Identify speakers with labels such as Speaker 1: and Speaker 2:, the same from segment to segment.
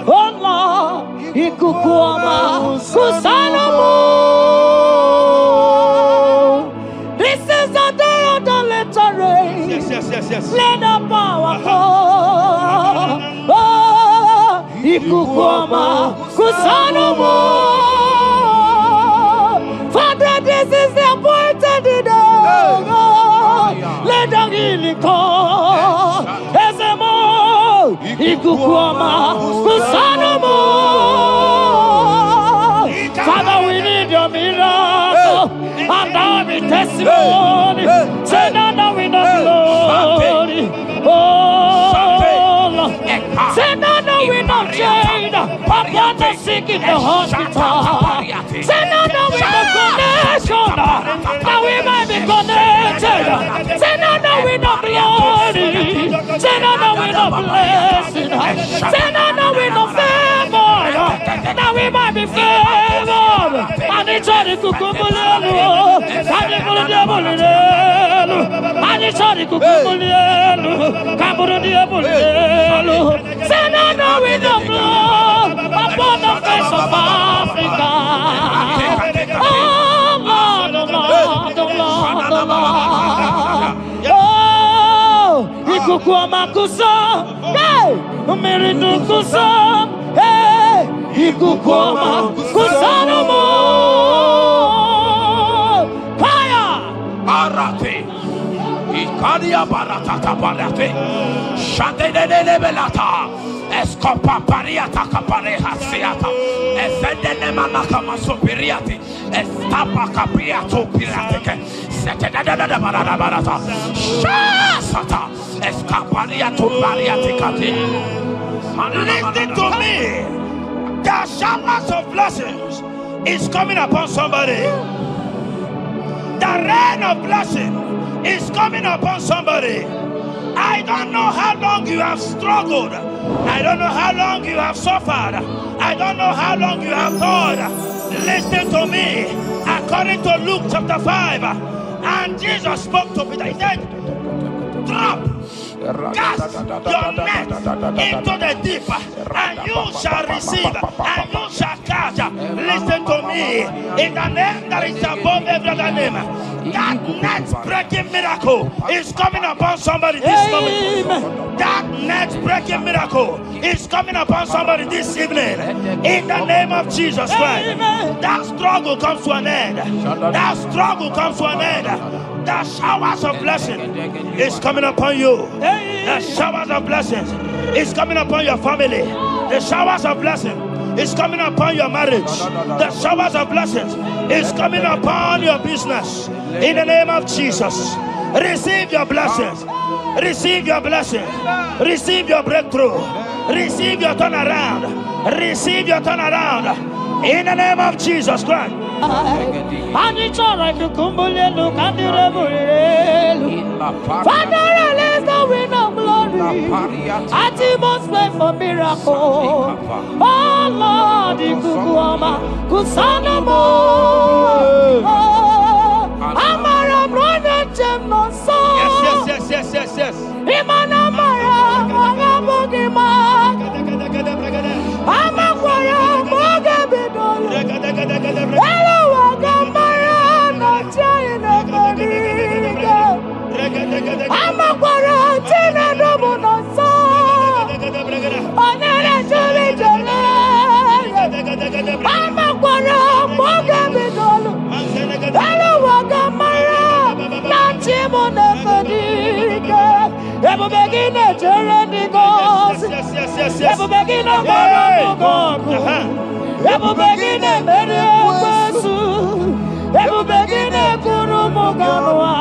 Speaker 1: Allah, ikukuama kusanomo. This is the day of the latter rain.
Speaker 2: Yes.
Speaker 1: Let the power come. Oh, ikukuama kusanomo. Father, this is the appointed day. Let the healing come. Ezemo, ikukuama kusanomo. Father, we need your miracle. And now we testimony. Say now we know glory. Oh, Lord. Say now we know change. Upon the sick in the hospital. Say now we know connection. Now we might be connected. Say now we know glory. Say now we know blessing. Say now we know favor. Now we might be favored. And it's all the kukumulelu. And it's all the diabolelu. And it's all the kukumulelu. Kaburu diabolelu. Say now we know blood upon the face of Africa. Oh Lord, oh Lord, oh Lord, oh Lord. Oh, ikukuama kusa, hey, umiridu kusa, hey, ikukuama kusa no more. Fire,
Speaker 3: Arate, Ikadia Baratata Barate, Shadene Belata. Escopa pariata capareja seata, Efendene manacama superiati, Estapa capriato pirate, Setadada barata, Shasata, Escapariato bariaticati.
Speaker 2: Listen to me. The showers of blessings is coming upon somebody. The rain of blessing is coming upon somebody. I don't know how long you have struggled. I don't know how long you have suffered. I don't know how long you have thought. Listen to me. According to Luke chapter 5, and Jesus spoke to Peter. He said, drop, cast your net into the deep, and you shall receive, and you shall catch. Listen to me. In the name that is above every other name, that net breaking miracle is coming upon somebody this moment. That net breaking miracle is coming upon somebody this evening. In the name of Jesus Christ. That struggle comes to an end. That struggle comes to an end. The showers of blessing is coming upon you. The showers of blessings is coming upon your family. The showers of blessing is coming upon your marriage. The showers of blessings is coming upon your business. In the name of Jesus, receive your blessings. Receive your blessings. Receive your breakthrough. Receive your turnaround. Receive your turnaround. In the name of Jesus Christ.
Speaker 1: And it's all right to kumbulelu kandirabulelu. Father, release the wind of glory. At the most pray for miracle. Oh Lord, ikukuama kusanamo. Amara brother jem no so.
Speaker 2: Yes.
Speaker 1: Imana mara magabogima. Amakwara mogabidolo. Hello, wagamara no chayina bodiga. Amakwara tina domo no so. Onere jole jole. Amakwara mogabidolo. Hello, wagamara no chimona bodiga. Ebu begine jere goes. Ebu begine moro gogo. Ebu begine mere besu. Ebu begine kuru muganwa.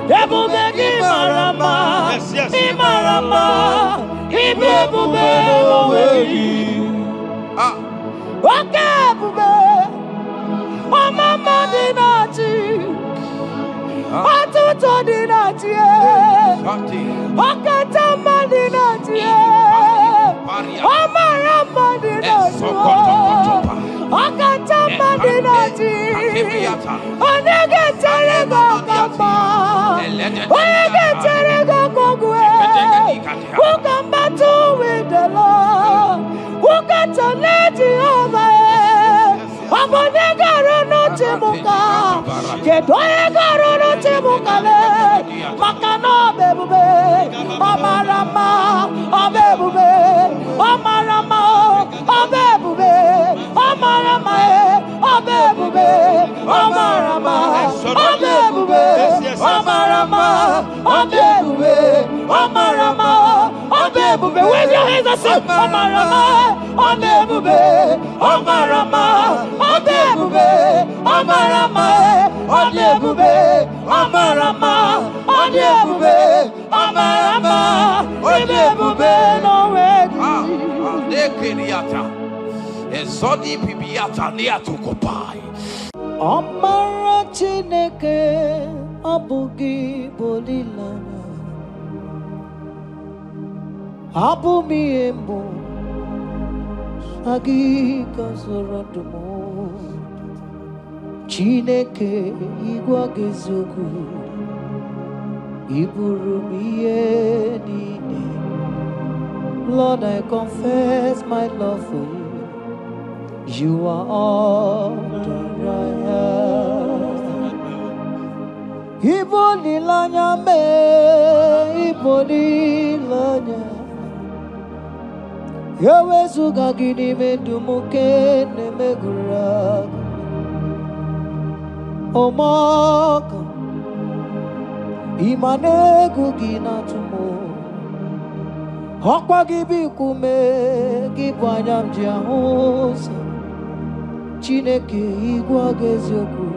Speaker 1: Ebu begine marama. Imarama. Ibebu beweyi. Oke bube. Mama dinati. Atuto dinati. Okatama dinati. Omarama dinati. Okatama dinati. Onege terego kama. Onege terego kogwe. Who come battle with the Lord? doye garuru chibukale makano bebube omarama obebube omarama obebube omarama obebube omarama obebube omarama obebube omarama obebube with your hands and say omarama obebube omarama obebube omarama obebube omarama obebube omarama obebube no way
Speaker 3: Ezodi bibiata niatukopai.
Speaker 1: Amara Chineke abugi bolilana abumi embo agi kasorodumo Chineke igwa gezoku iburumiye nine. Lord, I confess my love for you. You are all that I have. Ibolilanya me, ibolilanya. Yewe suga gini me dumuke ne megura. Omaka, imane gugina tumo. Hokwa gibi kume, gibanyam jiahosa. Chineke igwa gezoku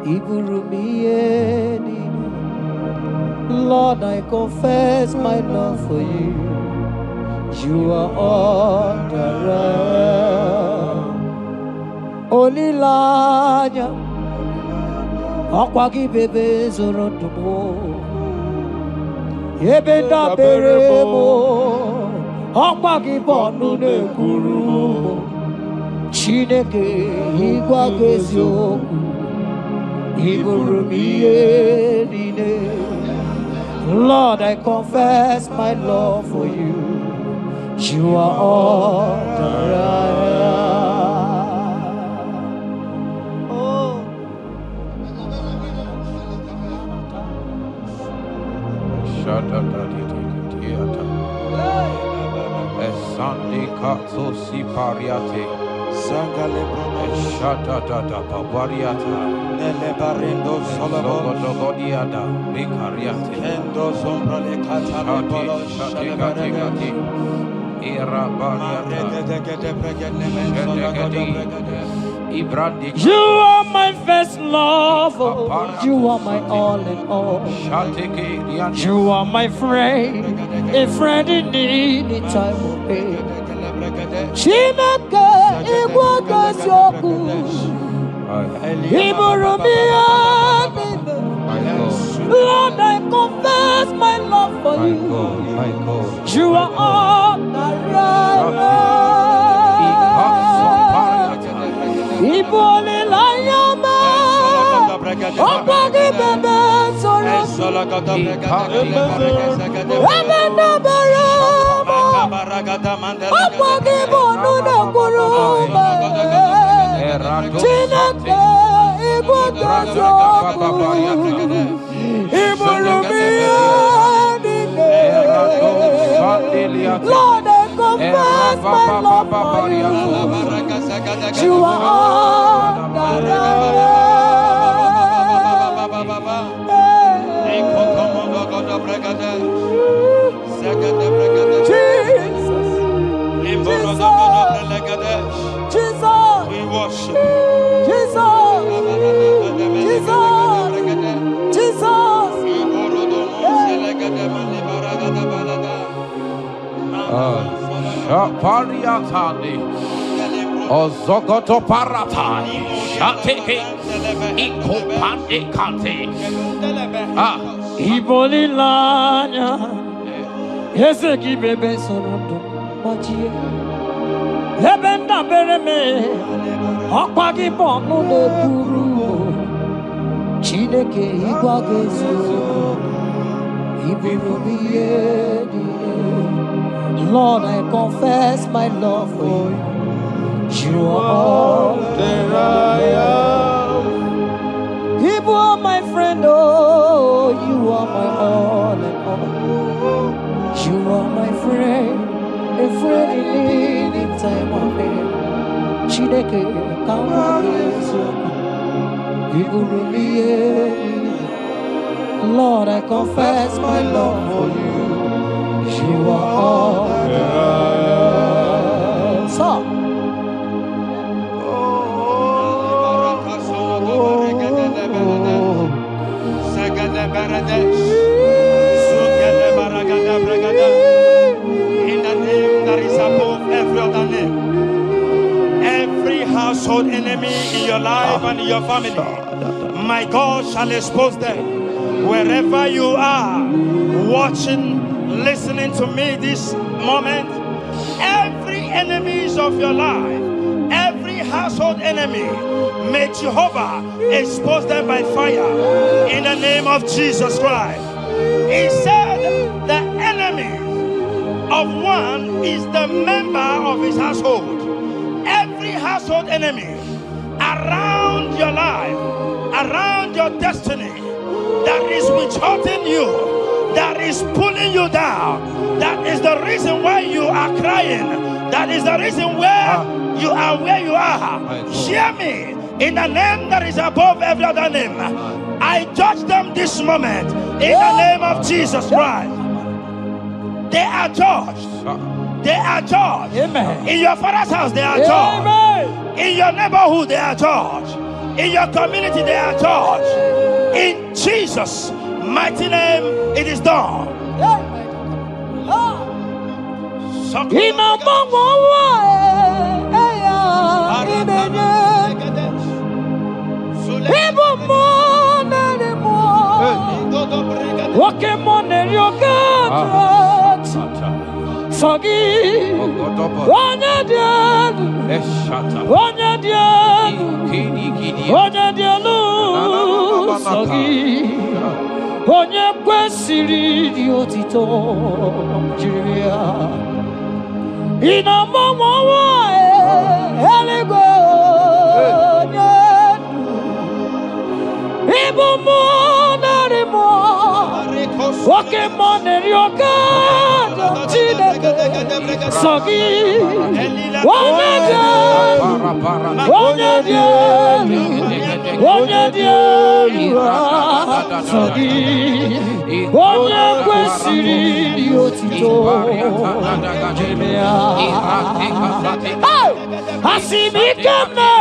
Speaker 1: iburumiye nini. Lord, I confess my love for you. You are all that I am. Olilanya akwagi bebe zorotumo yebenda beremo akwagi bonu ne kuru. Chineke igwa gezoku iburumiye nine. Lord, I confess my love for you. You are all that I am. Oh.
Speaker 3: Sunday Katso Sipariate
Speaker 2: Sangale
Speaker 3: Shata Papariata
Speaker 2: Nele Barendo Solomon
Speaker 3: Sogodiada Ricariate
Speaker 2: Endo Sombra Le Catale
Speaker 3: Shati Era Bariata
Speaker 1: You are my first love, you are my all in all. You are my friend, a friend in need in time of pain. Chineke igwa gezoku iburumiye nine. Lord, I confess my love for you. You are all that I am. Ibole layama, okwagi bebe soro. Ebena berama, okwagi bonu ne kuruma. Chineke igwa gezoku iburumiye nine. Lord, I confess my love for you. You are all that I Jesus, we worship Jesus, Jesus.
Speaker 3: Pariatani Ozogoto Paratai Shateke Ikopande Kante
Speaker 1: Ibolilanya Yeseki bebe sorondo Majie Ebenda bereme Akwagi bonu ne kuru Chineke igwa gezoku iburumiye nine. Lord, I confess my love for you. You are all that I am. Chineke Lord, I confess my love for you. You are all that. So.
Speaker 2: In the name that is above every other name, every household enemy in your life and in your family, my God shall expose them. Wherever you are, watching, listening to me this moment, every enemies of your life, every household enemy, may Jehovah expose them by fire in the name of Jesus Christ. He said the enemy of one is the member of his household. Every household enemy around your life, around your destiny, that is withholding you, that is pulling you down, that is the reason why you are crying, that is the reason where you are where you are. Hear me, in the name that is above every other name, I judge them this moment in the name of Jesus Christ. They are judged. They are judged. Amen. In your father's house, they are judged. Amen. In your neighborhood, they are judged. In your community, they are judged. In Jesus' mighty name, it is done.
Speaker 1: Onye kwesịrị dị otito jiri ya ịnọmọ nwa eluigwe onye ịbụ mmụọ narị mmụọ nwoke mmụọ na-eri oke Chineke sọ gị onye dị elu onye dị elu onye dị elu sọ gị onye kwesịrị dị otito jiri ya asị m ike nne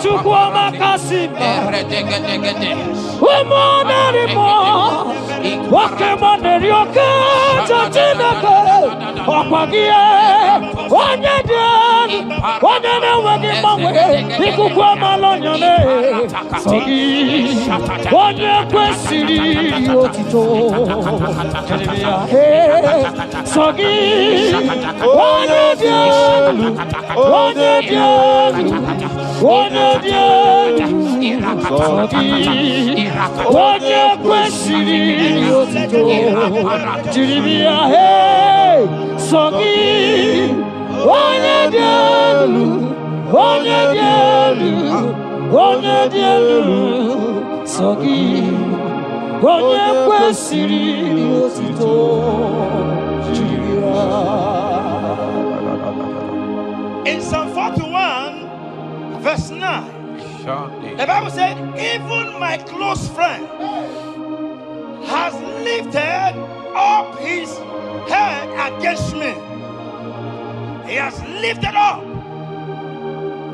Speaker 1: Chukwu ọmaka sị m ụmụ narị mmụọ nwoke mmụọ na-eri oke Chineke ọkwa gị onye dị elu onye na-enweghị mgbanwe ikuku amala onyone sọ gị onye kwesịrị otito sọ gị onye dị elu onye dị elu onye dị elu sọ gị onye kwesịrị otito jiri ya sọ gị onye dị elu onye dị elu onye dị elu sọ gị onye kwesịrị otito jiri ya.
Speaker 2: In Psalm 41 verse 9, the Bible said, even my close friend has lifted up his head against me. He has lifted up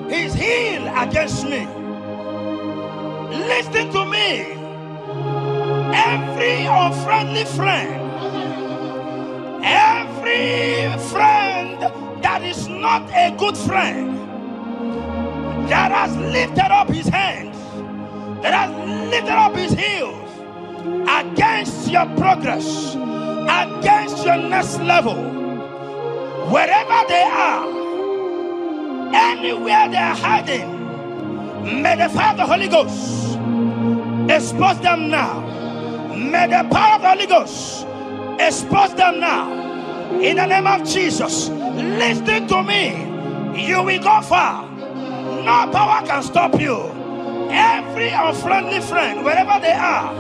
Speaker 2: his heel against me. Listen to me. Every unfriendly friend, every friend that is not a good friend, that has lifted up his hands, that has lifted up his heels against your progress, against your next level, wherever they are, anywhere they are hiding, may the fire of the Holy Ghost expose them now. May the power of the Holy Ghost expose them now. In the name of Jesus, listen to me. You will go far. No power can stop you. Every unfriendly friend, wherever they are,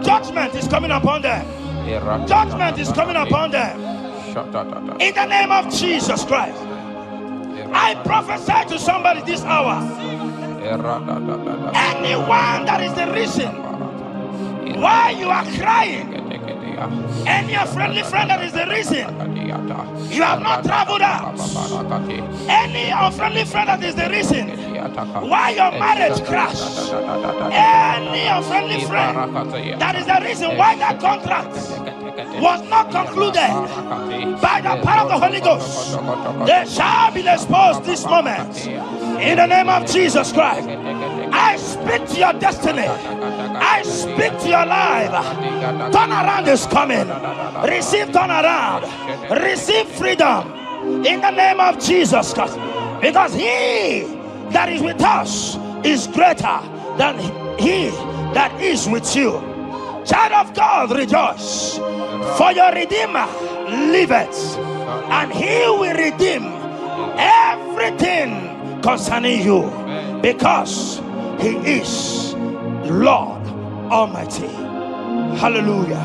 Speaker 2: judgment is coming upon them. Judgment is coming upon them. In the name of Jesus Christ. I prophesy to somebody this hour. Anyone that is the reason why you are crying, any friendly friend that is the reason you have not traveled out, any unfriendly friend that is the reason why your marriage crashed, any unfriendly friend that is the reason why that contract was not concluded by the power of the Holy Ghost, they shall be exposed this moment in the name of Jesus Christ. I speak to your destiny. I speak to your life. Turnaround is coming. Receive turnaround. Receive freedom in the name of Jesus Christ. Because he that is with us is greater than he that is with you. Child of God, rejoice. For your Redeemer liveth, and he will redeem everything concerning you, because he is Lord Almighty. Hallelujah.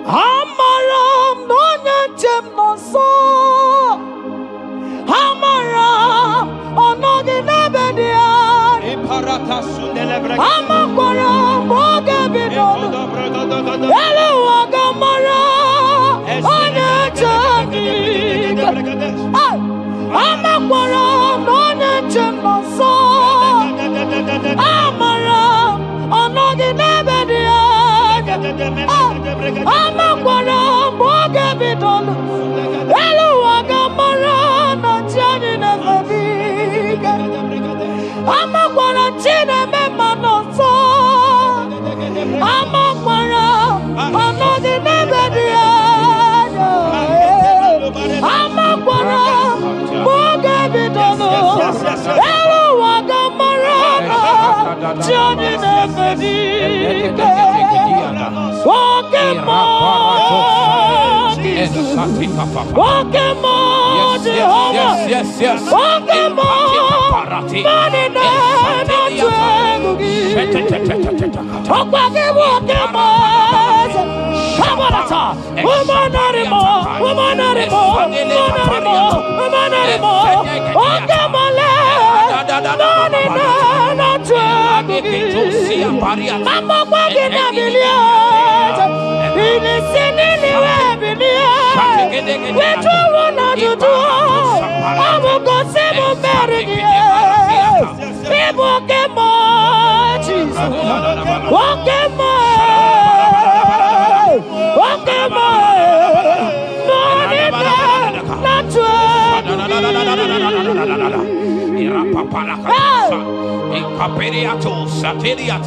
Speaker 1: Amaram nonyenchem noso. Amaram onoginebedia. Amaram bogebidono. Elu agamara onyenchem. Amaram nonyenchem noso. Amaram onoginebedia. Amaram bogebidono. Elu agamara nachani nevebiga. Amaram chine memanoso. Amaram onoginebedia. Amaram bogebidono. Elu agamara nachani nevebiga.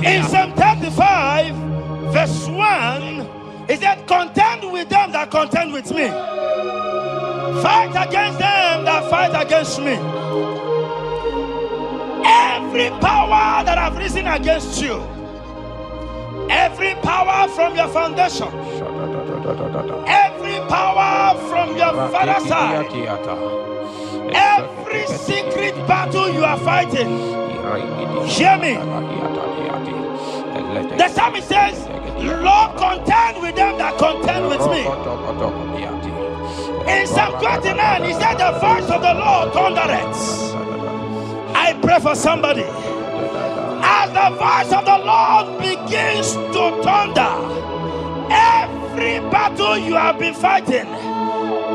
Speaker 2: In Psalm 35, verse 1, it said, contend with them that contend with me. Fight against them that fight against me. Every power that have risen against you, every power from your foundation, every power from your father's side, every secret battle you are fighting, hear me. The psalmist says, Lord, contend with them that contend with me. In Psalm 29, he said, the voice of the Lord thundereth. I pray for somebody. As the voice of the Lord begins to thunder, every battle you have been fighting,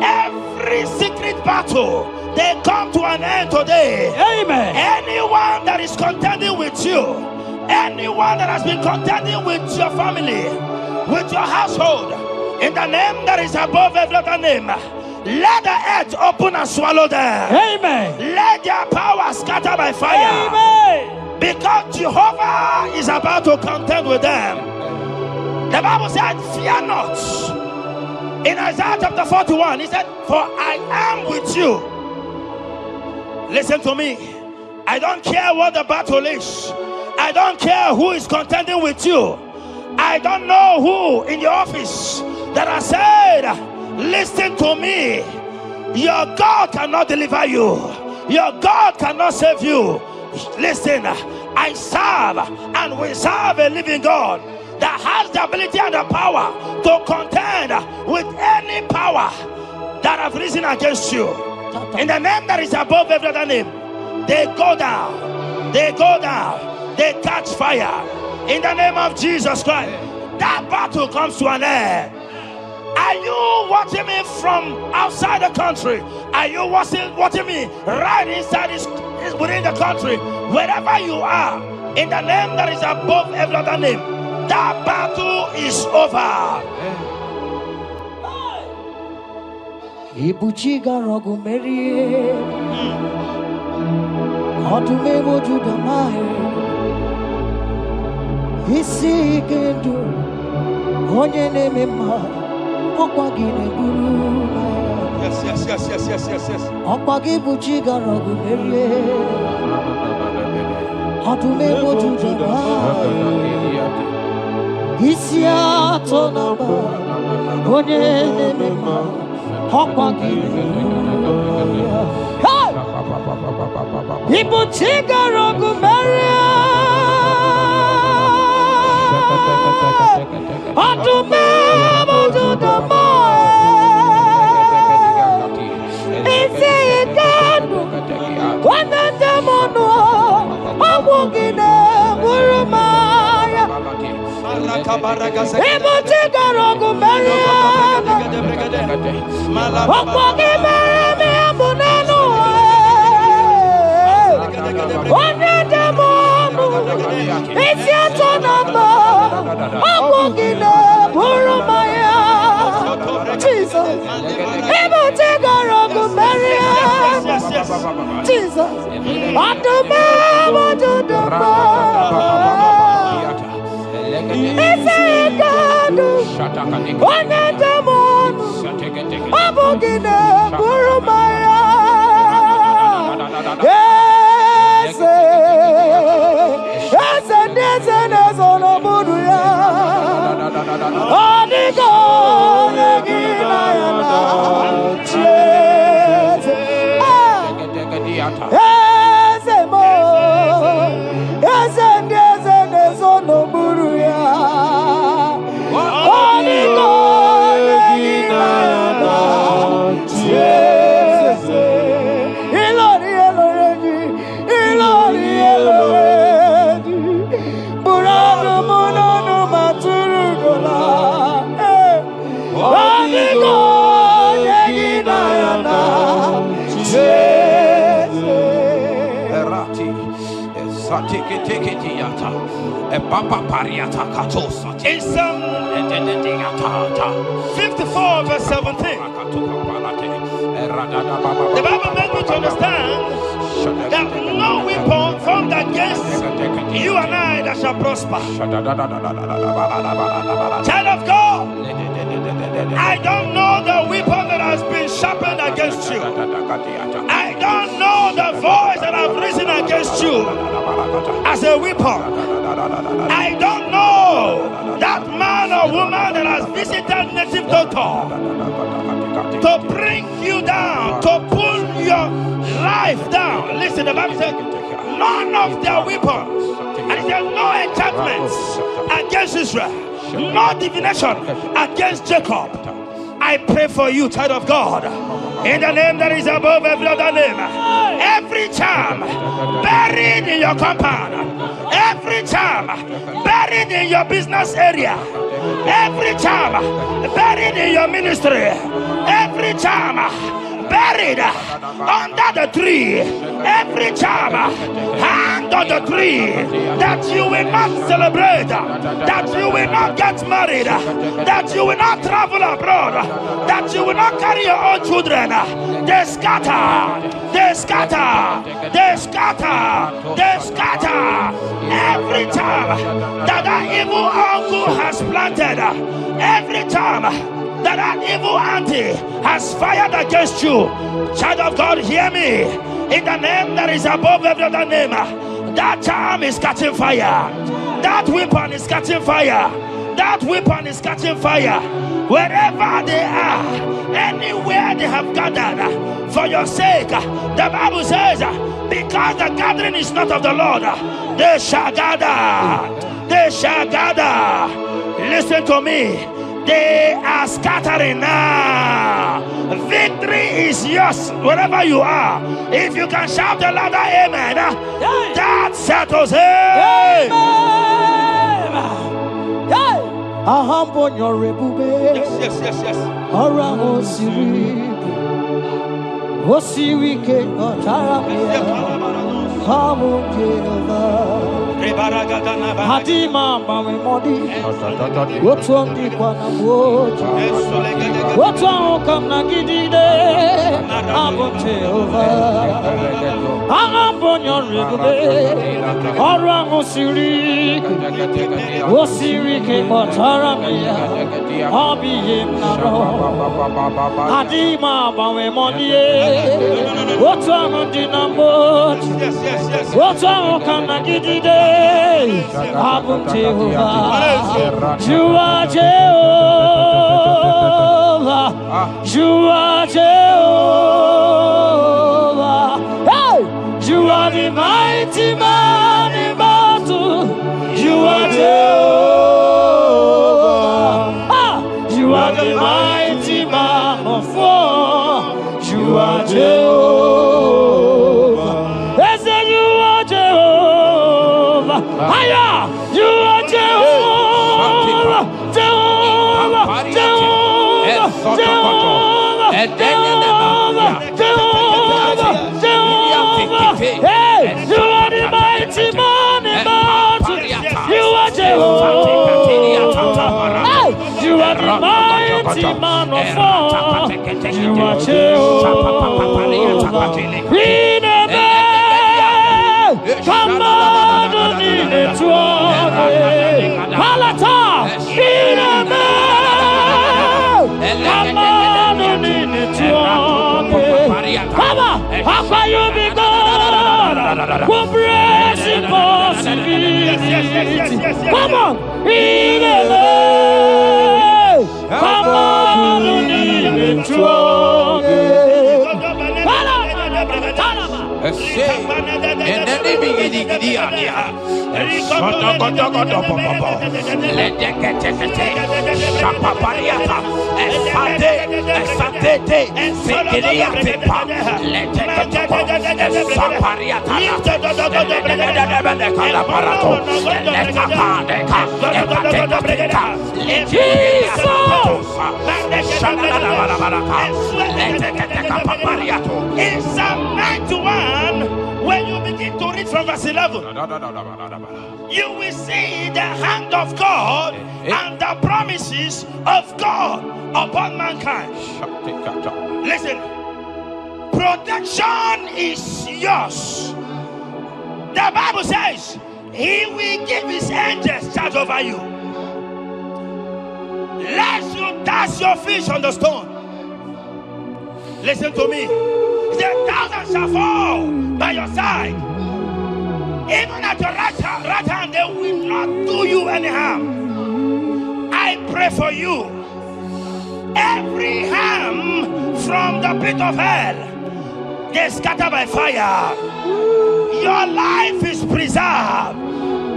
Speaker 2: every secret battle, they come to an end today.
Speaker 1: Amen.
Speaker 2: Anyone that is contending with you, anyone that has been contending with your family, with your household, in the name that is above every other name, let the earth open and swallow them.
Speaker 1: Amen.
Speaker 2: Let their power scatter by fire.
Speaker 1: Amen.
Speaker 2: Because Jehovah is about to contend with them. The Bible said, fear not. In Isaiah chapter 41, he said, for I am with you. Listen to me. I don't care what the battle is. I don't care who is contending with you. I don't know who in your office that has said, listen to me. Your God cannot deliver you. Your God cannot save you. Listen, I serve and we serve a living God that has the ability and the power to contend with any power that have risen against you, in the name that is above every other name, they go down, they go down, they catch fire. In the name of Jesus Christ, that battle comes to an end. Are you watching me from outside the country? Are you watching me right inside within the country? Wherever you are, in the name that is above every other name, that battle is over.
Speaker 1: Ibuchiga rogu merie, odume wojuda mai, isi kendu, onye neme ma, okwagi neburu.
Speaker 2: Yes.
Speaker 1: Okwagi buchiga rogu merie, odume wojuda mai, isi atonaba, onye neme ma. Ibu chiga rogu meria, adume mojudama, isi ikanu, wanende mono, awogine burumaya. Ibu chiga rogu meria. Okwagi meremi abunenu, onye demonu, isi atonamba, okwagi burumaya. Jesus, ibu tigarogu meria. Jesus, adume wajuduma, isi ikanu, onye demonu. Abogine burumaya, ese nezono buruya, adigo negina yana, ese mo, ese nezono buruya, adigo.
Speaker 2: In Psalm 54 verse 17, the Bible makes me to understand that no weapon formed against you and I that shall prosper. Child of God, I don't know the weapon that has been sharpened against you. I don't know the voice that has risen against you as a weapon. I don't know that man or woman that has visited native doctor to bring you down, to pull your life down. Listen, the Bible said, none of their weapons, and it said no enchantments against Israel, no divination against Jacob. I pray for you, child of God, in the name that is above every other name. Every charm buried in your compound, every charm buried in your business area, every charm buried in your ministry, every charm buried under the tree, every charm hang on the tree, that you will not celebrate, that you will not get married, that you will not travel abroad, that you will not carry your own children. They scatter, they scatter, they scatter, they scatter. Every time that evil uncle has planted, every time that evil auntie has fired against you, child of God, hear me. In the name that is above every other name, that charm is catching fire. That weapon is catching fire. That weapon is catching fire. Wherever they are, anywhere they have gathered for your sake, the Bible says, because the gathering is not of the Lord, they shall gather. They shall gather. Listen to me. They are scattering now. Victory is yours wherever you are. If you can shout a louder amen, that settles it. Yes.
Speaker 1: Hadima mami modi, wotuangi kwa na moja, wotuangu na gidide, abo Jehovah, ahambonyo rebube, orangu siri, wosiri ke matara meya, abiye naro, Hadima mami modi, wotuangu na moja, wotuangu na gidide. Abu Jehovah, you are Jehovah, you are Jehovah. Hey, you are the mighty man in battle. You are Jehovah. You are the mighty man of war. You are Jehovah. Yes, you are Jehovah. Higher! You are Jehovah! Jehovah! Jehovah! Jehovah! Jehovah! Jehovah! Hey! You are the mighty man in battle! You are Jehovah! Hey! You are the mighty man of war! You are Jehovah! Come on, in it to Palata, in a come on, in it to Papa, Papa, you be God, who brings impossibility. Come on, in come on, in it to
Speaker 2: in Psalm 91, when you begin to read from verse 11, you will see the hand of God and the promises of God upon mankind. Listen, protection is yours. The Bible says He will give His angels charge over you, lest you dash your fish on the stone. Listen to me. The 1,000 shall fall by your side, even at your right hand, they will not do you any harm. I pray for you. Every harm from the pit of hell, they scatter by fire. Your life is preserved.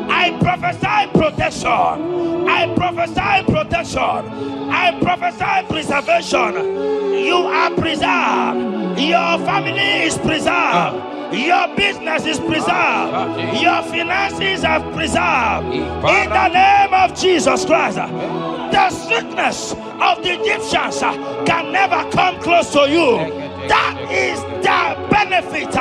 Speaker 2: I prophesy protection. I prophesy protection. I prophesy preservation. You are preserved. Your family is preserved. Your business is preserved. Your finances are preserved. In the name of Jesus Christ. The sickness of the Egyptians can never come close to you. That is the benefit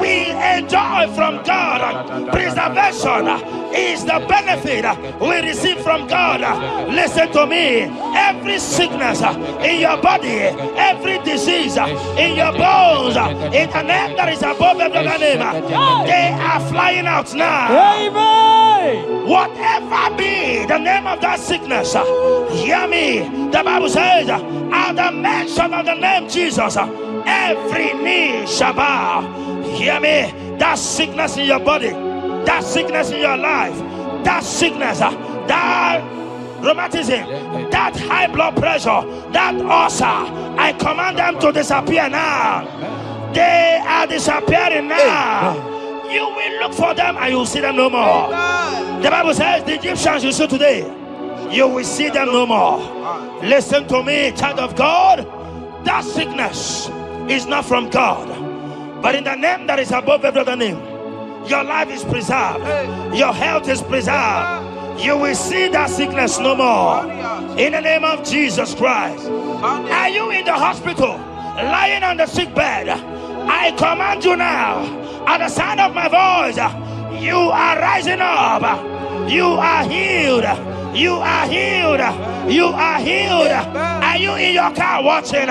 Speaker 2: we enjoy from God. Preservation is the benefit we receive from God. Listen to me. Every sickness in your body, every disease in your bones, in the name that is above every other name, they are flying out now. Amen. Whatever be the name of that sickness, hear me. The Bible says, at the mention of the name Jesus, every knee shall bow. Hear me. That sickness in your body, that sickness in your life, that sickness, that rheumatism, that high blood pressure, that ulcer, I command them to disappear now. They are disappearing now. You will look for them and you will see them no more. The Bible says the Egyptians you see today, you will see them no more. Listen to me, child of God. That sickness is not from God. But in the name that is above every other name, your life is preserved. Your health is preserved. You will see that sickness no more. In the name of Jesus Christ. Are you in the hospital, lying on the sick bed? I command you now, at the sound of my voice, you are rising up. You are healed. You are healed. You are healed. Are you in your car watching?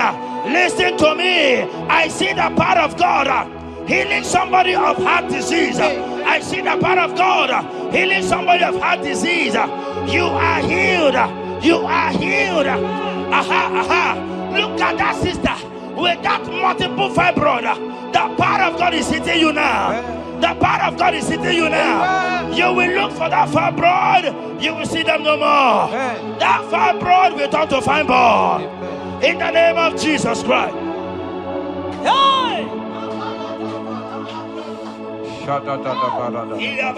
Speaker 2: Listen to me. I see the power of God healing somebody of heart disease. I see the power of God healing somebody of heart disease. You are healed. You are healed. Look at that sister with that multiple fibroid. The power of God is hitting you now. The power of God is hitting you now. You will look for that fibroid. You will see them no more. That fibroid will turn to fibroid. In the name of Jesus Christ.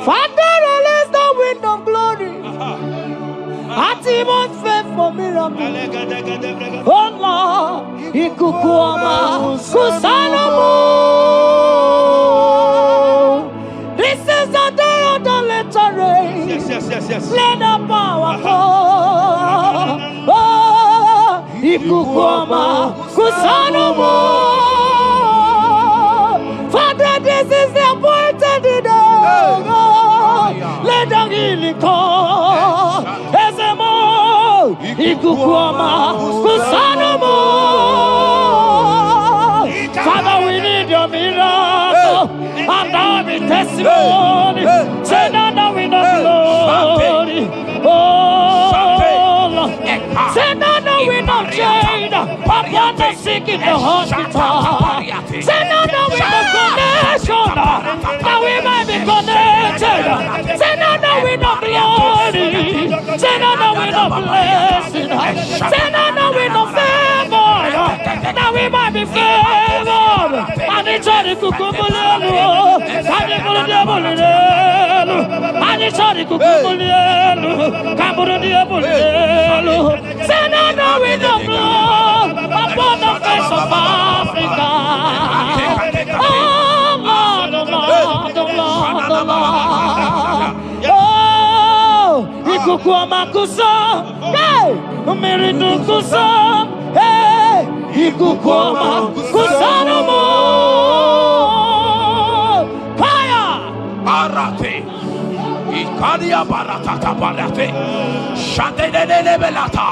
Speaker 1: Father, release the wind of glory. Atmosphere for miracle. Oh Lord, ikukuama kusanomo. This is the day of the letter rain.
Speaker 2: Yes.
Speaker 1: Let the power fall. Oh, ikukuama kusanomo. Father, this is the appointed day. Let the healing come. Ezemo, ikukuama kusanomo. Father, we need your miracle. And now we testimony. Say now the wind of glory. Oh, Lord. Say now the wind of change upon the sick in the hospital. Say now the wind of connection, that we might be connected. Say now the wind of glory. Say now the wind of blessing. Say now the wind of favor, that we might be favored. And it's all the kukumulelu, and it's all the diabolelu, and it's all the kukumulelu, kaburu diabolelu. Say now the wind of blood upon the face of Africa. Oh Lord, oh Lord, oh Lord, oh Lord. Oh, ikukuama kusa, hey, umiridu kusa, hey, ikukuama kusa no more. Fire!
Speaker 3: Arate. Ikadia baratata barate. Shadene belata.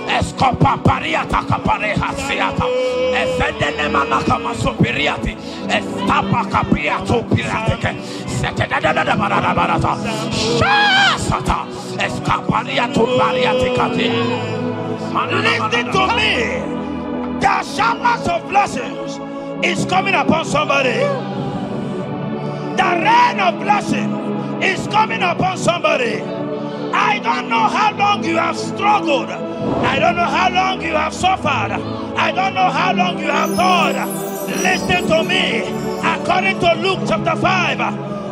Speaker 3: Escopa pariata capareha seata. Efendene manaka masopiriati. Estapa capriato pirate. Setedada barata. Shasata. Escapariato bariati cati.
Speaker 2: Listen to me. The showers of blessings is coming upon somebody. The rain of blessing is coming upon somebody. I don't know how long you have struggled. I don't know how long you have suffered. I don't know how long you have thought. Listen to me. According to Luke chapter 5,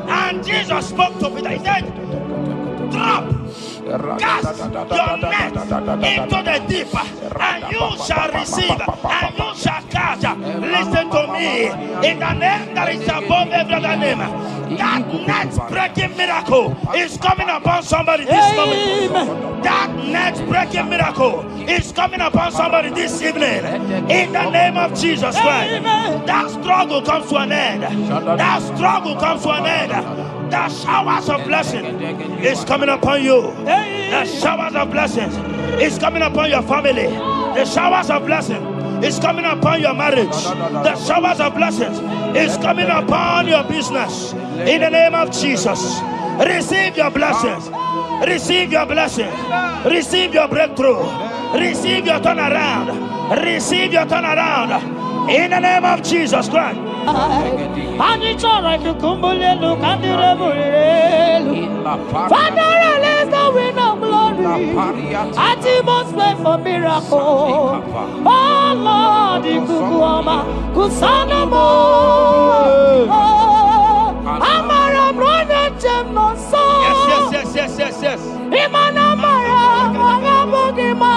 Speaker 2: and Jesus spoke to Peter. He said, drop, cast your net into the deep, and you shall receive, and you shall catch. Listen to me. In the name that is above every other name, that net breaking miracle is coming upon somebody this moment. That net breaking miracle is coming upon somebody this evening. In the name of Jesus Christ. That struggle comes to an end. That struggle comes to an end. The showers of blessing is coming upon you. The showers of blessings is coming upon your family. The showers of blessing is coming upon your marriage. The showers of blessings is coming upon your business. In the name of Jesus, receive your blessings. Receive your blessings. Receive your breakthrough. Receive your turnaround. Receive your turnaround. In the name of Jesus Christ.
Speaker 1: Father, release the wind of glory. Atmosphere for miracle. Oh Lord, ikukuama kusanomo. Amara brother no so.
Speaker 2: Yes.
Speaker 1: Imana mara magabugima.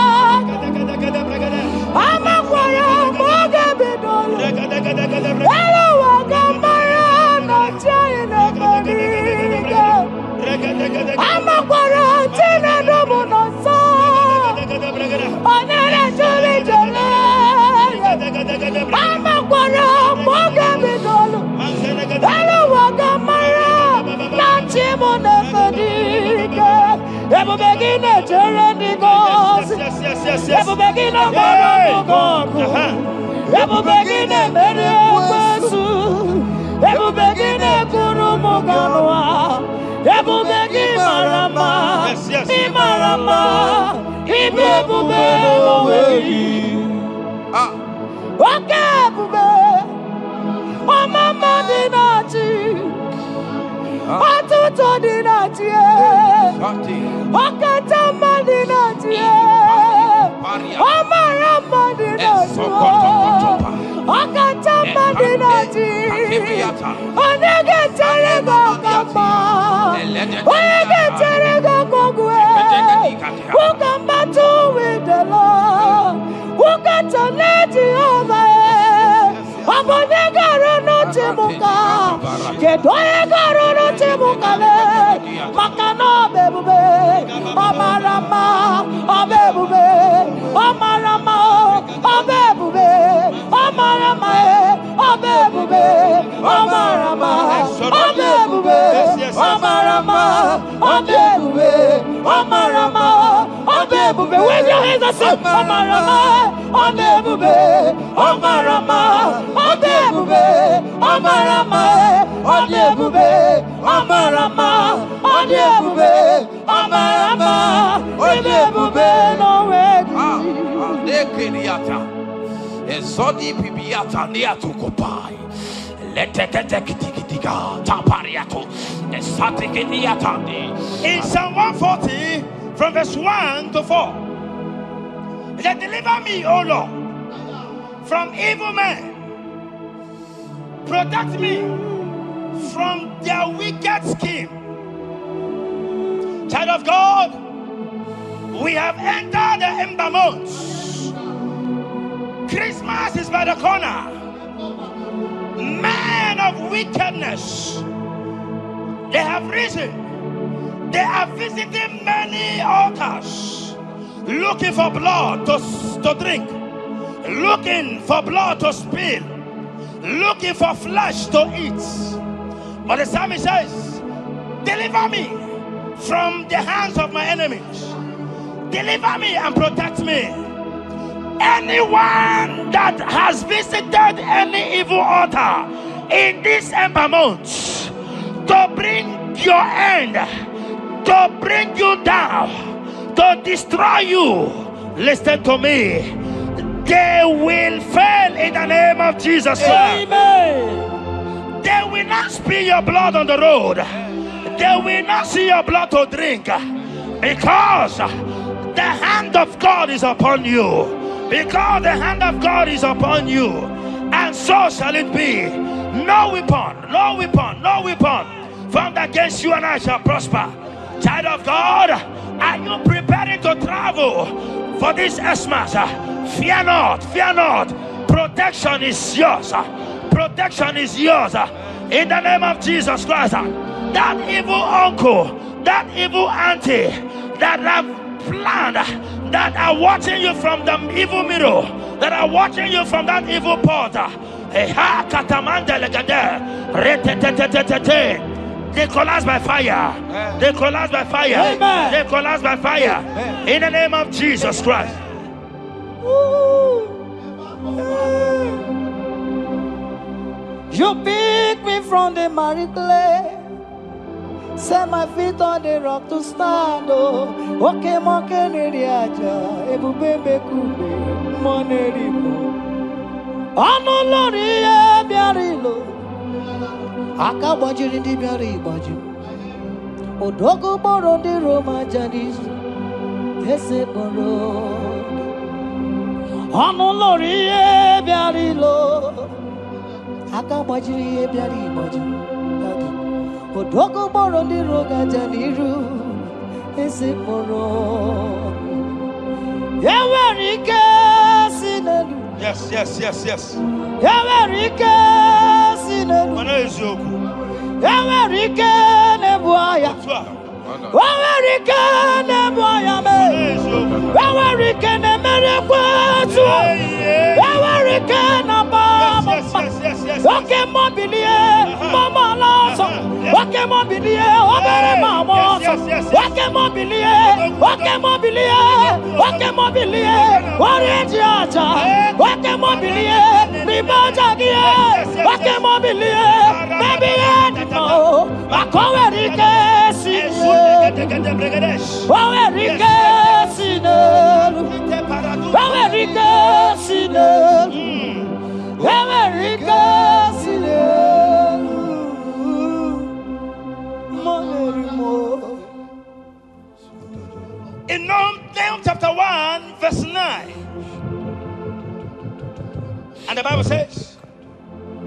Speaker 1: Amakwara magabidolo. Ebu begin journey goes. Ebu begin a God. Ebu begin a Meriasu. Ebu begin a Guru Moganwa. Ebu begin Marama. Imarama. Ibebu Bewe. Okay, Bube. Oh, Mama Dinati. Atuto Dinati. Okatama Dinati. Oh, Marama Dinati. Okatama Dinati. Onegeterego Kama. Onegeterego Kogwe. Who come back to with the Lord? Who got to let you over? Abonegaro no Timuka. Kedoegaro no Timukale. Makano bebube. Omarama. Obebube. Omarama. Obebube. Omarama. Obebube. Omarama. Obebube. Omarama. Obebube. Omarama. Obebube. Wave your hands and say Omarama. Obebube. Omarama. Obebube. Omarama. Obebube. Omarama. Obebube. Omarama. Obebube. No way.
Speaker 3: Nekeriata. Ezodi pibiata niatu kopai. Leteketekitikitika tapariato. Esatikiniatandi.
Speaker 2: In Psalm 140, from verse 1 to 4, it said, deliver me, O Lord, from evil men. Protect me from their wicked scheme. Child of God, we have entered the ember months. Christmas is by the corner. Men of wickedness, they have risen. They are visiting many altars, looking for blood to drink, looking for blood to spill, looking for flesh to eat. But the psalmist says, deliver me from the hands of my enemies. Deliver me and protect me. Anyone that has visited any evil altar in this ember month to bring your end, to bring you down, to destroy you, listen to me. They will fail in the name of Jesus.
Speaker 1: Amen.
Speaker 2: They will not spill your blood on the road. They will not see your blood to drink, because the hand of God is upon you. Because the hand of God is upon you, and so shall it be. No weapon, no weapon, no weapon formed against you and I shall prosper. Child of God, are you preparing to travel for this Xmas? Fear not, fear not. Protection is yours. Protection is yours. In the name of Jesus Christ. That evil uncle, that evil auntie that have planned, that are watching you from the evil mirror, that are watching you from that evil portal, they collapse by fire. They collapse by fire.
Speaker 1: Amen.
Speaker 2: They collapse by fire. In the name of Jesus Christ.
Speaker 1: You pick me from the miry clay, set my feet on the rock to stand. Oh, okay, monkey neriaja, ebubebe kube, monerimo. Anolori e biarilo, akabajiri di biari baju. Odogo boro di Roma jadis, ese boro. Anolori e biarilo, akabajiri e biari baju. Odogo boro di roga janiru, ese boro. Yawerike sinelu.
Speaker 2: Yes, yes, yes, yes.
Speaker 1: Yawerike sinelu. Yawerike nebuaya. Yawerike nebuaya me. Yawerike ne merekwetu. Yawerike na baba. Okay, mobilie, mama lazo. Okay, mobilie, obere mama. Okay, mobilie, Wake mobilie, wake mobilie, warrior aja. Wake mobilie, bibaja gie. Wake mobilie, baby edimo. Wakowerike sine. Wawerike sine. Wawerike sine. Wawerike sine.
Speaker 2: In Nahum chapter 1, verse 9. And the Bible says,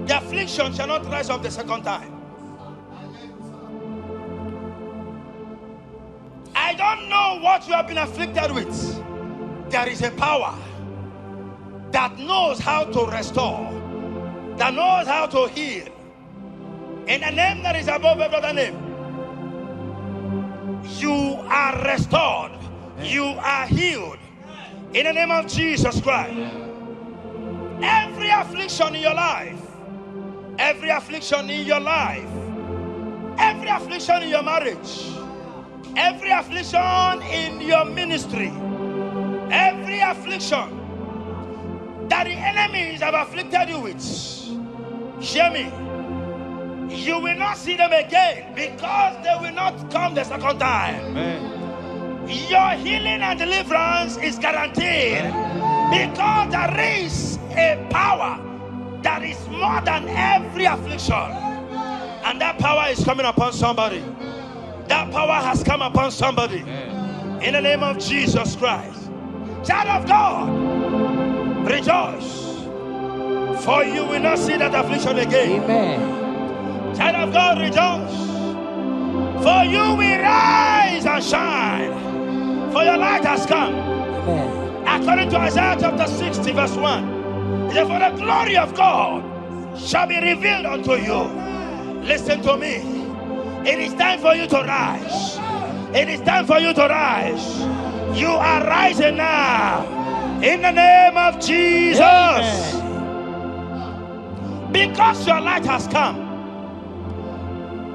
Speaker 2: the affliction shall not rise up the second time. I don't know what you have been afflicted with. There is a power that knows how to restore, that knows how to heal. In a name that is above every other name, you are restored. You are healed in the name of Jesus Christ. Every affliction in your life, every affliction in your life, every affliction in your marriage, every affliction in your ministry, every affliction that the enemies have afflicted you with, hear me, you will not see them again because they will not come the second time. Amen. Your healing and deliverance is guaranteed because there is a power that is more than every affliction, and that power is coming upon somebody. That power has come upon somebody in the name of Jesus Christ. Child of God, rejoice, for you will not see that affliction again. Amen. Child of God, rejoice, for you will rise and shine. For your light has come. Amen. According to Isaiah chapter 60 verse 1, it says, for the glory of God shall be revealed unto you. Listen to me. It is time for you to rise. It is time for you to rise. You are rising now. In the name of Jesus. Amen. Because your light has come.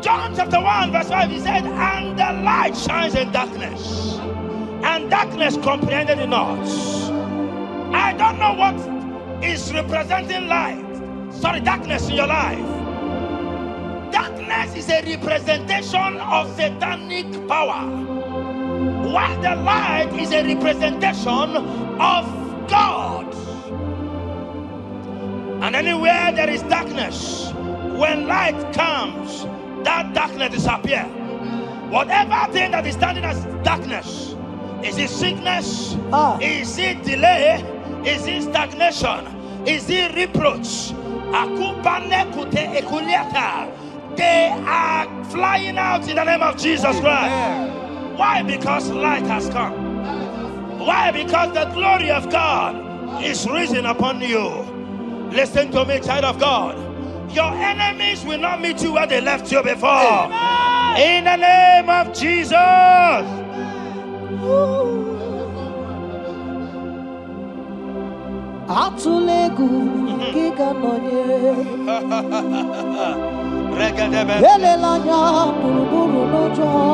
Speaker 2: John chapter 1 verse 5, he said, and the light shines in darkness, and darkness comprehended it not. I don't know what is representing light. Sorry, darkness in your life. Darkness is a representation of satanic power, while the light is a representation of God. And anywhere there is darkness, when light comes, that darkness disappears. Whatever thing that is standing as darkness, is it sickness? Is it delay? Is it stagnation? Is it reproach? They are flying out in the name of Jesus Christ. Why? Because light has come. Why? Because the glory of God is risen upon you. Listen to me, child of God. Your enemies will not meet you where they left you before. In the name of Jesus.
Speaker 1: Atulegu giga nonye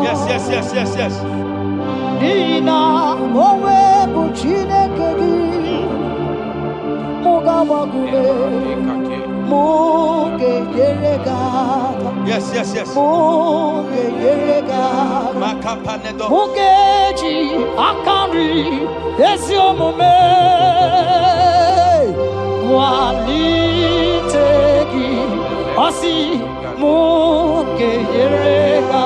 Speaker 2: Yes.
Speaker 1: Nina mowe buchineke gi Mugawagule Muge yerega.
Speaker 2: Yes.
Speaker 1: Muge yerega. Mugeji akari esiomume walitegi osi muge yerega.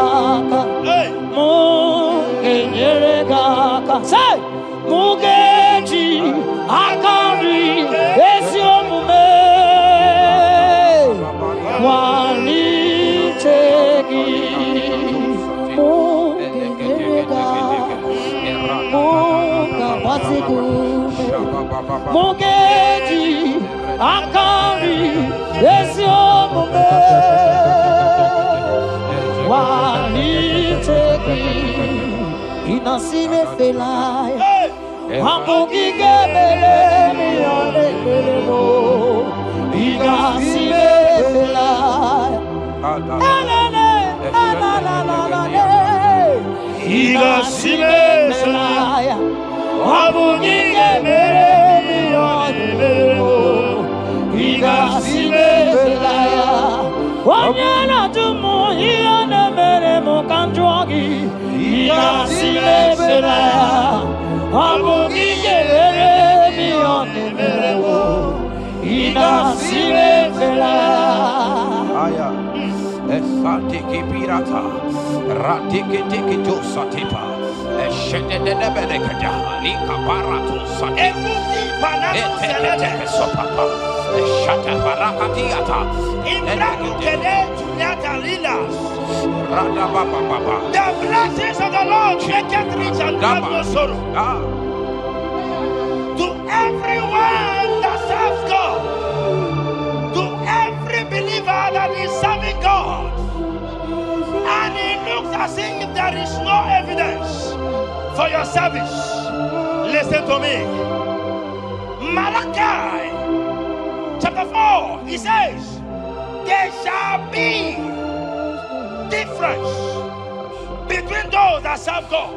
Speaker 1: Muge yerega. Say mugeji akari esiomume walitegi Mugeji akari esiomume walitegi inasime felai Hamugige bele mione belemo inasime felai inasime Abugiye mere miyoni mere. Iga silebelaya. Wanyana tumu iyane mere mukanjwagi. Iga silebelaya. Abugiye mere miyoni mere. Iga silebelaya.
Speaker 3: Esatiki pirata, ratiki tiki to satipa, eshedede benekada, lika barato satipa, eteke sopapa, eshata barakatiata, rada baba baba.
Speaker 2: The blessings of the Lord make it rich and add no sorrow. To everyone that serves God, to every believer that is serving God, and it looks as if there is no evidence for your service, listen to me. Malachi chapter 4, he says, there shall be difference between those that serve God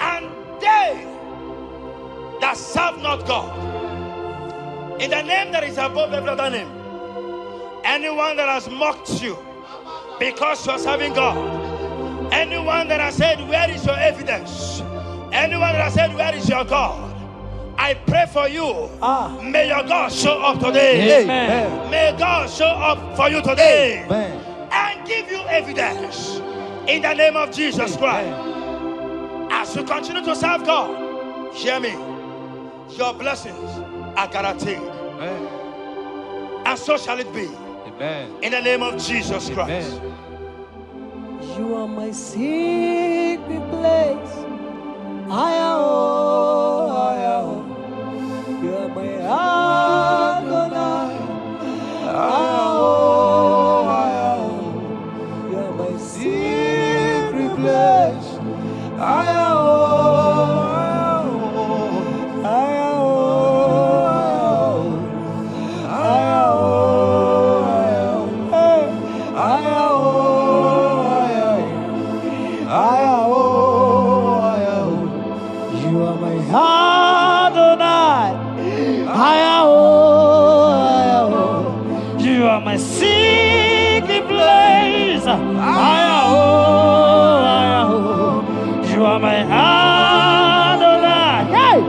Speaker 2: and they that serve not God. In the name that is above every other name, anyone that has mocked you because you are serving God, anyone that has said, where is your evidence? Anyone that has said, where is your God? I pray for you. May your God show up today.
Speaker 1: Amen.
Speaker 2: May God show up for you today.
Speaker 1: Amen.
Speaker 2: And give you evidence in the name of Jesus Christ. As you continue to serve God, hear me, your blessings are guaranteed.
Speaker 3: Amen.
Speaker 2: And so shall it be.
Speaker 3: Amen.
Speaker 2: In the name of Jesus Christ.
Speaker 3: Amen.
Speaker 1: You are my secret place. You are my Adonai. You are my secret place. You are my Adonai. You are my secret place. You are my Adonai. Hey!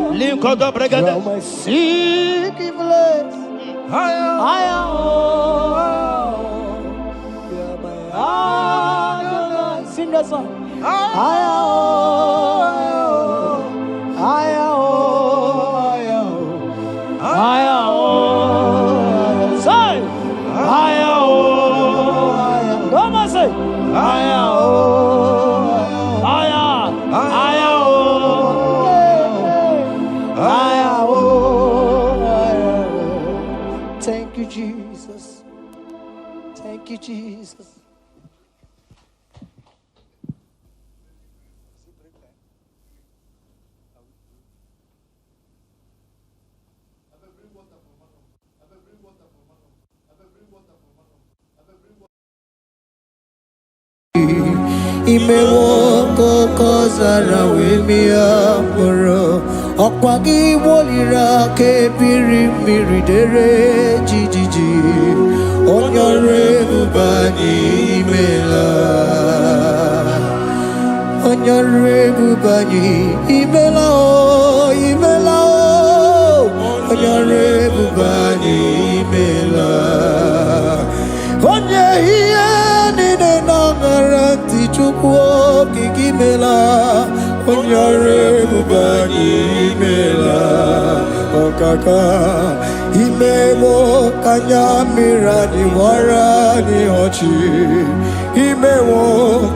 Speaker 1: My secret place. Sing that song. Thank you, Jesus. Thank you, Jesus.
Speaker 4: Imewoko kozara wemia moro Okwagi wolira ke biri miridere jijiji Onyore bubani imela Onyore bubani imela o imela o Onyore bubani imela Onye hiye nine nangaranti chukwo kikimela Onyore bubani imela Okaka Imemo kanyamira ni wara ni hochi Imemo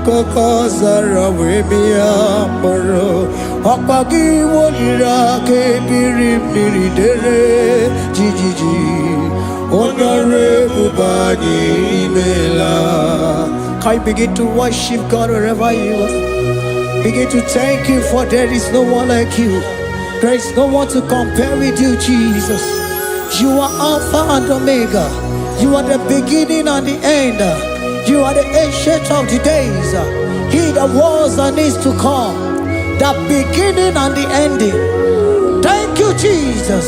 Speaker 4: kokazara wemia moro Okpagi wolira ke biri miri dere jijiji Onyore bubani imela. Can you begin to worship God wherever you are? Begin to thank Him, for there is no one like you. There is no one to compare with you, Jesus. You are Alpha and Omega. You are the beginning and the end. You are the ancient of the days. He that was and is to come. The beginning and the ending. Thank you, Jesus.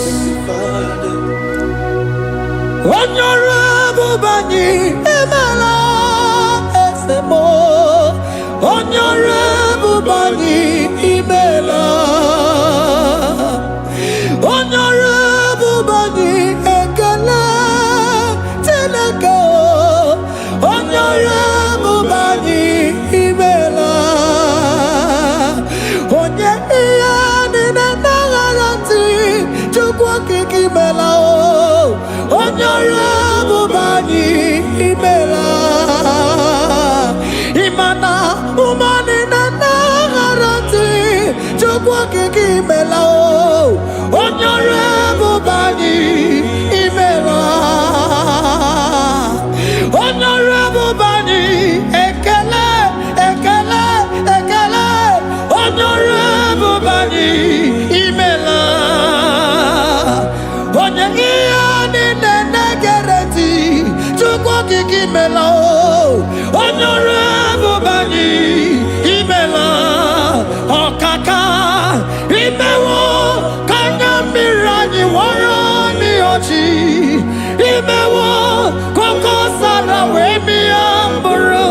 Speaker 4: Honorable Bani Emela Esemo. Honorable Bani Emela. Honorable Bani Ekele Teleko. Honorable Bani Emela. Onye iyani na nagarati chukwa kikimela o. Honorable Bani Emela. Imana umani na nagarati chukwa kikimela o. Honorable Bani Emela. Honorable Bani Ekele Ekele Ekele. Honorable Bani Emela. Onye iyani nene gereti chukwa kikimela o. Honorable Bani Emela. Okaka Imewo kanyamira wara mi ochi. Imewo koko sara we mi amburu.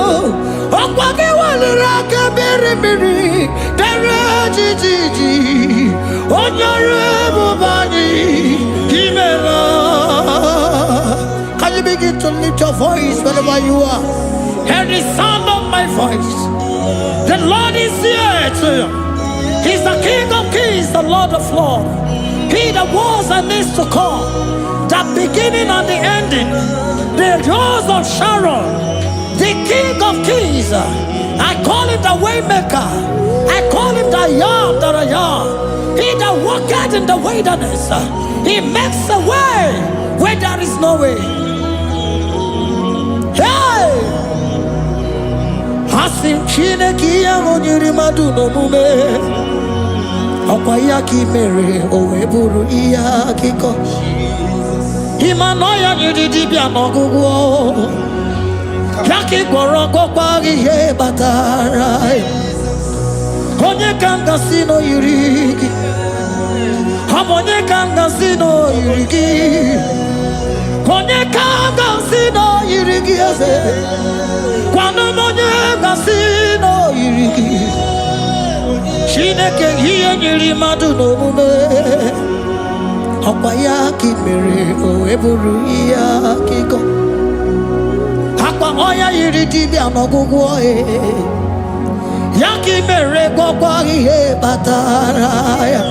Speaker 4: Okwagi walira ke biri biri dere jijiji. Honorable Bani Emela. Can you begin to lift your voice wherever you are? Hear the sound of my voice. The Lord is here to you. He's the King of Kings, the Lord of Lords. He that was and is to come, the beginning and the ending, the rose of Sharon, the King of Kings. I call him the Waymaker. I call him the Yam that I am. He that walketh in the wilderness, he makes a way where there is no way. Hey! Hasim Chineki Yamonyuri Maduno Mume. Okwayaki mere oweburu iya kiko. Imanoya nyudidi bia nogugo. Yaki gorogo kwagi he batara. Onye kanga sino yurigi. Hamonye kanga sino yurigi. Onye kanga sino yurigi eze. Kwano monye kanga sino yurigi. Chineke hiye nyiri madu n'omume. Okwayaki mere oweburu iya kiko. Akwa oya yiri dibia n'ọgwụgwọ Yaki mere gwọkwa ihe batara ya.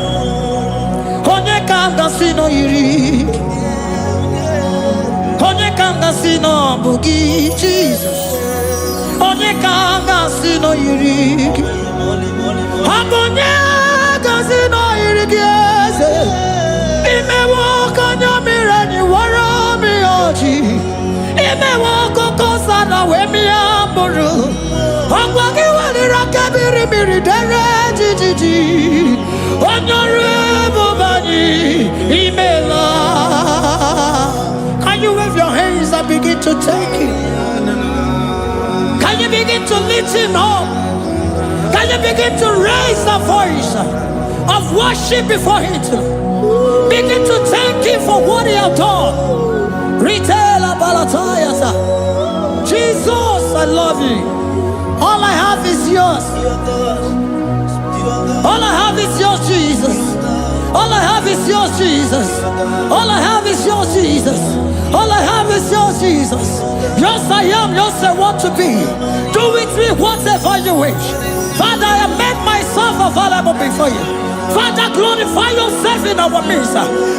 Speaker 4: Onye ka ngasị nọ yiri. Onye ka ngasị nọ bụ gị Jesus. Onye ka ngasị nọ yiri gị. Abonye gazi no irigi eze. Imewo kanya mirani wara mi oji. Imewo koko sana we mi amburu. Okwagi walira kebiri miri dere jijiji. Honorable Bani Emela. Can you wave your hands and begin to thank him? Can you begin to lift him up? Can you begin to raise the voice of worship before Him? Begin to thank Him for what He has done. Retail Balatayasa. Jesus, I love you. All I have is yours. All I have is yours, Jesus. All I have is yours, Jesus. All I have is yours, Jesus. All I have is yours, Jesus. Yours I am, yours I want to be. Do with me whatever you wish. Father, I have made myself available before you. Father, glorify yourself in our midst.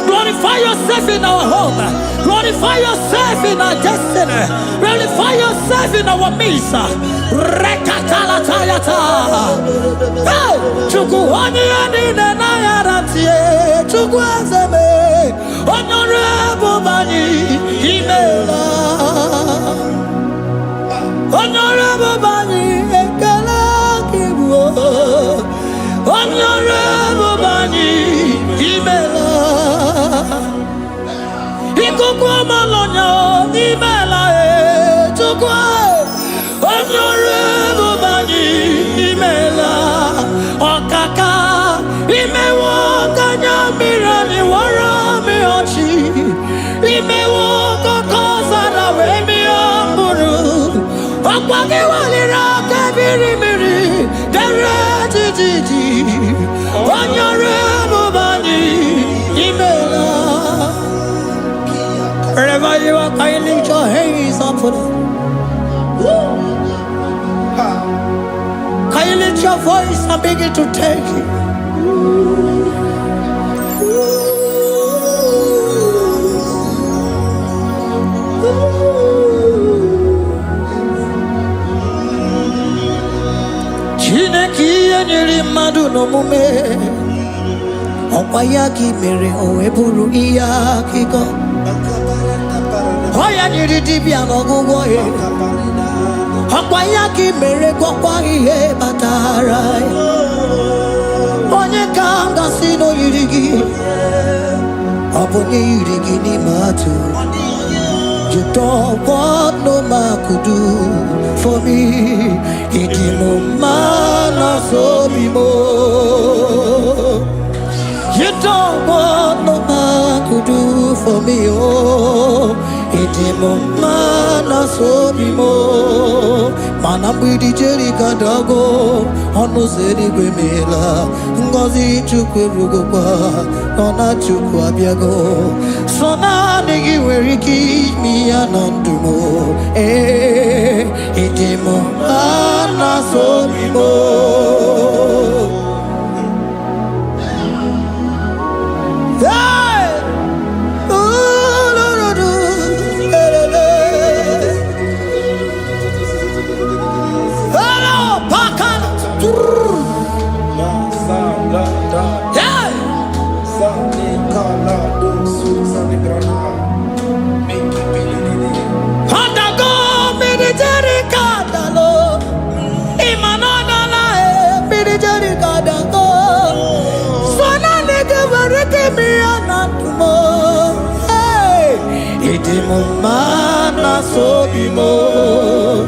Speaker 4: Glorify yourself in our home. Glorify yourself in our destiny. Glorify yourself in our midst. Rekatalatayata. Hey! Chukwani ani nenayaratie. Chukwazeme. Honorable Bani. Imela. Honorable Bani. Ekala kibuo. Honorable Bani, Imela. Ikukwa malonya, Imela chukwa. Honorable Bani, Imela. Okaka, imewo kanya mirani warami ochi. Imewo kokoza na wemi amburu. Okwagi walira kabiri miri, dere jiji. Honorable Bani, Imela. Wherever you are, can you lift your hands up for them? Can you lift your voice and begin to thank Him? Chineke enyere mmadụ n'omume ọkwa ya ka mere o wee bụrụ ihe akụkọ ọ ya nyere dibịa n'ọgwụgwọ ya ọkwa ya ka mere gwọkwa ihe batara onye ka m gasị n'oyiri gị ọ bụ onye yiri gị n'ime atụ. You don't want no man could do for me. It is no man so be more. You don't want no man could do for me. Oh, it is no man so be more. Man, I'm with the Jerry Cadago. On no city Grimela. Ngozi Chukwerugopa. Nona Chukwabiago. So now they where he keep me anandumo. It is no man so be more. Mana so be more.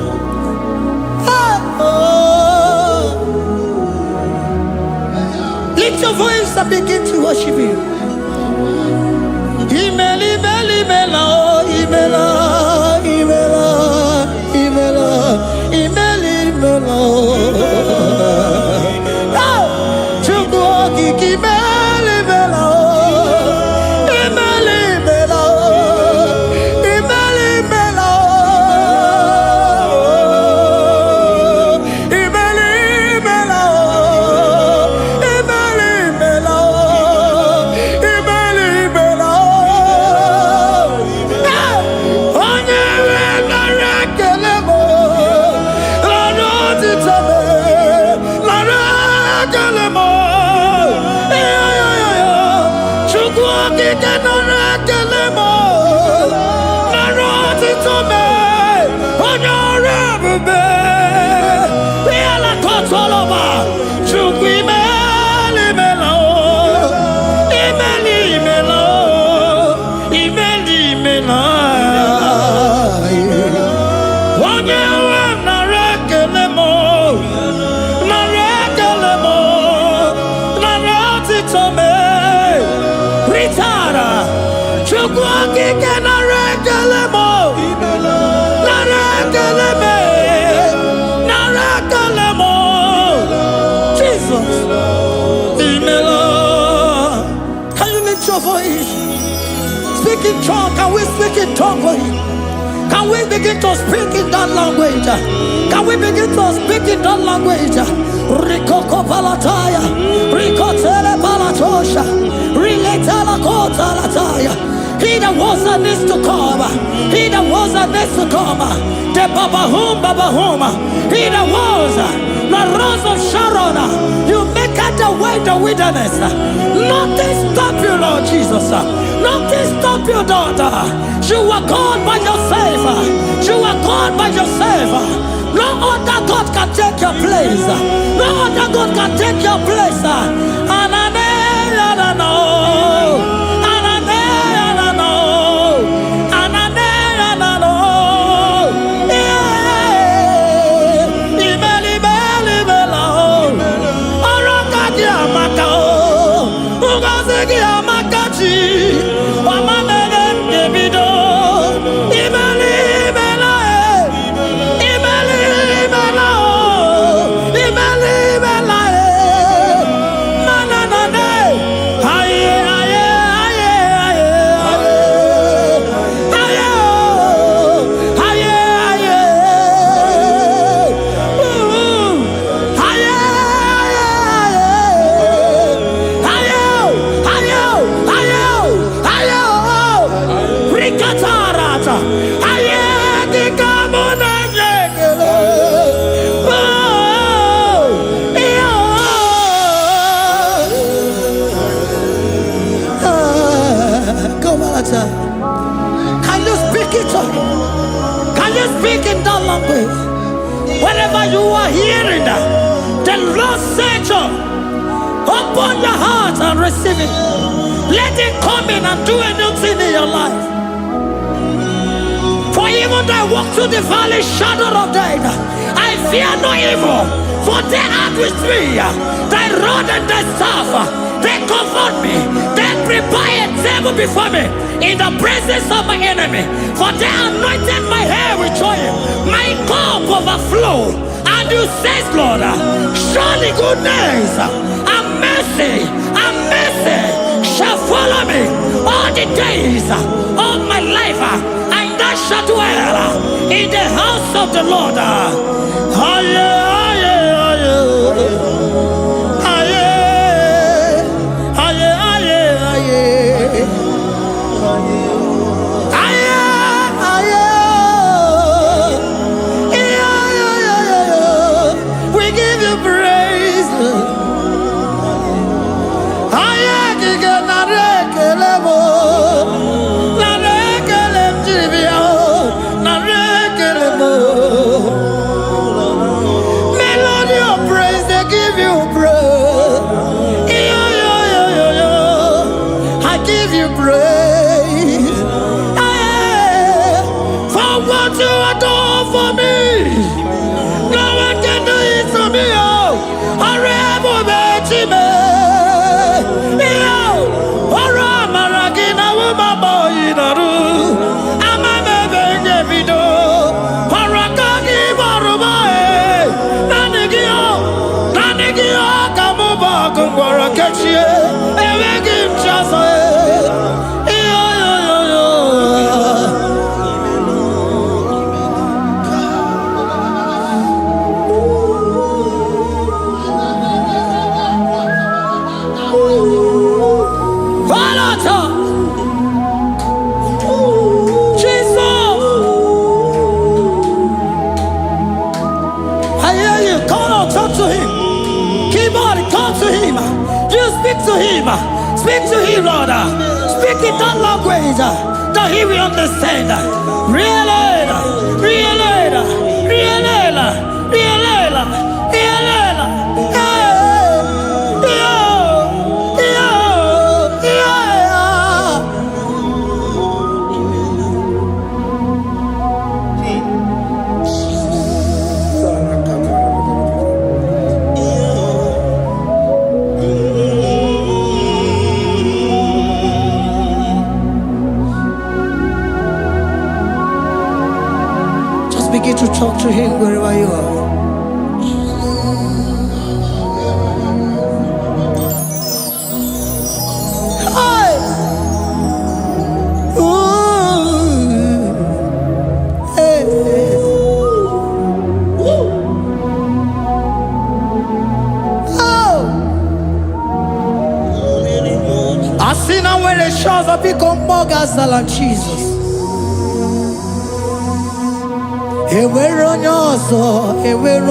Speaker 4: Lift your voice and begin to worship Him. Imeli, imeli, imela, imela, imela, imela, imeli, imela. Chukwu imeli, imela. to me. Ritara. Chukwaki kena rekelemo. Narekeleme. Narekelemo. Jesus. Imela. Can you lift your voice? Speak in tongue. Can we speak in tongue for him? Can we begin to speak in that language? Can we begin to speak in that language? Rikoko palataya, rikotele palatosha, riletala kota lataya. He that was and is to come. He that was and is to come. The Babahum. He that was the rose of Sharon. You make out the way the wilderness. Nothing stop you, Lord Jesus. Nothing stop you, daughter. You are God by yourself. You are God by yourself. No other God can take your place. No other God can take your place. Can you speak it? Can you speak in that language? Wherever you are hearing that, the Lord said, open your heart and receive it. Let it come in and do a new thing in your life. For even though I walk through the valley shadow of death, I fear no evil, for they are with me. Thy rod and thy staff, they comfort me. They prepare a table before me in the presence of my enemy. For they anointed my hair with oil. My cup overflow. And you say, Lord, surely goodness and mercy shall follow me all the days of my life. And I shall dwell in the house of the Lord. Speak to him, Lord. Speak in that language that he will understand. Talk to him wherever you are. Hey! Ooh. Hey. Oh! I see now where the shores have become more than Jesus. Enwere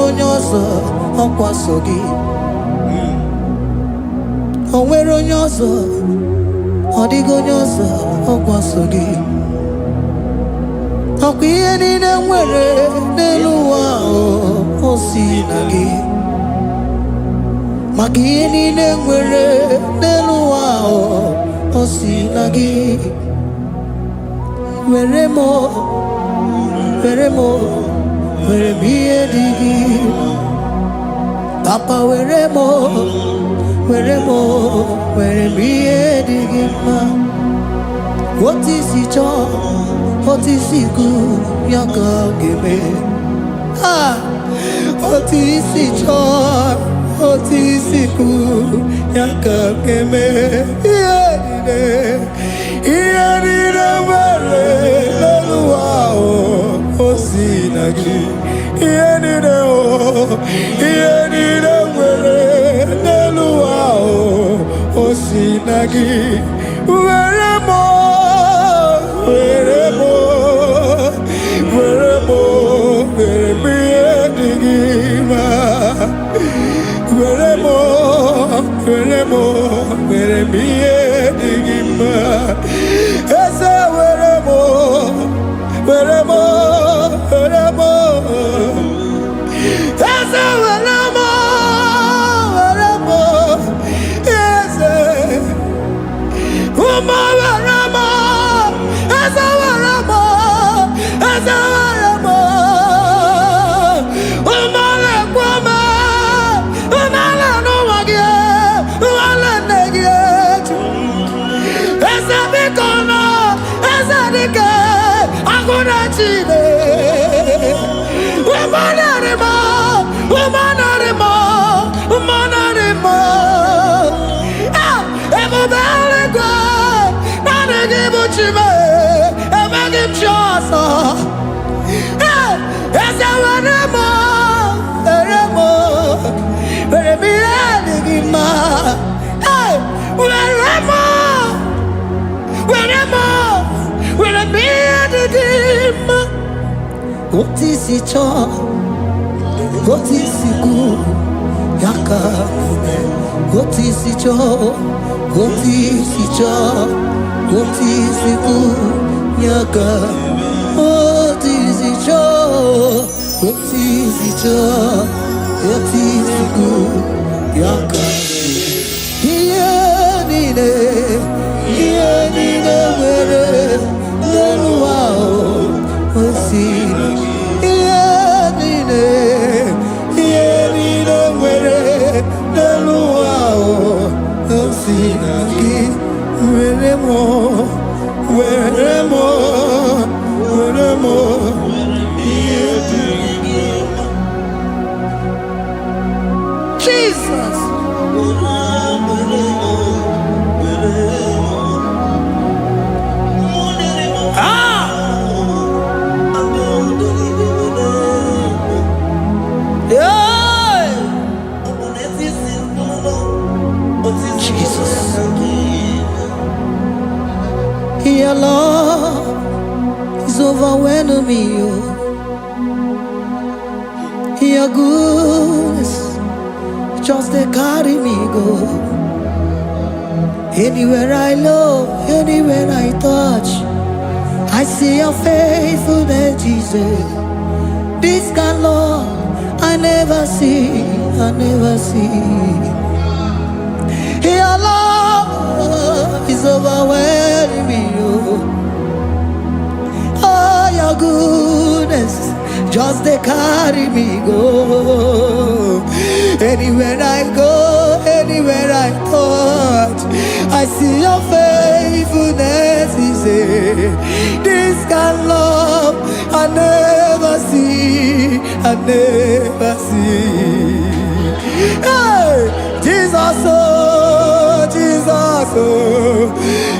Speaker 4: onye ọzọ ọkwaso gị. O nwere onye ọzọ, ọ dịghị onye ọzọ ọkwaso gị. Ọkwa ihe niile nwere n'elu ụwa o si na gị. Maka ihe niile nwere n'elu ụwa o si na gị. Were m ihe dị gị. Papa were m ihe dị gị mma. Otu isi chọọ, otu isi kwu ya ka ọ ga-eme. Otu isi chọọ, otu isi kwu ya ka ọ ga-eme. Ihe niile nwere n'elu ụwa o si na gị. Ihe niile nwere n'elu ụwa o si na gị. Were m ihe dị gị mma. Were m ihe dị gị mma. Eze were m eze were m eze ụmụ were m eze were m ụmụ na-ekwu m ụmụala n'ụwa gị ụmụala nne gị eju. Eze biko nọ eze dike agụ na Chile. Ebube eluigwe naanị gị bụ Chime, emeghị m chi ọzọ. Eze were m ihe dị gị mma. Were m ihe dị gị mma. Otu isi chọọ, otu isi kwu ya ka ome. Otu isi chọọ, otu isi kwu ya ka. Otu isi chọọ, otu isi kwu ya ka. Ihe niile nwere n'elu ụwa o si na gị. Ihe niile nwere n'elu ụwa o si na gị. Were m ihe dị gị mma. Jesus. Your love is overwhelming me. Your goodness just they carry me go. Anywhere I look, anywhere I touch, I see your faithfulness, Jesus. This kind of love I never see. Your love is overwhelming me. Oh, your goodness just they carry me go. Anywhere I go, anywhere I touch, I see your faithfulness. This kind of love I never see. I never see. Hey, Jesus, oh, Jesus, oh,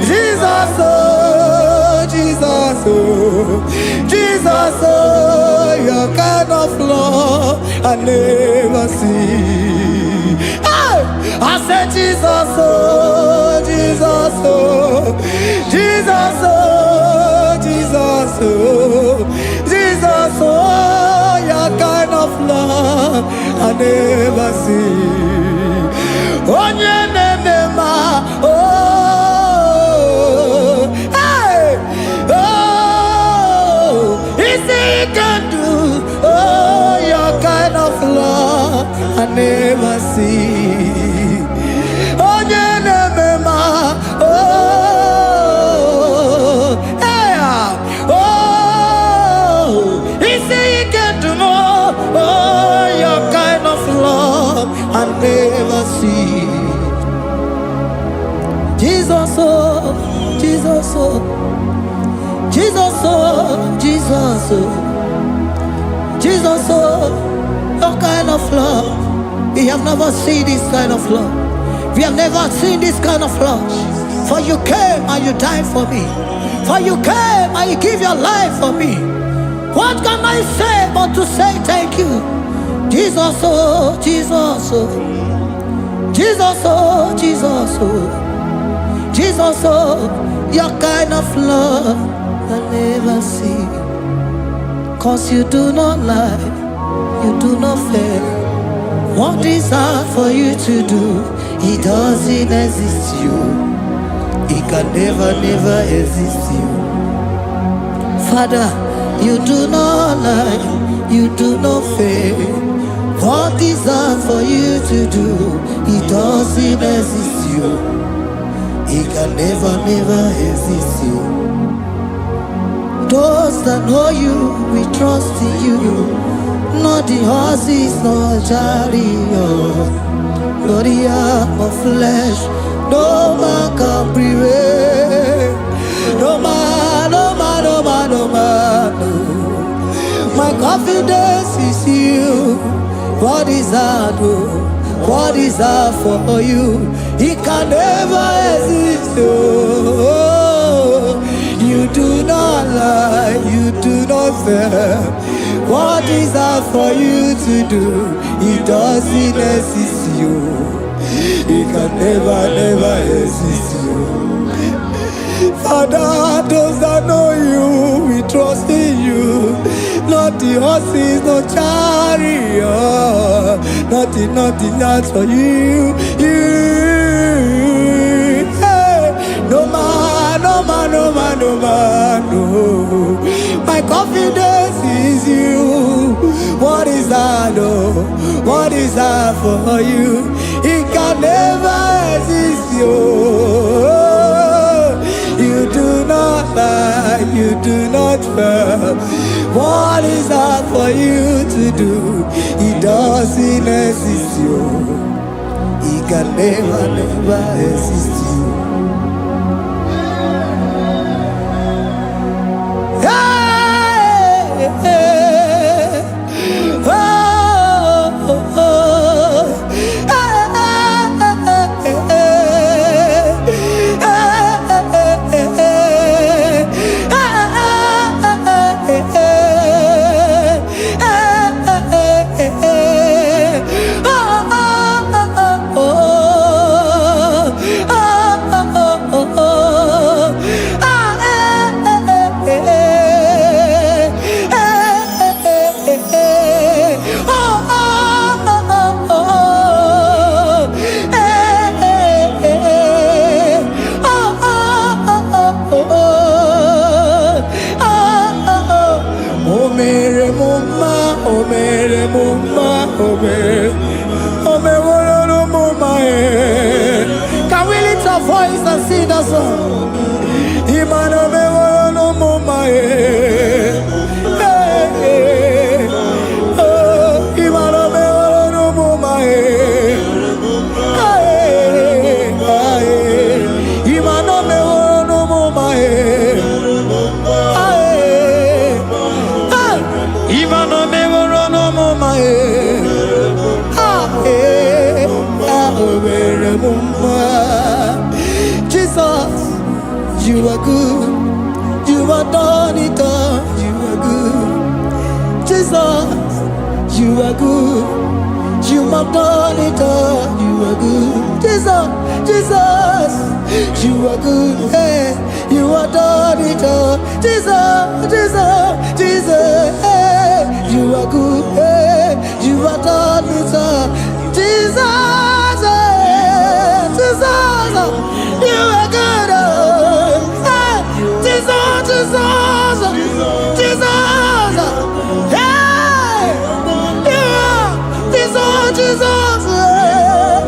Speaker 4: Jesus, oh, Jesus, oh, Jesus, oh, your kind of love I never see. Hey, I said Jesus, oh, Jesus, oh, Jesus, oh, Jesus, oh, Jesus, oh, your kind of love I never see. Onye nemema, oh, hey, oh, easy he can do, oh, your kind of love I never see. Onye nemema, oh, hey, oh, easy he can do more, oh, your kind of love I never see. Jesus, oh, Jesus, oh, Jesus, oh, Jesus, oh, Jesus, oh, your kind of love. We have never seen this kind of love. We have never seen this kind of love. For you came and you died for me. For you came and you give your life for me. What can I say but to say thank you? Jesus, oh, Jesus, oh, Jesus, oh, Jesus, oh, Jesus, oh, your kind of love I never see. 'Cause you do not lie, you do not fail. What is hard for you to do, it doesn't exist you. It can never, never exist you. Father, you do not lie, you do not fail. What is hard for you to do, it doesn't exist you. It can never, never exist you. Those that know you, we trust in you. Not the horses, nor chariot, nor the arm of flesh. No man can prevail. No man, no man, no man, no man. No. My confidence is you. What is hard, oh? What is hard for you? It can never exist, oh. You do not lie, you do not fail. What is hard for you to do? It doesn't exist you. It can never, never exist you. Father, those that know you, we trust in you. Not the horses, no chariot. Nothing else for you. Hey, no man, no man, no man, no man, no. My confidence is you. What is that, oh? What is that for you? It can never exist, you. You do not lie, you do not fail. What is that for you to do? It doesn't exist, you. It can never, never exist, you. Hey, hey, oh, oh, oh. Can we lift our voice and sing that song? You are good. You have done it all. You are good. Jesus, you are good. You have done it all. You are good. Jesus, Jesus, you are good. Hey, you have done it all. Jesus, Jesus, Jesus, hey, you are good. Hey, you have done it all. Jesus, hey, Jesus, you are good. Hey, Jesus, Jesus, Jesus, hey, yeah, Jesus, Jesus,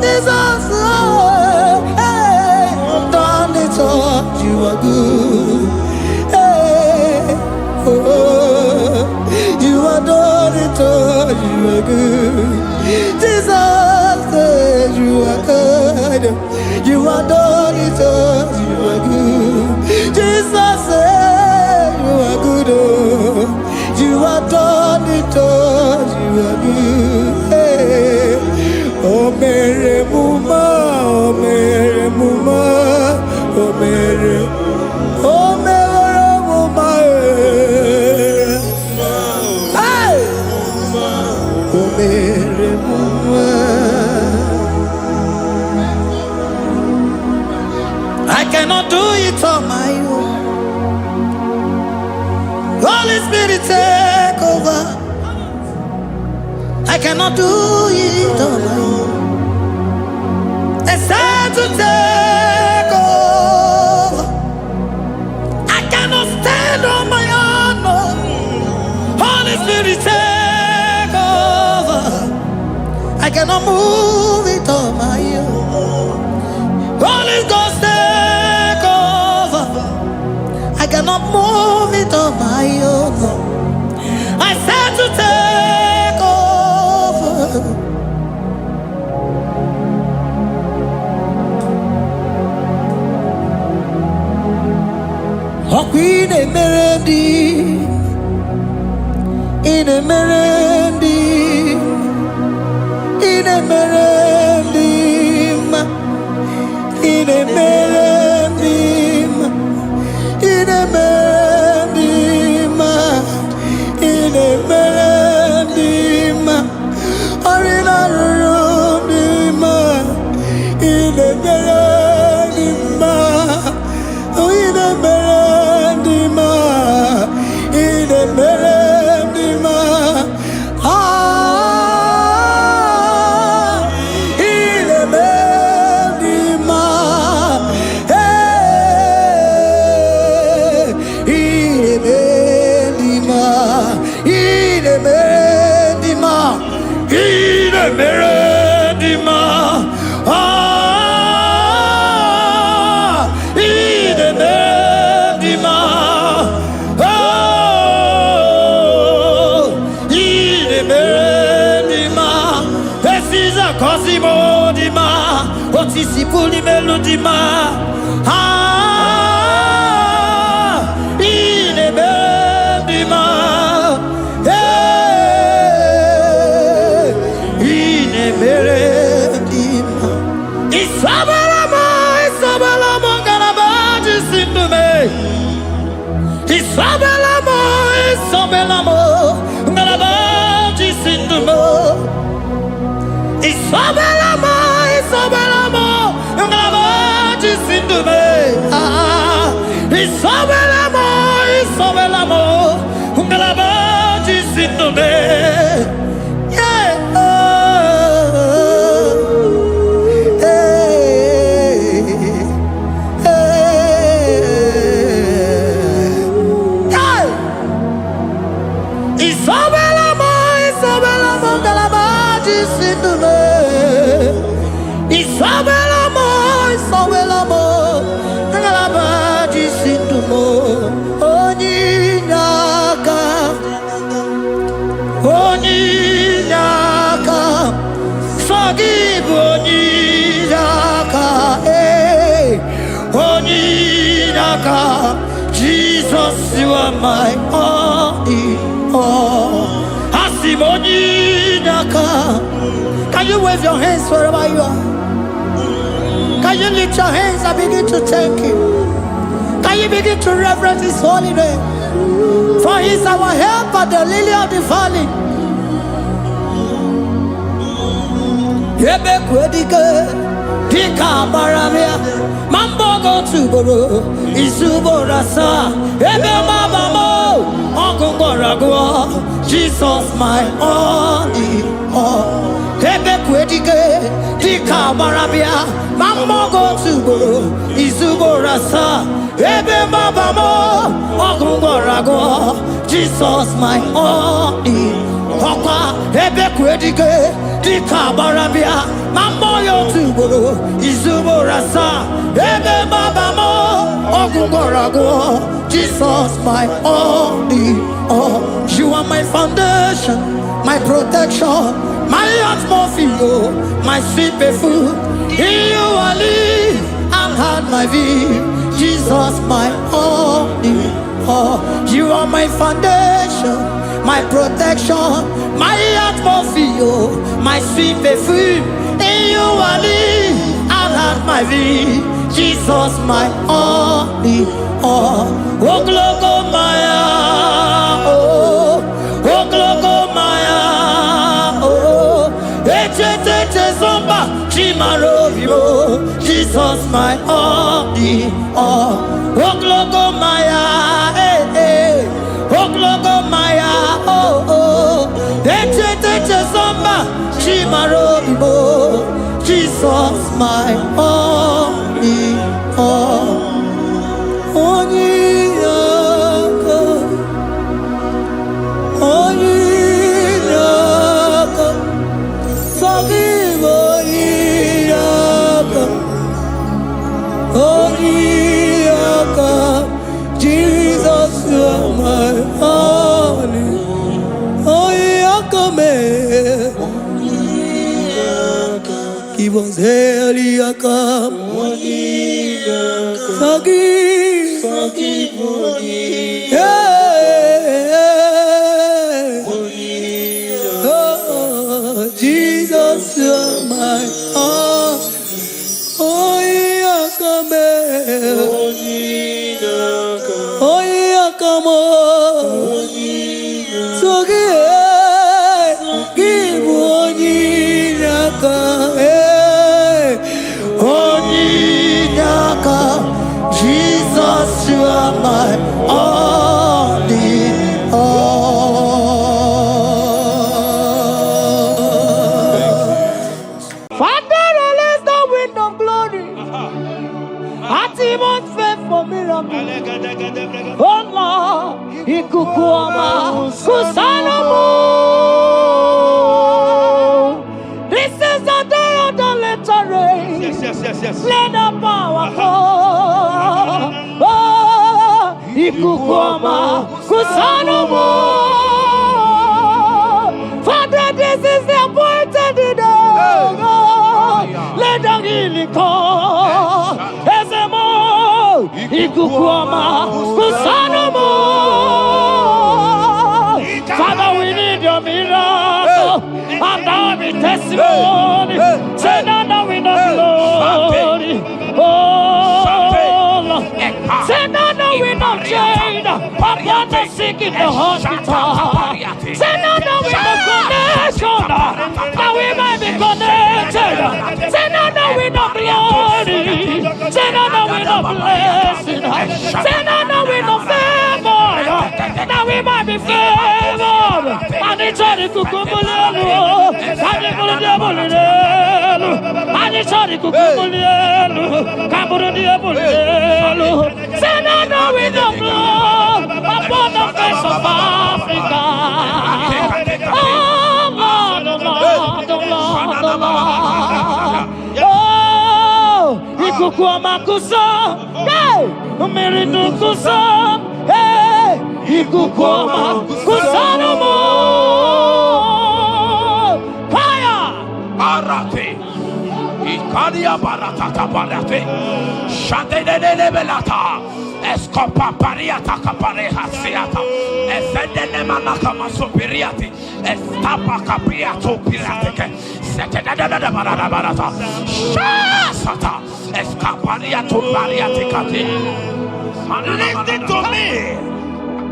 Speaker 4: Jesus, hey, done it all. You are good. Hey, oh, you are done it all. You are good. Jesus, you are good. You are done it all. You are good. Jesus, you are good. Oh, you are done it all. You are good. Hey. Oh, Mary Muma, oh, Mary Muma, oh, Mary, oh, Mary Muma, hey, oh, Mary Muma. I cannot do it on my own. Holy Spirit, take over. I cannot do it on my own. It's time to take over. I cannot stand on my own. No. Holy Spirit, take over. I cannot move it on my own. Holy Ghost, take over. I cannot move it on my own. I said to take over. Oh, Queen Emerendi, in Emerendi, in Emerendi, in Emerendi, in Emerendi, in Emerendi, Arina Rundima, in Emerendi, in Emerendi, in Emerendi, ah, in Emerendi, hey, in Emerendi, in Emerendi, in Emerendi, ah, in Emerendi, oh, in Emerendi, this is a Cosimo Dima, what is the Puli Melodima, ah, in Emerendi, hey, in Emerendi, Isabelamo, Isabelamo, Garabaji Sindume, Isabelamo, Isabelamo, Garabaji Sindume, Isabelamo, Isabelamo, Garabaji Sindume, ah, Isabelamo, Isabelamo, Garabaji Sindume, yeah, Isabelamo, Isabelamo, Garabaji Sindume, Isabelamo, Isabelamo, Garabaji Sindume, Oninyaka, Oninyaka, forgive Oninyaka, hey, Oninyaka, Jesus, you are my all in all. Asimoninyaka. Can you wave your hands wherever you are? Can you lift your hands and begin to thank Him? Can you begin to reverence his holy name. For he is our help at the lily of the valley. Ebe kwedike dika baramia mambo go tuboro isubora sa ebe mabamo ogungorago Jesus my only all. Ebe kwedike dika baramia mambo go tuboro isubora sa ebe mabamo ogungorago Jesus my only Papa ebe kwedike dika barabia mambo yo tuboro izubora sa ebe babamo ogungorago Jesus my only all. You are my foundation, my protection, my atmosphere, my sweet perfume. In you I live and had my view. Jesus my only all. You are my foundation, my protection, my atmosphere, my sweet perfume. In you I live, I'll have my vie. Jesus my only all. Oh, glogo maya, oh, oh, glogo maya, oh, ete zomba, chimarovio. Jesus my only all. Oh, glogo maya, eh, eh. Oh, glogo maya, oh, oh. Ete zomba, chimarobibo. Jesus, my only all. Only God. Only God. Forgive only God. Only God. Jesus, you are my only. Give us hell, come. Forgive. Yeah. Oh, Jesus, you're my all. Oh, yeah, come. Oh, yeah, come on. So give Onyinaka, Onyinaka, Jesus, you are my only all. Father, release the wind of glory. Atmosphere for miracle. Oh Lord, ikukuama kusanomo. This is the day of the little rain.
Speaker 2: Yes.
Speaker 4: Let the power fall. Oh, ikukuama kusanomo. Father, this is the appointed day. Let the healing come. Ezemo, ikukuama kusanomo. Father, we need your miracle. And now we testimony. Say now we know glory. Oh, Lord. Say now we know chain. Upon the sick in the hospital. Say now we know connection. Now we might be connected. Say now we know glory. Say now we know blessing. Say now we know favor. Now we might be favored. And it's all the kukumulelu. And it's all the diabolelu. And it's all the kukumulelu. Kaburu diabolelu. Say now we know blood upon the face of Africa. Oh Lord, oh Lord, oh Lord, oh Lord. Oh, ikukuama kusa, hey, umiridu kusa, hey, ikukuama kusa no more. Fire,
Speaker 3: Arate, Ikadia Baratata Barate, Shadene Belata, Escopa Pariata Capareha Seata, Efendene Manakama Superiati, Estapa Capriato Pirateke, Setadada Barata, Shasata, Escapariato Bariaticati.
Speaker 2: Listen to me.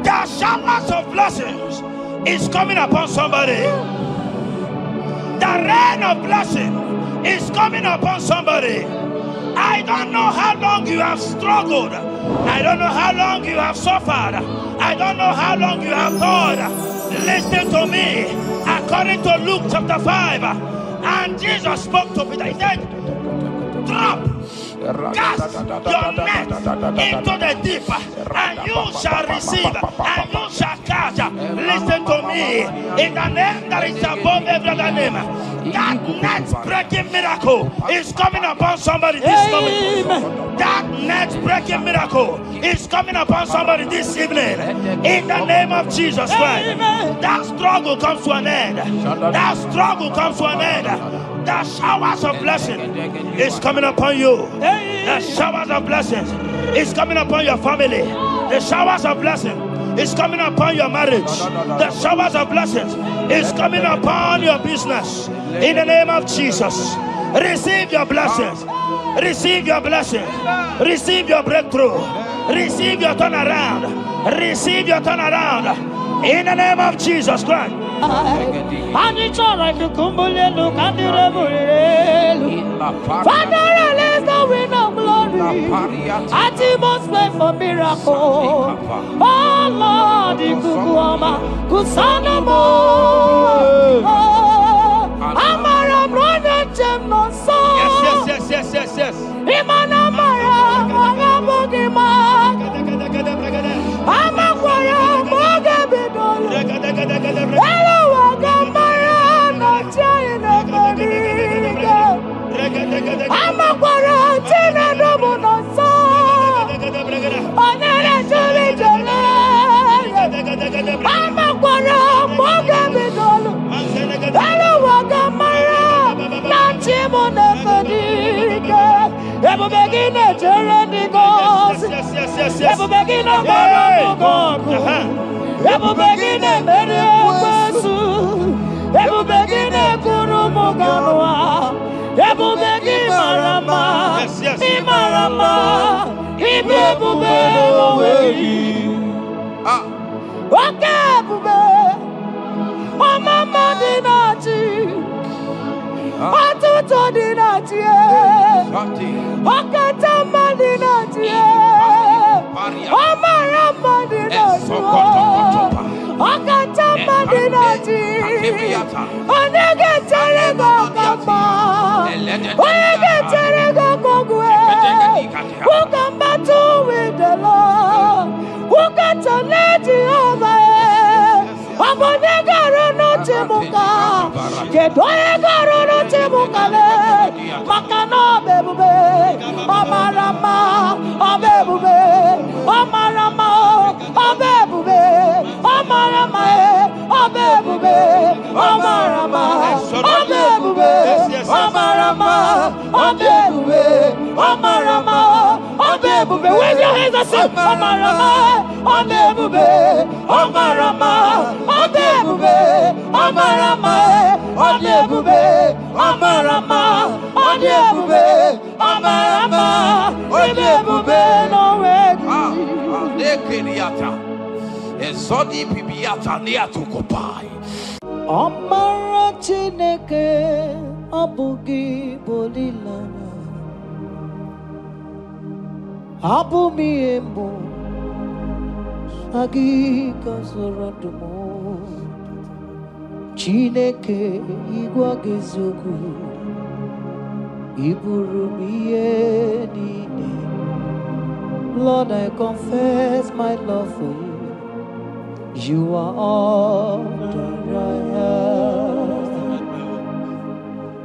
Speaker 2: The showers of blessings is coming upon somebody. The rain of blessing is coming upon somebody. I don't know how long you have struggled. I don't know how long you have suffered. I don't know how long you have thought. Listen to me. According to Luke chapter 5, and Jesus spoke to Peter. He said, drop, cast your net into the deep, and you shall receive, and you shall catch. Listen to me. In the name that is above every other name, that net breaking miracle is coming upon somebody this moment. That net breaking miracle is coming upon somebody this evening. In the name of Jesus Christ. That struggle comes to an end. That struggle comes to an end. The showers of blessing is coming upon you. The showers of blessings is coming upon your family. The showers of blessing is coming upon your marriage. The showers of blessings is coming upon your business. In the name of Jesus, receive your blessings. Receive your blessings. Receive your breakthrough. Receive your turnaround. Receive your turnaround. In the name of Jesus Christ.
Speaker 1: Father, release the wind of glory. Atmos pray for miracle. Oh Lord, Ikukuama, Kusanamo. Amara brother Jemno so.
Speaker 2: Yes.
Speaker 1: Imana Mara, Magabogima. Amakwara, Mogabidol. Hello, Wagamara, not China, Amakwara, Tina, Domono so. Onera Jolly Jolly. Amakwara, Mogabidol. Hello, Wagamara, not Chimona Fadiga. Ever begin a journey goes. Ever begin a God. Ever begin a Mediasu. Ever begin a Kurumoganoa. Ever begin Marama. Imarama. Ibebube. Okay, Bube. Oh, Mama Dinati. Atuto Dinati. Okatama Dinati. Omarama Dinati. Okatama Dinati. Onegeterego Kama. Onegeterego Kogwe. Who can battle with the Lord? Who can turn Jehovah? Abonegaro no Timuka. Kedoegaro no Timukale. Makano bebube. Omarama. Obebube. Omarama. Obebube. Omarama. Obebube. Omarama. Obebube. Omarama. Obebube. Omarama. Obebube. Wave your hands and say Omarama. Obebube. Omarama. Obebube. Omarama. Obebube. Omarama. Obebube. Omarama. Obebube. No way.
Speaker 3: Ezodi pibiata niatu kopai.
Speaker 1: Omara Chineke abugi bolilana. Abumi embo agi kasorodumo. Chineke igwa gezogu iburumiye nine. Lord, I confess my love for you. You are all that I have.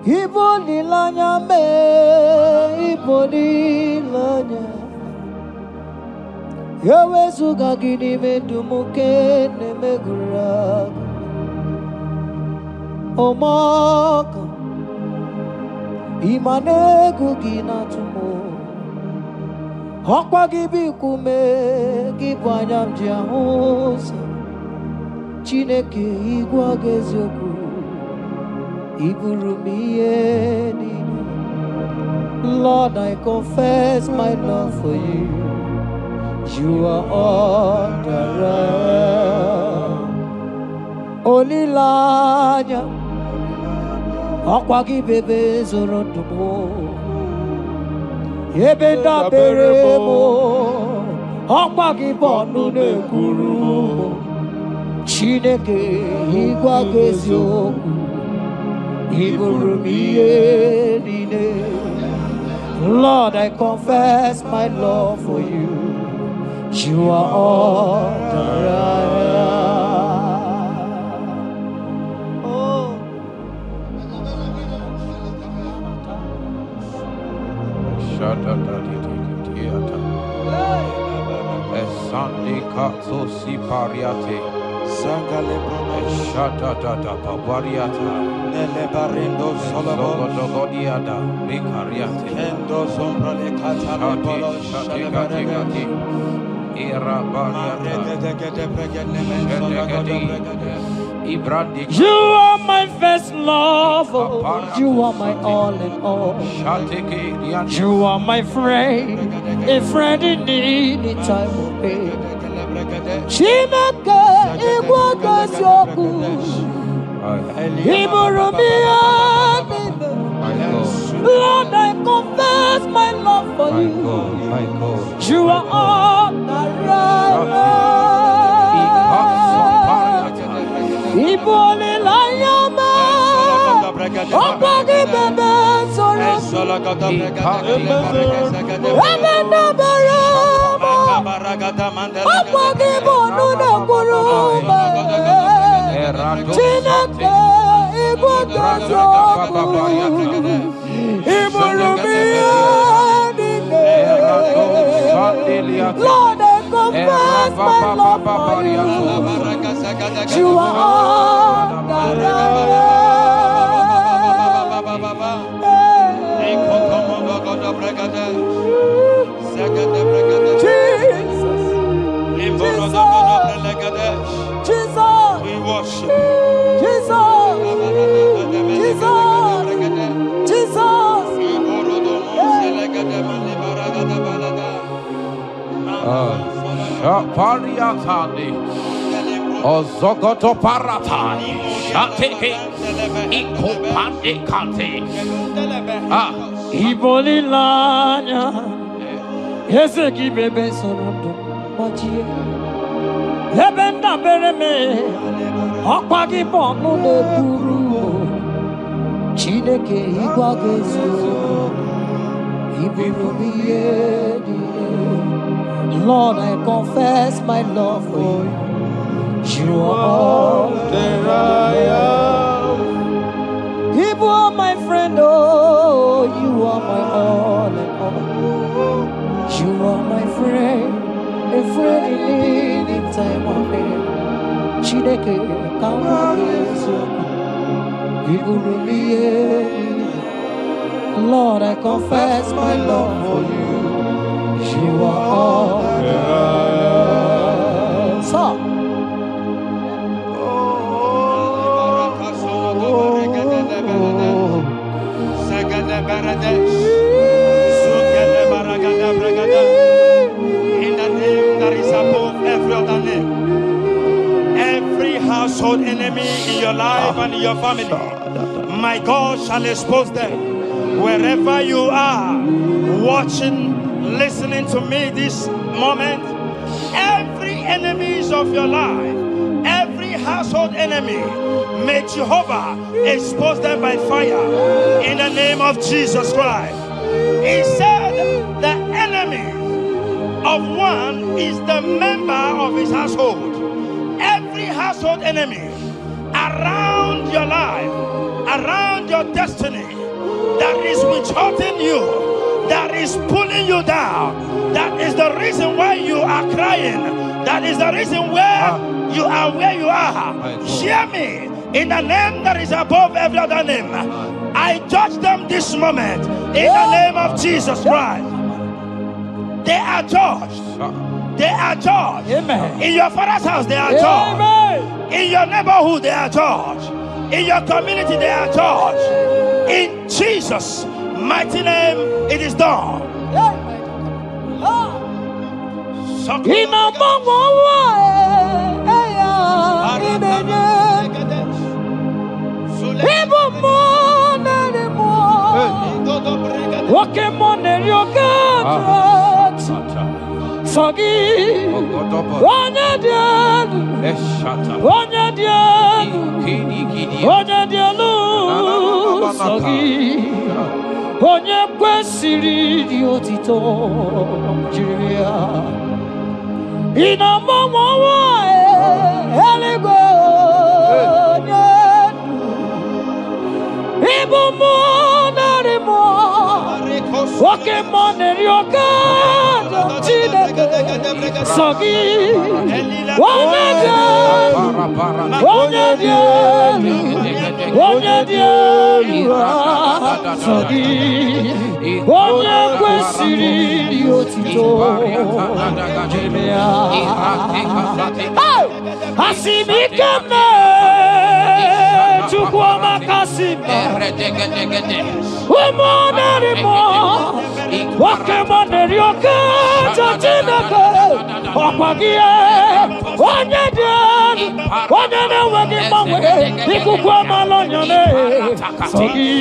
Speaker 1: Ibolilanya me, ibolilanya. Yawezuga gini me dumuke ne megura. Omaka imane gugina tumo. Hokwa gibi kume gibanyam jiahusa. Chineke igwa gezoku iburumiye nini. Lord, I confess my love for you.
Speaker 4: You are under Olilanya Akwagi bebe zorondumo Yebenda beremo Akwagi bonu nekuru Chineke igwagezi oku Iburumiye nine Lord, I confess my love for you. You are all that I am. Oh.
Speaker 3: Sunday Katso Sipariate
Speaker 2: Sangale
Speaker 3: Shata Papariata
Speaker 2: Nelebarindo
Speaker 3: Sologodiada Ricariate
Speaker 2: Kendo Sombrale Catalabolo
Speaker 3: Shati Era Bariata
Speaker 4: You are my first love, you are my all in all. You are my friend, a friend in need in time of pain. Chineke igwagazoku Iburumia. Lord, I confess my love for you. You are all that Ibole Layama Okwagi bebe soro Ebena berema Okwagi bonu nekuruma Chineke igwagazoku Iburumia. Lord, I confess my love for you. You are all that I Jesus, we worship Jesus,
Speaker 3: Pariatani Ozogoto Paratani Shateke Ikopande Kante
Speaker 4: Iboli Lanya Yeseki bebe sonondo Machie Lebenda bereme Akwagi bonu ne kuru Chineke igwagezu Iburumiye. Lord, I confess my love for you. You are all that I am. You are my friend, oh, you are my all and all. You are my friend, a friend in need in time of pain. Chineke kamagezo, Iburumiye. Lord, I confess my love for you. You are all that I am. So,
Speaker 2: in the name that is above every other name, every household enemy in your life and in your family, my God shall expose them. Wherever you are, watching, listening to me this moment, every enemies of your life, every household enemy, may Jehovah expose them by fire in the name of Jesus Christ. He said the enemy of one is the member of his household. Every household enemy around your life, around your destiny, that is withholding you, that is pulling you down, that is the reason why you are crying, that is the reason where you are where you are. Hear me, in the name that is above every other name, I judge them this moment in the name of Jesus Christ. They are judged. They are judged.
Speaker 4: Amen.
Speaker 2: In your father's house, they are judged.
Speaker 4: Amen.
Speaker 2: In your neighborhood, they are judged. In your community, they are judged. In Jesus' mighty name, it is done.
Speaker 1: Ina mama wa eya inenye Ibu mo nere mo Wake mo nere yogat Sogi Onye dielu Onye dielu Sogi Onye kwesịrị dị otito jiri ya Ina mama wa eligwe onye Ibu mo nari mo Oke mo nari oka Chineke Sogi Onye dielu Sogi Onye kwesịrị dị otito Asị m ike m Chukwu ọmaka sị m ụmụ narị m nwoke m narị oke Chineke ọkwa gị onye dị elu onye na-enweghị mgbanwe ikuku amala onyone sọ gị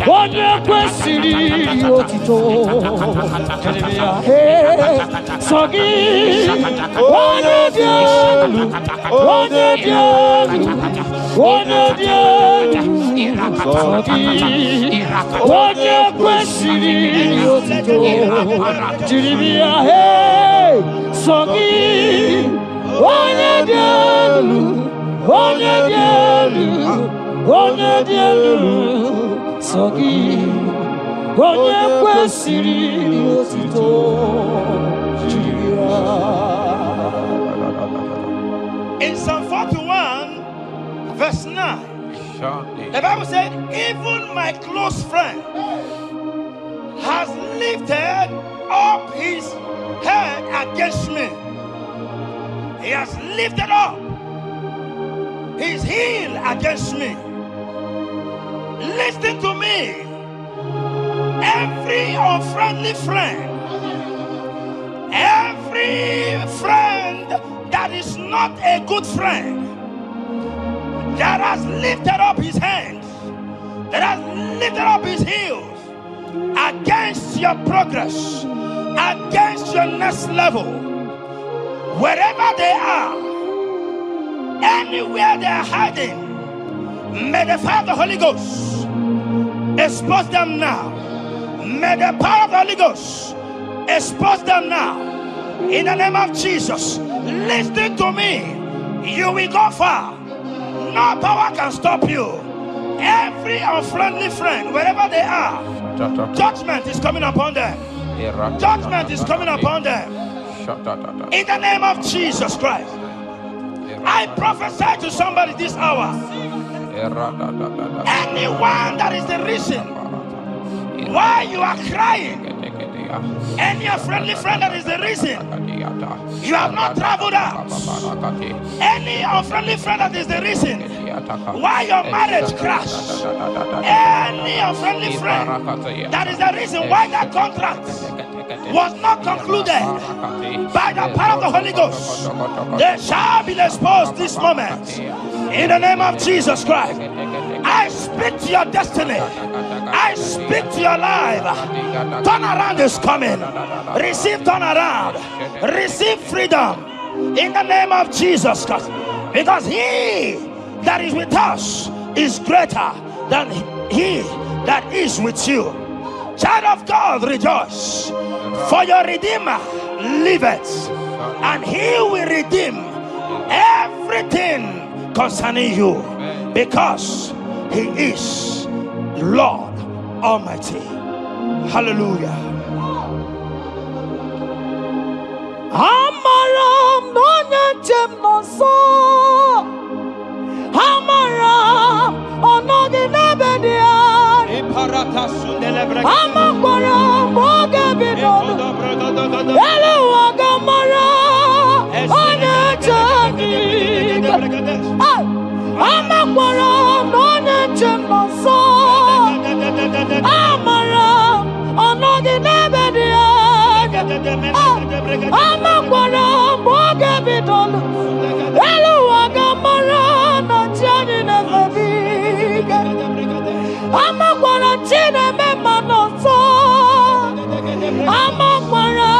Speaker 1: onye kwesịrị otito sọ gị onye dị elu onye dị elu onye dị elu sọ gị onye kwesịrị otito jiri bịa sọ gị onye dị elu onye dị elu onye dị elu sọ gị onye kwesịrị otito jiri ya.
Speaker 2: In Psalm 41 verse 9, the Bible said, even my close friend has lifted up his head against me. He has lifted up his heel against me. Listen to me. Every unfriendly friend, every friend that is not a good friend, that has lifted up his hands, that has lifted up his heels against your progress, against your next level, wherever they are, anywhere they are hiding, may the fire of the Holy Ghost expose them now. May the power of the Holy Ghost expose them now. In the name of Jesus, listen to me. You will go far. No power can stop you. Every unfriendly friend, wherever they are, judgment is coming upon them. Judgment is coming upon them. In the name of Jesus Christ, I prophesy to somebody this hour. Anyone that is the reason why you are crying, any unfriendly friend that is the reason you have not traveled out, any unfriendly friend that is the reason why your marriage crashed, any unfriendly friend that is the reason why that contract was not concluded, by the power of the Holy Ghost, they shall be exposed this moment. In the name of Jesus Christ, I speak to your destiny. I speak to your life. Turnaround is coming. Receive turnaround. Receive freedom. In the name of Jesus Christ. Because he that is with us is greater than he that is with you. Child of God, rejoice. For your Redeemer liveth, and he will redeem everything concerning you, because he is Lord Almighty. Hallelujah.
Speaker 1: Amaram no nyenchem no so. Amaram onogi nebedia. Amaram oge bidodo. Ele wagamara onyechani. Amaram no nyenchem no so. Amaram onogi nebedia. Amakwara mboge bidolu. Elu wagamara na tiani nefediga. Amakwara chine memanoso. Amakwara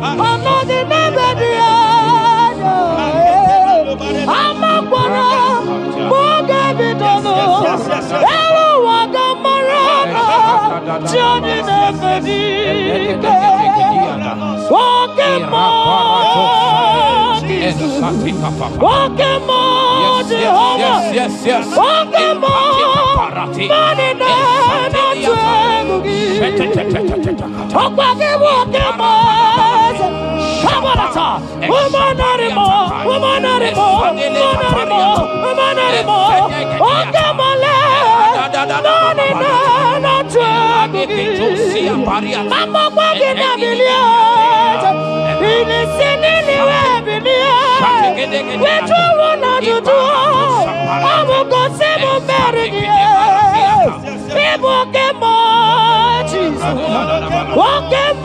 Speaker 1: anodi nebedia. Amakwara mboge bidolu. Elu wagamara na tiani nefediga. Walking more, Jehovah.
Speaker 3: Yes.
Speaker 1: Walking more, money not walking more. Woman anymore. Walking more, money not Mama walking a million. Listen anywhere, million. Where you wanna do? I will go save a marriage. People get more, Jesus. Walk in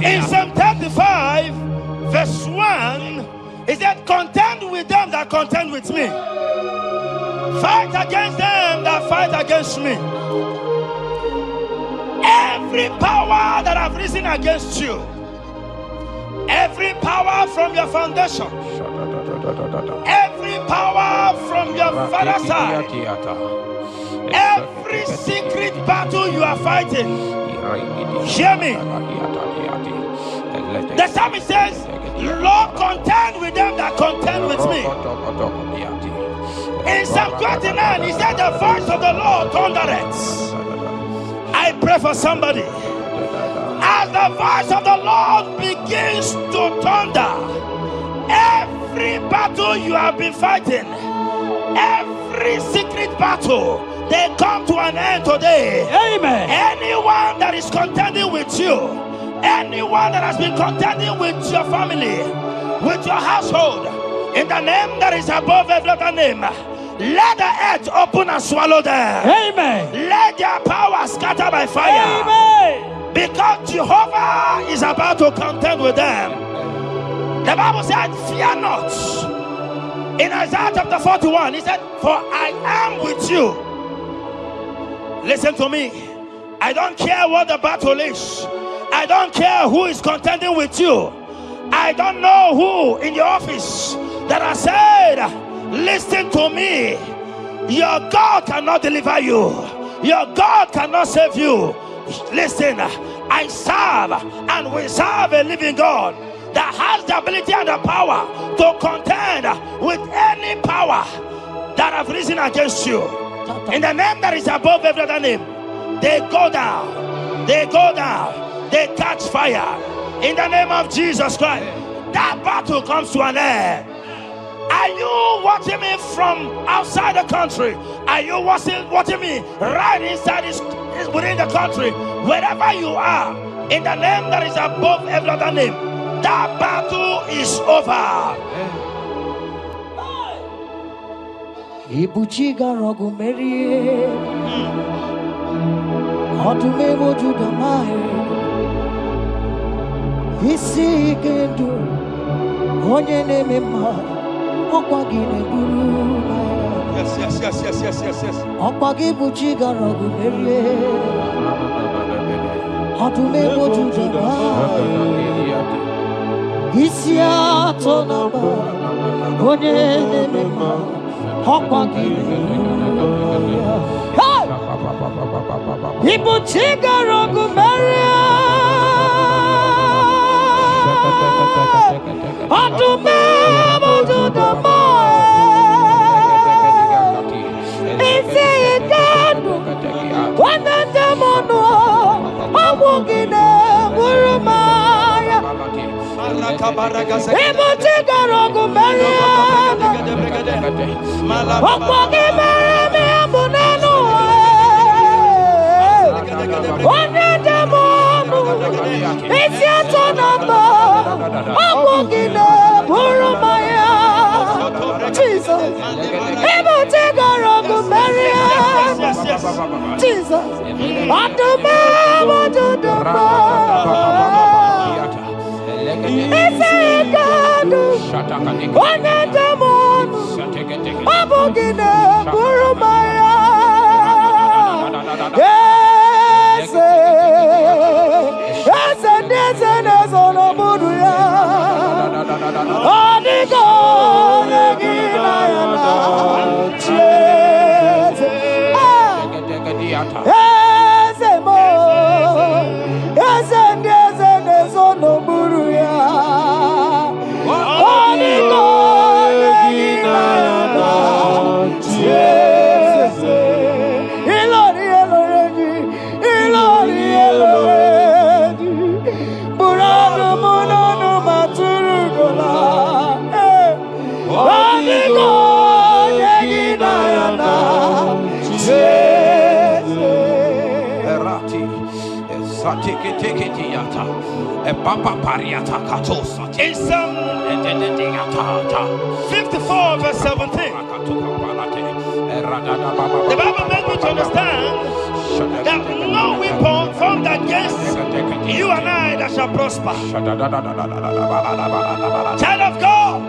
Speaker 2: In Psalm 35, verse 1, it said, contend with them that contend with me. Fight against them that fight against me. Every power that have risen against you, every power from your foundation, every power from your father's side, every secret battle you are fighting, hear me. The psalmist says, Lord, contend with them that contend with me. In Psalm 29, he said, the voice of the Lord thundereth. I pray for somebody. As the voice of the Lord begins to thunder, every battle you have been fighting, every secret battle, they come to an end today.
Speaker 1: Amen.
Speaker 2: Anyone that is contending with you, anyone that has been contending with your family, with your household, in the name that is above every other name, let the earth open and swallow them.
Speaker 1: Amen.
Speaker 2: Let their power scatter by fire.
Speaker 1: Amen.
Speaker 2: Because Jehovah is about to contend with them. The Bible said, fear not. In Isaiah chapter 41, he said, for I am with you. Listen to me. I don't care what the battle is. I don't care who is contending with you. I don't know who in your office that has said, listen to me. Your God cannot deliver you. Your God cannot save you. Listen, I serve and we serve a living God that has the ability and the power to contend with any power that have risen against you. In the name that is above every other name, they go down, they catch fire. In the name of Jesus Christ, that battle comes to an end. Are you watching me from outside the country? Are you watching me right inside within the country? Wherever you are, in the name that is above every other name, that battle is over.
Speaker 4: Ibuchiga rogu merie, otume mojuda mae, isi kendu, onye nemema, okwagine guru.
Speaker 2: Yes.
Speaker 4: Okwagi buchiga rogu merie, otume mojuda mae, isi atonaba, onye nemema. People chiga rogu meria, atume mojuda mae, isi ikandu, wananda mono, amugine burumaya. People chiga rogu meria. Okwagi meremi abunanu, onye mono, isi atonamba, okwagi ne burumaya. Isekadu. Onedamon. Abogine Burumaya. Yes. Yes, and yes, and yes, on a Buddha. Onigo, Neginayana. Yes. Yes, mo. Yes, and yes, on a Buddha. Onigo, Neginayana. Yes. Ilori, Ilori, Ilori, Ilori. Burano, Mono, Maturugola. Onigo, Neginayana. Yes.
Speaker 3: Erati, Satikitiata, a Papa Pariata Katosa,
Speaker 2: In Psalm 54 verse 17, the Bible makes me to understand that no weapon formed against you and I that shall prosper. Child of God,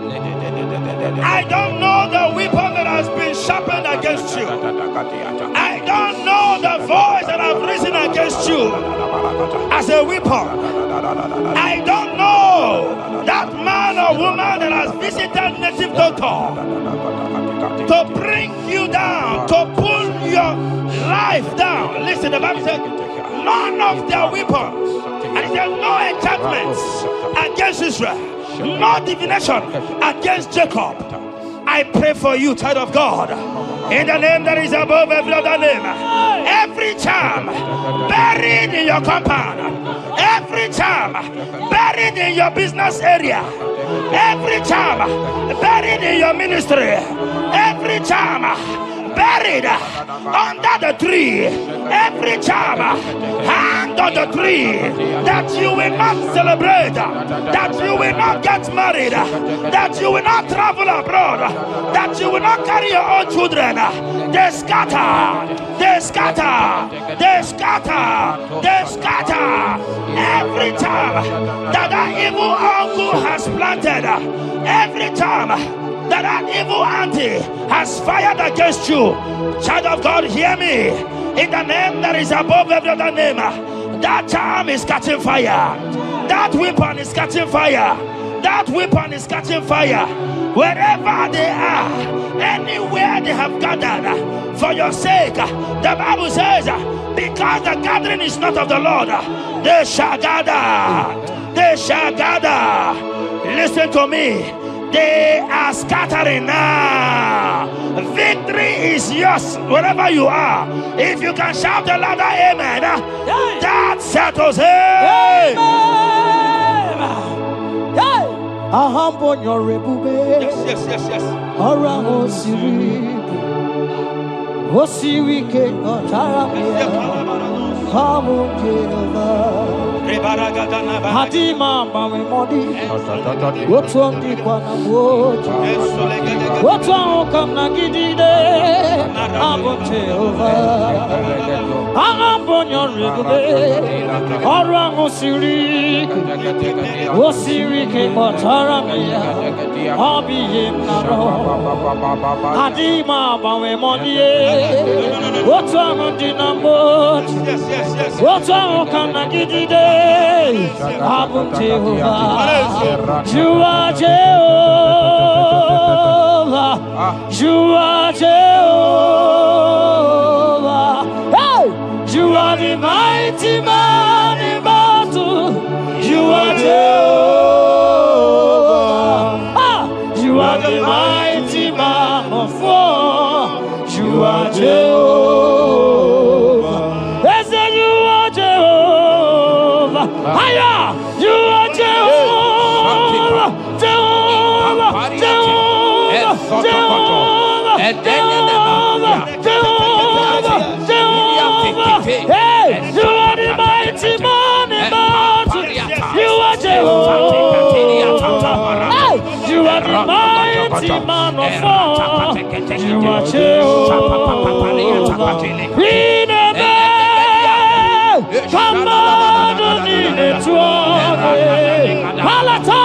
Speaker 2: I don't know the weapon that has been sharpened against you. I don't know the voice that has risen against you as a weapon. I don't know that man or woman that has visited native doctor to bring you down, to pull your life down. Listen, the Bible said, none of their weapons, and it says no enchantments against Israel, no divination against Jacob. I pray for you, child of God, in the name that is above every other name. Every charm buried in your compound, every charm buried in your business area, every charm buried in your ministry, every charm buried under the tree, every charm hang on the tree, that you will not celebrate, that you will not get married, that you will not travel abroad, that you will not carry your own children. They scatter, they scatter, they scatter, they scatter. Every time that evil uncle has planted, every time that evil auntie has fired against you, child of God, hear me. In the name that is above every other name, that charm is catching fire. That weapon is catching fire. That weapon is catching fire. Wherever they are, anywhere they have gathered for your sake, the Bible says, because the gathering is not of the Lord, they shall gather. They shall gather. Listen to me. They are scattering now. Victory is yours wherever you are. If you can shout the louder amen, that settles it. Yes, yes, yes, yes.
Speaker 4: Hadima mami modi, wotwandi kwa na moja, wotwam na gidide, abote over, ahambonyo rigube, orango siri, wosiri ke motaramia, obiye naro, hadima mami modi, wotwam na moja, wotwam na gidide. Abum Jehovah, you are Jehovah, you are Jehovah. Hey, you are the mighty man in battle. You are Jehovah. Ah, you are the mighty man of war. You are Jehovah. Yes, you are Jehovah. Higher, you are Jehovah, Jehovah, Jehovah, Jehovah, Jehovah, Jehovah, Jehovah. Hey, you are the mighty man in battle. You are Jehovah. Hey, you are the mighty man of war. You are Jehovah. We never come on. Palata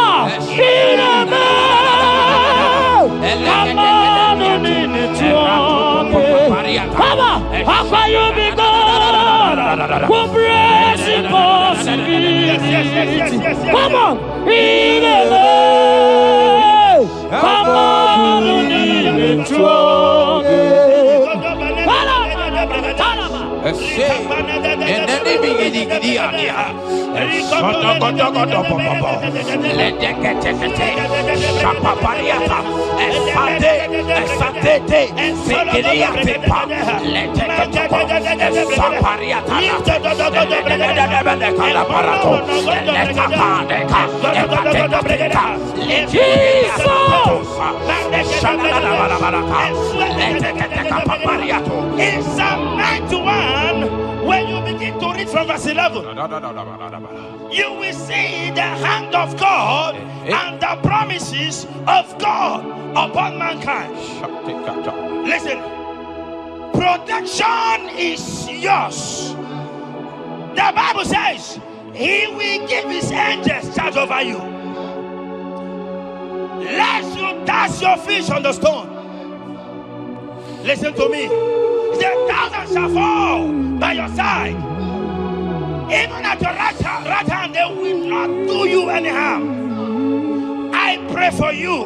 Speaker 1: will be God who breaks impossibility. Come on, in the name. Come on, you need it strong.
Speaker 3: And then they begin to
Speaker 2: in Psalm 91, when you begin to read from verse 11, you will see the hand of God and the promises of God upon mankind. Listen, protection is yours. The Bible says He will give His angels charge over you, lest you dash your feet on the stone. Listen to me. The thousands shall fall by your side, even at your right hand, they will not do you any harm. I pray for you.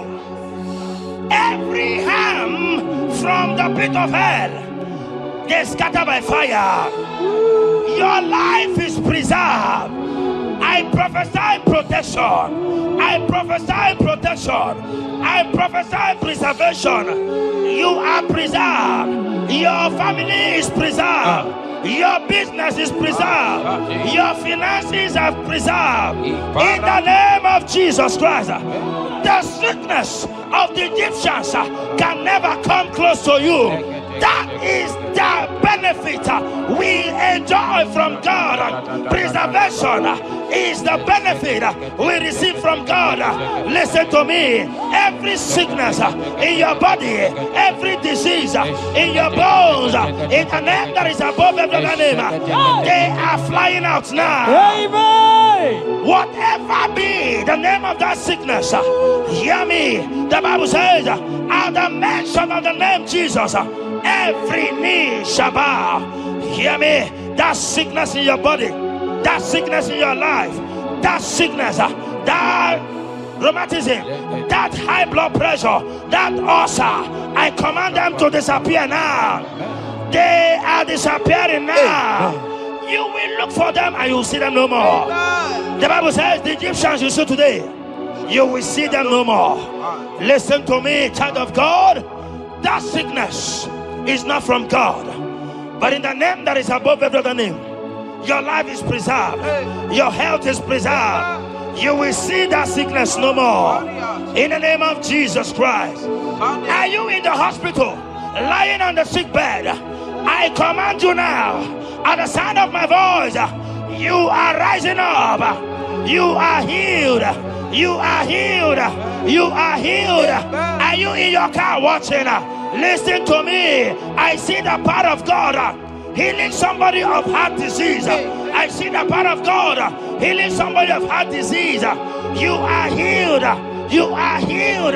Speaker 2: Every harm from the pit of hell, they scatter by fire. Your life is preserved. I prophesy protection. I prophesy protection. I prophesy preservation. You are preserved. Your family is preserved. Your business is preserved. Your finances are preserved. In the name of Jesus Christ. The sickness of the Egyptians can never come close to you. That is the benefit we enjoy from God. Preservation is the benefit we receive from God. Listen to me. Every sickness in your body, every disease in your bones, in the name that is above every other name, they are flying out now.
Speaker 1: Amen.
Speaker 2: Whatever be the name of that sickness, hear me. The Bible says, at the mention of the name Jesus, every knee shall bow. Hear me. That sickness in your body, that sickness in your life, that sickness, that rheumatism, that high blood pressure, that ulcer, I command them to disappear now. They are disappearing now. You will look for them and you will see them no more. The Bible says the Egyptians you see today, you will see them no more. Listen to me, child of God. That sickness is not from God, but in the name that is above every other name, your life is preserved. Your health is preserved. You will see that sickness no more. In the name of Jesus Christ. Are you in the hospital, lying on the sick bed? I command you now, at the sound of my voice, you are rising up. You are healed. You are healed. You are healed. Are you in your car watching? Listen to me. I see the power of God healing somebody of heart disease. I see the power of God healing somebody of heart disease. You are healed. You are healed.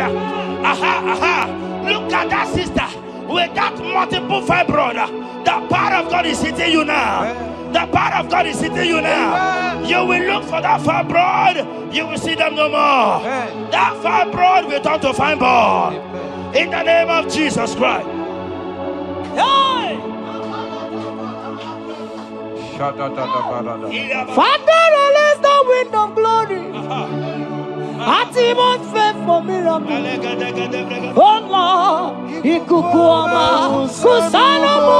Speaker 2: Look at that sister with that multiple fibroid. The power of God is hitting you now. The power of God is hitting you now. You will look for that fibroid. You will see them no more. That fibroid will turn to fibroid. In the name of Jesus Christ. Hey!
Speaker 1: Father, release the wind of glory. Atmosphere for miracle. Oh Lord, Ikukuama, Kusanamo.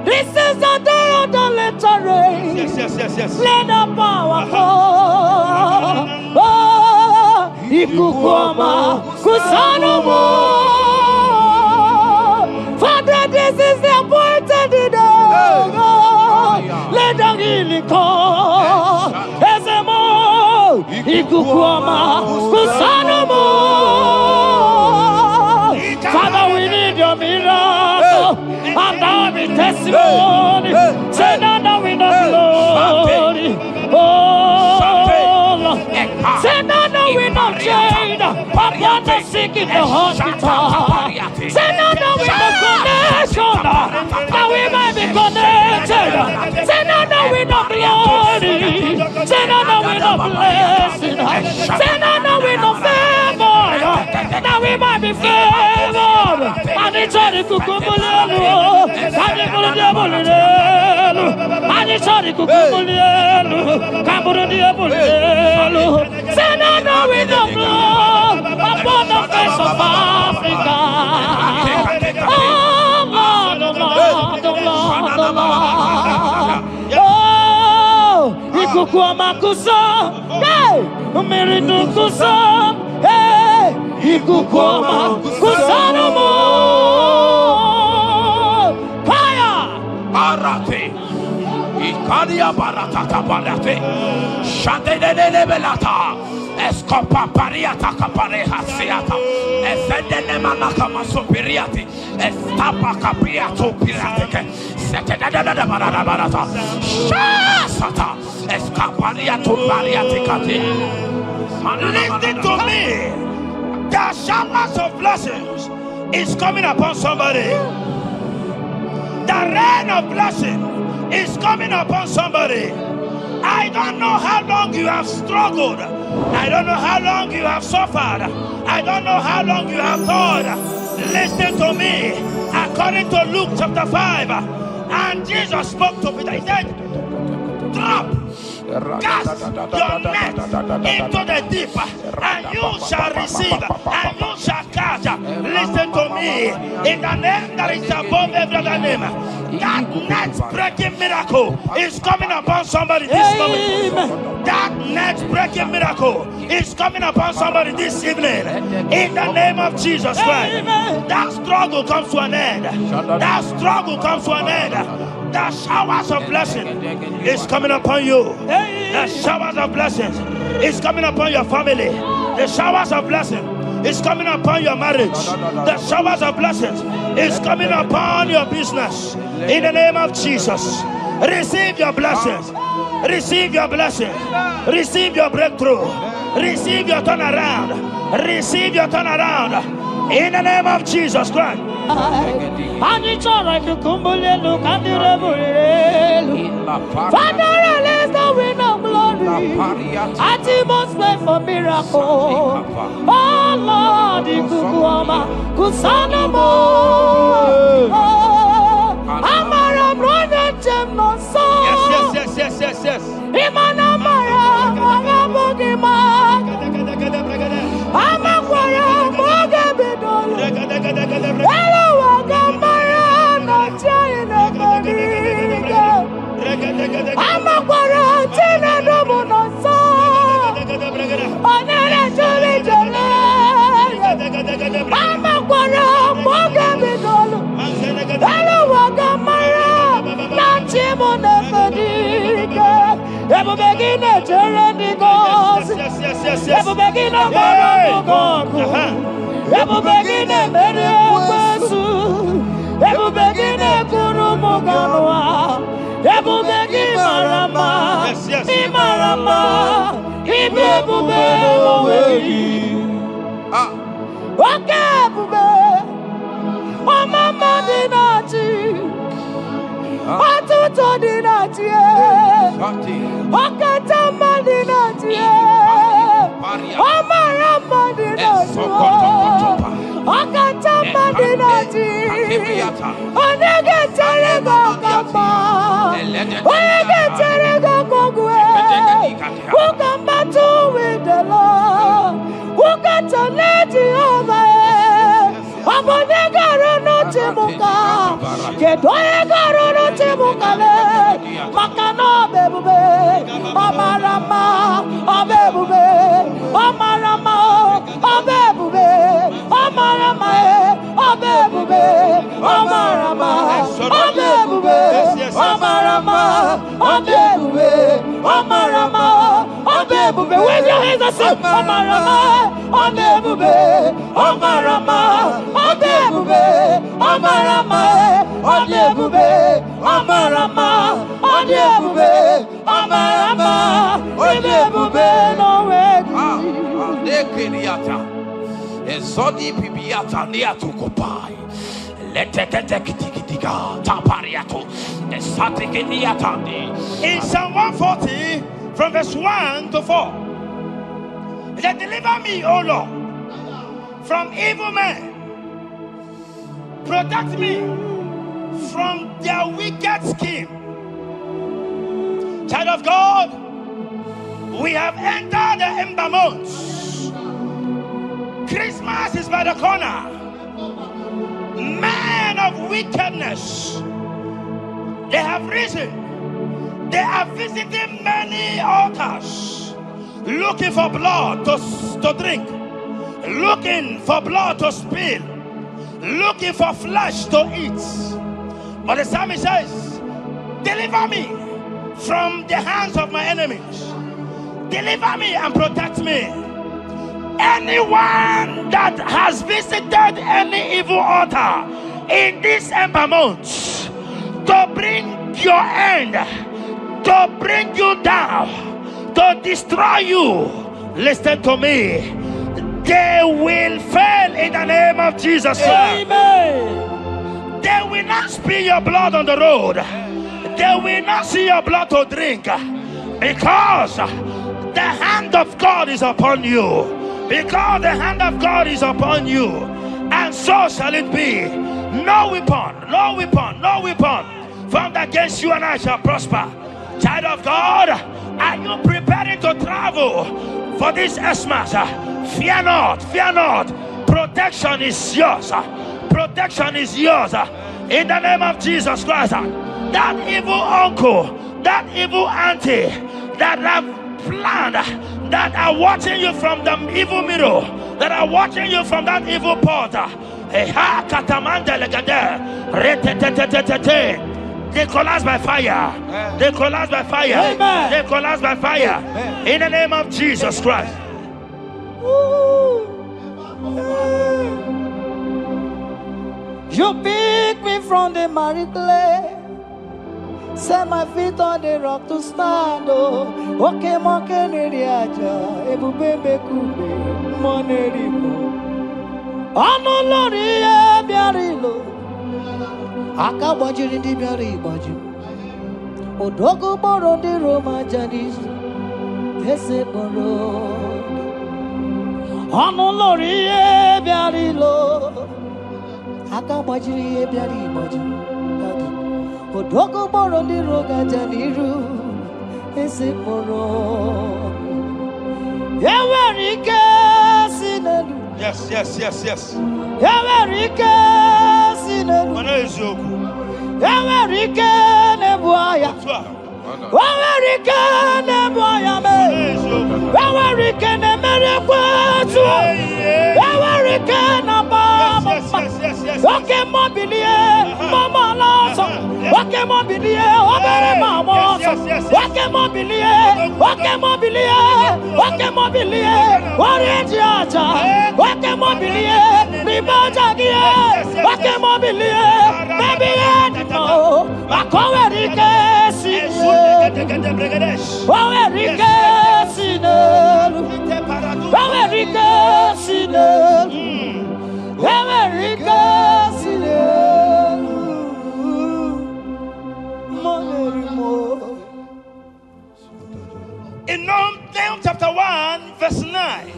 Speaker 1: This is the day of the letter rain.
Speaker 2: Yes.
Speaker 1: Let the power fall. Oh, Ikukuama, Kusanamo. Father, this is the appointed day. Let the healing come. Ezemo, Ikukuama, Kusanamo. Father, we need your miracle. And now we testimony. Say now we know glory. Oh, Lord. Say now we know shade. Upon the sick in the hospital. Say now we know connect. that we might be connected. Say no, no, we no glory. Say no, no, we no blessing. Say no, no, we no favor. That we might be favored. And it's all the kukumulelu. And the kuludebulelu. And it's all the kukumulelu. Kabuludebulelu. Say no, no, we no blow upon the face of Africa. Oh Lord, oh Lord, oh Lord, oh Lord. Oh, ikukuamakuso, hey, umiridukuso, hey, ikukuamakuso no more. Fire!
Speaker 3: Arate. Ikadia baratata barate. Shadede belata. Escopa pariata capareha siata. Efendene manaka masopiriati. Estapa capriato pirate. Setedada barata. Shasata. Escapariato bariati cati.
Speaker 2: Listen to me. The showers of blessings is coming upon somebody. The rain of blessing is coming upon somebody. I don't know how long you have struggled. I don't know how long you have suffered. I don't know how long you have thought. Listen to me. According to Luke chapter 5, and Jesus spoke to Peter. He said, drop, cast your net into the deep, and you shall receive, and you shall catch. Listen to me. In the name that is above every other name, that net breaking miracle is coming upon somebody this moment. That net breaking miracle is coming upon somebody this evening. In the name of Jesus Christ. That struggle comes to an end. That struggle comes to an end. The showers of blessing is coming upon you. The showers of blessings is coming upon your family. The showers of blessing is coming upon your marriage. The showers of blessings is coming upon your business. In the name of Jesus, receive your blessings. Receive your blessings. Receive your breakthrough. Receive your turnaround. Receive your turnaround. In the name of Jesus Christ. Father, release the wind of glory. Atmosphere for miracle. Oh Lord, Ikukuama, Kusanamo. Amara brother Jemno so. Yes. Imana Mara, Magabogima. Amakwara, Mogabidolo. Hello, Wagamara, not trying to Amakwara, Tina Domono so. Onere Jolly Jolly. Amakwara, Mogabidolo. Hello, Wagamara, not Chimona Fadiga. Ever begin a journey goes. Ever begin a Ever begin a Mediasu. Ever begin a Kurumoganoa. Ever begin Marama. Imarama. Ibebube. Okay, Bube. Oh, Mama Dinati. Atuto Dinati. Okatama Dinati. Omarama Dinati. Okatama Dinati. Onegeterego Kapa. Onegeterego Kogwe. Who come back to with the Lord? Who got to let you over? Abonegaro no Timuka. Kedoegaro no Timukale. Makano bebube. Omarama. Obebube. Omarama. Obebube. Omarama. Obebube. Omarama. Obebube. Omarama. Obebube. Omarama. Obebube. Wave your hands and say Omarama. Obebube. Omarama. Obebube. Omarama. Obebube. Omarama. Obebube. Omarama. Obebube. No way.
Speaker 3: Nekiriata. Ezodi pibiata niatukopai.
Speaker 2: In Psalm 140, from verse 1 to 4, it said, deliver me, O Lord, from evil men. Protect me from their wicked scheme. Child of God, we have entered the ember months. Christmas is by the corner. Men of wickedness, they have risen. They are visiting many altars, looking for blood to drink, looking for blood to spill, looking for flesh to eat. But the psalmist says, deliver me from the hands of my enemies. Deliver me and protect me. Anyone that has visited any evil altar in this ember month to bring your end, to bring you down, to destroy you, listen to me, they will fail in the name of Jesus. Amen. They will not spill your blood on the road. They will not see your blood to drink, because the hand of God is upon you. Because the hand of God is upon you, and so shall it be. No weapon formed against you and I shall prosper. Child of God, are you preparing to travel for this Xmas? Fear not. Protection is yours. Protection is yours. In the name of Jesus Christ. That evil uncle, that evil auntie that have planned, that are watching you from the evil mirror, that are watching you from that evil portal, they collapse by fire. They collapse by fire. Amen. They collapse by fire. Amen. In the name of Jesus Christ.
Speaker 4: You pick me from the miry clay, set my feet on the rock to stand. Oh, okay, monkey neriaja, ebube kube, monerimo. Ano lori e biarilo, aka bajiri di biari baju. Odogo boro di Roma janis, ese boro. Ano lori e biarilo, aka bajiri e biari baju. Odogo boro di roga janiru, ese boro. Yawarike sinelu.
Speaker 2: Yes.
Speaker 4: Yawarike sinelu. Yawarike nebuaya. Yawarike nebuaya me. Yawarike ne merekwetu. Yawarike na baba. Okay, mobilie, mama laso. Okay, mobilie, obere mama. Okay, mobilie. Orange aja. Okay, mobilie. Ribajagie. Okay, mobilie. Baby, no. Akowerike sine. Owerike sine. Owerike sine.
Speaker 2: In Nahum chapter 1 verse 9,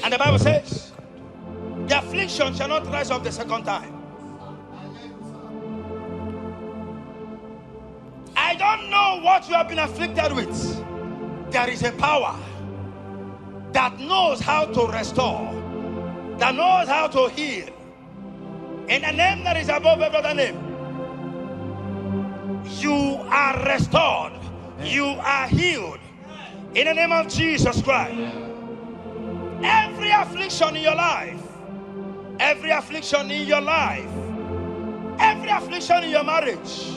Speaker 2: and the Bible says, the affliction shall not rise up the second time. I don't know what you have been afflicted with. There is a power that knows how to restore, that knows how to heal. In the name that is above every other name, you are restored, you are healed. In the name of Jesus Christ. Every affliction in your life, every affliction in your life, every affliction in your marriage,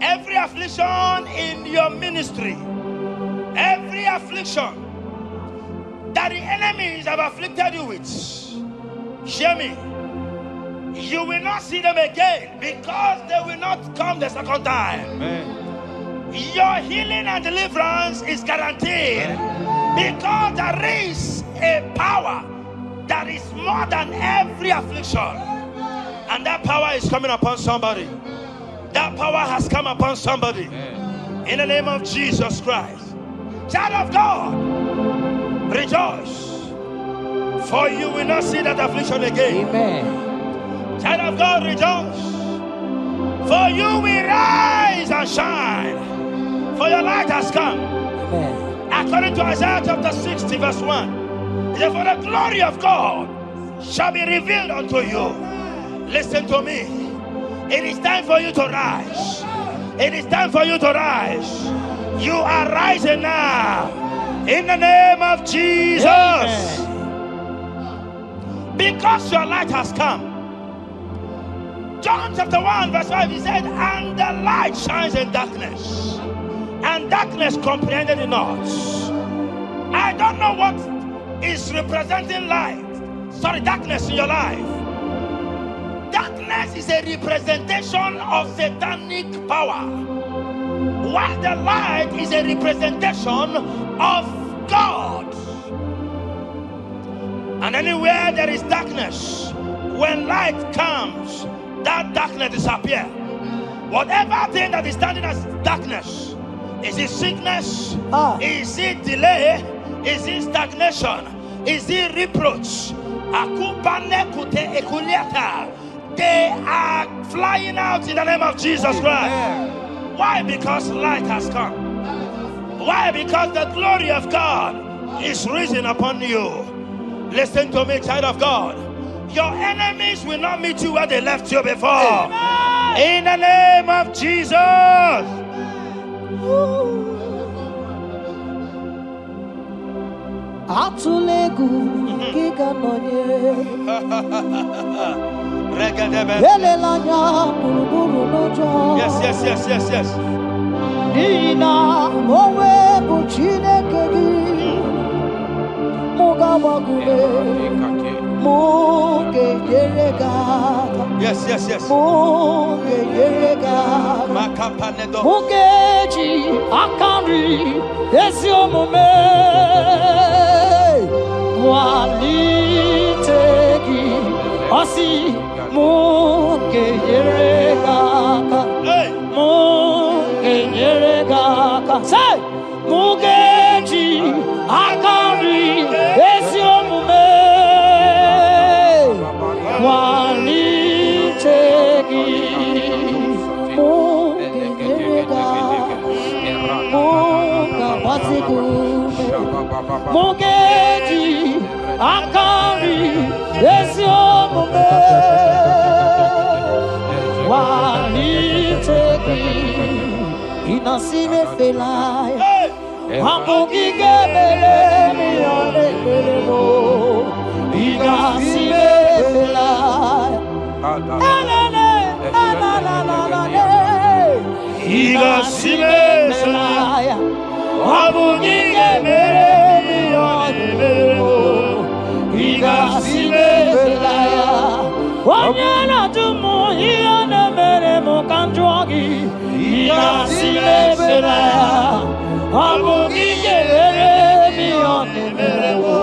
Speaker 2: every affliction in your ministry, every affliction that the enemies have afflicted you with, hear me, you will not see them again, because they will not come the second time. Amen. Your healing and deliverance is guaranteed, because there is a power that is more than every affliction. And that power is coming upon somebody. That power has come upon somebody. In the name of Jesus Christ. Child of God, rejoice. For you will not see that affliction again.
Speaker 1: Amen.
Speaker 2: Child of God, rejoice. For you will rise and shine. For your light has come.
Speaker 1: Amen.
Speaker 2: According to Isaiah chapter 60 verse 1. It says, for the glory of God shall be revealed unto you. Listen to me. It is time for you to rise. It is time for you to rise. You are rising now. In the name of Jesus.
Speaker 1: Amen.
Speaker 2: Because your light has come. John chapter 1 verse 5, he said, and the light shines in darkness, and darkness comprehended it not. I don't know what is representing light. Sorry, darkness in your life. Darkness is a representation of satanic power, while the light is a representation of God. And anywhere there is darkness, when light comes, that darkness disappears. Whatever thing that is standing as darkness, is it sickness? Is it delay? Is it stagnation? Is it reproach? They are flying out in the name of Jesus Christ. Why? Because light has come. Why? Because the glory of God is risen upon you. Listen to me, child of God. Your enemies will not meet you where they left you before. Amen. In the name of Jesus.
Speaker 1: Atulegu kika nonye.
Speaker 2: Yes.
Speaker 1: Nina mowe buchineke gi. Mugabagume. Muge yerega.
Speaker 2: Yes.
Speaker 1: Muge yerega. Mugeji akari esiomume. Walitegi osi muge yerega. Muge yerega. Say mugeji akari esiomume. Walitegi mugerega muga basigume mugeji akari esiomume walitegi inasime felaya wamugige belemi onelemo inasime felaya Igasimesaya Wabugige meremi onelemo Igasimesaya Wanyana tumu iyane meremo kanjwagi Igasimesaya Wabugige meremi onelemo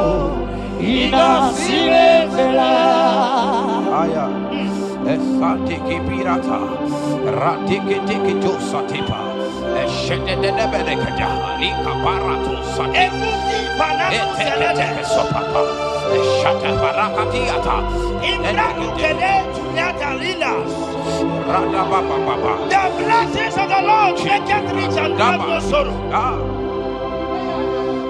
Speaker 1: Igasimesaya
Speaker 3: Esantiki pirata, ratiki tiki to satipa, eshende de nebelekada, lika barato satipa, eteke sopapa, eshata barakatiata,
Speaker 2: Imrakukele tunyata lilas.
Speaker 3: rada baba.
Speaker 2: The blessings of the Lord make it rich and add no sorrow.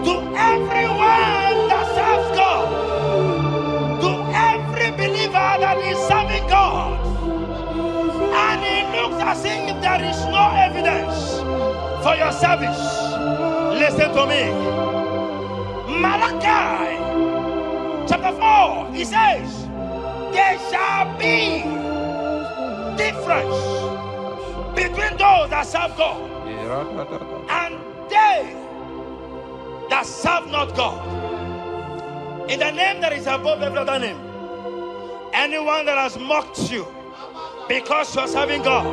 Speaker 2: To everyone that serves God, to every believer that is serving God, and it looks as if there is no evidence for your service. Listen to me. Malachi chapter 4, he says, there shall be difference between those that serve God and they that serve not God. In the name that is above every other name, anyone that has mocked you because you are serving God,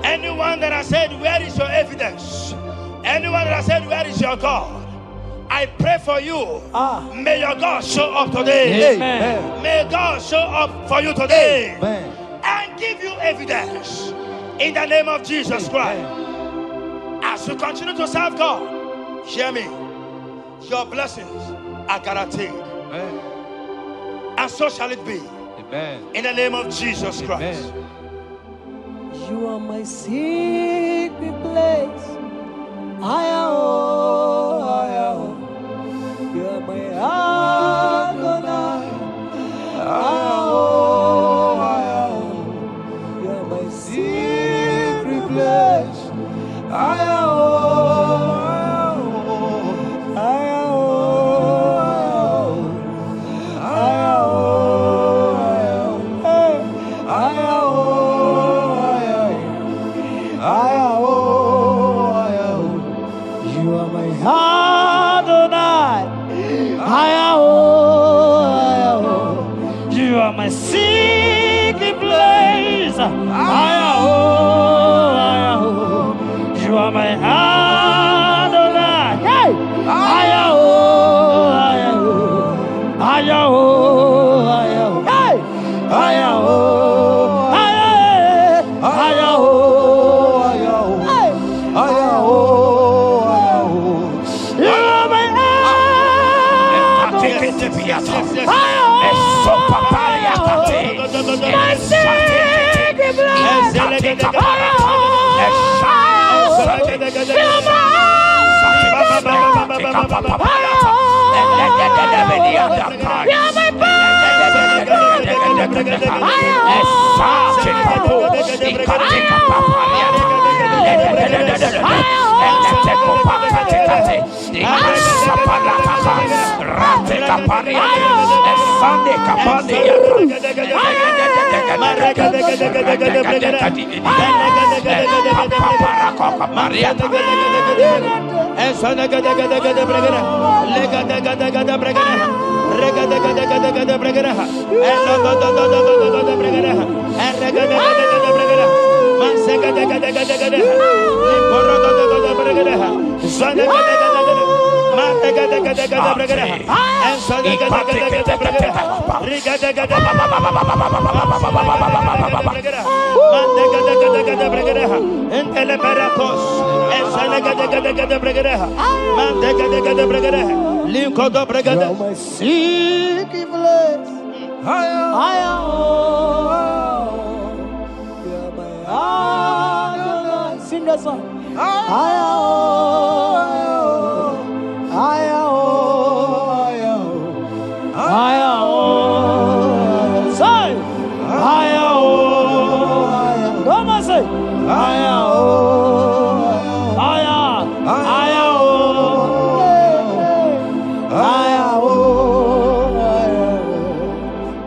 Speaker 2: anyone that has said, where is your evidence? Anyone that has said, where is your God? I pray for you. May your God show up today.
Speaker 1: Amen.
Speaker 2: May God show up for you today.
Speaker 3: Amen.
Speaker 2: And give you evidence in the name of Jesus Christ. As you continue to serve God, hear me. Your blessings are guaranteed.
Speaker 3: Amen.
Speaker 2: And so shall it be.
Speaker 3: Amen.
Speaker 2: In the name of Jesus Christ.
Speaker 3: Amen.
Speaker 4: You are my secret place. I am. You are my Adonai. You are my secret place. I am.
Speaker 1: You are my secret place. You are my Adonai. Hey! Sing that song.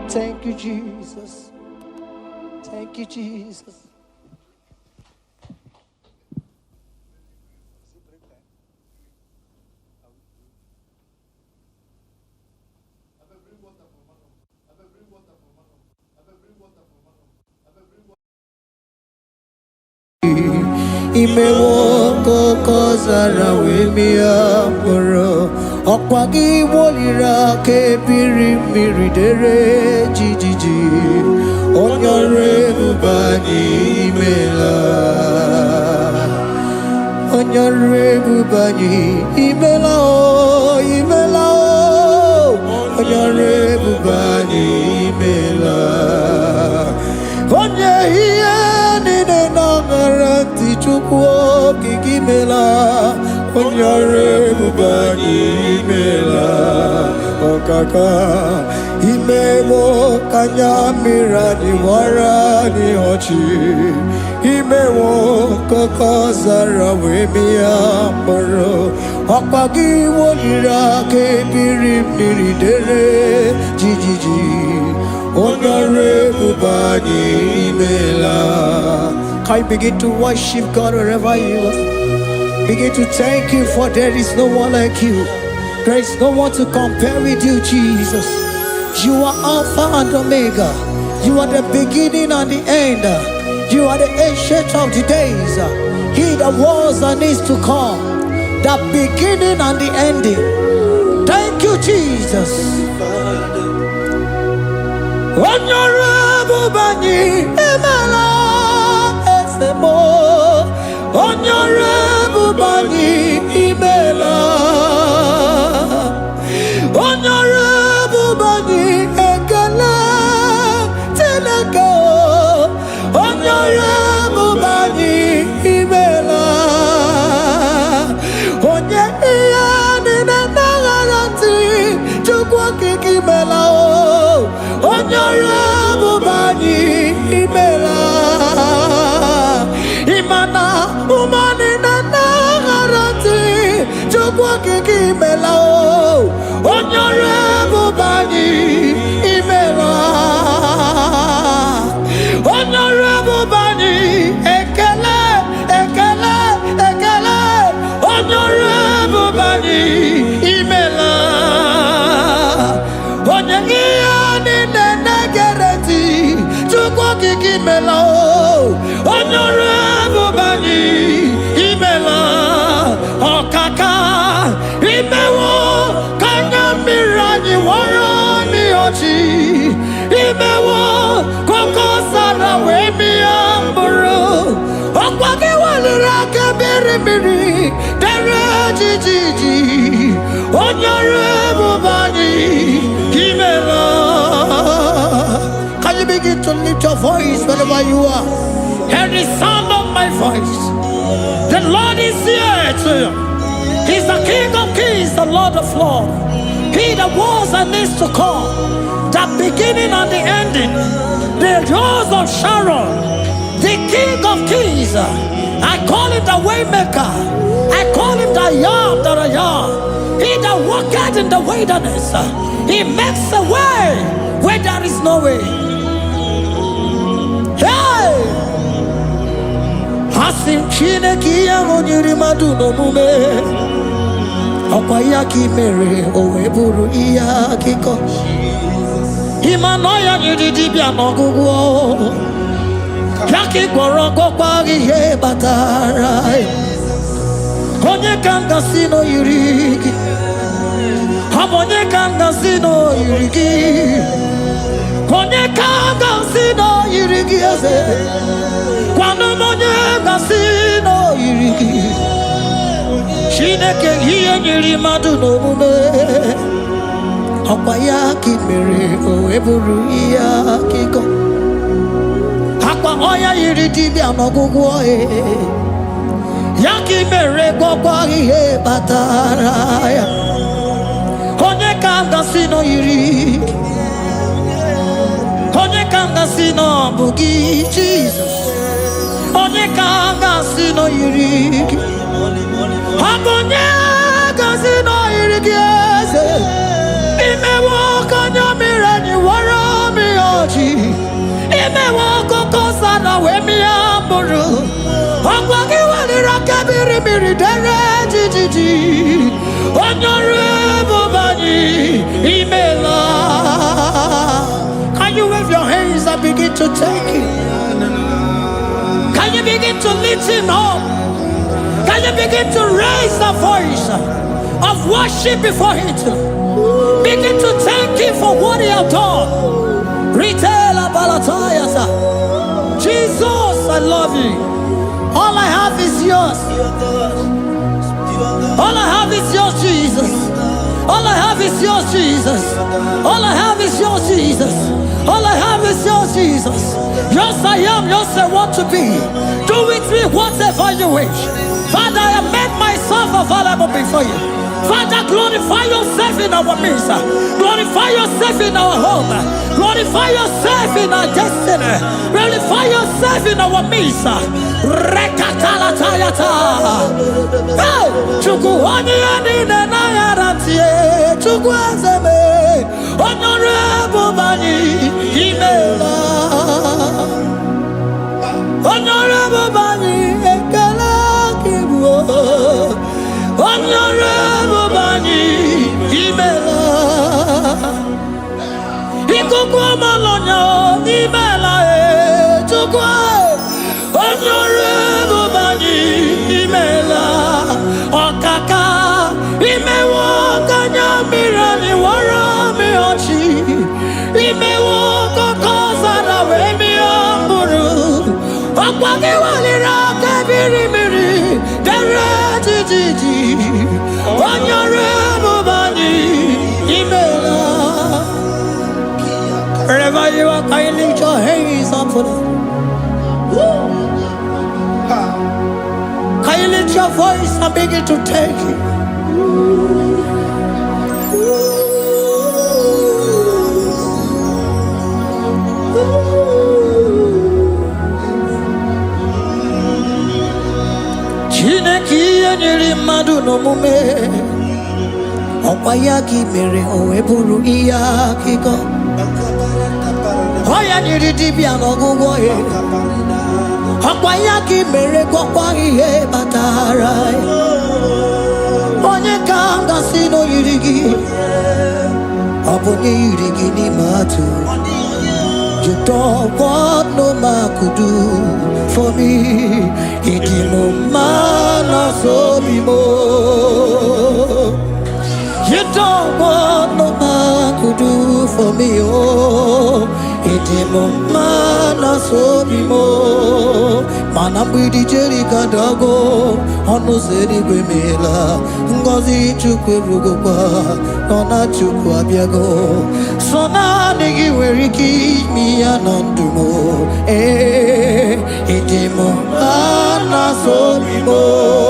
Speaker 1: Thank you, Jesus. Thank you, Jesus. Imewoko kozara wemia moro Okwagi wolira ke biri miridere jijiji Onyore bubani imela Onyore bubani imela o imela o Onyore bubani imela Onye hiye nine nangaranti chukwo kikimela Onyare bubani imela Okaka Imewo kanyamira ni wara ni hochi Imewo koko zara wemia moro Okpagi wolira ke biri miridere jijiji Onyare bubani imela. Can you begin to worship God wherever you are? Begin to thank Him, for there is no one like you. There is no one to compare with you, Jesus. You are Alpha and Omega. You are the beginning and the end. You are the ancient of the days. He that was and is to come. The beginning and the ending.
Speaker 4: Thank you, Jesus. Honorable Bani Emela Esemo. Honorable Bani Emela. Honorable Bani Ekele Teleko. Honorable Bani Emela. Onye iyani na nagarati chukwa kiki mela o. Honorable Bani Emela. Imana umani na nagarati chukwa kiki mela o. Honorable Bani Emela. Honorable Bani Ekele Ekele Ekele. Honorable Bani Emela. Onye iyani nene gereti chukwa kiki mela o. Honorable Bani Emela. Okaka imewo kanya mirani warani ochi. Imewo koko sara we mi amburu. Okwagi walira kebiri miri dere jijiji. Honorable Bani Emela. Can you begin to lift your voice wherever you are? Hear the sound of my voice. The Lord is here to you. He's the King of Kings, the Lord of Lords. He that was and is to come, the beginning and the ending, the Rose of Sharon, the King of Kings. I call him the Waymaker. I call him the Yam that I am. He that walketh in the wilderness, he makes a way where there is no way. Hey! Hasim Chineke ya onyiri madu no mume. Okwa ya ki mere owe buru iya kiko. Imano ya nyiri dibia n'ọgwụgwọ. Ya ki gwọrọ gwọkwa ihe batara. Onye ka m gasị n'oyiri gị. Onye ka m gasị n'oyiri gị. Onye ka m gasị n'oyiri gị eze. Kwanu onye gasị n'oyiri gị. Chineke ihe nyiri mmadụ n'omume. Ọkwa ya ka i mere o wee bụrụ ihe akụkọ. Akwa ọya yiri dibịa n'ọgwụgwọ ya ka i mere gwọkwa ihe batara ya. Onye ka m gasị n'oyiri gị. Onye ka m gasị n'ọbụ gị Jizọs. Onye ka m gasị n'oyiri gị. Onye gasị n'oyiri gị eze. Imewo kanya mire ni wara mi oji. Imewo koko sana we mi amburu. Ogwa ki walira kebiri miri dere jijiji. Honorable Bani Emela. Can you wave your hands and begin to take it? Can you begin to lift him up? Can you begin to raise the voice of worship before him? Begin to thank him for what he has done. Retailer Balatayasa. Jesus, I love you. All I have is yours. All I have is yours, Jesus. All I have is yours, Jesus. All I have is yours, Jesus. All I have is yours, Jesus. Yours I am, yours I want to be. Do with me whatever you wish. Father, I have made myself available before you. Father, glorify yourself in our midst. Glorify yourself in our home. Glorify yourself in our destiny. Glorify yourself in our midst. Rekatalatayata. Hey! Chukwuani anine na yaratie. Chukwuazeme. Honorable Bani Emela. Honorable Bani Ekele Kibuo. Honorable Bani Emela. Ikukwa malonya Emela chukwa. Honorable Bani Emela. Okaka imewo kanya mira Wherever you are, can you lift your hands up for them? Can you lift your voice and begin to take it? Chineke nyere mmadụ n'omume ọkwa ya ka mere o wee bụrụ ihe akụkọ ọ ya nyere dibịa n'ọgwụgwọ ya ọkwa ya ka mere gwọkwa ihe batara onye ka m gasị n'oyiri gị ọ bụ onye yiri gị n'ime atụ. You don't want no man could do for me. It is no man so be more. You don't want no man could do for me. Oh, it is no man so be more. Man, I'm with the Jerry Kadago. On no city Grimela. Ngozi Chukwe Rugopa. Nona Chukwa Biago. So now nigga where he keep me anandumo. It is no man so be more.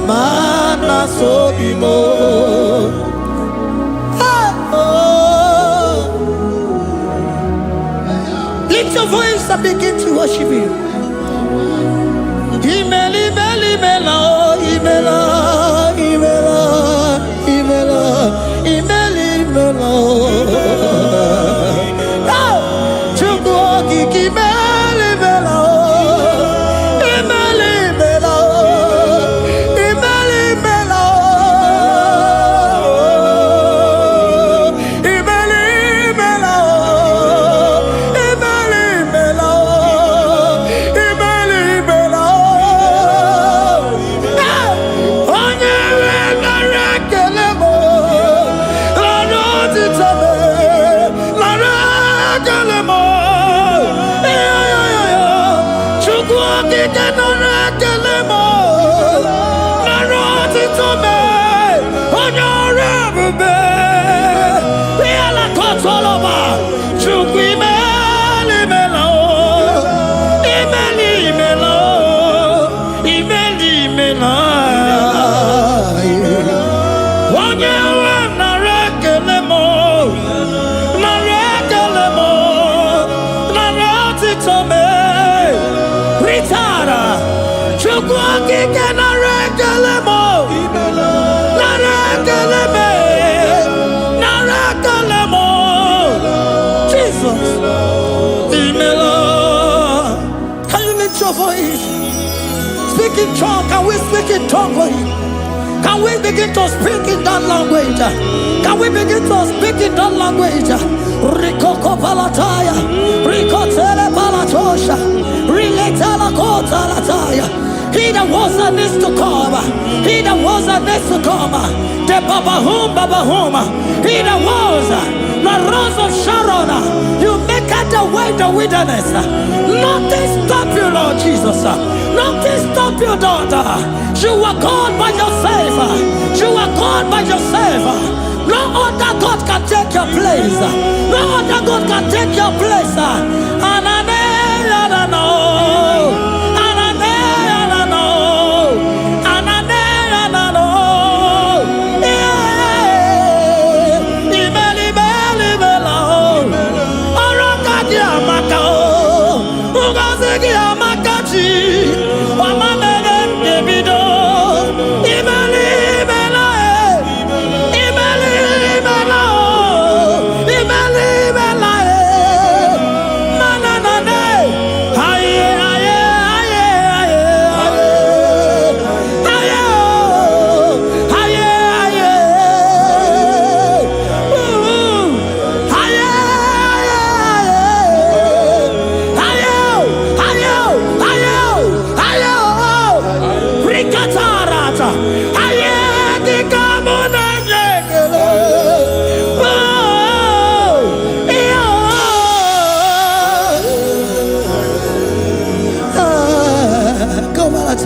Speaker 4: Mana so be more. Lift your voice and begin to worship Him. Imela, imela, imela, imela, imela, imela, imela, imela. Chukwu okike imela, imela. Speak in tongue. Can we speak in tongue for Him? Can we begin to speak in that language? Can we begin to speak in that language? Rikoko palataya, rikotele palatosha, riletala kotalataya. He that was and needs to come. He that was and needs to come. The Babahum. He that was the rose of Sharon. You make out the way in the wilderness. Nothing stop you, Lord Jesus. Nothing stop you, daughter. You are God by yourself. You are God by yourself. No other God can take your place. No other God can take your place. And I know.
Speaker 1: Imeli,
Speaker 4: heart.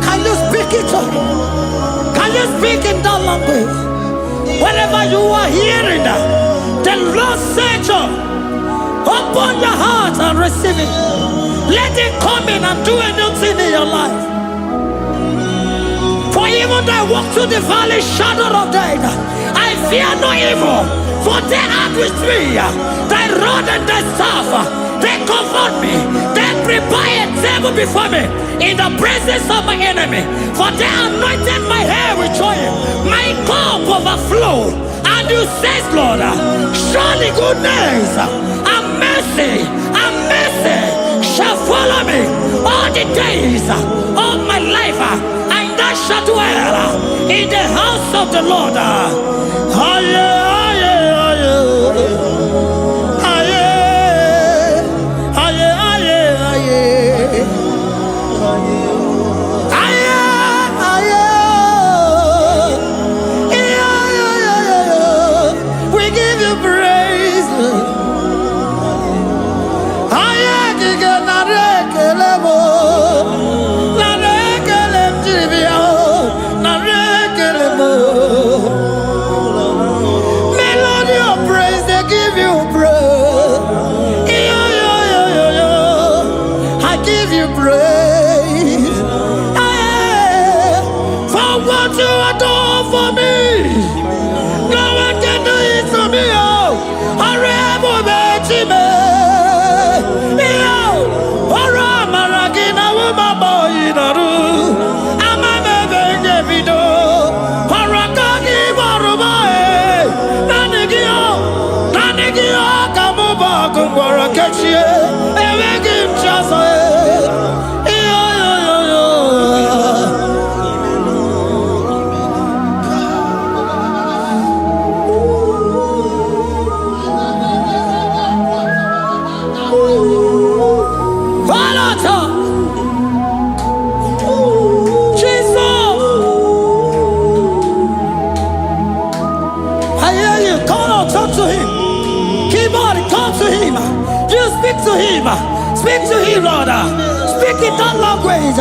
Speaker 4: Can you speak it? Can you speak in that language? Whenever you are hearing that, the Lord said, open your heart and receive it. Let it come in and do anything in your life. For even though I walk through the valley shadow of death, I fear no evil. For they are with me. Thy rod and thy staff, they comfort me. They prepare a table before me in the presence of my enemy. For they anointed my hair with oil. My cup overflow. And you say, Lord, surely goodness and mercy shall follow me all the days of my life. And I shall dwell in the house of the Lord. We give you praise. Melody of praise, they give you praise. I give you praise. For what you are doing for me, no one can do it for me. Speak to him, Lord. Speak in that language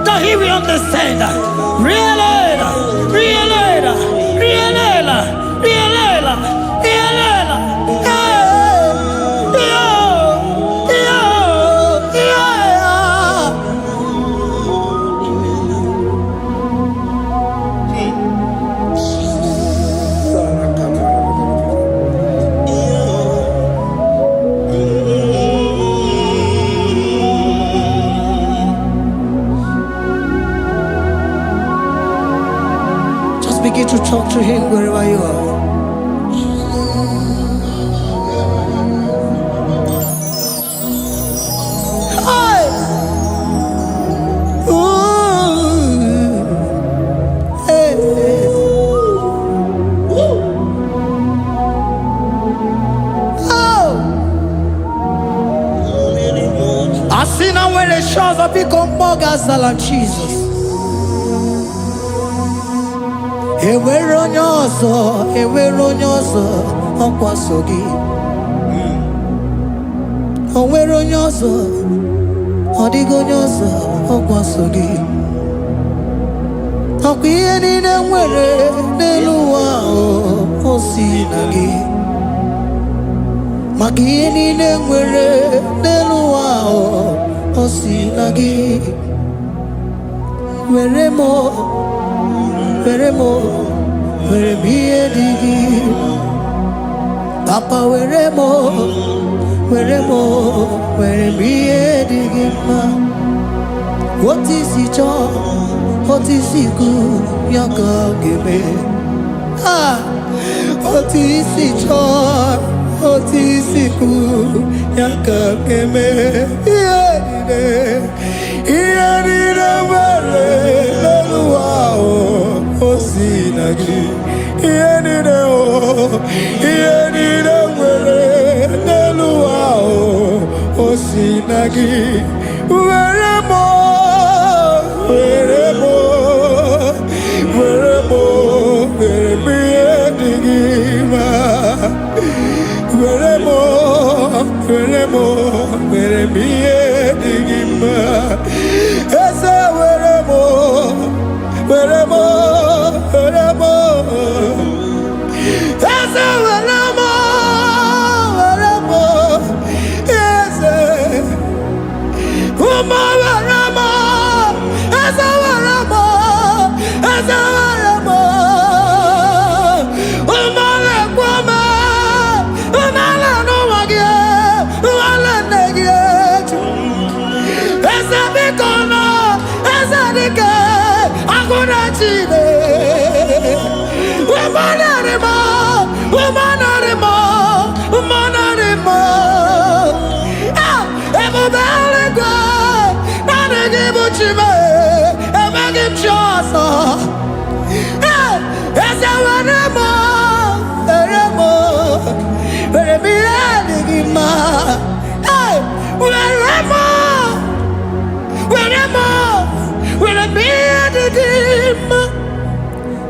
Speaker 4: that he will understand. Begin to talk to him wherever you are. Hi. Ooh. Hey. Oh. I see now where the shores have become more than Jesus. Enwere onye ọzọ ọkwaso gị. Onwere onye ọzọ, ọ dịghị onye ọzọ ọkwaso gị. Ọkwa ihe niile nwere n'elu ụwa o si na gị. Maka ihe niile nwere n'elu ụwa o si na gị. Were m ihe dị gị. Papa were m ihe dị gị mma. Otu isi chọọ, otu isi kwu ya ka ọ ga-eme. Otu isi chọọ, otu isi kwu ya ka ọ ga-eme. Ihe niile nwere n'elu ụwa o si na gị. Ihe niile nwere n'elu ụwa o si na gị. Were m ihe dị gị mma. Were m ihe dị gị mma.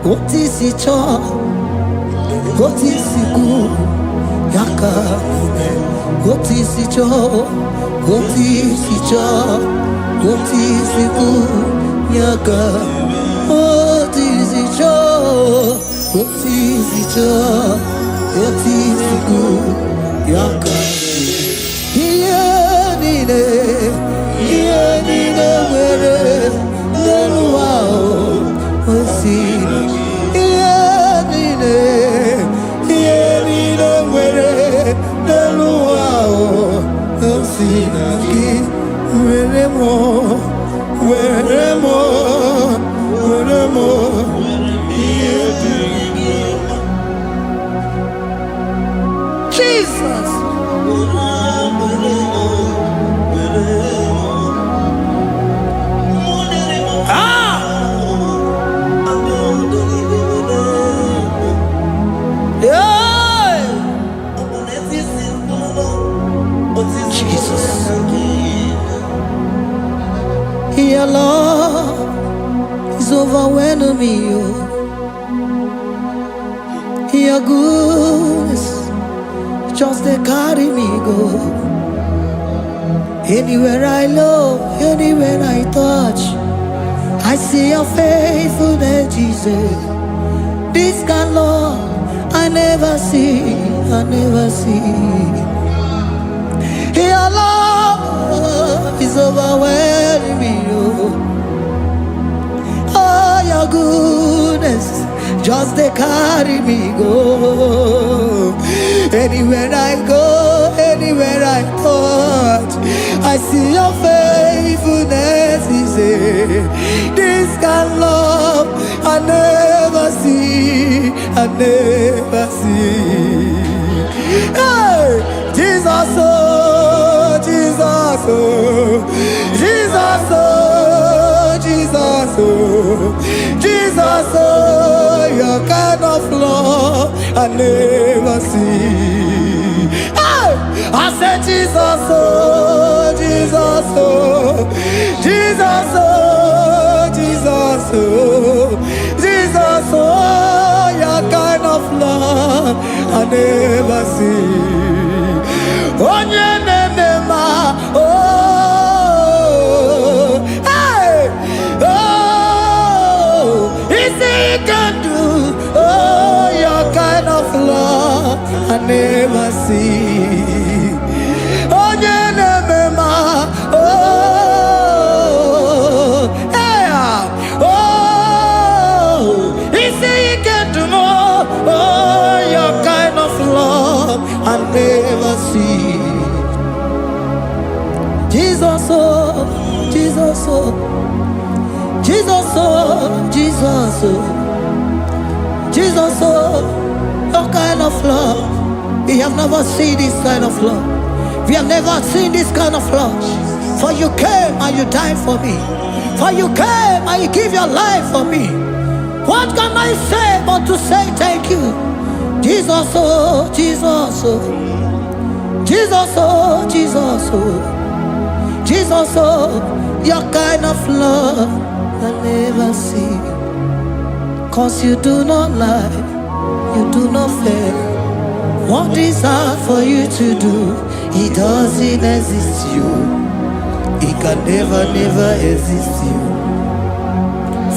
Speaker 4: What is it all? What is it good? Yaka. What is it all? What is it all? What is it good? Yaka. What is it all? What is it all? What is it good? Yaka. Here nine, where no wow. See. Jesus. Your love is overwhelming me. Your goodness just they carry me go. Anywhere I look, anywhere I touch, I see your faithfulness, Jesus. This kind of love I never see, I never see. Your love is overwhelming me. Oh, your goodness just they carry me go. Anywhere I go, anywhere I touch, I see your faithfulness. This kind of love I never see, I never see. Hey, Jesus, oh, Jesus, oh, Jesus, oh, Jesus, oh, Jesus, oh, your kind of love I never see. Hey, I said Jesus, oh, Jesus, oh, Jesus, oh, Jesus, oh, Jesus, oh, your kind of love I never see. Onye nemema, oh, hey, oh, easy can do, oh, your kind of love I never see. Onye nemema, oh, hey, oh, easy can do more, oh, your kind of love I never see. Jesus, oh, Jesus, oh, Jesus, oh, Jesus, oh, Jesus, oh, your kind of love. We have never seen this kind of love. We have never seen this kind of love. For you came and you died for me. For you came and you give your life for me. What can I say but to say thank you? Jesus, oh, Jesus, oh, Jesus, oh, Jesus, oh, Jesus, oh, your kind of love I never see. 'Cause you do not lie, you do not fail. What is hard for you to do, it doesn't exist you. It can never, never exist you.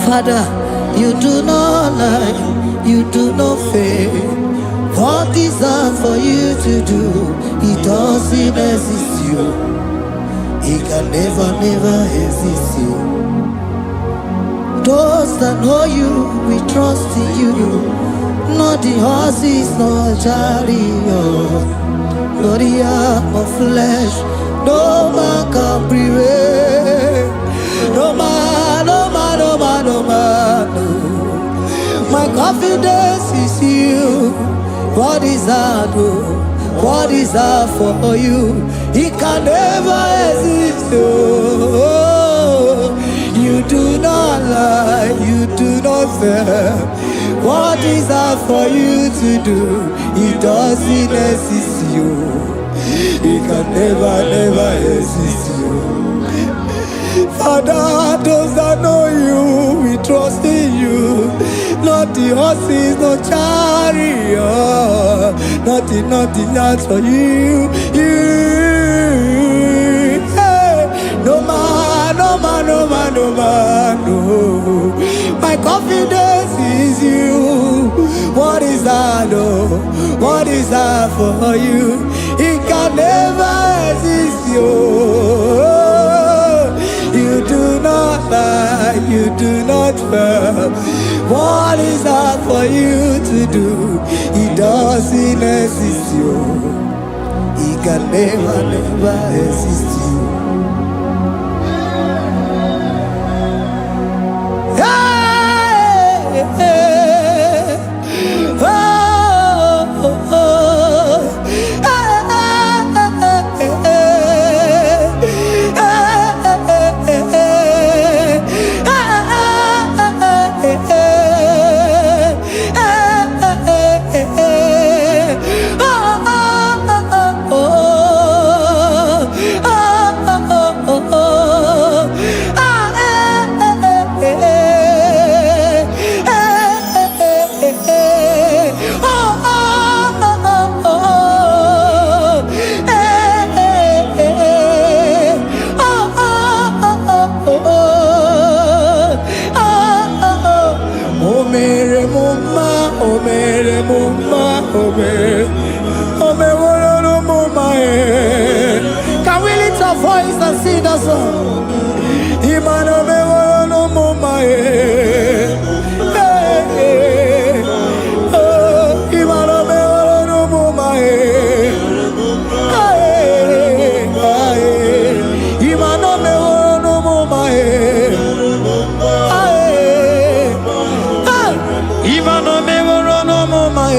Speaker 4: Father, you do not lie, you do not fail. What is hard for you to do, it doesn't exist you. He can never, never resist you. Those that know you, we trust in you. Not the horses, nor chariot, nor the arm of flesh. No man can prevail. No man, no man, no man, no man. No. My confidence is you. What is that? What is that for you? He can never exist. You do not lie, you do not fail. What is that for you to do? He doesn't exist you. He can never, never exist you. Father, those that know you, we trust in you. Not the horses, no chariot. Nothing that's for you. Hey, no man, no man, no man, no man, no. My confidence is you. What is that, oh? What is that for you? It can never exist you. You do not lie, you do not fail. What is that for you to do? He doesn't exist you. He can never, never exist you. Hey, hey, oh, oh, oh. Can we lift our voice and sing that song? Imano me no mama Imano me no mama Imano me no mama Imano me no mama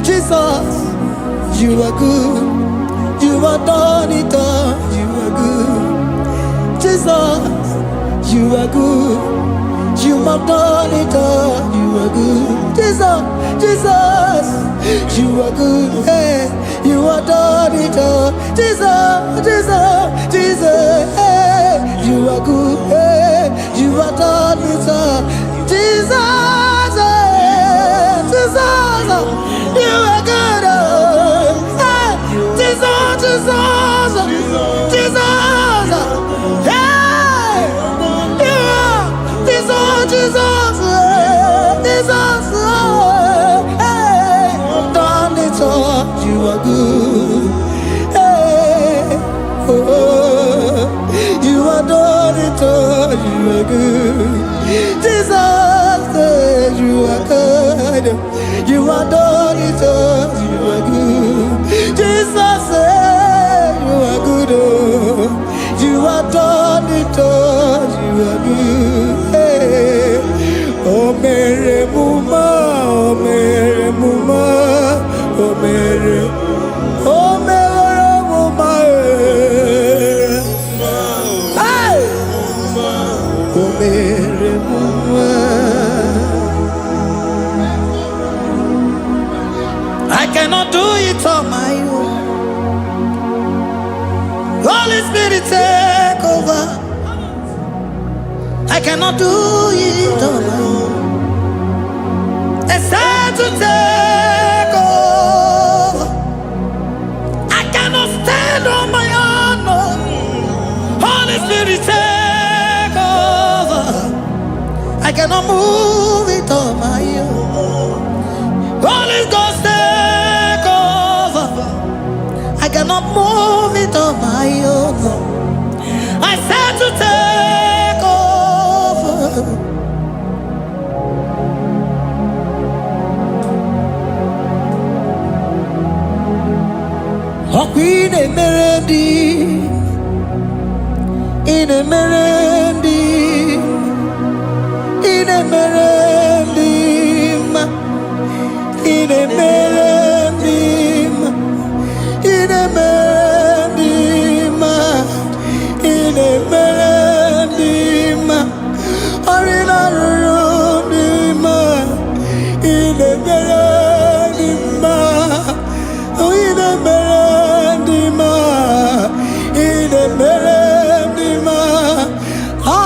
Speaker 4: Jesus, you are good. You are done it all. You are good. Jesus, you are good. You have done it all. You are good. Jesus, Jesus, you are good. Hey, you are done it all. Jesus, Jesus, Jesus, hey, you are good. Hey, you are done it all. Jesus, Jesus, you are good. Hey, Jesus, Jesus, Jesus, hey, you are Jesus, Jesus, Jesus, hey, done it all. You are good. Hey, oh, you are done it all. You are good. Jesus, you are good. You are done it all. You are good. Jesus, you are good. Oh, you are done it all. You are good. Hey. Oh, Mary Muma, oh, Mary Muma, oh, Mary, oh, Mary Muma, hey, oh, Mary Muma. I cannot do it on my own. Holy Spirit, take over. I cannot do it on my own. It's time to take over. I cannot stand on my own. No. Holy Spirit, take over. I cannot move it on my own. Holy Ghost, take Queen a melody, in a melody, in a melody, in a melody, in a melody, in a melody, arena rodima, in a melody, in a melody, in a melody, ah,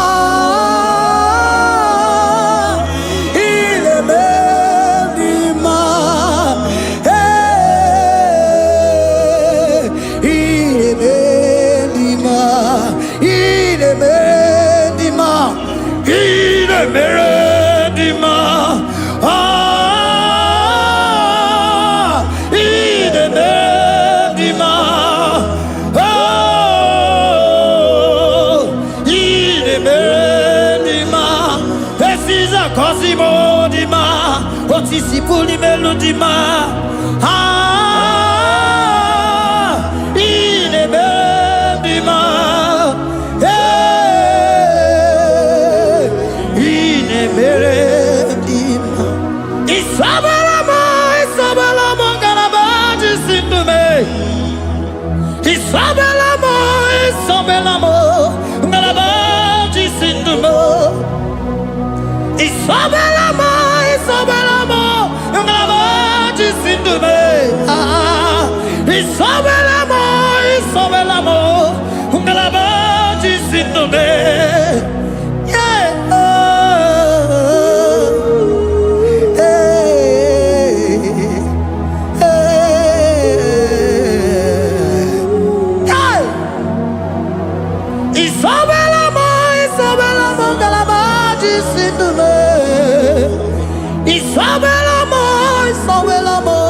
Speaker 4: in a melody, hey, in a melody, in a melody, in a melody, ah, in a melody, oh, in a melody, this is a cosimo dima, what is the puli melody, ah, in a melody, hey, in a melody, Isabelamo, Isabelamo, Garabaji, sing to me. Isabelamo, Isabelamo, Garabaji, sing to me. Isabelamo, Isabelamo, Garabaji, sing to me. Ah, Isabelamo, Isabelamo, Garabaji, sing to me. Yeah. Isabelamo, Isabelamo, Galabaji, Sindume. Isabelamo, Isabelamo,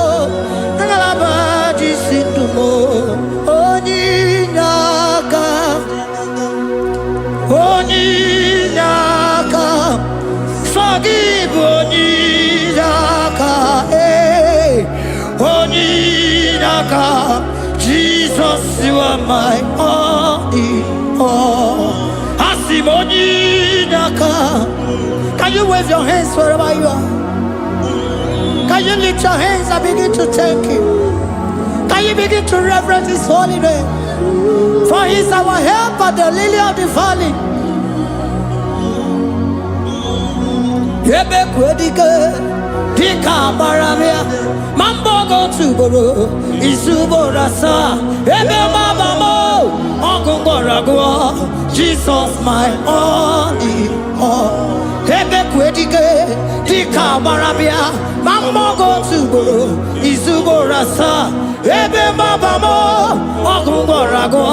Speaker 4: Galabaji, Sindumo. Oninyaka, Oninyaka, forgive Oninyaka, eh, Oninyaka. Jesus, you are my only all. Asimonaka. Can you wave your hands wherever you are? Can you lift your hands and begin to thank Him? Can you begin to reverence His holy name? For He is our help at the lily of the valley. Dika Maramia, Mambogo Tuboro, Isuborasa, Ebe Mabamo, Ogungorago, Jesus my only all. Ebe Kwedike, Dika Maramia, Mambogo Tuboro, Isuborasa, Ebe Mabamo, Ogungorago,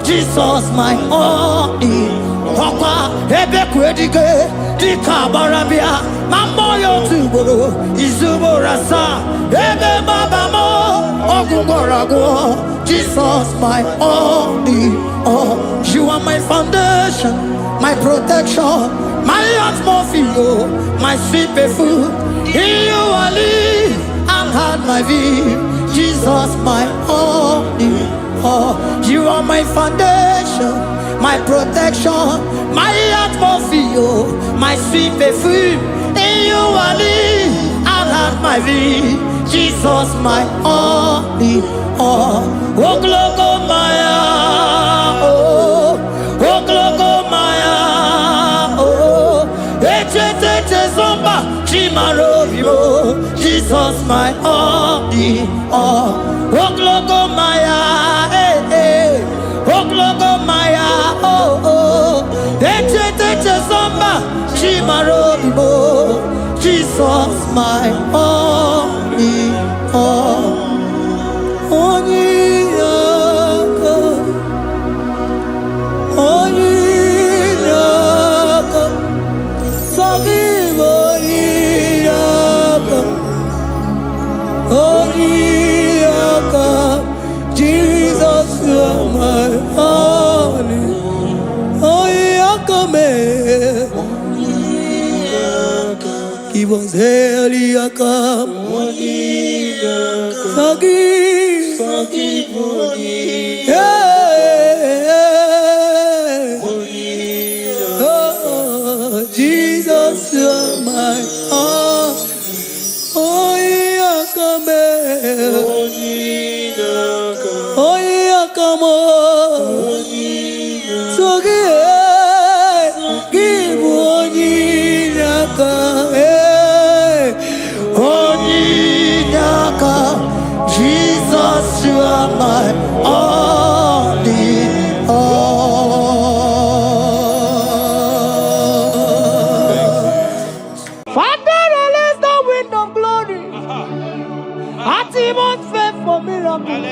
Speaker 4: Jesus my only Papa, Ebe Kwedike, Dika Maramia, Mamboyo Tuboro, Izuborasa, Ebe Babamo, Ogungorago, Jesus my only all. You are my foundation, my protection, my atmosphere, my sweet perfume. In you I live and had my view. Jesus my only all. You are my foundation, my protection, my atmosphere, my sweet perfume. In you I live and have my vie. Jesus my only all. Oh glogo maya, oh glogo maya, oh eche zomba chimarovio. Jesus my only all. Oh glogo maya, oh glogo maya, oh eche zomba chimarovio. Jesus my only all. Onyaka, Onyaka, forgive Onyaka, Onyaka. Jesus you are my only. Onyaka me. He was Eliaka. Forgive Oh, Jesus, you're my all. Oh, yeah, come here. Oh, yeah, come on. So give Onyinaka, Jesus, you are my all in all. Father, release the wind of glory. Atmosphere for miracle.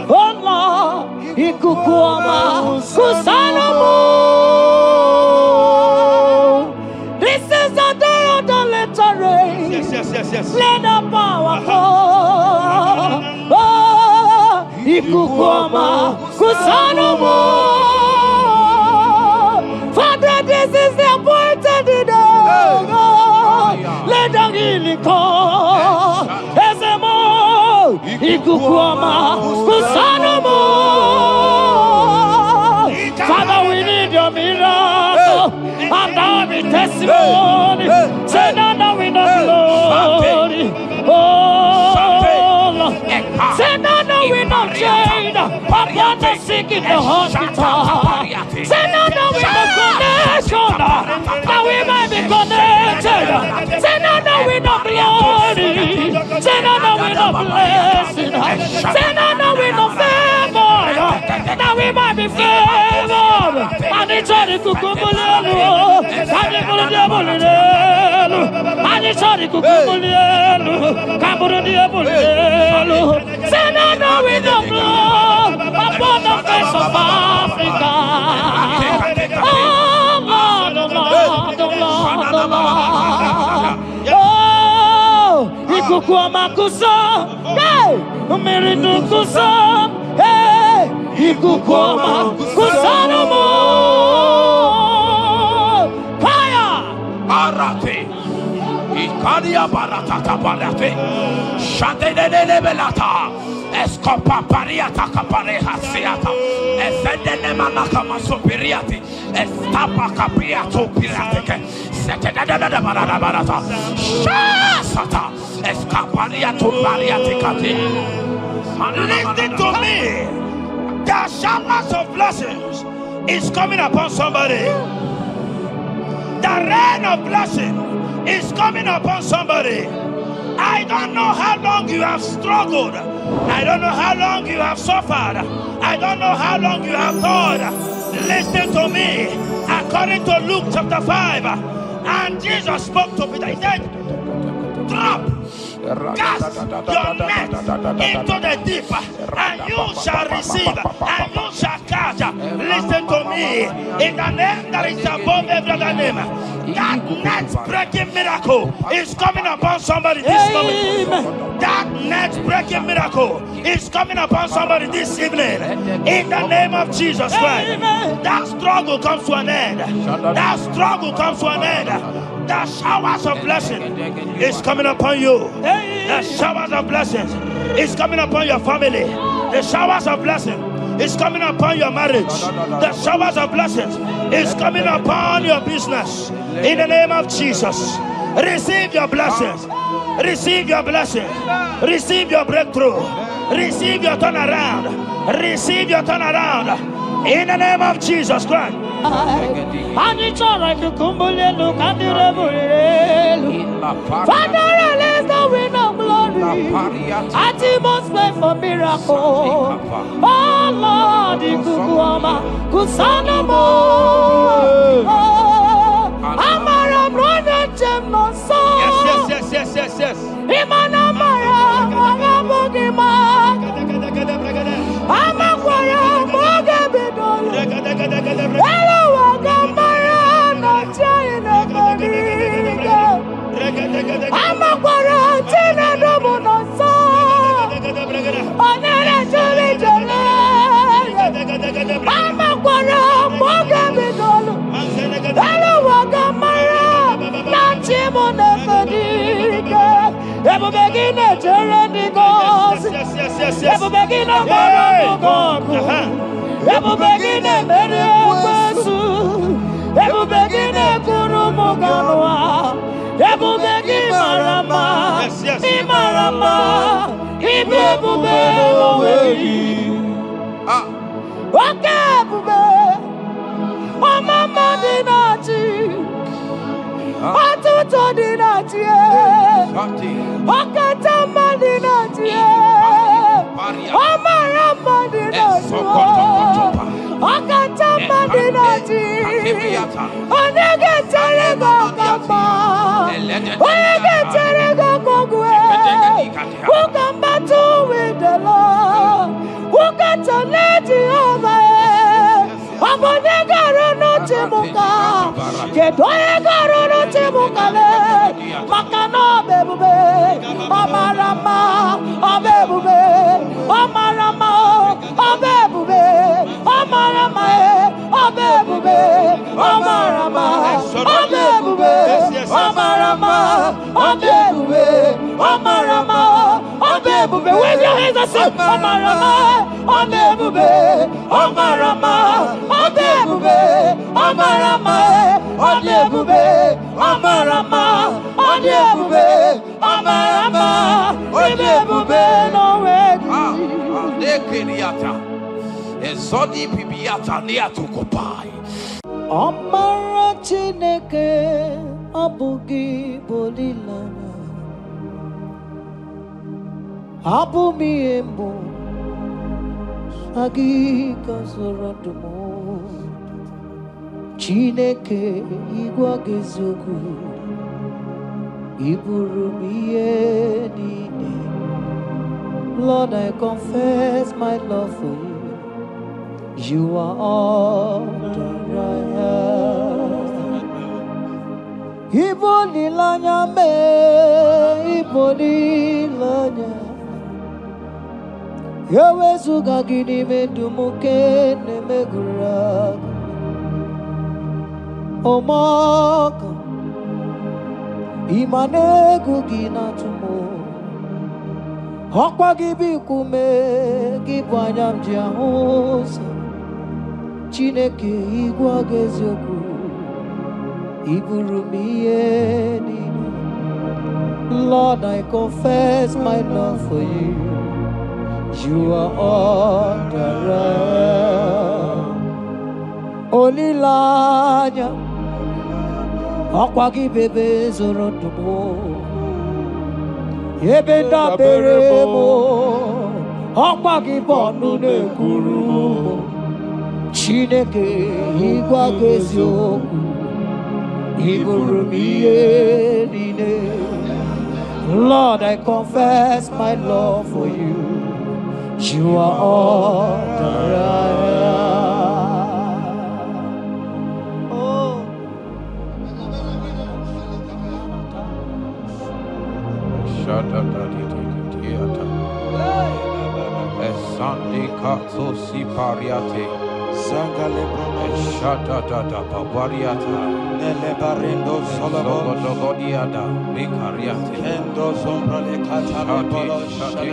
Speaker 4: Oh Lord, Ikukuama, Kusanomo. This is the day of the letter rain.
Speaker 2: Yes.
Speaker 4: Let the power fall. Oh, Ikukuama, Kusanomo. Father, this is the appointed day. Let the healing come. Ezemo, Ikukuama, Kusanomo. Father, we need your miracle. And now we testimony. Say now we know glory. Oh, Lord. Say now we know change. Upon the sick in the hospital. Say now we know connection. Now we might be connected. Say now we know glory. Say now we know blessing. Say now we know favor. Now we might be favored. And it's all the kukumulelu. And it's all the diabolelu. And it's all the kukumulelu. Kaburu diabolelu. Say now we know blood upon the face of Africa. Oh Lord, oh Lord, oh Lord, oh Lord. Oh, Ikukuama kusam, hey, Miridu kusam, hey, Ikukuama kusanomo. Fire!
Speaker 3: Arate. Ikadia baratata barate. Shadene belata. Escopa pariata capareha siata. Efendene manaka masopiriati. Estapa capriato pirate. Setedada barata. Shasata. Escapariato bariate cati.
Speaker 2: Listen to me. The showers of blessings is coming upon somebody. The rain of blessing is coming upon somebody. I don't know how long you have struggled. I don't know how long you have suffered. I don't know how long you have thought. Listen to me. According to Luke chapter 5, and Jesus spoke to Peter. He said, drop, cast your net into the deep, and you shall receive, and you shall catch. Listen to me. In the name that is above every other name, that net breaking miracle is coming upon somebody this moment. That net breaking miracle is coming upon somebody this evening. In the name of Jesus Christ. That struggle comes to an end. That struggle comes to an end. The showers of blessing is coming upon you. The showers of blessings is coming upon your family. The showers of blessing is coming upon your marriage. The showers of blessings is coming upon your business. In the name of Jesus, receive your blessings. Receive your blessings. Receive your breakthrough. Receive your turnaround. Receive your turnaround. In the name of Jesus Christ. Father, release the wind of glory. Atmosphere for miracle. Oh Lord, Ikukuama, Kusanomo. Amara brother Jemno so. Yes. Imana Mara, Magabogima. Amakwara, Mogabidolo. Hello, Wagamara, not trying Amakwara, Tina Domono so. Onere Jolly Jolly. Amakwara, Mogabidolo. Hello, Wagamara, not Chimona Fadiga. Ever begin a journey goes. Ever begin a
Speaker 1: Ebubegine mere ekwesu. Ebubegine kuru muganwa. Ebubegi marama. Imarama. Ibebube oweyi. Oke ebube. Omama dinati. Atuto dinati. Okatama dinati. Omarama dinati. Okatama dinati. Onegetere gokama. Onegetere gokogwe. Who can battle with the Lord? Who can challenge Jehovah? Abonegaro no temuka. Kedoegaro no temuka le. Makano bebube. Amarama. Abebube. Amarama. Abebube. Amarama. Abebube. Amarama. Abebube. Amarama. Abebube. Amarama. Abebube. Wave your hands and say Amarama. Abebube. Amarama. Abebube. Amarama. Abebube. Amarama. Abebube. Amarama. Abebube. No way.
Speaker 3: Ezodi pibiata nia tukopai.
Speaker 1: Amara Chineke abugi bolilana. Abumi embo sagi kasorodumo. Chineke igwa gezogu iburumiye nine. Lord, I confess my love for you. You are all that I have. Ibolilanya me, ibolilanya. Yewe suga gini me dumuke ne me gurag. Omaka, imane gugina tumo. Hokwa gibi kume, gibanyam jiahosa. Chineke igwa gezoku iburumiye nini. Lord, I confess my love for you. You are all that I am. Olilanya akwagi bebe zorondumo. Yebenda beremo akwagi bonu nekuru. Chineke igwa gezoku iburumiye nine. Lord, I confess my love for you. You are all that I am. Oh.
Speaker 3: Sunday Katso Sipariate.
Speaker 2: Sangale
Speaker 3: Shata Tata Papariata.
Speaker 2: Nele Barindo Solomon
Speaker 3: Sogodiada. Vicariate.
Speaker 2: Kendo Zombra le Catale Polo
Speaker 3: Shati.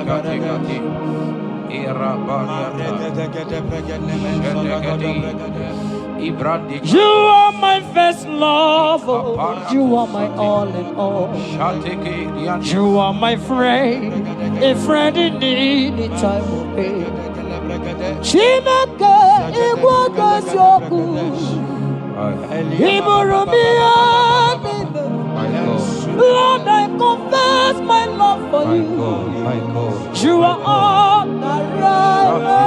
Speaker 3: Era Bariata.
Speaker 1: You are my first love. You are my all in all. You are my friend, a friend in need in time of pain. Chineke igwa gezoku iburumiye nine. Lord, I confess my love for you. You are all that I am.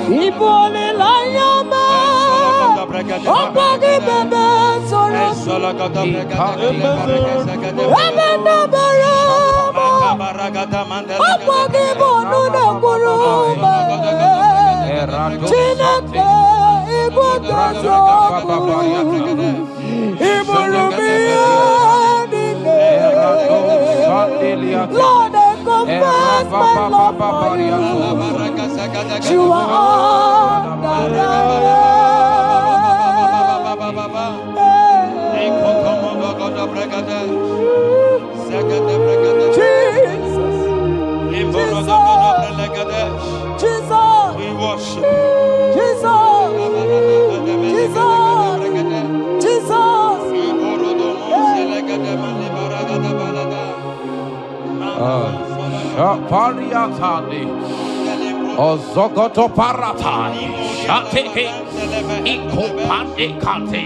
Speaker 1: Ibole layama, opagi bebe soro. Ebenda berama, opagi bonu nekuruma. Chineke igwa gezoku iburumiye nine. Lord, I confess my love for you. You are all that I am. Jesus.
Speaker 3: Shapariatani. Ozogoto Paratani. Shateke. Ikopande Kante.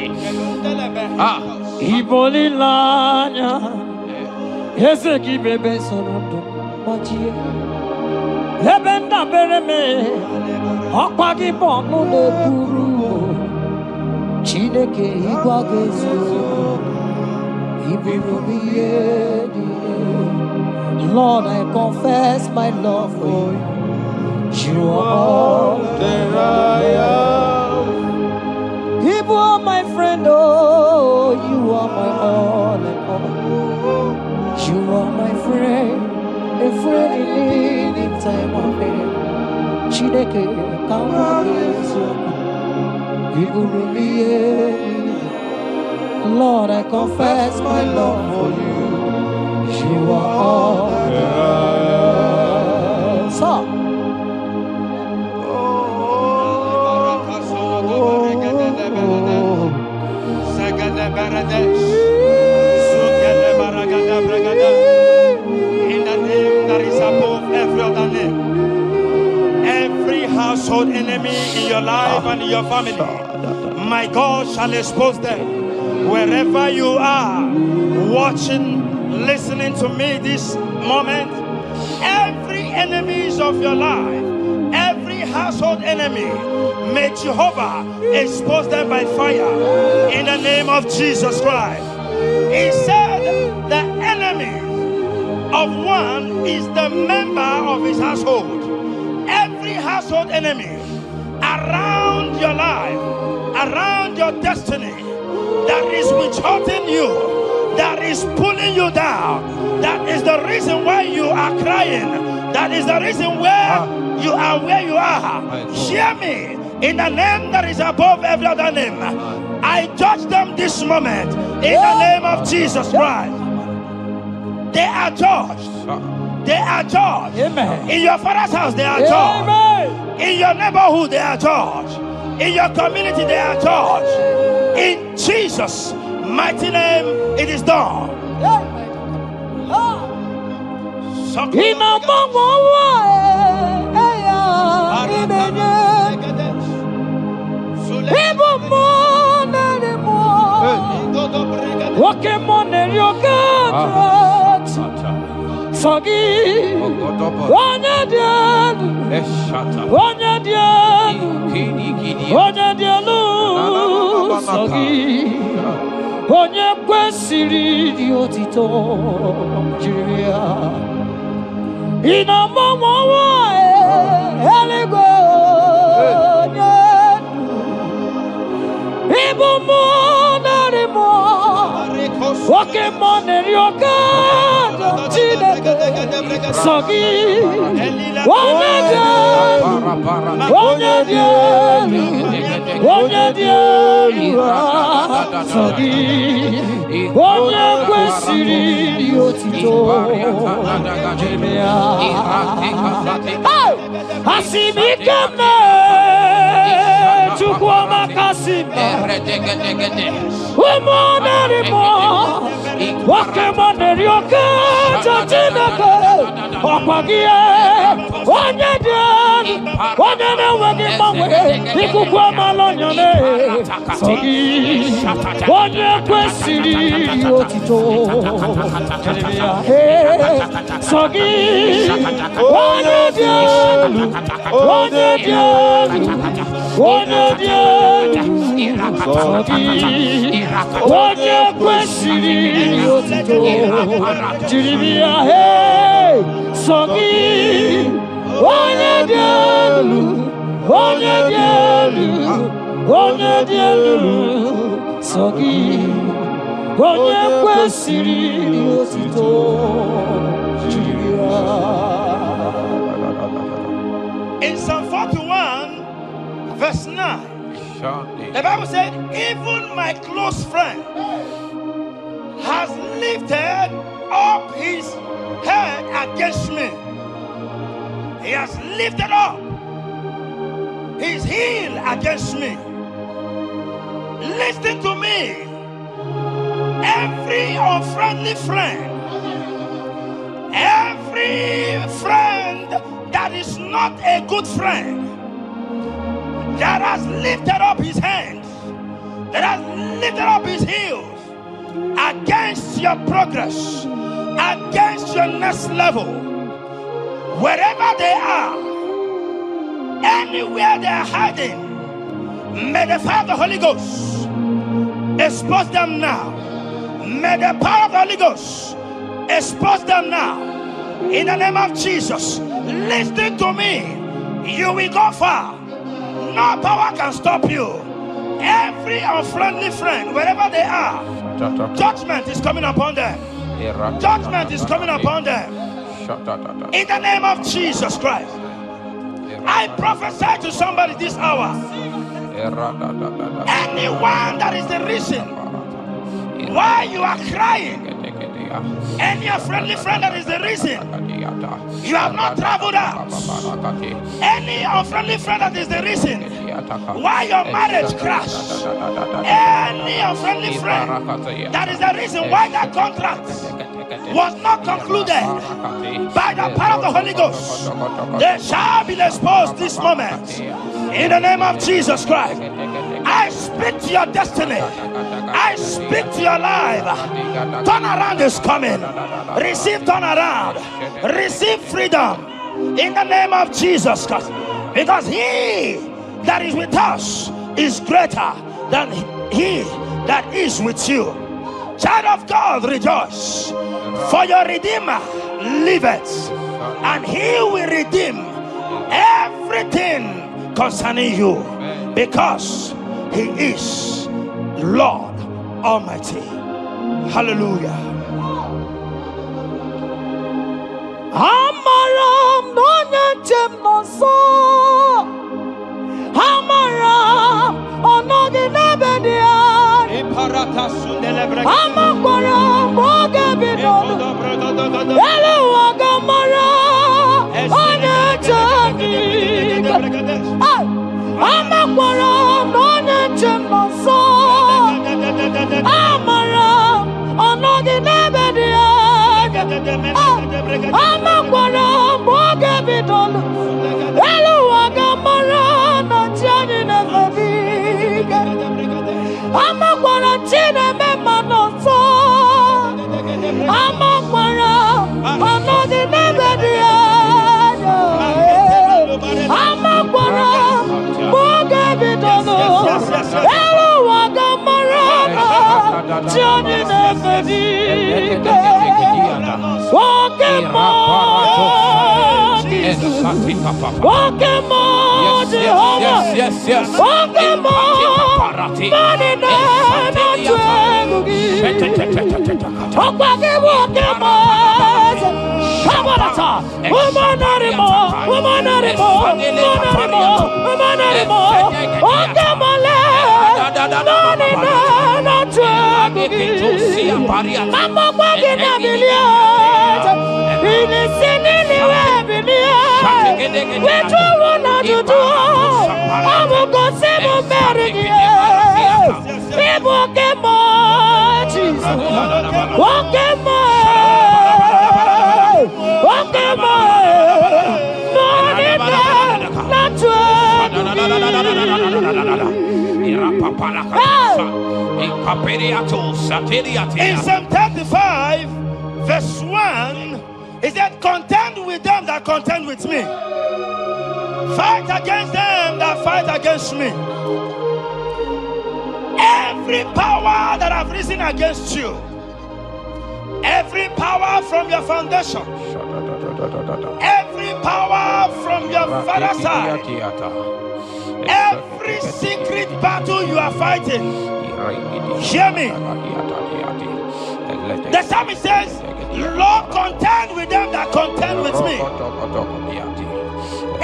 Speaker 1: Ibolilanya. Ezeki bebe sonodo. Machie. Ebenda bereme. Akpagi bono le buru. Chineke igwagezo. Lord, I confess my love for you. You are all that I am. You are my friend, oh, you are my all and all. You are my friend, a friend in need in time of need. Chineke igwagezo. Lord, I confess my love for you. You are all that I am. So,
Speaker 2: in the name that is above every other name, every household enemy in your life and in your family, my God shall expose them. Wherever you are, watching, listening to me this moment, every enemies of your life, every household enemy, may Jehovah expose them by fire in the name of Jesus Christ. He said the enemy of one is the member of his household. Every household enemy around your life, around your destiny, that is withholding you, that is pulling you down, that is the reason why you are crying, that is the reason where you are where you are. Hear me, in the name that is above every other name, I judge them this moment in the name of Jesus Christ. They are judged. They are judged. Amen. In your father's house, they are judged. Amen. In your neighborhood, they are judged. In your community, they are judged. In Jesus' mighty name, it is done.
Speaker 1: Onye kwesịrị dị otito jiri ya ina mmanwa eluigwe onye ibu mmụọ narị mmụọ nwoke mmụọ na-eri oke Chineke sọ gị onye dị elu onye dị elu onye dị elu sọ gị onye kwesịrị dị otito jiri ya asị m ike m Chukwu amaka sị m ụmụ narị mmụọ nwoke mmụọ na-eri oke Chineke ọkwa gị onye dị elu onye na-enweghị mgbanwe ikuku amala onyone sọ gị onye kwesịrị otito sọ gị onye dị elu onye dị elu onye dị elu sọ gị onye kwesịrị otito jiri bịa sọ gị onye dị elu onye dị elu onye dị elu sọ gị onye kwesịrị otito jiri ya.
Speaker 2: In Psalm 41 verse 9, the Bible said, even my close friend has lifted up his head against me. He has lifted up his heel against me. Listen to me. Every unfriendly friend, every not a good friend that has lifted up his hands, that has lifted up his heels against your progress, against your next level, wherever they are, anywhere they are hiding, may the fire of the Holy Ghost expose them now. May the power of the Holy Ghost expose them now. In the name of Jesus, listen to me. You will go far. No power can stop you. Every unfriendly friend, wherever they are, judgment is coming upon them. Judgment is coming upon them. In the name of Jesus Christ, I prophesy to somebody this hour. Anyone that is the reason why you are crying, any friendly friend that is the reason you have not traveled out, any unfriendly friend that is the reason why your marriage crashed, any unfriendly friend that is the reason why that contract was not concluded, by the power of the Holy Ghost, they shall be exposed this moment. In the name of Jesus Christ, I speak to your destiny. I speak to your life. Turnaround is coming. Receive turnaround. Receive freedom. In the name of Jesus Christ. Because he that is with us is greater than he that is with you. Child of God, rejoice. For your Redeemer liveth, and he will redeem everything concerning you, because he is Lord Almighty. Hallelujah.
Speaker 1: Amaram nonyenchem noso. Amaram onoginebedia. Amaram bogebidolo. Eluwagamara onyechemi. Amaram nonyenchem noso. Amaram onoginebedia. Amaram bogebidolo. Eluwagamara onyechemi nebedia. Amakwara chineme manoso. Amakwara anodi nebedia. Amakwara boga bidono. Elo wagamara chini nebedia. Walk Jehovah.
Speaker 3: Yes.
Speaker 1: Walk
Speaker 2: in Psalm 35 verse 1, it said, contend with them that contend with me, fight against them that fight against me. Every power that have risen against you, every power from your foundation, every power from your father's side, every secret battle you are fighting, hear me. The psalmist says, Lord, contend with them that contend with me.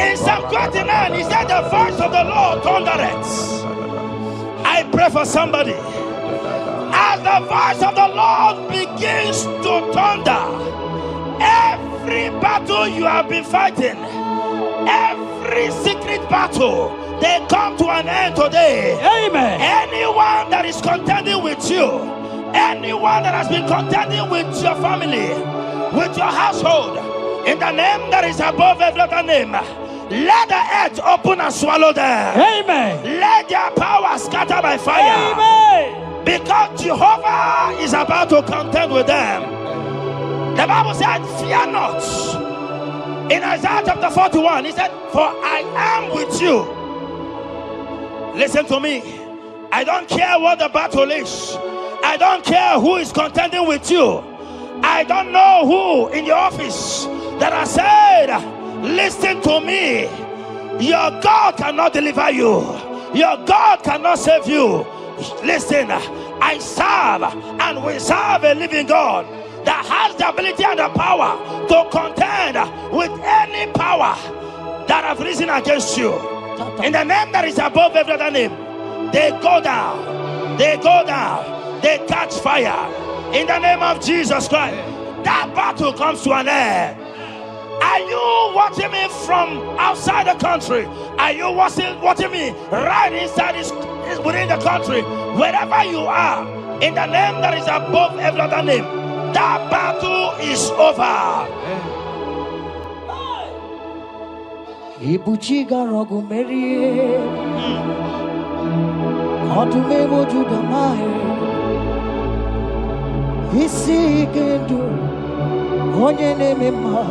Speaker 2: In Psalm 29, he said, the voice of the Lord thundereth. I pray for somebody. As the voice of the Lord begins to thunder, every battle you have been fighting, every secret battle, they come to an end today.
Speaker 1: Amen.
Speaker 2: Anyone that is contending with you, anyone that has been contending with your family, with your household, in the name that is above every other name, Let the earth open and swallow them.
Speaker 1: Amen.
Speaker 2: Let their power scatter by fire.
Speaker 1: Amen.
Speaker 2: Because Jehovah is about to contend with them. The Bible said, fear not. In Isaiah chapter 41, he said, for I am with you. Listen to me. I don't care what the battle is. I don't care who is contending with you. I don't know who in your office that has said, listen to me. Your God cannot deliver you. Your God cannot save you. Listen, I serve and we serve a living God that has the ability and the power to contend with any power that have risen against you. In the name that is above every other name, they go down. They go down. They catch fire. In the name of Jesus Christ, that battle comes to an end. Are you watching me from outside the country? Are you watching me right inside within the country? Wherever you are, in the name that is above every other name, that battle is over.
Speaker 4: Ibuchi garogu merie, odume moju damae, isi kendu, onye neme ma,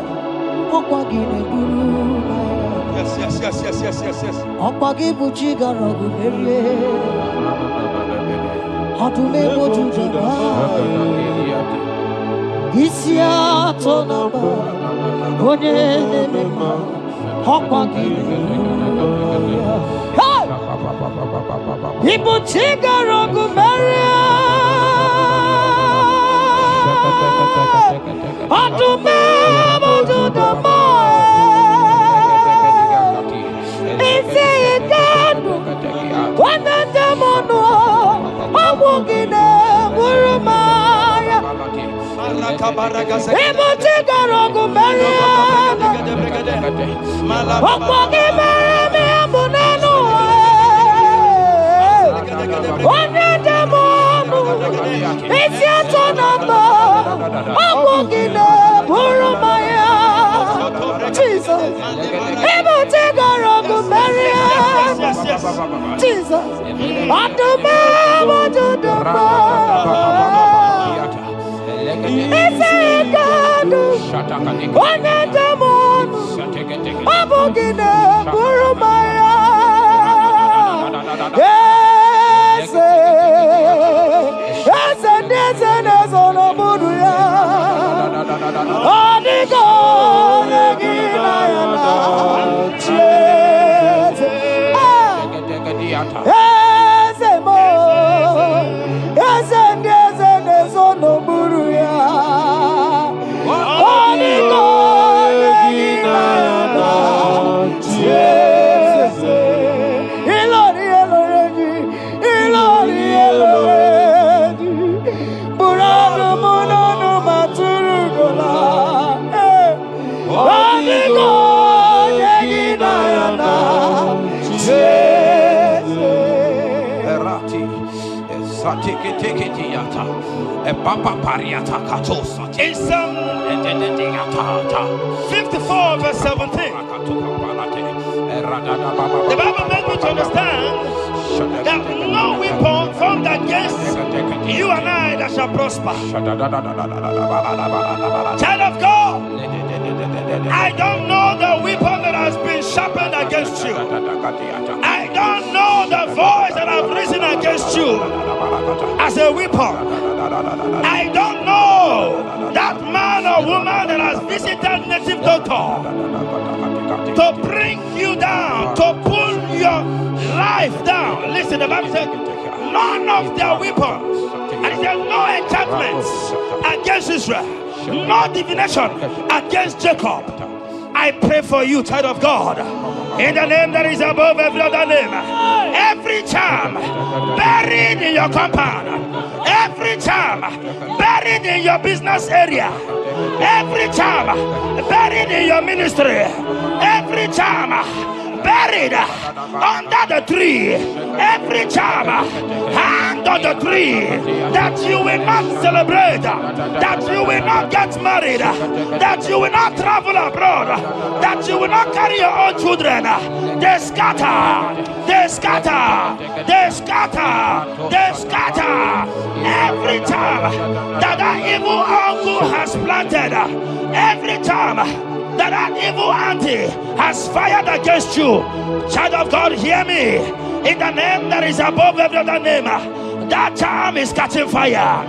Speaker 4: okwagi neburu.
Speaker 2: Yes.
Speaker 4: Okwagi ibuchi garogu merie, odume moju damae, isi ato nama, onye neme ma. People take a rock Maria. To the it's a God. One of them on I'm walking People take a rock Maria.
Speaker 2: In Psalm 54 verse 17, the Bible made me to understand that no weapon formed against you and I that shall prosper. Child of God, I don't know the weapon that has been sharpened against you. I don't know the voice that has risen against you as a weapon. I don't know that man or woman that has visited native doctor to bring you down, to pull your life down. Listen, the Bible said, none of their weapons, and it said, no enchantments against Israel, no divination against Jacob. I pray for you, child of God, in the name that is above every other name. Every charm buried in your compound, every charm buried in your business area, every charm buried in your ministry, every charm buried under the tree, every charm hang on the tree, that you will not celebrate, that you will not get married, that you will not travel abroad, that you will not carry your own children. They scatter, they scatter, they scatter, they scatter. Every time that evil uncle has planted, every time that evil auntie has fired against you, child of God, hear me. In the name that is above every other name, that charm is catching fire.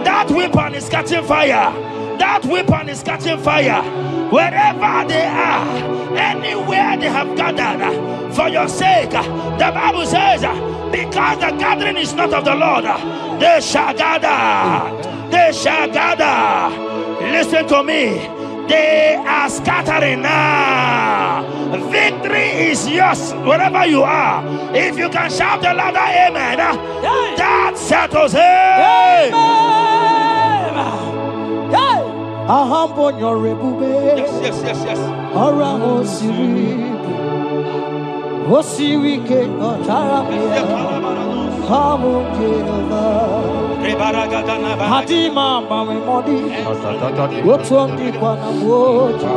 Speaker 2: That weapon is catching fire. That weapon is catching fire. Wherever they are, anywhere they have gathered for your sake, the Bible says, because the gathering is not of the Lord, they shall gather. They shall gather. Listen to me. They are scattering now. Victory is yours wherever you are. If you can shout the louder amen, that settles it. Yes, yes, yes, yes.
Speaker 1: Hadima mami modi, wotong di kwana moja,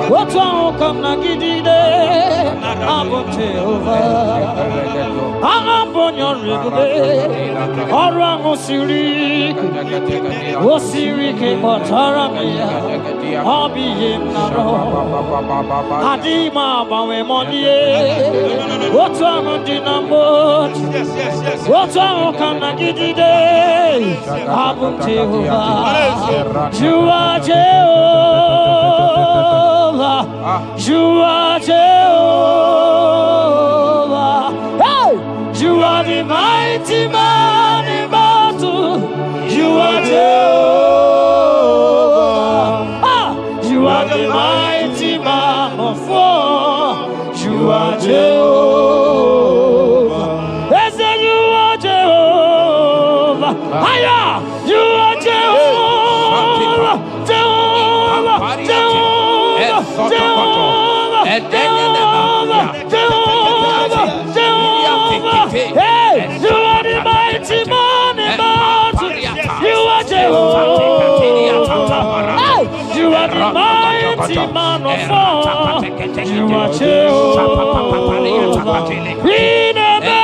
Speaker 1: wotong kam na gidide, abote over, angambonyo rigube, orang osiri, osiri ke motaramia, abi naro, hadima mami modi, wotong di na moja, wotong kam na gidide. Abum Jehovah, you are Jehovah, you are Jehovah. Hey, you are the mighty man in battle. You are Jehovah. Ah, you are the mighty man of war. You are Jehovah. They say you are Jehovah. Higher! You are Jehovah! Jehovah! Jehovah! Jehovah! Jehovah! Jehovah! Hey! You are the mighty man in battle! You are Jehovah! Hey! You are the mighty man of war! You are Jehovah! We never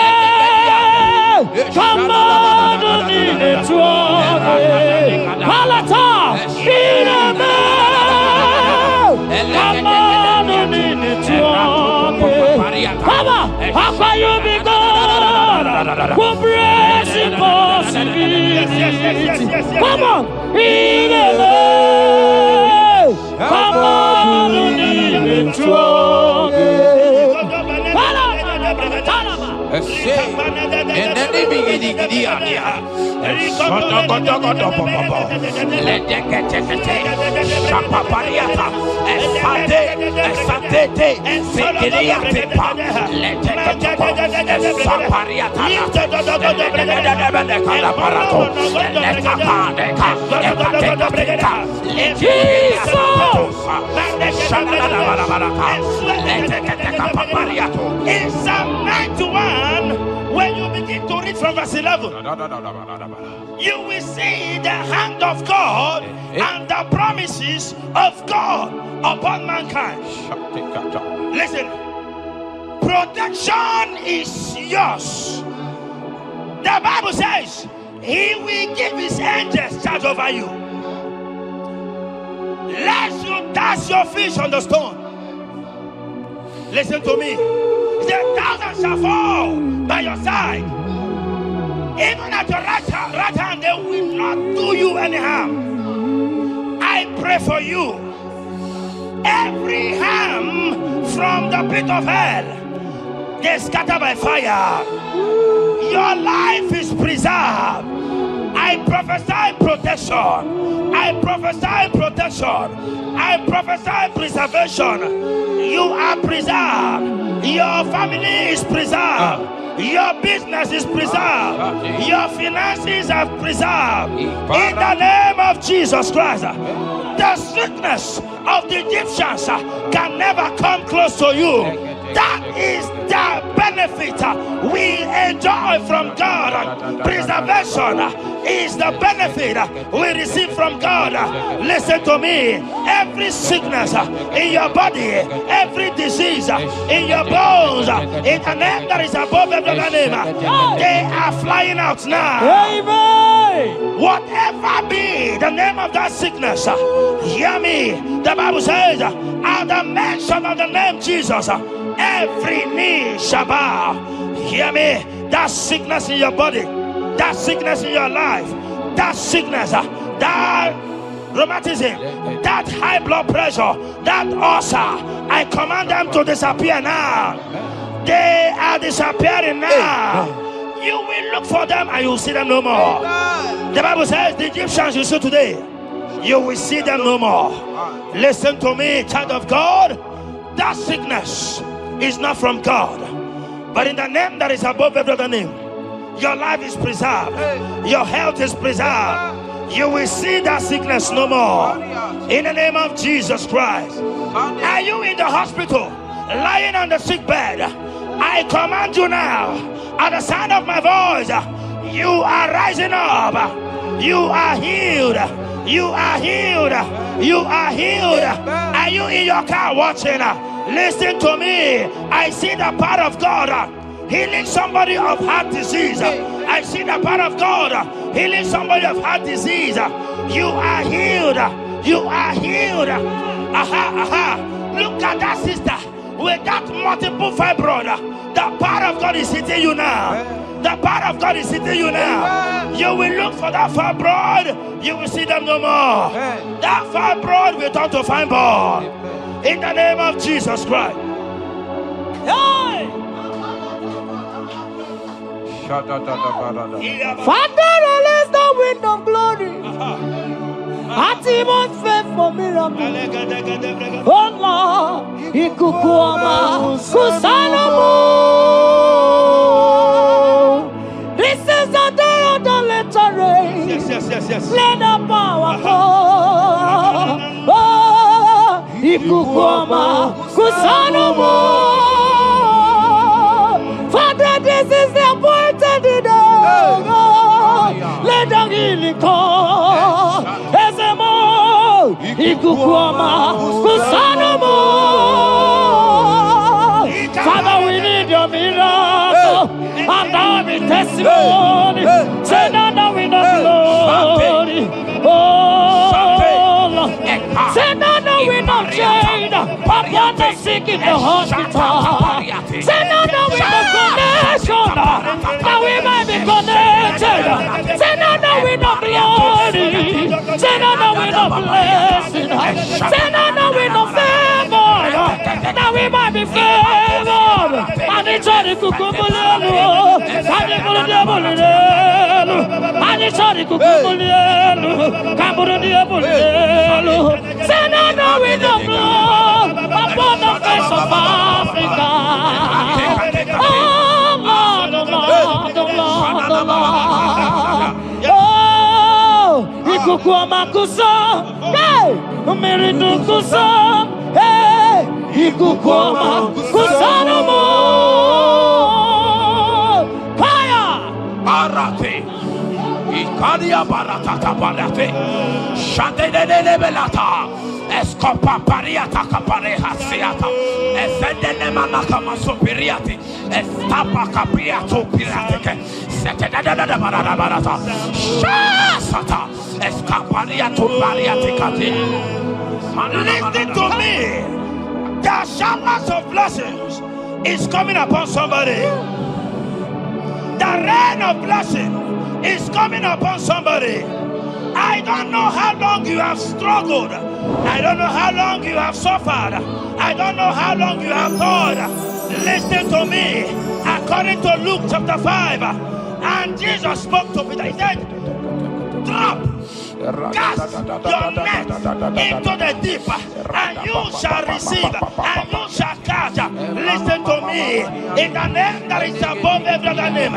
Speaker 1: come on! Palata, Papa, how can you be God? Who brings impossibility? Come on, come on,
Speaker 3: and then they begin to
Speaker 2: in Psalm 91, when you begin to read from verse 11, you will see the hand of God and the promises of God upon mankind. Listen, protection is yours. The Bible says He will give His angels charge over you, lest you dash your feet on the stone. Listen to me. The thousand shall fall by your side, even at your right hand, they will not do you any harm. I pray for you. Every harm from the pit of hell, they scatter by fire. Your life is preserved. I prophesy protection. I prophesy protection. I prophesy preservation. You are preserved. Your family is preserved. Your business is preserved. Your finances are preserved. In the name of Jesus Christ. The sickness of the Egyptians can never come close to you. That is the benefit we enjoy from God. Preservation is the benefit we receive from God. Listen to me. Every sickness in your body, every disease in your bones, in the name that is above every name, they are flying out now.
Speaker 1: Amen.
Speaker 2: Whatever be the name of that sickness, hear me. The Bible says, at the mention of the name Jesus, every knee shall bow. Hear me. That sickness in your body, that sickness in your life, that sickness, that rheumatism, that high blood pressure, that ulcer, I command them to disappear now. They are disappearing now. You will look for them and you will see them no more. The Bible says the Egyptians you see today, you will see them no more. Listen to me, child of God. That sickness is not from God, but in the name that is above every other name, your life is preserved, your health is preserved. You will see that sickness no more. In the name of Jesus Christ. Are you in the hospital, lying on the sick bed? I command you now, at the sound of my voice, you are rising up. You are healed. You are healed. You are healed. Are you in your car watching? Listen to me. I see the power of God healing somebody of heart disease. I see the power of God healing somebody of heart disease. You are healed. You are healed. Aha, aha. Look at that sister with that multiple fibroid. The power of God is hitting you now. The power of God is hitting you now. You will look for that fibroid. You will see them no more. That fibroid will turn to fibroid. In the name of Jesus Christ. Hey!
Speaker 1: Father, release the wind of glory. Atmosphere for miracle. Oh Lord, ikukuama kusanomo. This is the day of the letter rain.
Speaker 2: Yes.
Speaker 1: Let the power come. Oh, ikukuama kusanomo. Father, this is the appointed day. Let the healing come. Ezemo, ikukuama, kusanomo. Father, we need your miracle. And now we testimony. Say now the wind of glory. Oh, Lord. Say now the wind of change upon the sick in the hospital. Say now the wind of connection, that we might be connected. Say now the wind of glory. Say now the wind of blessing. Say now the wind of favor, that we might be favored. And it's all the kukumulelu, and the kuludabulelu, and it's all the kukumulelu, kaburudabulelu. Say now the wind of blood upon the face of Africa. Oh Lord, oh Lord, oh Lord, oh Lord. Oh, ikukuama kuso, hey, umiridu kuso, hey, ikukuama kusanomo. Fire!
Speaker 3: Arate. Ikalia barata kaparate. Shandelele belata. Escopa pariata capareha seata. Efendene manaka masopiriati. Estapa capriato pirate. Setedada barata. Shasata. Escapariato pariate kati.
Speaker 2: Listen to me. The showers of blessings is coming upon somebody. The rain of blessing is coming upon somebody. I don't know how long you have struggled. I don't know how long you have suffered. I don't know how long you have thought. Listen to me. According to Luke chapter 5, and Jesus spoke to Peter. He said, drop, cast your net into the deep, and you shall receive, and you shall catch. Listen to me in the name that is above every other name.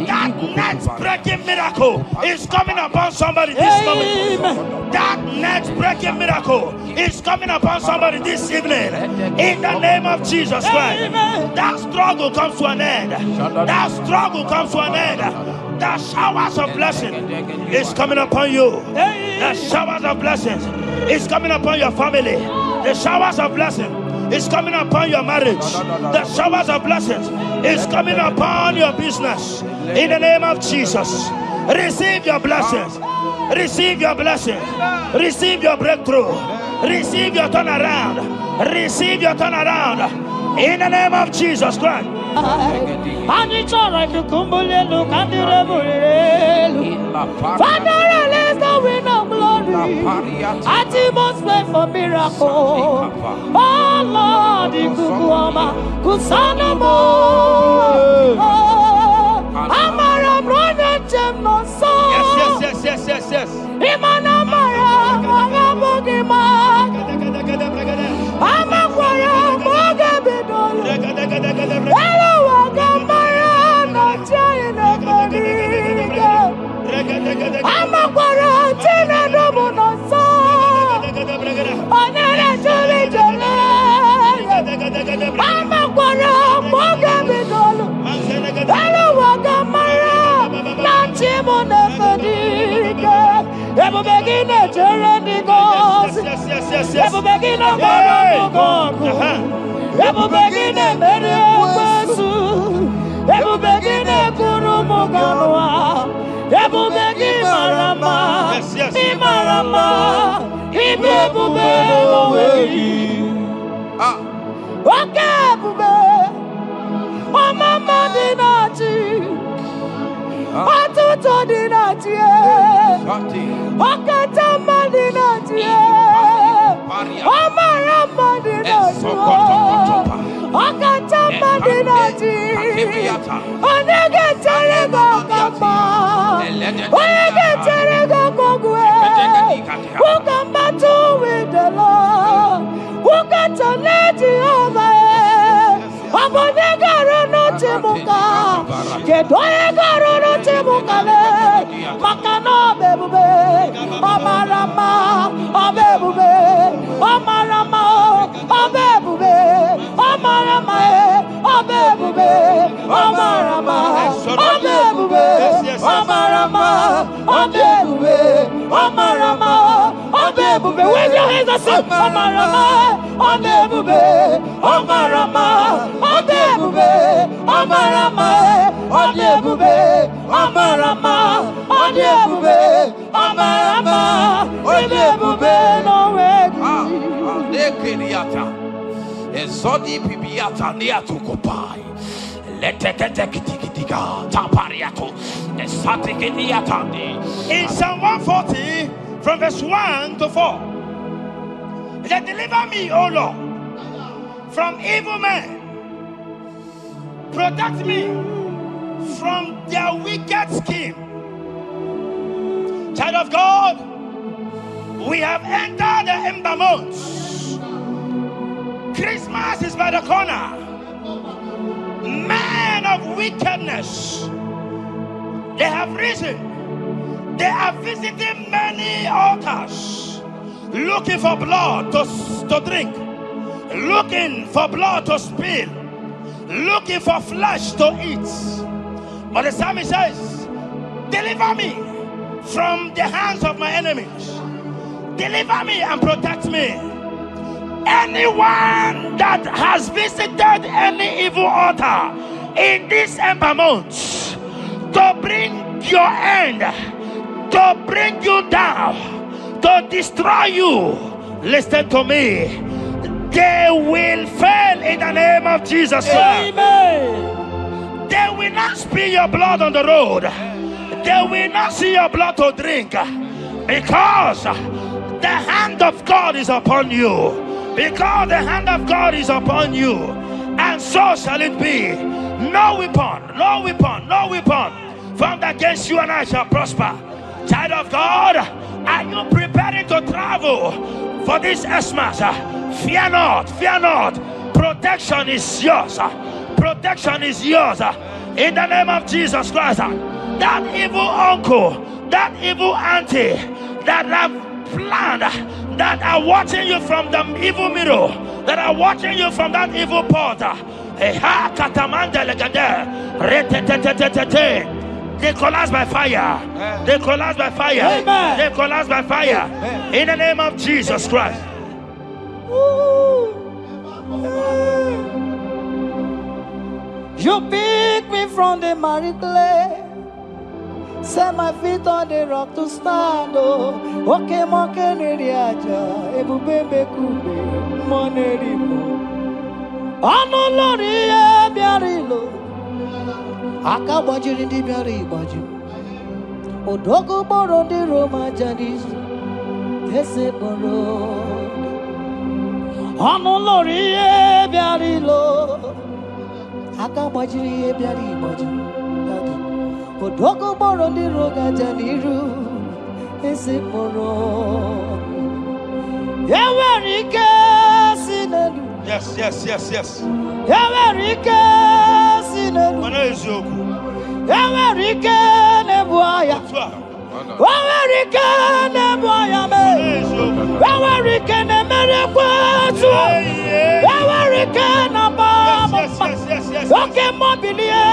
Speaker 2: That net breaking miracle is coming upon somebody this moment. That net breaking miracle is coming upon somebody this evening in the name of Jesus Christ. That struggle comes to an end. That struggle comes to an end. The showers of blessing is coming upon you. The showers of blessings is coming upon your family. The showers of blessing is coming upon your marriage. The showers of blessings is coming upon your business. In the name of Jesus, receive your blessings. Receive your blessings. Receive your breakthrough. Receive your turnaround. Receive your turnaround. In the name of Jesus Christ.
Speaker 1: Father, release the wind of glory. Atmosphere for miracle. Oh Lord, Ikukuama, Kusanamo. Amara brother Jemno so.
Speaker 2: Yes.
Speaker 1: Imana Mara, Magabogima. Amakwara, Mogabidolo. Hello, Wagamara, not China, Bodiga. Amakwara, Tina Domono so. Onera Jolly. Amakwara, Mogabidolo. Hello, Wagamara, not Chimona Bodiga. Ever begin a journey goes. Ever begin a God. Ever begin a Mediasu. Ever begin a Kurumoganoa. Ever begin Marama. Imarama. Ibebube. Okay, Bube. Oh, Mama Dinati. Atuto Dinati. Okatama Dinati. Omarama Dinati. Okatama Dinati. Onegeterego Kapa. Onegeterego Kogwe. Who can battle with the Lord? Who can turn Jehovah? Abonegaro no Timuka. Kedoegaro no Timukale. Makano bebube. Omarama. Obebube. Omarama. Obebube. Omarama. Obebube. Omarama. Obebube. Omarama. Obebube. Omarama. Obebube. Wave your hands and say Omarama. Obebube. Omarama. Obebube. Omarama. Obebube. Omarama. Obebube. Omarama. Obebube. No way.
Speaker 3: Ezodi pibiata niatu kopai. Leteketekitikitika tapariato. Esatikiniatandi.
Speaker 2: In Psalm 140, from verse 1 to 4, it said, deliver me, O Lord, from evil men. Protect me from their wicked scheme. Child of God, we have entered the ember months. Christmas is by the corner. Men of wickedness, they have risen. They are visiting many altars, looking for blood to drink, looking for blood to spill, looking for flesh to eat. But the psalmist says, deliver me from the hands of my enemies. Deliver me and protect me. Anyone that has visited any evil altar in this ember month to bring your end, to bring you down, to destroy you, listen to me, they will fail in the name of Jesus Christ.
Speaker 1: Amen.
Speaker 2: They will not spill your blood on the road. They will not see your blood to drink, because the hand of God is upon you. Because the hand of God is upon you, and so shall it be. No weapon formed against you and I shall prosper. Child of God, are you preparing to travel for this Xmas? Fear not. Protection is yours. Protection is yours. In the name of Jesus Christ. That evil uncle, that evil auntie that have planned, that are watching you from the evil mirror, that are watching you from that evil portal. They collapse by fire. They collapse by fire.
Speaker 1: Amen.
Speaker 2: They collapse by fire. In the name of Jesus Christ.
Speaker 1: You pick me from the miry clay, set my feet on the rock to stand. Oh, okay, monkey neriaja, ebube kube, monerimo. Ano lori e biarilo, aka bajiri di biari baju. Odogo boro di Roma janis, ese boro. Ano lori e biarilo. Aka bajiri e biari baju. Odogo boro di roga janiru ese boro. Yawerike sinelu.
Speaker 2: Yes.
Speaker 1: Yawerike sinelu. Yawerike nebuaya. Yawerike nebuaya me. Yawerike nemerekwetu. Yawerike nabama. Okay, mobilie,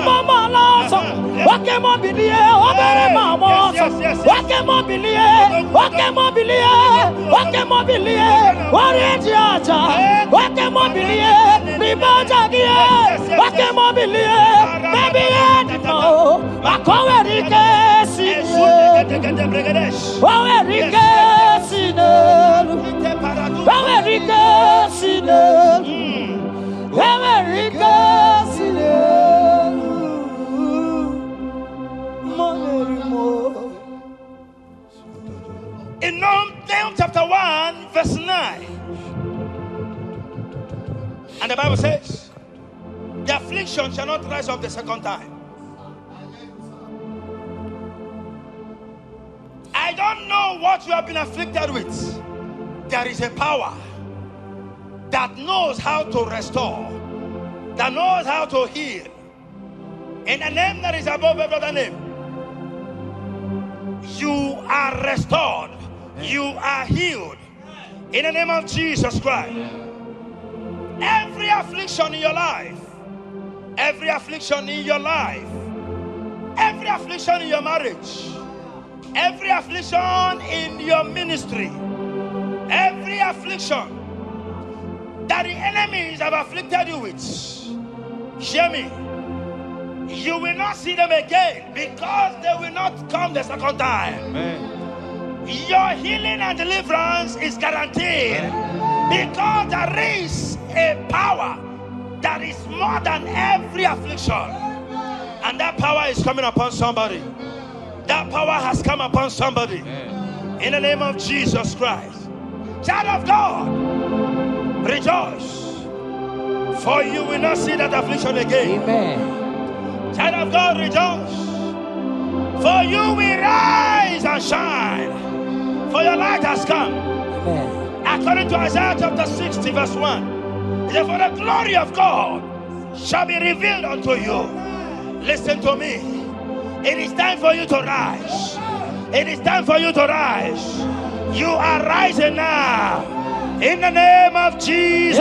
Speaker 1: mama laso. Okay, mobilie, obere mama. Okay, mobilie, orange aja. Okay, mobilie, ribaja gie. Okay, mobilie, baby no. Akowerike sine. Akowerike sine. Akowerike sine.
Speaker 2: In Nahum chapter 1 verse 9, and the Bible says, the affliction shall not rise up the second time. I don't know what you have been afflicted with. There is a power that knows how to restore, that knows how to heal. In the name that is above every other name, you are restored. You are healed. In the name of Jesus Christ. Every affliction in your life, every affliction in your life, every affliction in your marriage, every affliction in your ministry, every affliction that the enemies have afflicted you with, hear me, you will not see them again, because they will not come the second time. Amen. Your healing and deliverance is guaranteed, because there is a power that is more than every affliction, and that power is coming upon somebody. That power has come upon somebody. In the name of Jesus Christ. Child of God, rejoice, for you will not see that affliction again.
Speaker 1: Amen.
Speaker 2: Child of God, rejoice, for you will rise and shine, for your light has come.
Speaker 1: Amen.
Speaker 2: According to Isaiah chapter 60 verse 1, it says, for the glory of God shall be revealed unto you. Listen to me. It is time for you to rise. It is time for you to rise. You are rising now. In the name of Jesus.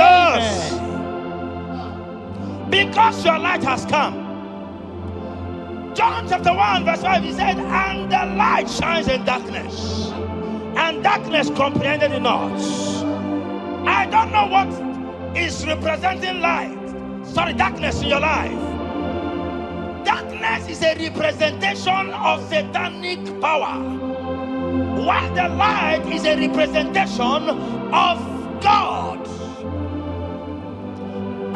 Speaker 2: Amen. Because your light has come. John chapter 1 verse 5, he said, and the light shines in darkness, and darkness comprehended it not. I don't know what is representing darkness in your life. Darkness is a representation of satanic power, while the light is a representation of God.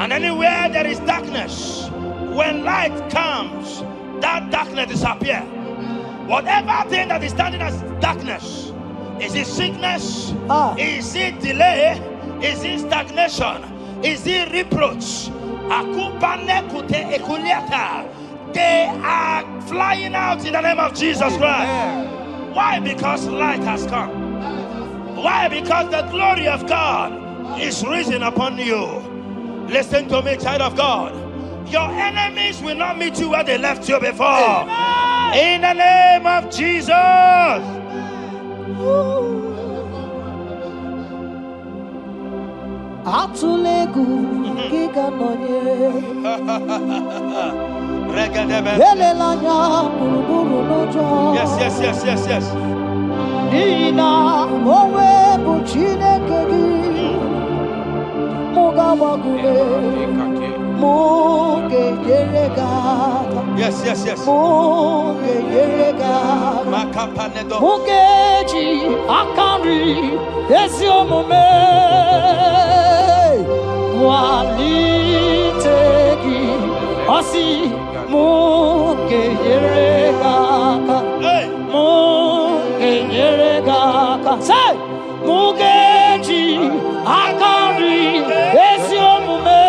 Speaker 2: And anywhere there is darkness, when light comes, that darkness disappears. Whatever thing that is standing as darkness, is it sickness? Is it delay? Is it stagnation? Is it reproach? They are flying out in the name of Jesus Christ. Why? Because light has come. Why? Because the glory of God is risen upon you. Listen to me, child of God. Your enemies will not meet you where they left you before. In the name of Jesus.
Speaker 4: Atulegu giga nonye
Speaker 2: Yes.
Speaker 4: Nina mowe buchineke gi Mugabagule Muge yerega
Speaker 2: Yes.
Speaker 4: Muge yerega Mugeji akari esiomume Walitegi Asi Muge yerega Muge yerega Say Mugeji akari esiomume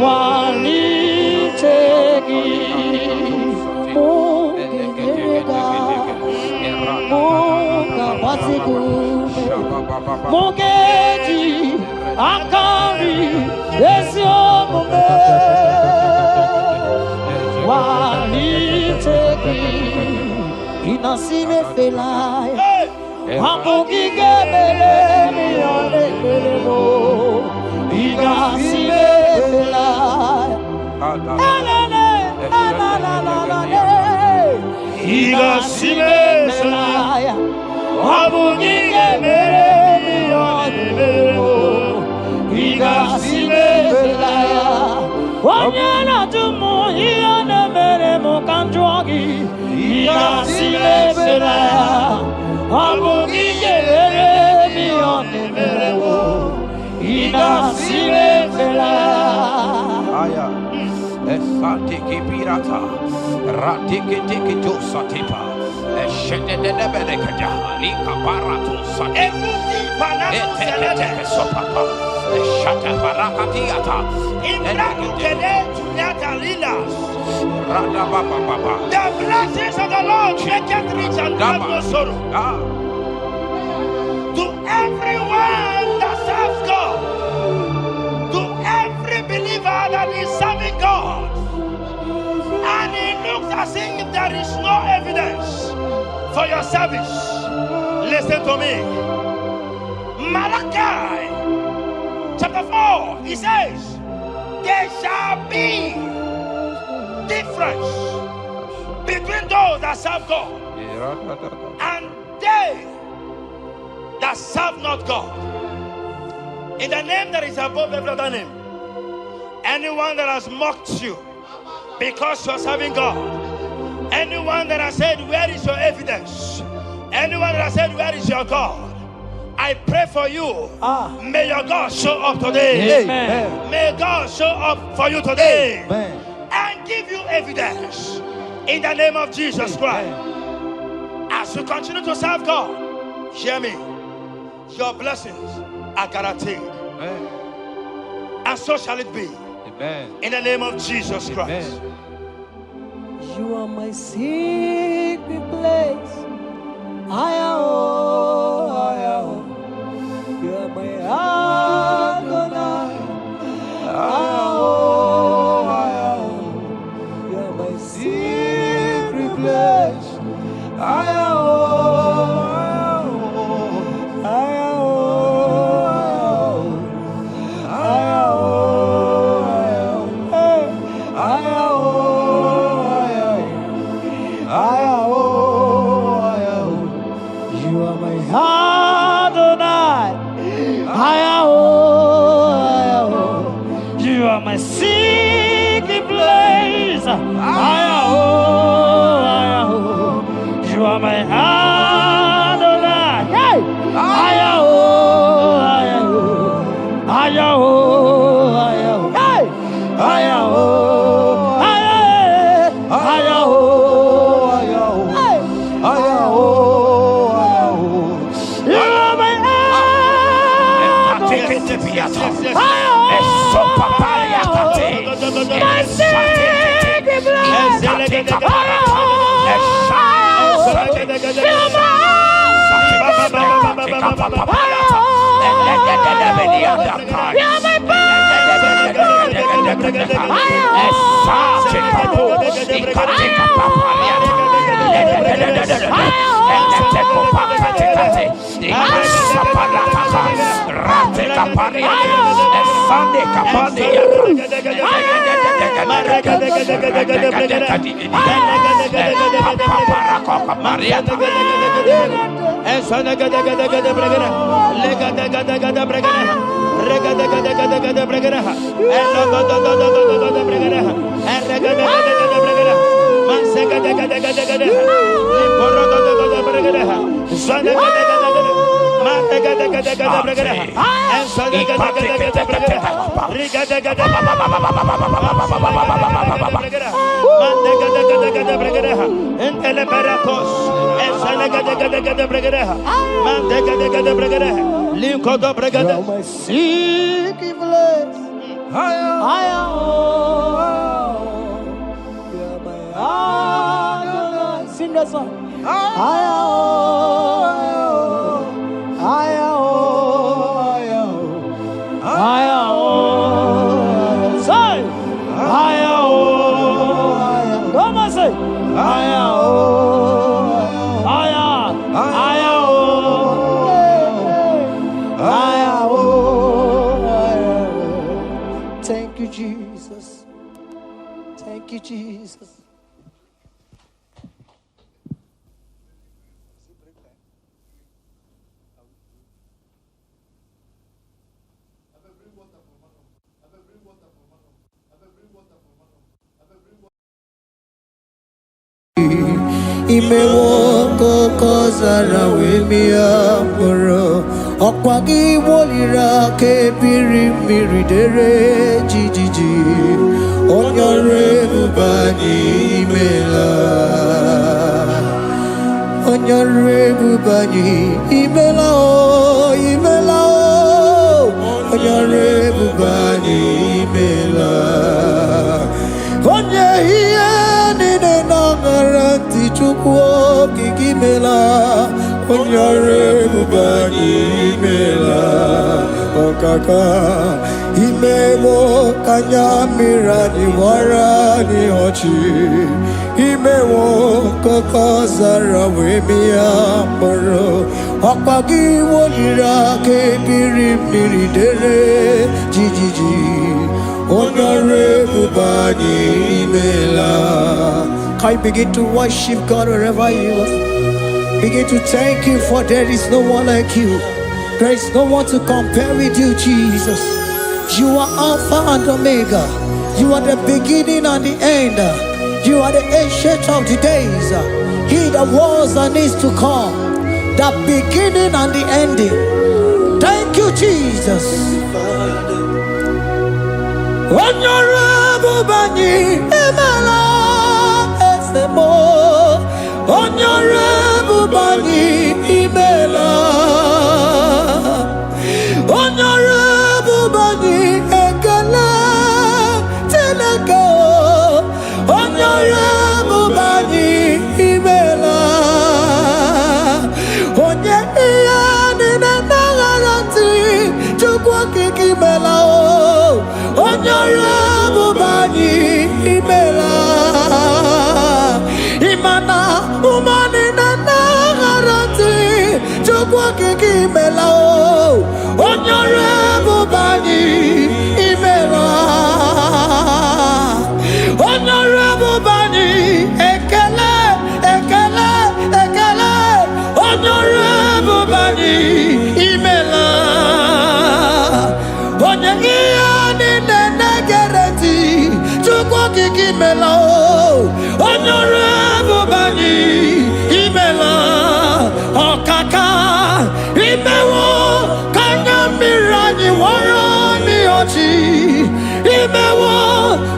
Speaker 4: Walitegi Muge yerega Muga batigume Mugeji akari esiomume Walitegi inasime felaya Hamugige mele miyone melemo inasime felaya inasime felaya Hamugige mele miyone melemo inasime felaya Wanyana tumu iyane melemo kanjwagi inasime felaya Hamugige mele miyone melemo inasime felaya
Speaker 3: Esatiki pirata, ratiki tiki to satipa, eshende de berekada, lika parato satipa, eteke sopapa, eshata barakatiata, rada baba.
Speaker 2: The blessings of the Lord make it rich and have no sorrow. To everyone that serves God, to every believer that is serving God, and it looks as if there is no evidence for your service, listen to me. Malachi chapter 4, he says, there shall be difference between those that serve God and they that serve not God. In the name that is above every other name, anyone that has mocked you because you are serving God, anyone that has said, where is your evidence? Anyone that has said, where is your God? I pray for you. May your God show up today.
Speaker 4: Amen.
Speaker 2: May God show up for you today.
Speaker 4: Amen.
Speaker 2: And give you evidence in the name of Jesus Christ. As you continue to serve God, hear me, your blessings are guaranteed.
Speaker 3: Amen.
Speaker 2: And so shall it be.
Speaker 3: Amen.
Speaker 2: In the name of Jesus Christ.
Speaker 3: Amen.
Speaker 4: You are my secret place. I am. You are my Adonai. I am. You are my secret place. I am. My secret place, you are my Adonai. Hey, Sing that song. Thank you, Jesus. Thank you, Jesus. Imewoko kozara wemia moro Okwagi wolira ke biri miridere jijiji Onyore bubani imela Onyore bubani imela o imela o Onyore bubani imela Onye hiye nine nangaranti chukwo kikimela Onyore bubani imela Okaka Imewo kanyamira ni wara ni ochi Imewo koko zara wemia moro Okpagi wolira ke biri miridere jijiji Onyore bubani imela. Can you begin to worship God wherever you are? Begin to thank Him, for there is no one like you. There is no one to compare with you, Jesus. You are Alpha and Omega. You are the beginning and the end. You are the ancient of the days. He that was and is to come. The beginning and the ending. Thank you, Jesus. Onyore bani emela esemo. Onyore bani imela. Onyore bani ekele teleko. Onyore bani imela. Onye iyani na nagarati chukwa kikimela o. Onyore bubani imela. Imana umani na nagarati chukwa kikimela o. Onyore bubani imela. Onyore bubani ekele ekele ekele. Onyore bubani imela. Onye Imela o, Onyore bubani imela, okaka imewo kanya mirani warani ochi, imewo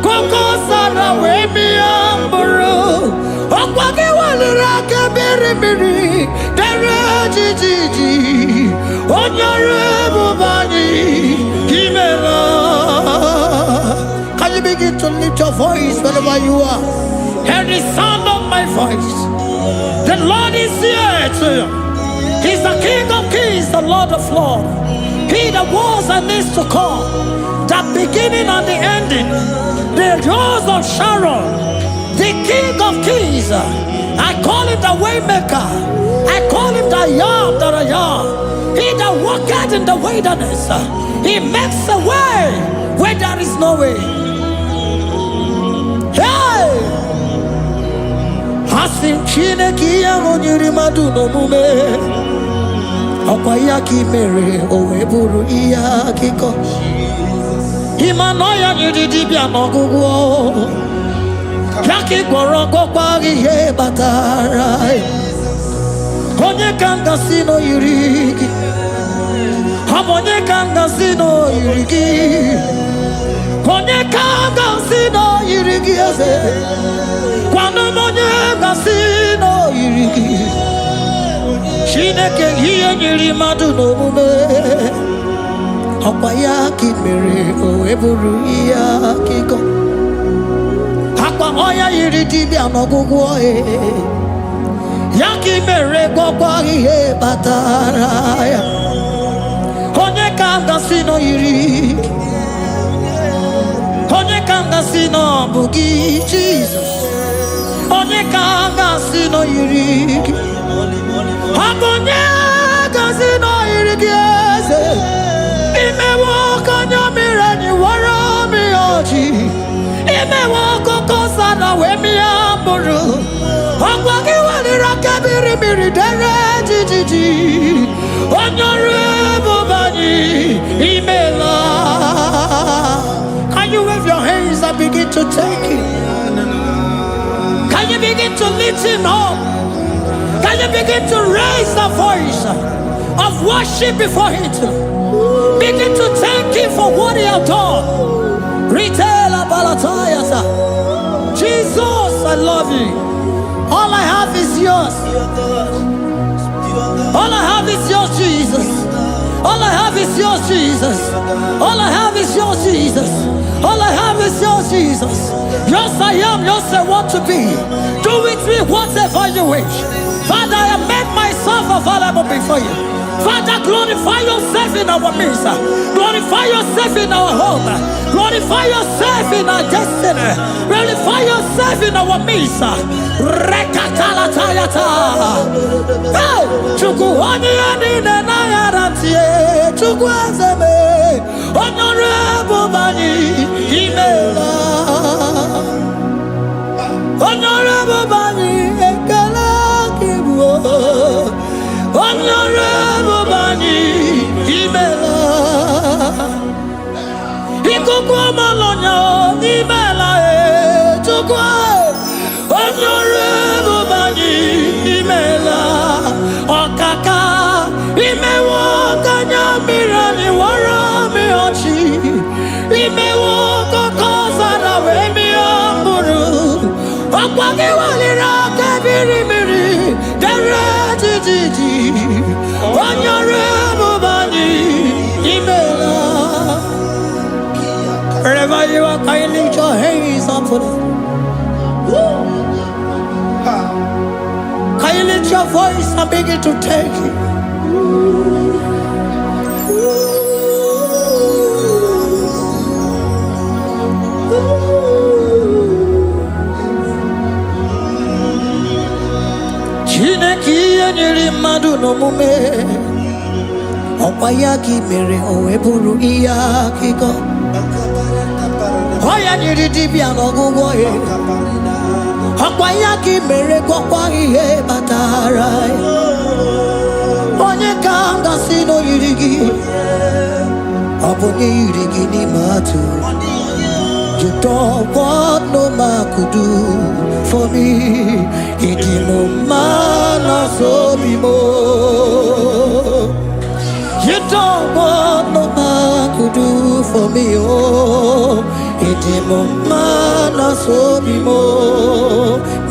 Speaker 4: koko sara we mi amburu, okwagi walira ke biri dere jijiji, Onyore bubani imela. Begin to lift your voice wherever you are. Hear the sound of my voice. The Lord is here to you. He's the King of Kings, the Lord of Lords. He that was and is to come. the beginning and the ending, the rose of Sharon, the King of Kings. I call him the Waymaker. I call him the Yam that I am. He that walketh in the wilderness. He makes a way where there is no way. Hey! Hasim Chineke ya onyiri madu no mume. Okwa ya ki mere owe buru iya kiko. Imano ya nyiri dibia no gugu. Yaki gworo gokwa ihe batara. Onye kanga sino yirigi. Onye kanga sino yirigi. Onye kanga sino yirigi eze. Kwano onye kanga sino yirigi. Chineke hiye nyiri madu no mume. Okwa ya ki mere owe buru iya kiko. Akwa oya yiri dibia no gugu oye. Yaki mere gwakwa ihe batara ya. Onye kanga sino yiri. Onye kanga sino bugi Jesus. Onye kanga sino yiri. Onye kanga sino yiri kiese. Ime waka nyamira ni wara mi oji. Ime waka kosa na we mi amburu. Ogwa kiwali rakabiri miri dere jijiji. Onyore bobani imela. Can you wave your hands and begin to take it? Can you begin to lift him up? Can you begin to raise the voice of worship before him? Begin to thank him for what he has done. Retail Balatayasa. Jesus, I love you. All I have is yours. All I have is yours, Jesus. All I have is yours, Jesus. All I have is yours, Jesus. All I have is yours, Jesus. Yours I am, yours I want to be. Do with me whatever you wish. Father, I made myself available before you. Father, glorify yourself in our midst. Glorify yourself in our home. Glorify yourself in our destiny. Glorify yourself in our midst. Rekatala tayata. Hey, chukuhani ani na yaratie. Chukwazeme. Honorable bani imela. Honorable bani ekala kibuo. Honorable bani imela. Ikukwa malonya imela e chukwa. Honorable bani imela. Okaka imewo kanya mirani wara mi ochi. Imewo kokosa na we mi amburu. Okwa kiwalira kabiri miri dere jijiji. Honorable bani imela. Wherever you are, can you lift your hands up for them? Can you lift your voice and begin to take it? Chineke enyere mmadụ n'omume. Ọkwa ya ka i mere o wee bụrụ ihe akụkọ. Ọ ya nyere dibịa n'ọgwụgwọ ya. Ọkwa ya ka i mere gwọkwa ihe batara ya. Onye ka m gasị n'oyiri gị. Ọ bụ onye yiri gị n'ime atụ. You don't want no man could do for me. Ịdị m mma na so bi mo. You don't want no man could do for me, oh. Ịdị m mma na so bi mo.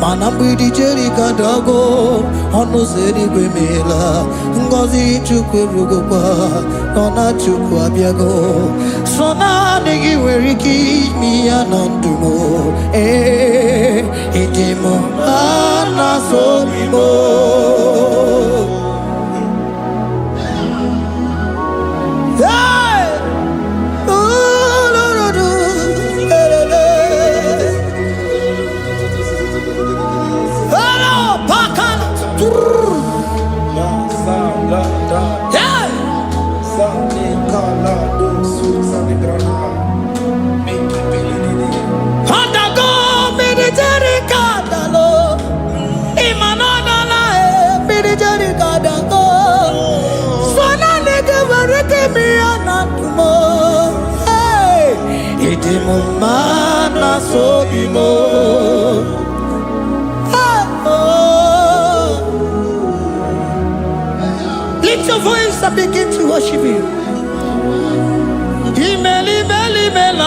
Speaker 4: Mana mgbidi Jerika dago, ọnụ ụzọ eluigwe meela. Ngọzi Chukwu erugokwa, ọ na Chukwu abịago. So naanị gị nwere ike ime ya na ndụ m. Ịdị m mma na so bi mo. Hey! Ooh, Dimo mana so dimo. Lift your voice and begin to worship Him. Email, email, email,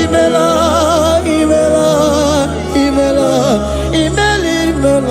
Speaker 4: email, email, email, email, email.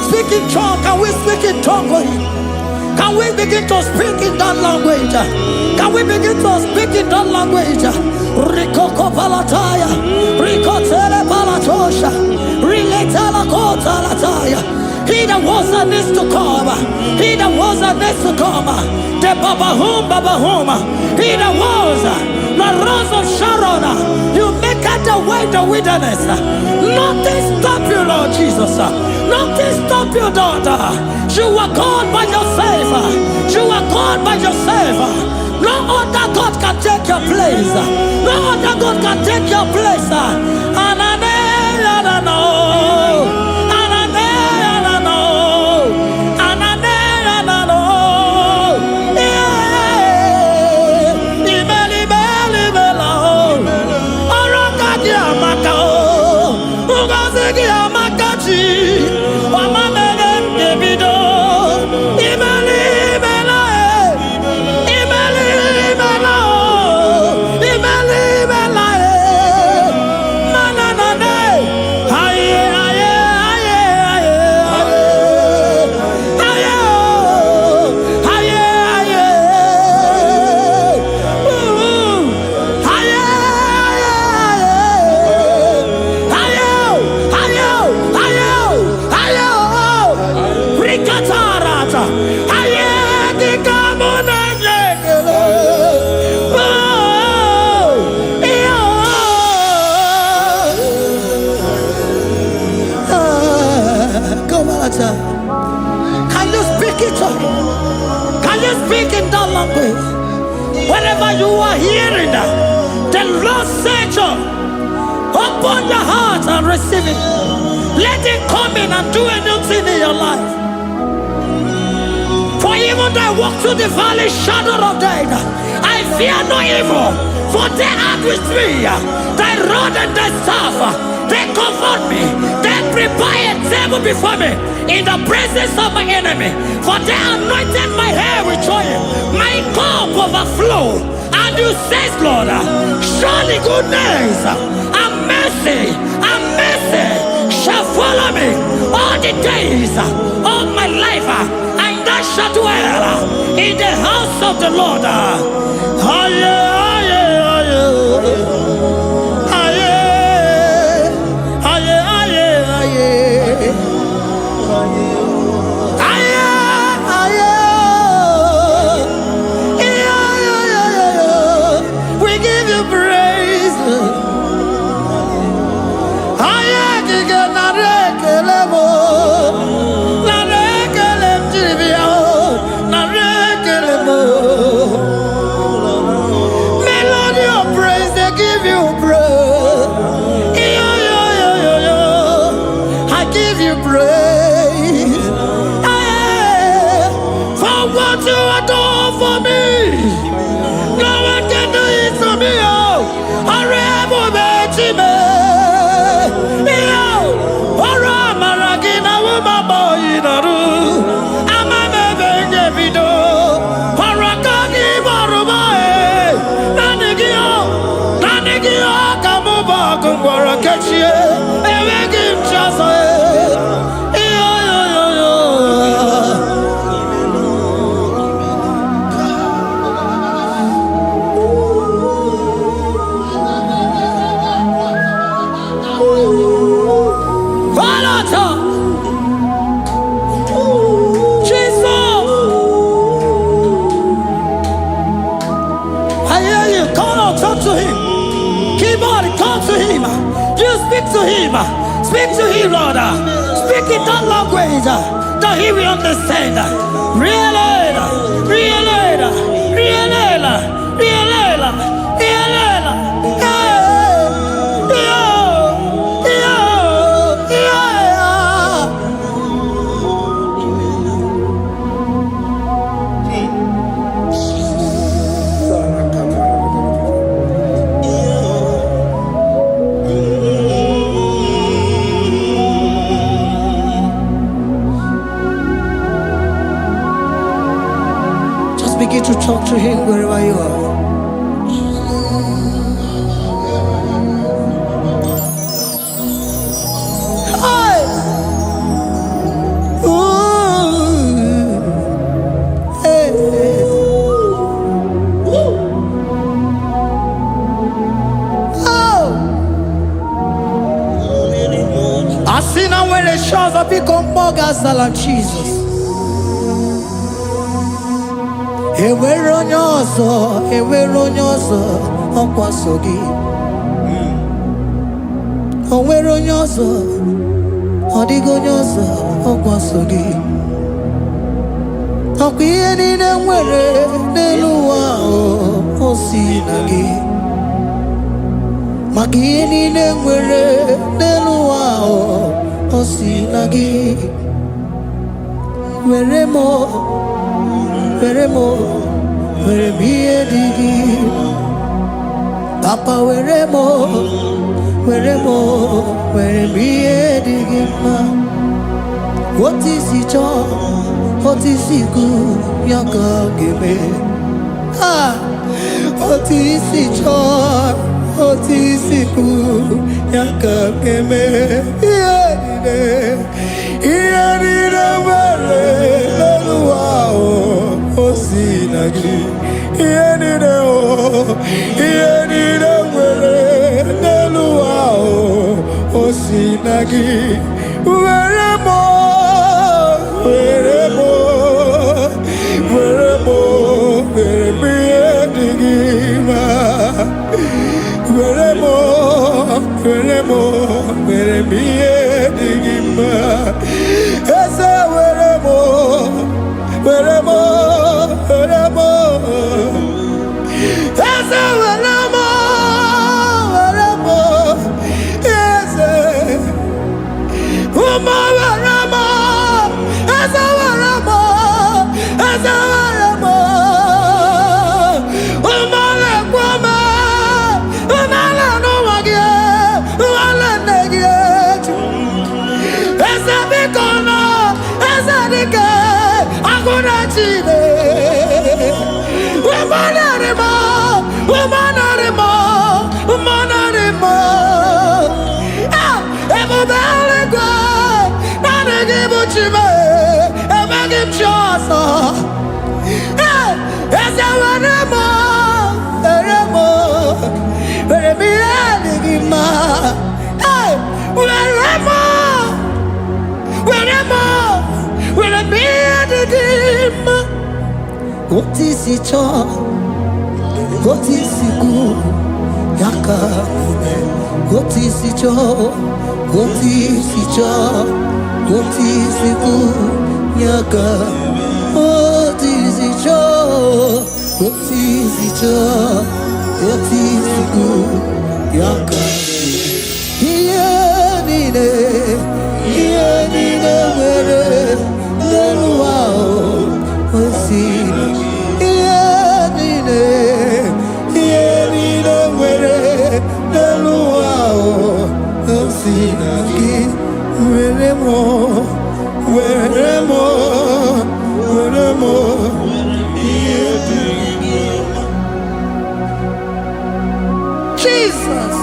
Speaker 4: Speak in tongue. Can we speak in tongue for Him? Can we begin to speak in that language? Can we begin to speak in that language? Rikoko palataya, rikotele palatosha, riletala kota lataya. He that was and is to come. He that was and is to come. The Babahum. He that was the rose of Sharon. You make out the way the wilderness. Nothing stop you, Lord Jesus. Nothing stop you, daughter. You are God by yourself. You are God by yourself. No other God can take your place. No other God can take your place. And I know. Can you speak it? Can you speak in that language? Wherever you are hearing that, the Lord said, open your heart and receive it. Let it come in and do a new thing in your life. For even though I walk through the valley shadow of death, I fear no evil. For they are with me. Thy rod and thy staff, they comfort me. They prepare a table before me in the presence of my enemy. For they anointed my hair with oil. My cup overflow. And you say, Lord, surely goodness and mercy shall follow me all the days of my life. And I shall dwell in the house of the Lord. We give you praise. Melody of praise, they give you praise. I give you praise. him. Speak to him, Lord. Speak in that language that he will understand. Begin to talk to him wherever you are. Hey. Ooh. Hey. Oh. I see now where the shores have become more than Jesus. Enwere onye ọzọ ọkwa so gị. O nwere onye ọzọ, ọ dịghị onye ọzọ ọkwa so gị. Ọkwa ihe niile nwere n'elu ụwa o si na gị. Maka ihe niile nwere n'elu ụwa o si na gị. Were mo were m ihe dị gị. Papa were m ihe dị gị mma. Otu isi chọọ, otu isi kwu ya ka ọ ga-eme. Otu isi chọọ, otu isi kwu ya ka ọ ga-eme. Ihe niile nwere n'elu ụwa o si na gị. Ihe niile nwere n'elu ụwa o si na gị. Were m ihe dị gị mma. Were m ihe dị gị mma. Eze were m eze were m eze ụmụ were m eze were m ụmụ na-ekwe m ụmụala n'ụwa gị ụmụala nne gị eju. Eze biko nọ eze dike agụna chide. Ebube eluigwe naanị gị bụ Chime, emeghị m chi ọzọ. Eze were m ihe dị gị mma. Were m ihe dị gị mma. Otu isi chọọ, otu isi kwu ya ka ome. Otu isi chọọ, otu isi kwu ya ka. Otu isi chọọ, otu isi kwu ya ka. Ihe niile nwere n'elu ụwa o si na gị. Ihe niile nwere n'elu ụwa o si na gị. Were m ihe dị gị mma. Jesus.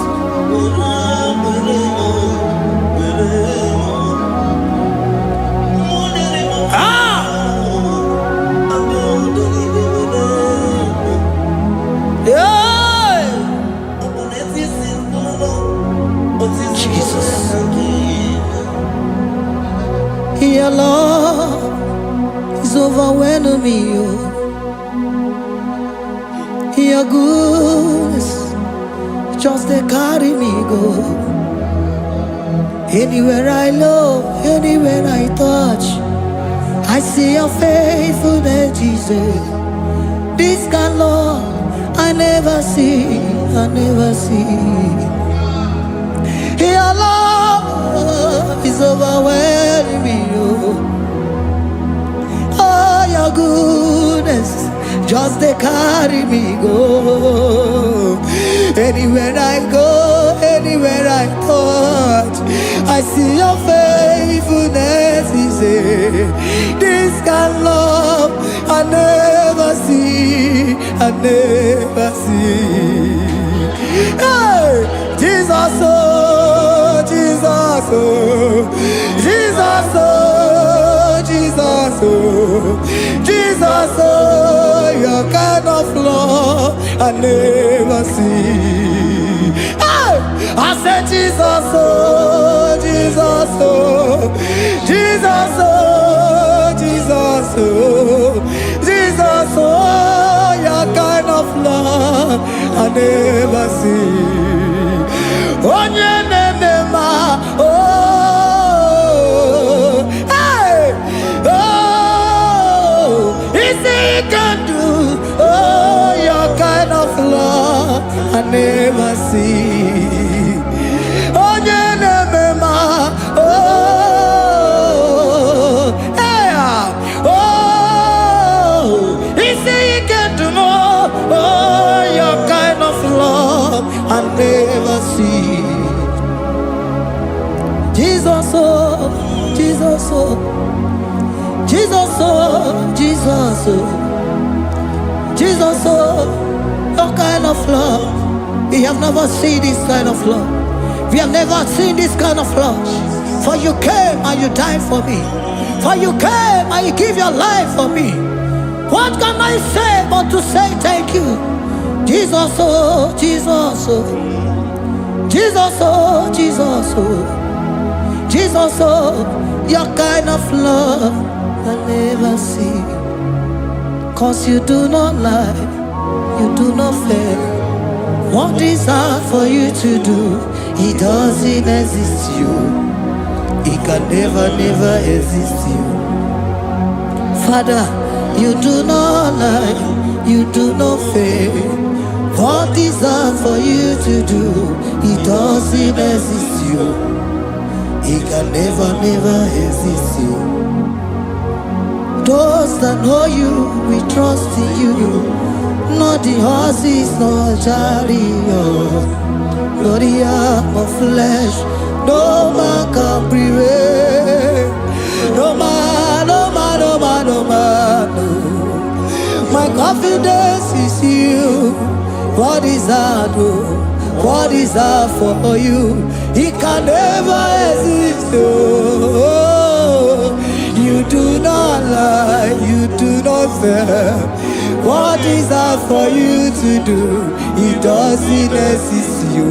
Speaker 4: Your love is overwhelming me. Your goodness just they carry me go. Anywhere I look, anywhere I touch, I see your faithfulness, Jesus. This kind Lord, I never see, I never see. Your love is overwhelming me, oh, your goodness just they carry me go. Anywhere I go, anywhere I touch, I see your faithfulness. He said, this kind of love I never see, I never see. Hey, Jesus, oh, Jesus, oh, Jesus, oh, Jesus, oh, Jesus, oh, your kind of love I never see. Hey, I said, Jesus, oh, Jesus, oh, Jesus, oh, Jesus, oh, Jesus, oh, your kind of love I never see. Oh, oh, hey, oh, is he can do, oh, your kind of love I never see. Oh, oh, hey, oh, is he can do more, oh, your kind of love I never see. Jesus, oh, Jesus, oh, Jesus, oh, Jesus, oh, Jesus, oh, your kind of love. We have never seen this kind of love. We have never seen this kind of love. For you came and you died for me. For you came and you give your life for me. What can I say but to say thank you? Jesus, oh, Jesus, oh, Jesus, oh, Jesus, oh, Jesus, oh, your kind of love I never see. 'Cause you do not lie, you do not fail. What is hard for you to do, it doesn't exist you. It can never, never exist you. Father, you do not lie, you do not fail. What is hard for you to do, it doesn't exist you. It can never, never exist you. Those that know you, we trust in you. Not the horses, not chariot, not the arm of flesh. No man can prevail. No man, no man, no man, no man, no. My confidence is you. What is hard, oh? What is hard for you? It can never exist, oh. You do not lie, you do not fail. What is hard for you to do? It doesn't exist you.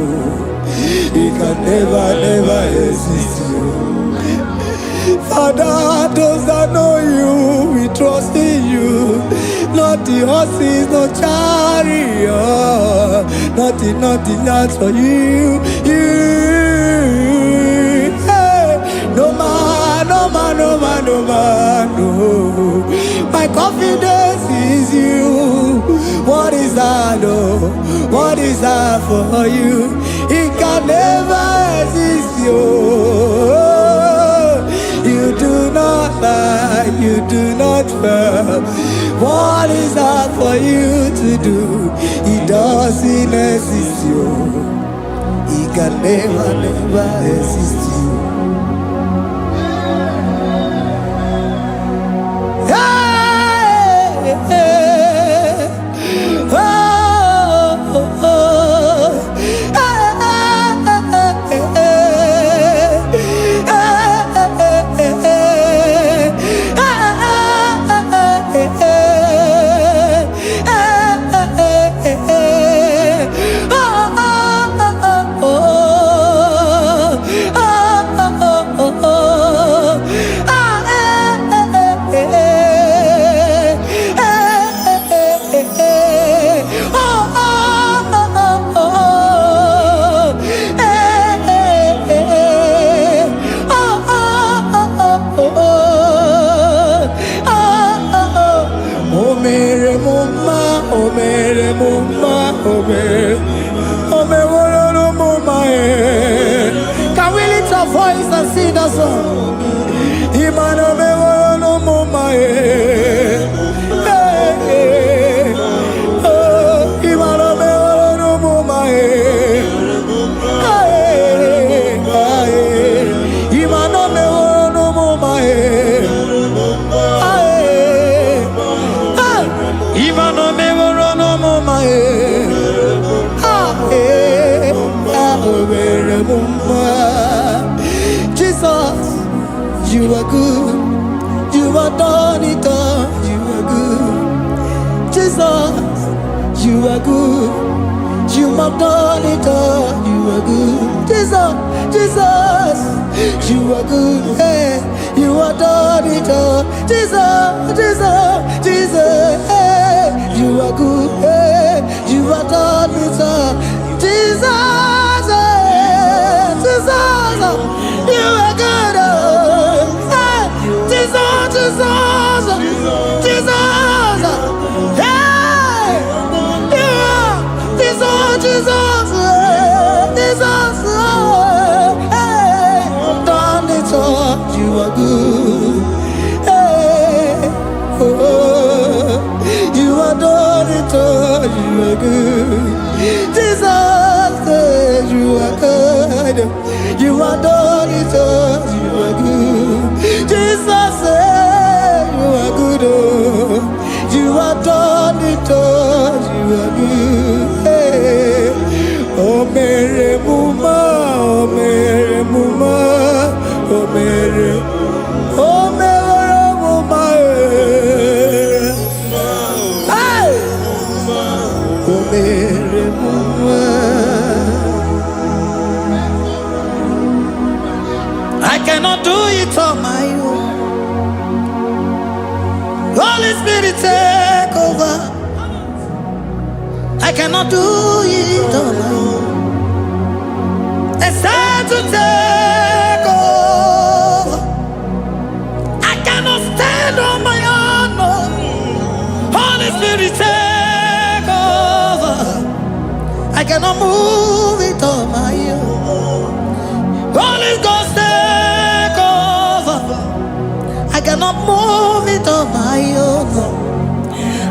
Speaker 4: It can never, never exist you. Father, those that know you, we trust in you. Not the horses, no chariot. Nothing else for you. Hey, no man, no man, no man, no man, no. My confidence is you. What is that, oh? What is that for you? It can never exist, you. You do not lie, you do not fail. What is that for you to do? It doesn't exist, you. It can never, never exist, you. Hey, hey, oh, oh, oh. Can we lift our voice and sing that song? Jesus, you are good. You are done it all. You are good. Jesus, you are good. You have done it all. You are good. Jesus, Jesus, you are good. Hey, you are done it all. Jesus, Jesus, Jesus, hey, you are good. Hey, you are done it all. Jesus, hey, Jesus, you are good. Hey, Jesus, Jesus, Jesus, hey, you are Jesus, Jesus, Jesus, hey, done it all. You are good. Hey, oh, you are done it all. You are good. Jesus, you are good. You are done it all. You are good. Jesus, you are good. Oh, you are done it all. You are good. Hey. Oh, Mary Muma, oh, Mary Muma, oh, Mary, oh, Mary Muma, hey, oh, Mary Muma. I cannot do it on my own. Holy Spirit, take over. I cannot do it on my own. It's time to take over. I cannot stand on my own. No. Holy Spirit, take over. I cannot move it on my own. Holy Ghost, take over. I cannot move it on my own.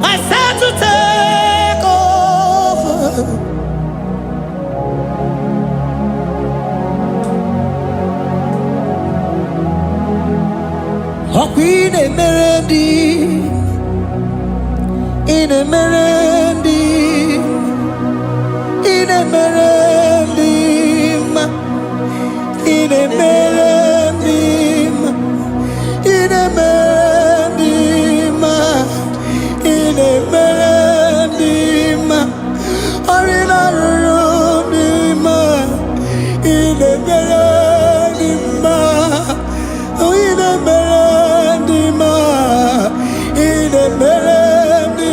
Speaker 4: I said to take over. Oh, Queen Emerendi, in Emerendi, in Emerendi, in Emerendi, in Emerendi, in Emerendi, Arina Rudima, in Emerendi, in Emerendi, in Emerendi,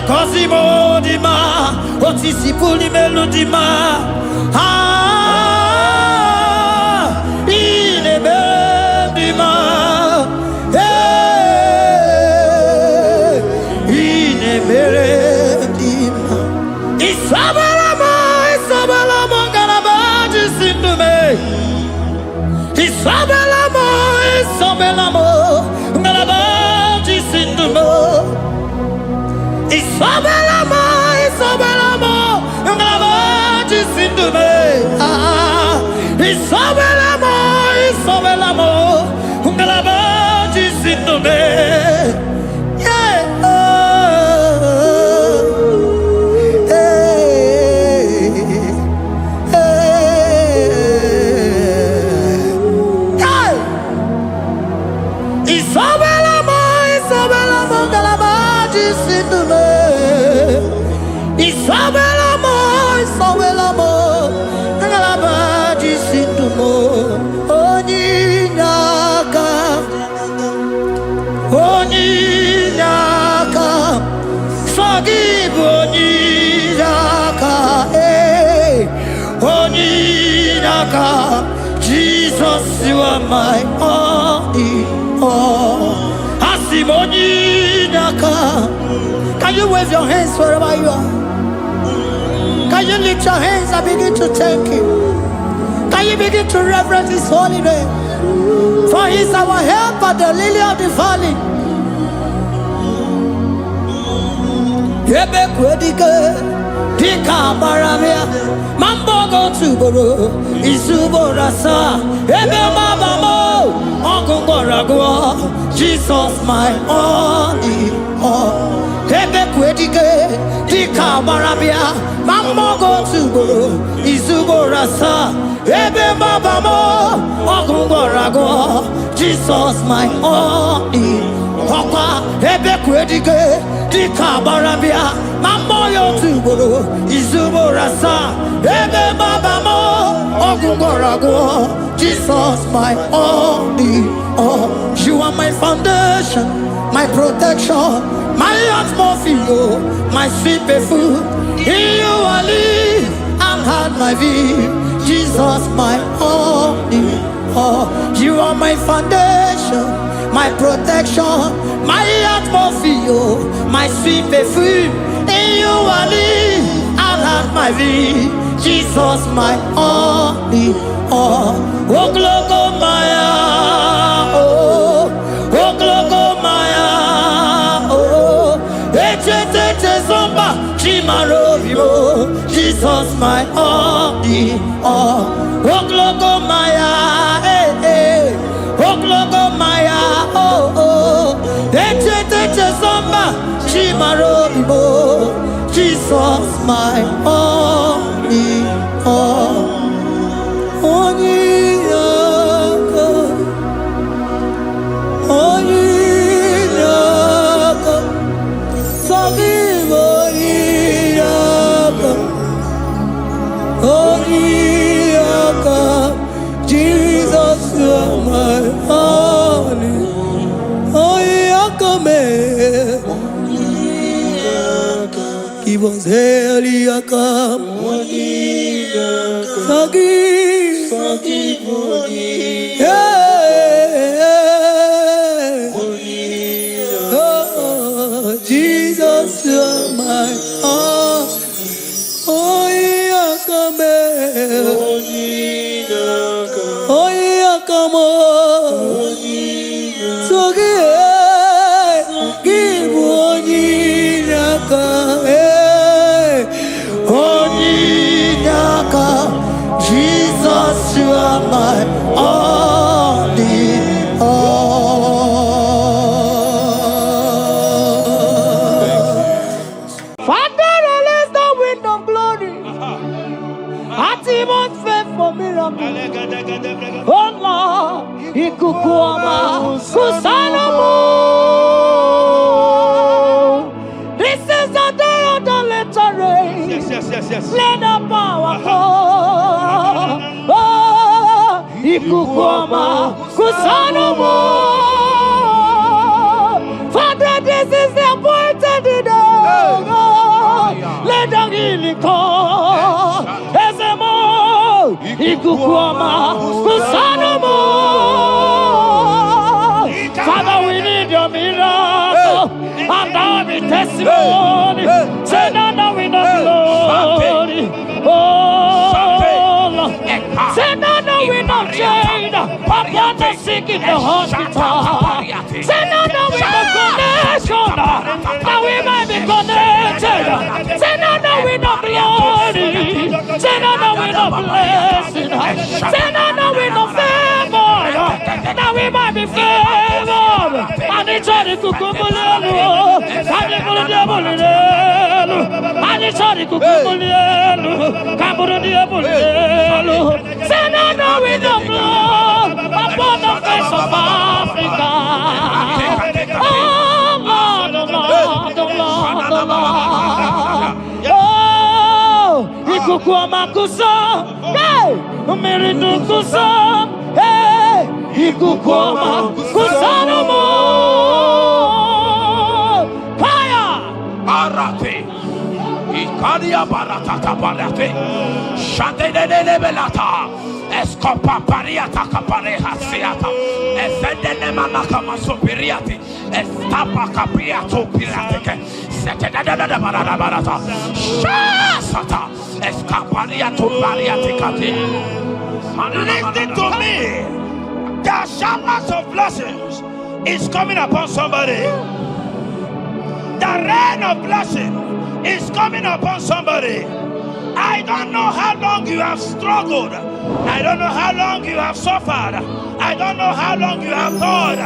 Speaker 4: Cosimo di ma, otisi puli melodima, ine bendima, ine bendima. Isabelamo, garabaji sindume. Isabelamo, garabaji sindume. Isabelamo, ngalabaji sindume. Isabelamo, ngalabaji sindume. Yeah. Isabelamo, ngalabaji Jesus, you are my all in all. Asimoni Naka. Can you wave your hands wherever you are? Can you lift your hands and begin to thank Him? Can you begin to reverence His holy name? For He is our help at the lily of the valley. Yebe kwedike, dika baramia, mambo go tuboro, isubo rasa, ebe mabamo, ogungorago, Jesus my only all. Ebe kwedike, dika baramia, mambo go tuboro, isubo rasa, ebe mabamo, ogungorago, Jesus my only Papa, ebe kwedike, dika barabia, mambo yo tuboro, izubo rasa, ebe babamo, ogungorago, Jesus my only all. You are my foundation, my protection, my atmosphere, my sweet food. In you I live and had my view. Jesus my only all. You are my foundation, my protection, my atmosphere, my sweet perfume. In you I live and have my vie. Jesus my only all. Oh gloko maya, oh gloko maya, oh ete zomba chimaro vivo. Jesus my only all. Oh gloko maya, oh gloko maya, oh ete zomba chimaro vivo. Jesus my only all. Jesus, you are my only. Give us Eliakam. Forgive. Oh, Jesus, you are my all. Jesus, you are my only all. Father, release the wind of glory. Atmosphere for miracle. Oh Lord, ikukuama kusanomo. This is the day of the latter rain.
Speaker 2: Yes.
Speaker 4: Let the power come. Oh, ikukuama kusanomo. Father, this is the appointed day. Let the healing come. Ezemo, ikukuama kusanomo. Father, we need your miracle. And now we testimony. Say now we know glory. Oh, Lord. Say now we know shade upon the sick in the hospital. Say now we know connection. Now we might be connected. Say now we know glory. Say now we know blessing. Say now we know favor. Now we might be favored. And it's all the kukumulelu. And it's all the diabolelu. And it's all the kukumulelu. Kaburu diabolelu. Say now we know blood upon the face of Africa. Oh Lord, oh Lord, oh Lord, oh Lord. Oh, ikukuama kusa, hey, umiridu kusa, hey, ikukuama kusa no more. Fire!
Speaker 3: Arate. Ikadia baratata barate. Shante de belata. Escopa pariata capareha seata. Efendene manakama superiati. Estapa capriato pirateke. Setedada barata. Shasata. Escapariato bariaticati.
Speaker 2: Listen to me. The showers of blessings is coming upon somebody. The rain of blessing is coming upon somebody. I don't know how long you have struggled. I don't know how long you have suffered. I don't know how long you have thought.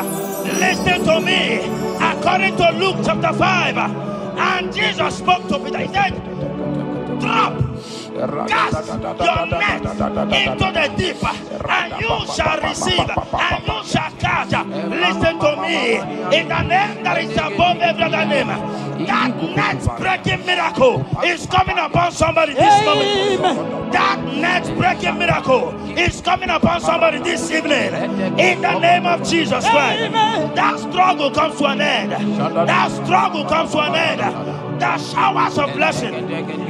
Speaker 2: Listen to me. According to Luke chapter 5, and Jesus spoke to Peter. He said, drop, cast your net into the deep, and you shall receive, and you shall catch. Listen to me. In the name that is above every other name, that net breaking miracle is coming upon somebody this moment. That net breaking miracle is coming upon somebody this evening. In the name of Jesus Christ. That struggle comes to an end. That struggle comes to an end. The showers of blessing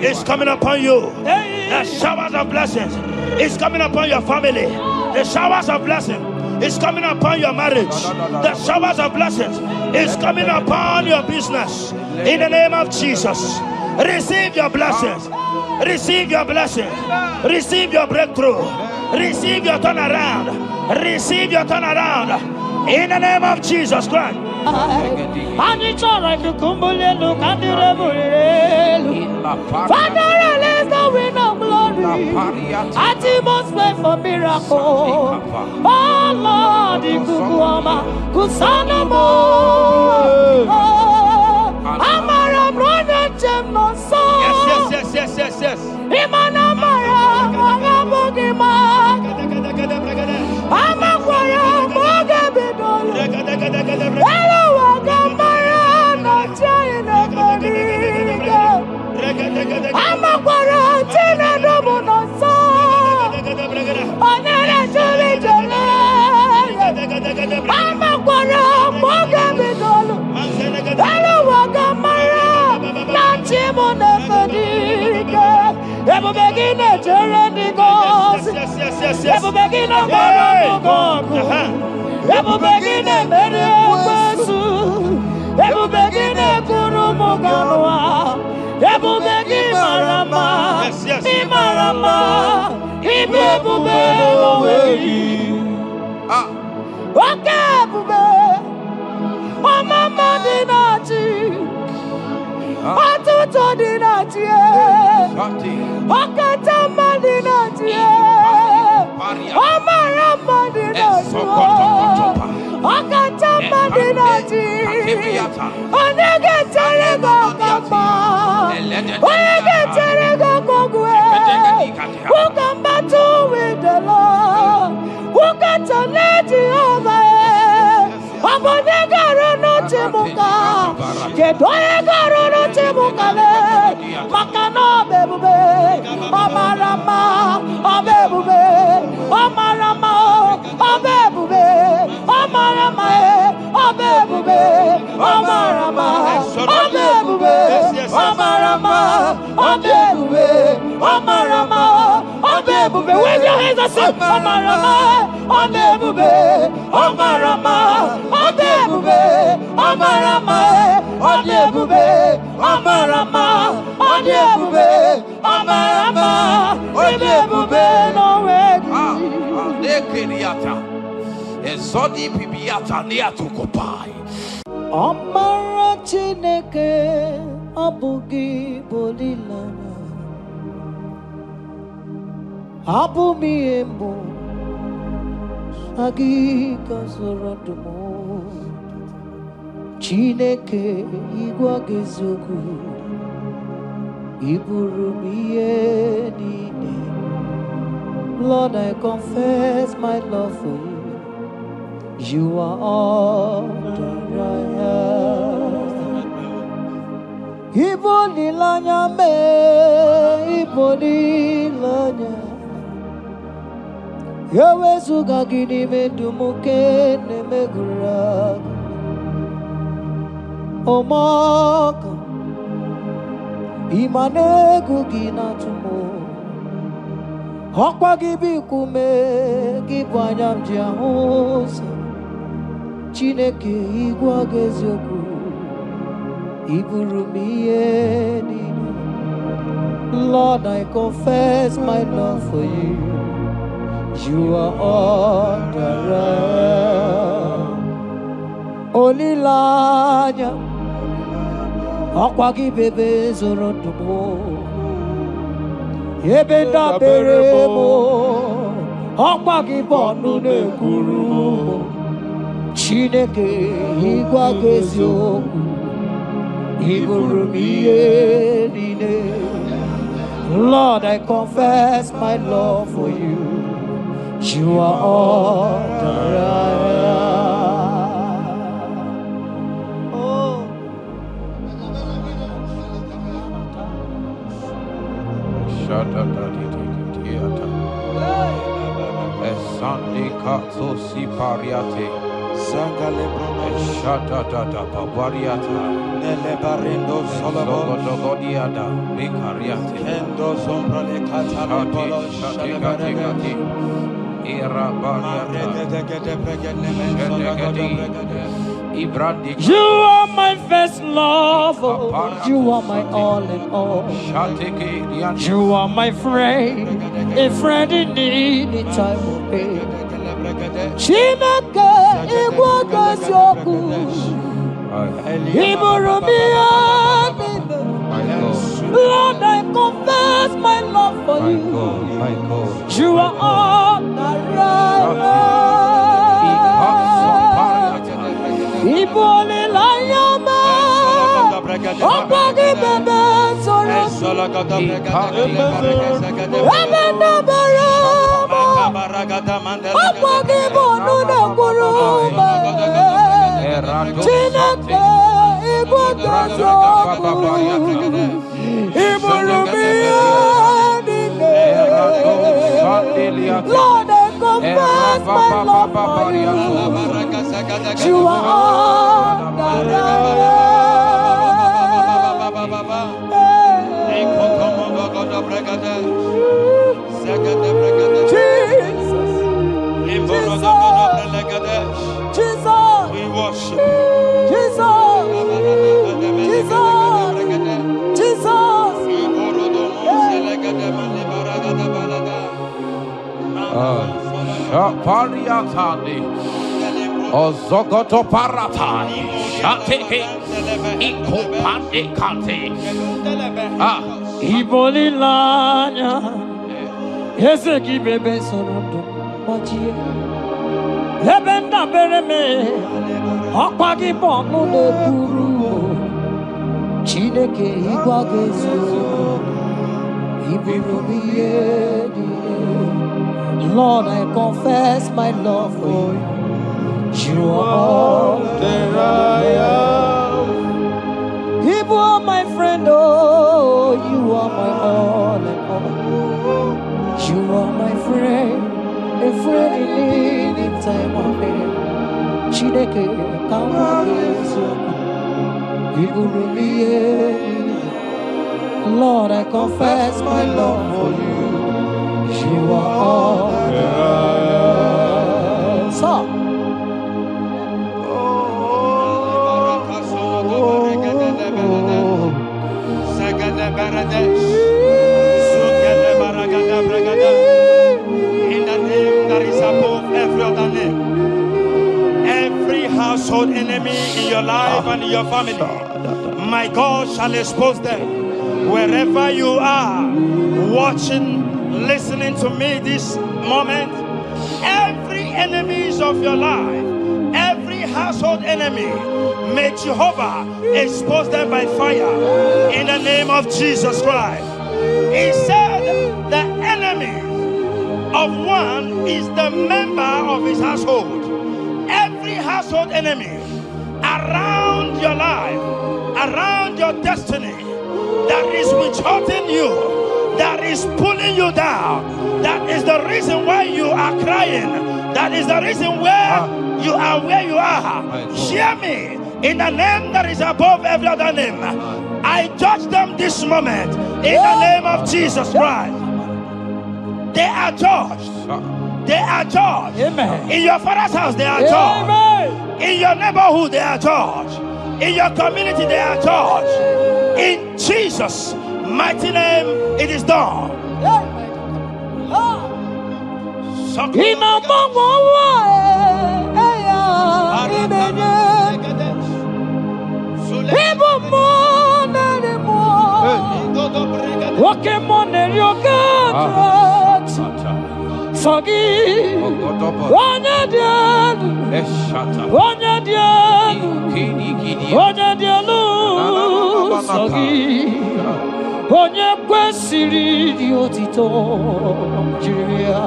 Speaker 2: is coming upon you. The showers of blessings is coming upon your family. The showers of blessing is coming upon your marriage. The showers of blessings is coming upon your business. In the name of Jesus, receive your blessings. Receive your blessings. Receive your breakthrough. Receive your turnaround. Receive your turnaround. In the name of Jesus Christ.
Speaker 1: Father, release the wind of glory. Atmosphere for miracle. Oh Lord, Ikukuama, Kusanamo. Amara brother Jem no so.
Speaker 2: Yes.
Speaker 1: Imana Mara, Magabogima. Amakwara, Mogabidolo. Hello, Wagamara, not China, Bodiga. Amakwara, Tina, Domo, no so. Onera, Jolly, Jolly. Amakwara, Mogabidolo. Hello, Wagamara, not Chimona, Bodiga. Ever begin a journey goes. Ever begin a God. Ever begin a Mediasu. Ever begin a Kurumoganoa. Ever begin Marama. Imarama. Ibebube. Okay, Bube. Oh, Mama Dinati. Atuto Dinati. Okatama Dinati. Omarama Dinati. Okatama Dinati. Onegeterego Kapa. Onegeterego Kogwe. Who can battle with the Lord? Who can turn Jehovah? Abonegaro no Timuka. Kedoegaro no Timukale. Makano bebube. Omarama. Obebube. Omarama. Obebube. Omarama. Obebube. Omarama. Obebube. Omarama. Obebube. Omarama. Obebube. Wave your hands and say Omarama. Obebube. Omarama. Obebube. Omarama. Obebube. Omarama. Obebube. Omarama. Obebube. No way.
Speaker 3: Ezodi pibiata niatukopai.
Speaker 1: Amara Chineke abugi bolilana. Abumi embo agi kasorotumo. Chineke igwa gezoku iburumiye nine. Lord, I confess my love for you. You are all that I have. Ibolilanya me, ibolilanya. Yawezuga gini me dumuke ne megura. Omaka imane gugina tumo.
Speaker 4: Ọkwa gị bụ ikume, gị bụ anya m ji ahụ ụzọ. Chineke ịgwa gị eziokwu, ị bụrụ m ihe niile. Lord, I confess my love for you. You are all that I am. Olileanya, ọkwa gị bebe zoro ndụ m. Ebe ndabere m, ọkwa gị bụ ọnụ na-ekwuru m. Chineke ịgwa gị eziokwu, ị bụrụ m ihe niile. Lord, I confess my love for you. You are all that I am. Oh.
Speaker 3: Esandi katso si pariate.
Speaker 2: Sangale
Speaker 3: Shata da papariata.
Speaker 2: Nele barendo solabo
Speaker 3: Dogodiada. Ricariate.
Speaker 2: Endo sombra le catale polo
Speaker 3: Shati. Era
Speaker 1: You are my first love. You are my all in all. You are my friend, a friend in need in time of pain. Chineke igwa gasioku, Iburumia. Lord, I confess my love for you. You are all that I am. Ibole layama, Opagi bebe soro, Abenda barama, Opagi bonu na kuruma, Chineke igwa gasioku, Lord, I confess my love for you. You are all that I am. Jesus, we worship Jesus,
Speaker 3: Pariatani Ozogoto Paratai Shatiki Ikopande Kante
Speaker 1: Ibolilanya Ezeki bebe sonodo Ojiye Lebenda bereme Okwagi bonu ne kuru Chineke igwa gezu Ibiru biyedi. Lord, I confess my love for you. You are all that I am. You are my friend, oh, you are my all and all. You are my friend, a friend in need in time of pain. Chineke kamagezo, Iburumiye. Lord, I confess my love for you. You are all that I am. So,
Speaker 2: in the name that is above every other name, every household enemy in your life and in your family, my God shall expose them. Wherever you are, watching, listening to me this moment, every enemies of your life, every household enemy, may Jehovah expose them by fire in the name of Jesus Christ. He said the enemy of one is the member of his household. Every household enemy around your life, around your destiny, that is withholding you, that is pulling you down, that is the reason why you are crying, that is the reason where you are where you are. Hear me, in the name that is above every other name, I judge them this moment in the name of Jesus Christ. they are judged. They are judged.
Speaker 1: Amen.
Speaker 2: In your father's house, they are judged.
Speaker 1: Amen.
Speaker 2: In your neighborhood, they are judged. In your community, they are judged. In Jesus' mighty name, it is done.
Speaker 1: Sogi, Onya dialu, Sogi, Onya kwesiri di otito, Jiria.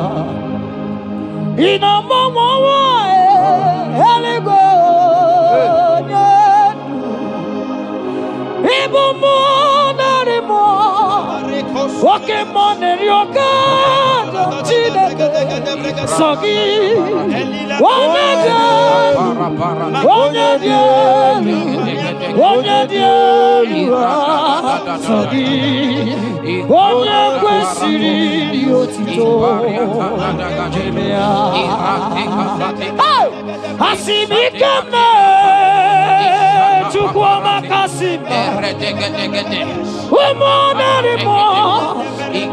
Speaker 1: Ina mama wa eligo, Ibo mo narimo, Oke mo nerioka. Sogi, Onya Sogi, Onya kwesiri otito. Asimikame, Chukwama kasime. Umonarimo,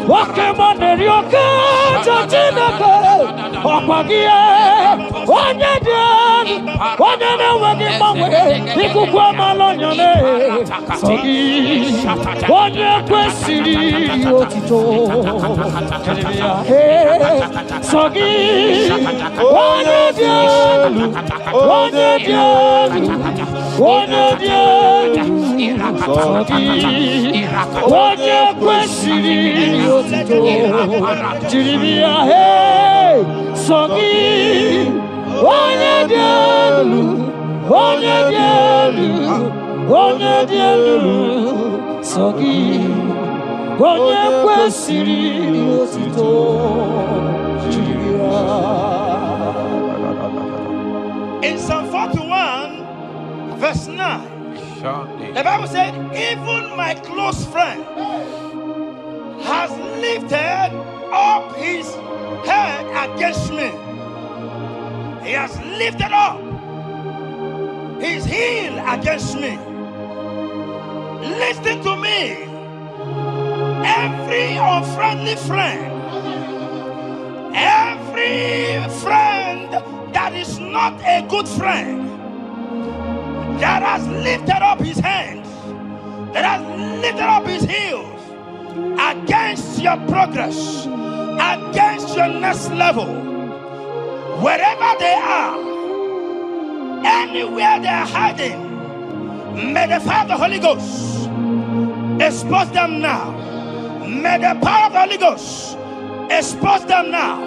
Speaker 1: Wakemonerioka, Jajinaka, Opagie, Onyadan, Onana Wagimawe, Ikukwama Lonyane, Sogi, Onya kwesiri otito. Sogi, Onyadan, Sogi, Onya kwesiri otito. Jiribia, hey, Sogi, Onya dialu, Sogi, Onya kwesiri otito.
Speaker 2: In Psalm 41, verse 9, the Bible said, even my close friend has lifted up his head against me. He has lifted up his heel against me. Listen to me. Every unfriendly friend, every friend that is not a good friend, that has lifted up his hands, that has lifted up his heels against your progress, against your next level, wherever they are, anywhere they are hiding, may the fire of the Holy Ghost expose them now. May the power of the Holy Ghost expose them now.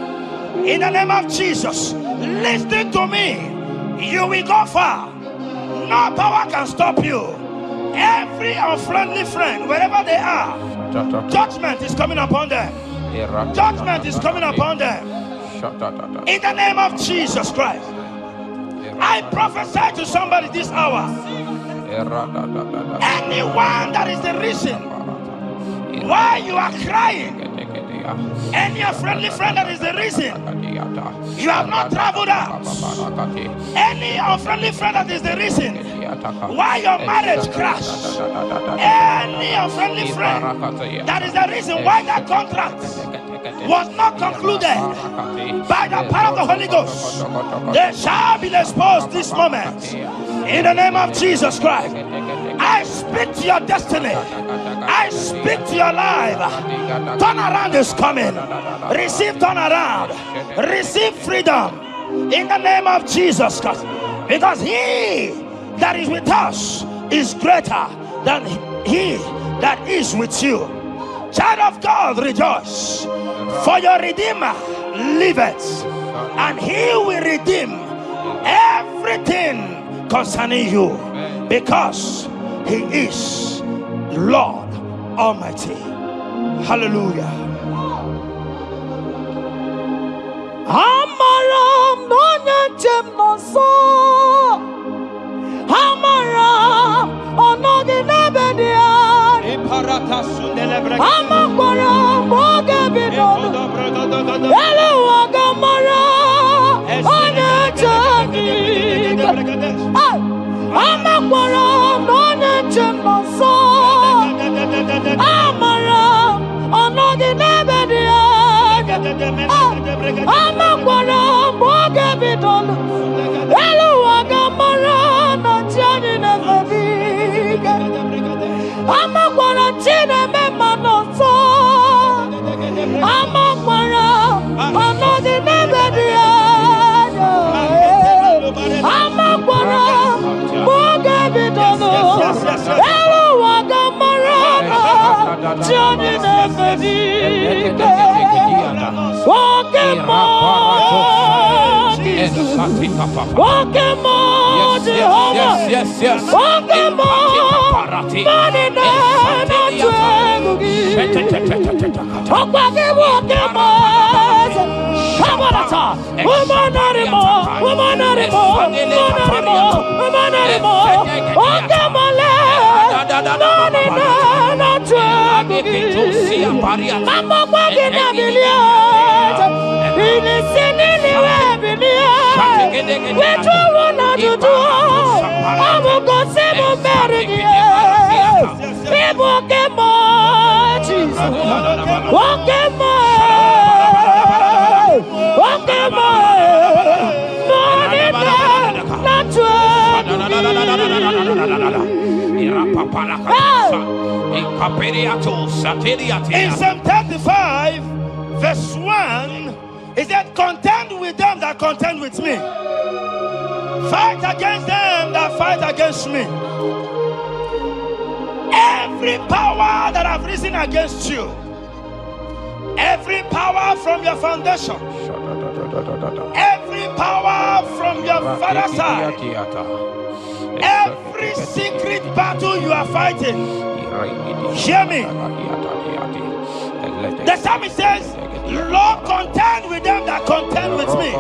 Speaker 2: In the name of Jesus, listen to me. You will go far. No power can stop you. Every unfriendly friend, wherever they are, judgment is coming upon them. Judgment is coming upon them. In the name of Jesus Christ, I prophesy to somebody this hour. Anyone that is the reason why you are crying, any unfriendly friend that is the reason you have not traveled out, any unfriendly friend that is the reason why your marriage crashed, any unfriendly friend that is the reason why that contract was not concluded, by the power of the Holy Ghost, they shall be exposed this moment. In the name of Jesus Christ, I speak to your destiny. I speak to your life. Turnaround is coming. Receive turnaround. Receive freedom. In the name of Jesus Christ. Because he that is with us is greater than he that is with you. Child of God, rejoice. For your Redeemer liveth, and he will redeem everything concerning you, because he is Lord Almighty. Hallelujah.
Speaker 1: Amaram nonyenchem nonso, Amaram onoginebedia, Amaram ogebidodo, Amakwara n'onye nche nọ nso. Amara ọnọghị n'ebe dị anya. Amakwara mgbe oge bidoro. Elu ụwa ga-amara na chi anyị na-efe n'ike. Amakwara chi na-eme mmadụ nso. Amakwara ọnọghị n'ebe dị anya. Amakwara mgbe oge bidoro. Elu ụwa ga-amara na chi anyị na-efe n'ike. Oke mmụọ Oke mmụọ Jehova. Oke mmụọ mmadụ na-atụ egwu gị. Ọkwa gị bụ oke mmụọ eze. Kabarata, ụmụnarịmọ, ụmụnarịmọ, ụmụnarịmọ, ụmụnarịmọ. Oke mmụọ mmadụ na-atụ egwu gị. Agbakwa gị na bilie. Ilisi n'iliwe bilie. Wetụrụ na dudu. Ọ bụ gosi m mmeri gị. Ịbụ oke mmụọ Jizọs. Oke mmụọ. Oke mmụọ. N'ọdịda na-atụ
Speaker 2: In Psalm 35, verse 1, it said, contend with them that contend with me. Fight against them that fight against me. Every power that have risen against you, every power from your foundation, every power from your father's side, every secret battle you are fighting, hear me. The psalmist says, Lord, contend with them that contend with me.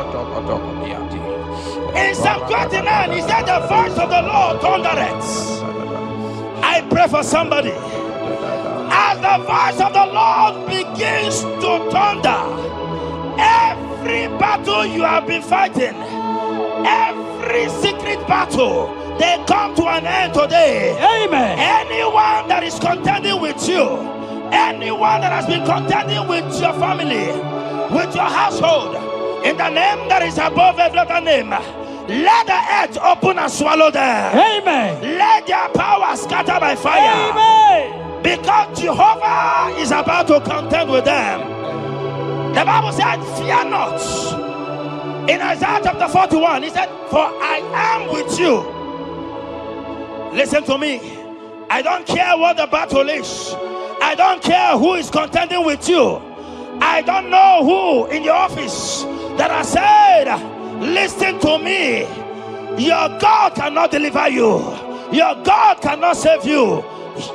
Speaker 2: In Psalm 29, he said, the voice of the Lord thundereth. I pray for somebody. As the voice of the Lord begins to thunder, every battle you have been fighting, every secret battle, they come to an end today.
Speaker 1: Amen.
Speaker 2: Anyone that is contending with you, anyone that has been contending with your family, with your household, in the name that is above every other name, let the earth open and swallow them.
Speaker 1: Amen.
Speaker 2: Let their power scatter by fire.
Speaker 1: Amen.
Speaker 2: Because Jehovah is about to contend with them. The Bible said, fear not. In Isaiah chapter 41, he said, for I am with you. Listen to me. I don't care what the battle is. I don't care who is contending with you. I don't know who in your office that has said, listen to me. Your God cannot deliver you. Your God cannot save you.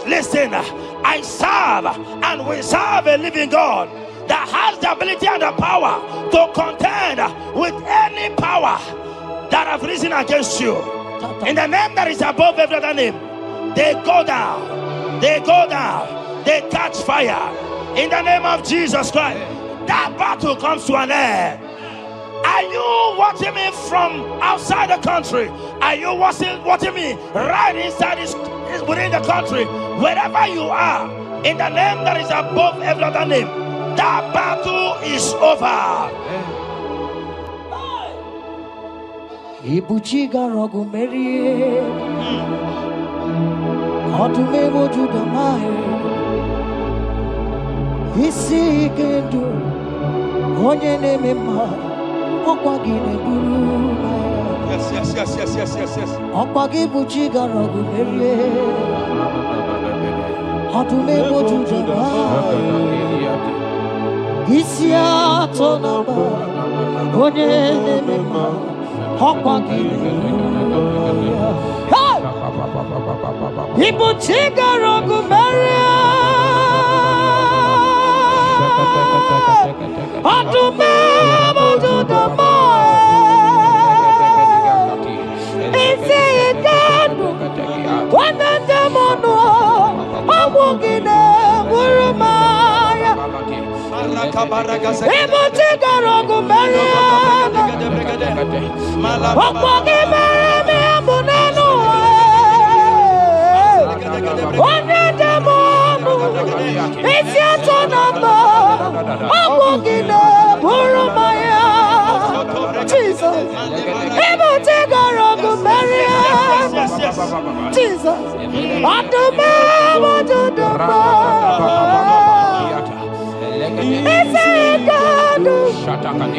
Speaker 2: Listen, I serve and we serve a living God that has the ability and the power to contend with any power that have risen against you. In the name that is above every other name, they go down. They go down. They catch fire. In the name of Jesus Christ, that battle comes to an end. Are you watching me from outside the country? Are you watching me right inside within the country? Wherever you are, in the name that is above every other name, that battle is over.
Speaker 4: Ibuchiga rogu merie, odume wojuda mai, isi kendu, onye neme ma, okwagine buru.
Speaker 2: Yes.
Speaker 4: Okwagi buchiga rogu merie, odume wojuda mai, isi atona ma, onye neme ma. Ibuchiga rogu merie, odume wojuda mai, isi ikanu, wanende mono, omugine burumaya. Ibuchiga rogu merie, okwagi merie mi abunenu. It's your turn number. I'm walking up. Burumaya. Jesus. Ebo take a rock of Mariam. Jesus. Aduma. It's a God.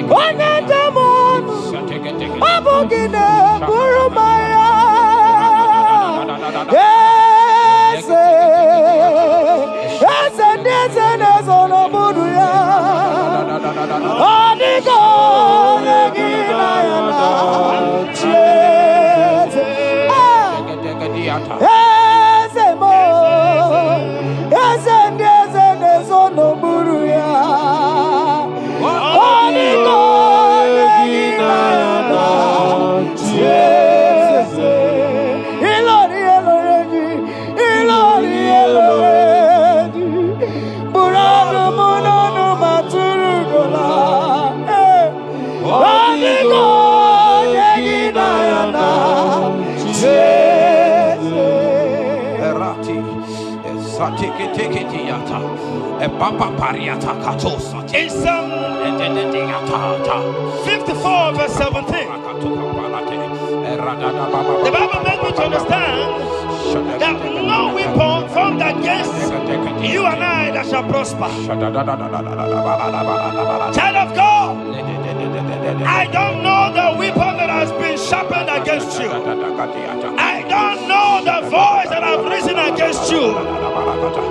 Speaker 4: One at the moon. I'm walking up. Burumaya. Yes. Yes, and yes, and yes, on a Buddha. Oh, the God, yes, yes, and yes, and yes, on a Buddha. Oh, the God, yes,
Speaker 2: In Psalm 54 verse 17, the Bible makes me to understand that no weapon formed against you and I that shall prosper. Child of God, I don't know the weapon that has been sharpened against you. I don't know the voice that has risen against you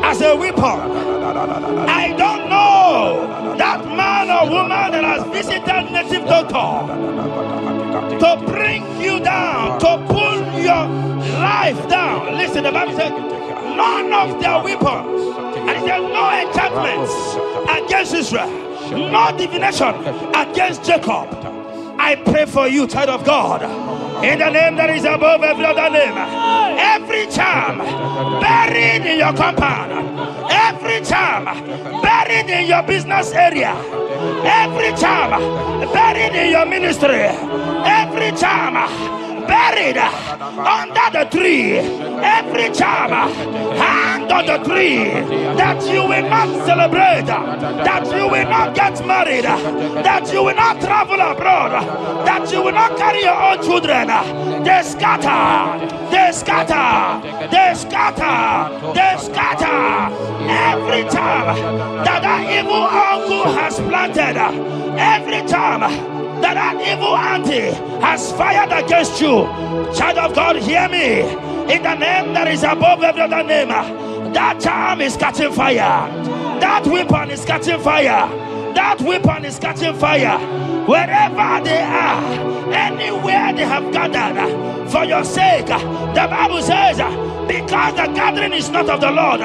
Speaker 2: as a weapon. I don't know that man or woman that has visited native doctor to bring you down, to pull your life down. Listen, the Bible said, none of their weapons, and it said, no enchantments against Israel, no divination against Jacob. I pray for you, child of God, in the name that is above every other name. Every charm buried in your compound, every charm buried in your business area, every charm buried in your ministry, every charm buried under the tree, every charm hang on the tree, that you will not celebrate, that you will not get married, that you will not travel abroad, that you will not carry your own children. They scatter, they scatter, they scatter, they scatter. Every time that evil uncle has planted, every time that evil auntie has fired against you, child of God, hear me. In the name that is above every other name, that charm is catching fire. That weapon is catching fire. That weapon is catching fire. Wherever they are, anywhere they have gathered for your sake, the Bible says, because the gathering is not of the Lord,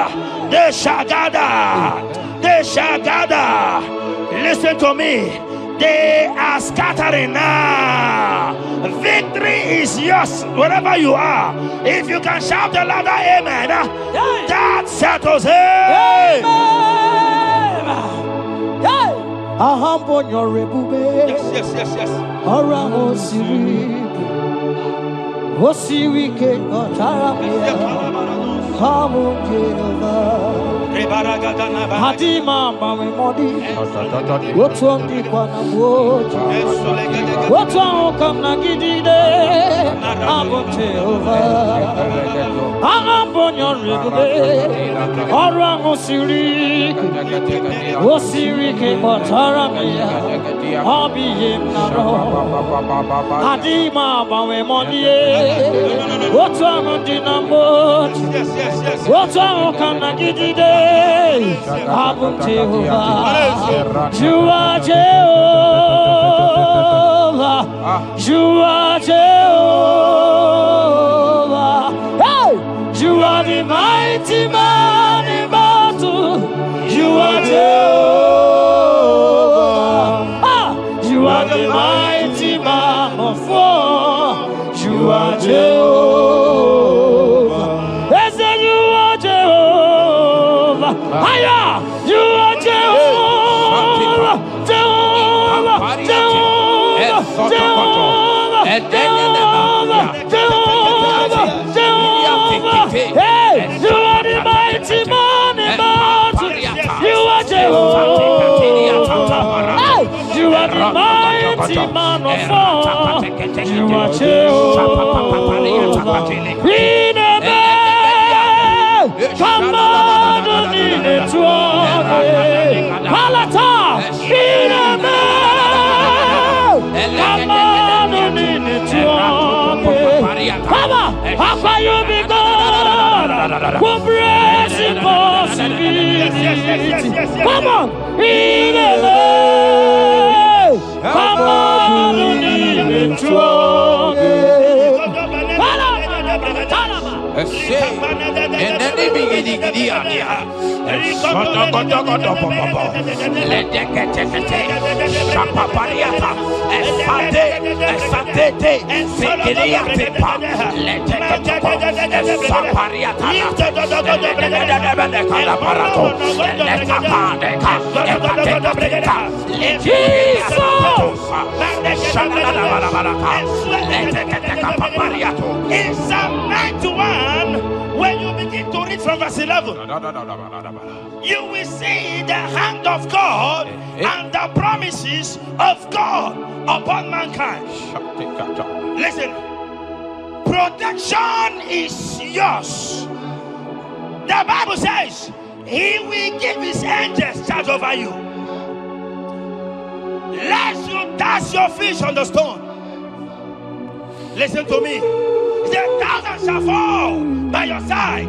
Speaker 2: they shall gather. They shall gather. Listen to me. They are scattering now. Victory is yours wherever you are. If you can shout the louder amen, that settles it.
Speaker 4: I humble your rebube.
Speaker 2: Yes, yes, yes, yes.
Speaker 4: Ora Osirike, Otaramia, Hamu Jehova. Hadima Mami Modi, what's on the Quanaboja? What's on Kamnagide? Aboteva. I'm on your river. Orang Osirike, Otaramia, Hobby him Naro. Hadima Mami Modi, what's on the number? What's on Kamnagide? Abum Jehovah, you are Jehovah, you are Jehovah. Hey, you are the mighty man in battle. You are Jehovah. Ah, you are the mighty man of war. You are Jehovah. Yes, you are Jehovah. Hiya! You are Jehovah! Jehovah! Jehovah! Jehovah! Jehovah! Jehovah! Hey! You are the mighty man in battle!
Speaker 1: You are the mighty man of war. You are Jehovah. We never come on in the throne. Palata. We never come on in the throne. Papa, how can you be God? Who breaks impossibility? Come on. We never come on in the throne.
Speaker 2: In Psalm 91, when you begin to read from verse 11, you will see the hand of God and the promises of God upon mankind. Listen, protection is yours. The Bible says He will give His angels charge over you, lest you dash your fish on the stone. Listen to me. The thousands shall fall by your side,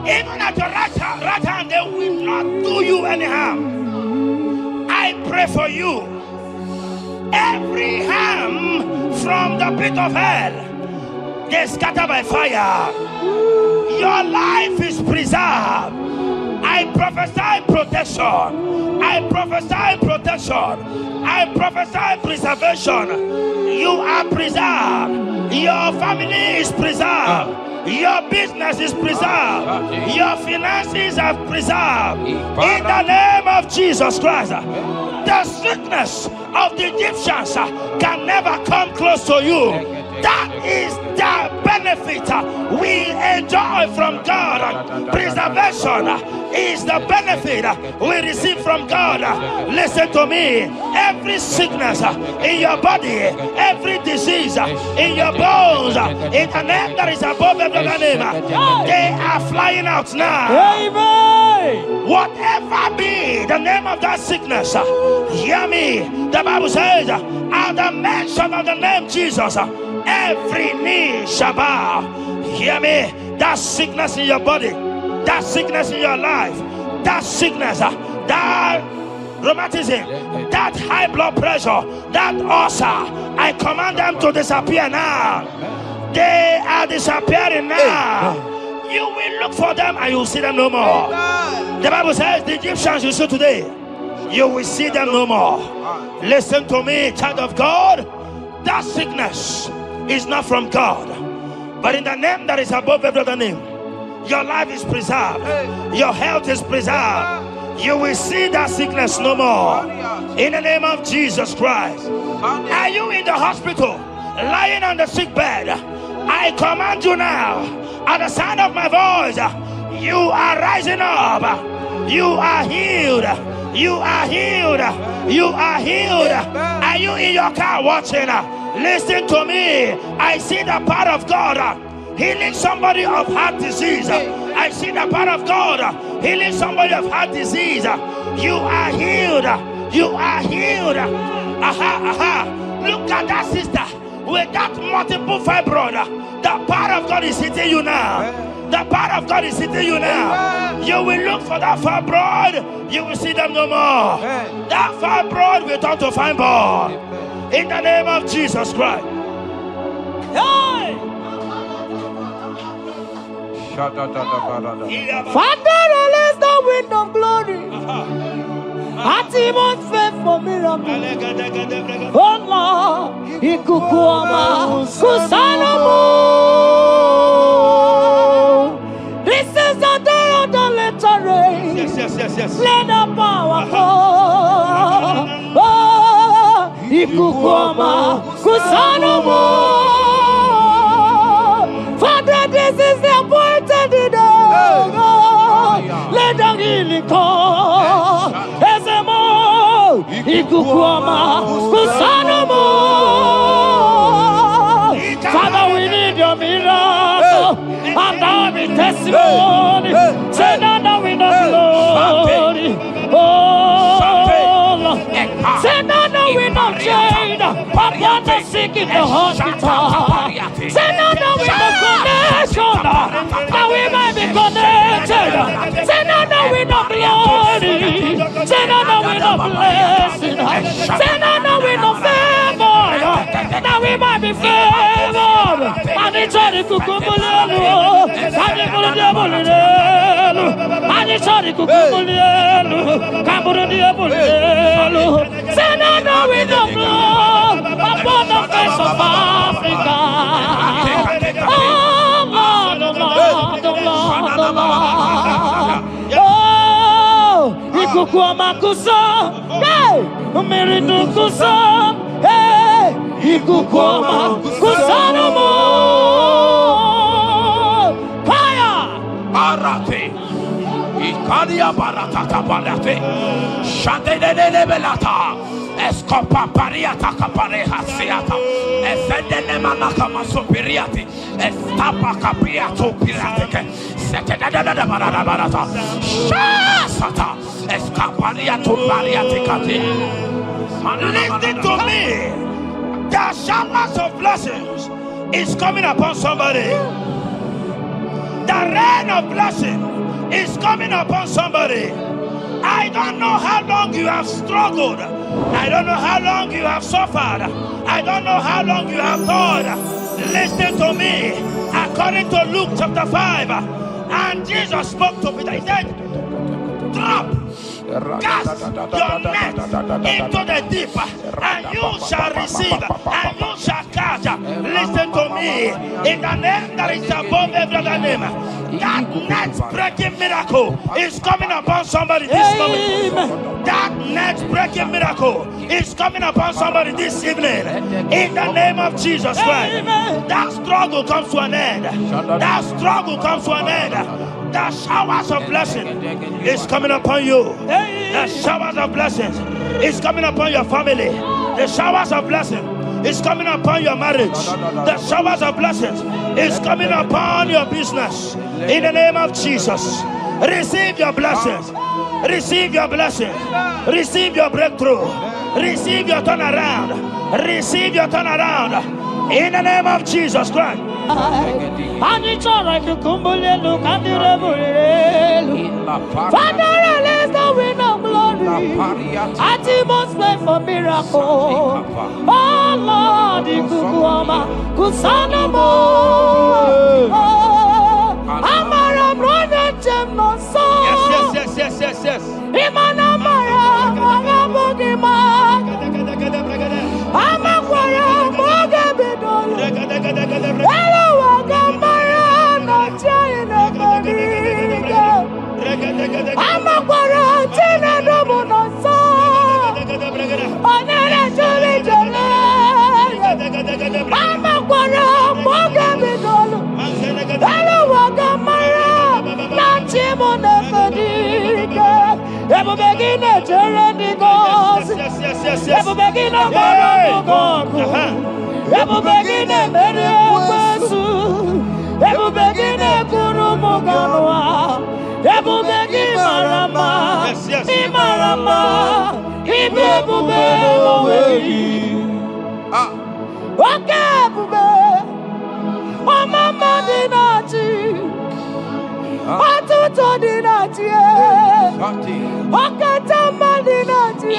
Speaker 2: even at your right hand, they will not do you any harm. I pray for you. Every harm from the pit of hell, they scatter by fire. Your life is preserved. I prophesy protection. I prophesy protection. I prophesy preservation. You are preserved. Your family is preserved. Your business is preserved. Your finances are preserved. In the name of Jesus Christ. The sickness of the Egyptians can never come close to you. That is the benefit we enjoy from God. Preservation is the benefit we receive from God. Listen to me. Every sickness in your body, every disease in your bones, in the name that is above every other name, they are flying out now.
Speaker 1: Amen.
Speaker 2: Whatever be the name of that sickness, hear me. The Bible says, at the mention of the name Jesus, every knee shall bow. Hear me. That sickness in your body, that sickness in your life, that sickness, that rheumatism, that high blood pressure, that ulcer, I command them to disappear now. They are disappearing now. You will look for them and you will see them no more. The Bible says the Egyptians you see today, you will see them no more. Listen to me, child of God. That sickness is not from God, but in the name that is above every other name, your life is preserved. Your health is preserved. You will see that sickness no more. In the name of Jesus Christ. Are you in the hospital, lying on the sick bed? I command you now, at the sound of my voice, you are rising up. You are healed. You are healed. You are healed. Are you in your car watching? Listen to me. I see the power of God healing somebody of heart disease. I see the power of God healing somebody of heart disease. You are healed. You are healed. Look at that sister with that multiple fibroid. The power of God is hitting you now. The power of God is hitting you now. You will look for that fibroid. You will see them no more. That fibroid will turn to fibroid. In the name of Jesus Christ. Hey!
Speaker 1: Father, release the wind of glory. Atmosphere for miracle. Oh Lord, Ikukuama, Kusanamu. This is the day of the letter rain.
Speaker 2: Yes.
Speaker 1: Let the power fall. Oh, Ikukuama, Kusanamu. Father, this is the appointed day. Let the healing come. Ikukuama, Kusanomo. Father, we need your miracle. And now we testimony. Say now we know glory. Oh, Lord. Say now we know shade. Upon the sick in the hospital. Say now we know connection. Now we might be connected. Say now we know glory. Say now we know blessing. Say now we know favor. Now we might be favored. And it's all the kukumulelu. And it's all the diabolelu. And it's all the kukumulelu. Kaburu diabolelu. Say now we know blood upon the face of Africa. Oh Lord, oh Lord, oh Lord, oh Lord. Oh, Ikukuama kusa, hey, Miridu kusa, hey, Ikukuama kusa no more. Fire,
Speaker 3: Arate. Ikadia baratata barate. Shadene belata. Escopa pariata capareha seata. Efendene manaka masopiriati. Estapa capriato pirate. Setedada barata. Shasata. Escapariato pariate cati.
Speaker 2: Listen to me. The showers of blessings is coming upon somebody. The rain of blessing is coming upon somebody. I don't know how long you have struggled. I don't know how long you have suffered. I don't know how long you have thought. Listen to me. According to Luke chapter 5, and Jesus spoke to Peter. He said, drop, cast your net into the deep, and you shall receive, and you shall catch. Listen to me. In the name that is above every other name, that net breaking miracle is coming upon somebody this moment. That net breaking miracle is coming upon somebody this evening. In the name of Jesus Christ. That struggle comes to an end. That struggle comes to an end. The showers of blessing is coming upon you. The showers of blessings is coming upon your family. The showers of blessing is coming upon your marriage. The showers of blessings is coming upon your business. In the name of Jesus, receive your blessings. Receive your blessings. Receive your breakthrough. Receive your turnaround. Receive your turnaround. In the name of Jesus Christ.
Speaker 1: Father, release the wind of glory. At the most play for miracle. Oh Lord, Ikukuama, Kusanamo. Amara brother Jem no so.
Speaker 2: Yes.
Speaker 1: Imana Mara, Magabogima. Amakwara, Magabidolo. Hello, Wagamara, not China. Amakwara, Tina Domono so. Onere Juli Jole. Amakwara, Magabidolo. Hello, Wagamara, not Chimona Fadiga. Ever begin a journey goes. Ever begin a go. Ever begin a Mediasu. Ever begin a Kurumoganoa. Ever begin Marama. Imarama. Ibebube. Okay, Bube. Oh, Mama Dinati. Atuto Dinati. Okatama Dinati.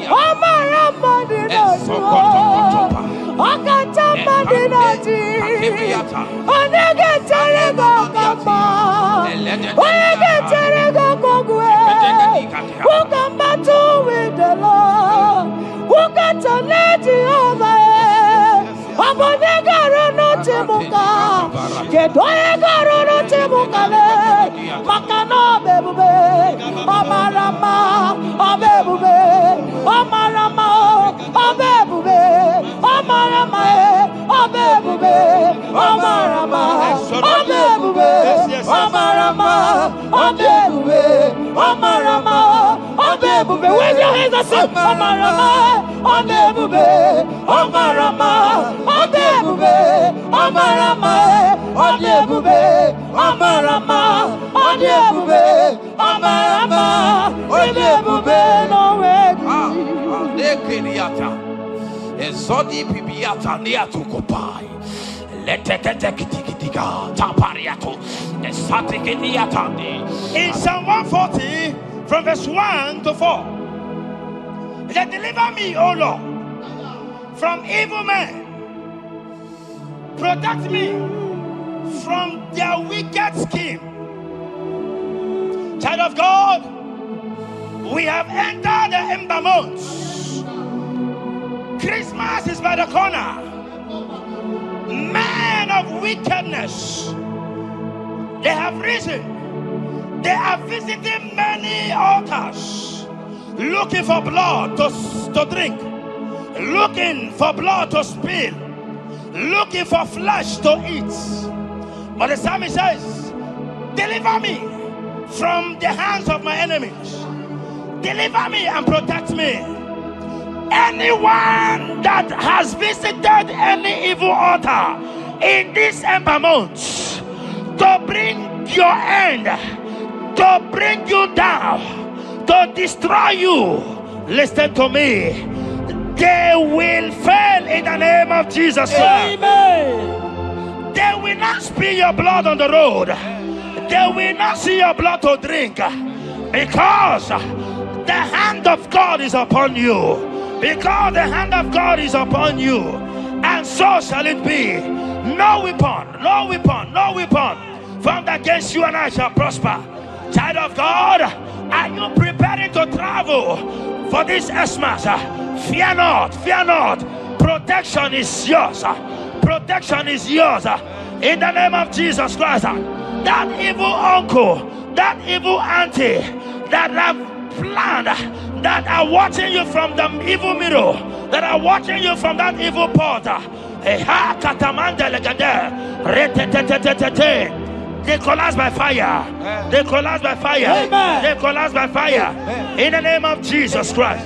Speaker 1: Omarama Dinati. Okatama Dinati. Onegeterego Kama. Onegeterego Kogwe. Who come battle with the Lord? Who got to let you over? Abonegaro no Timuka. Kedoegaro no Timukale. Makano bebube. Omarama. Obebube. Omarama. Obebube. Omarama. Obebube. Omarama. Obebube. Omarama. Obebube. Omarama. Obebube. Wave your hands and say, Omarama, Odebube, Omarama, Odebube, Omarama, Odebube, Omarama, Odebube, Omarama, Odebube, no way.
Speaker 3: Ezodi pibiata niatu kopai. Leteketekitikitika tapariato. Esatikiniatandi.
Speaker 2: In Psalm 140, from verse 1 to 4, it said, deliver me, O Lord, from evil men. Protect me from their wicked scheme. Child of God, we have entered the ember months. Christmas is by the corner. Men of wickedness, they have risen. They are visiting many altars, looking for blood to drink, looking for blood to spill, looking for flesh to eat. But the psalmist says, deliver me from the hands of my enemies. Deliver me and protect me. Anyone that has visited any evil altar in this ember month to bring your end, to bring you down, to destroy you, listen to me, they will fail in the name of Jesus.
Speaker 1: Amen.
Speaker 2: They will not spill your blood on the road. They will not see your blood to drink, because the hand of God is upon you. Because the hand of God is upon you, and so shall it be. No weapon, no weapon, no weapon formed against you and I shall prosper. Child of God, are you preparing to travel for this Xmas? Fear not, fear not. Protection is yours. Protection is yours. In the name of Jesus Christ. That evil uncle, that evil auntie that have planned, that are watching you from the evil mirror, that are watching you from that evil portal, they collapse by fire. They collapse by fire.
Speaker 1: Amen.
Speaker 2: They collapse by fire. In the name of Jesus Christ.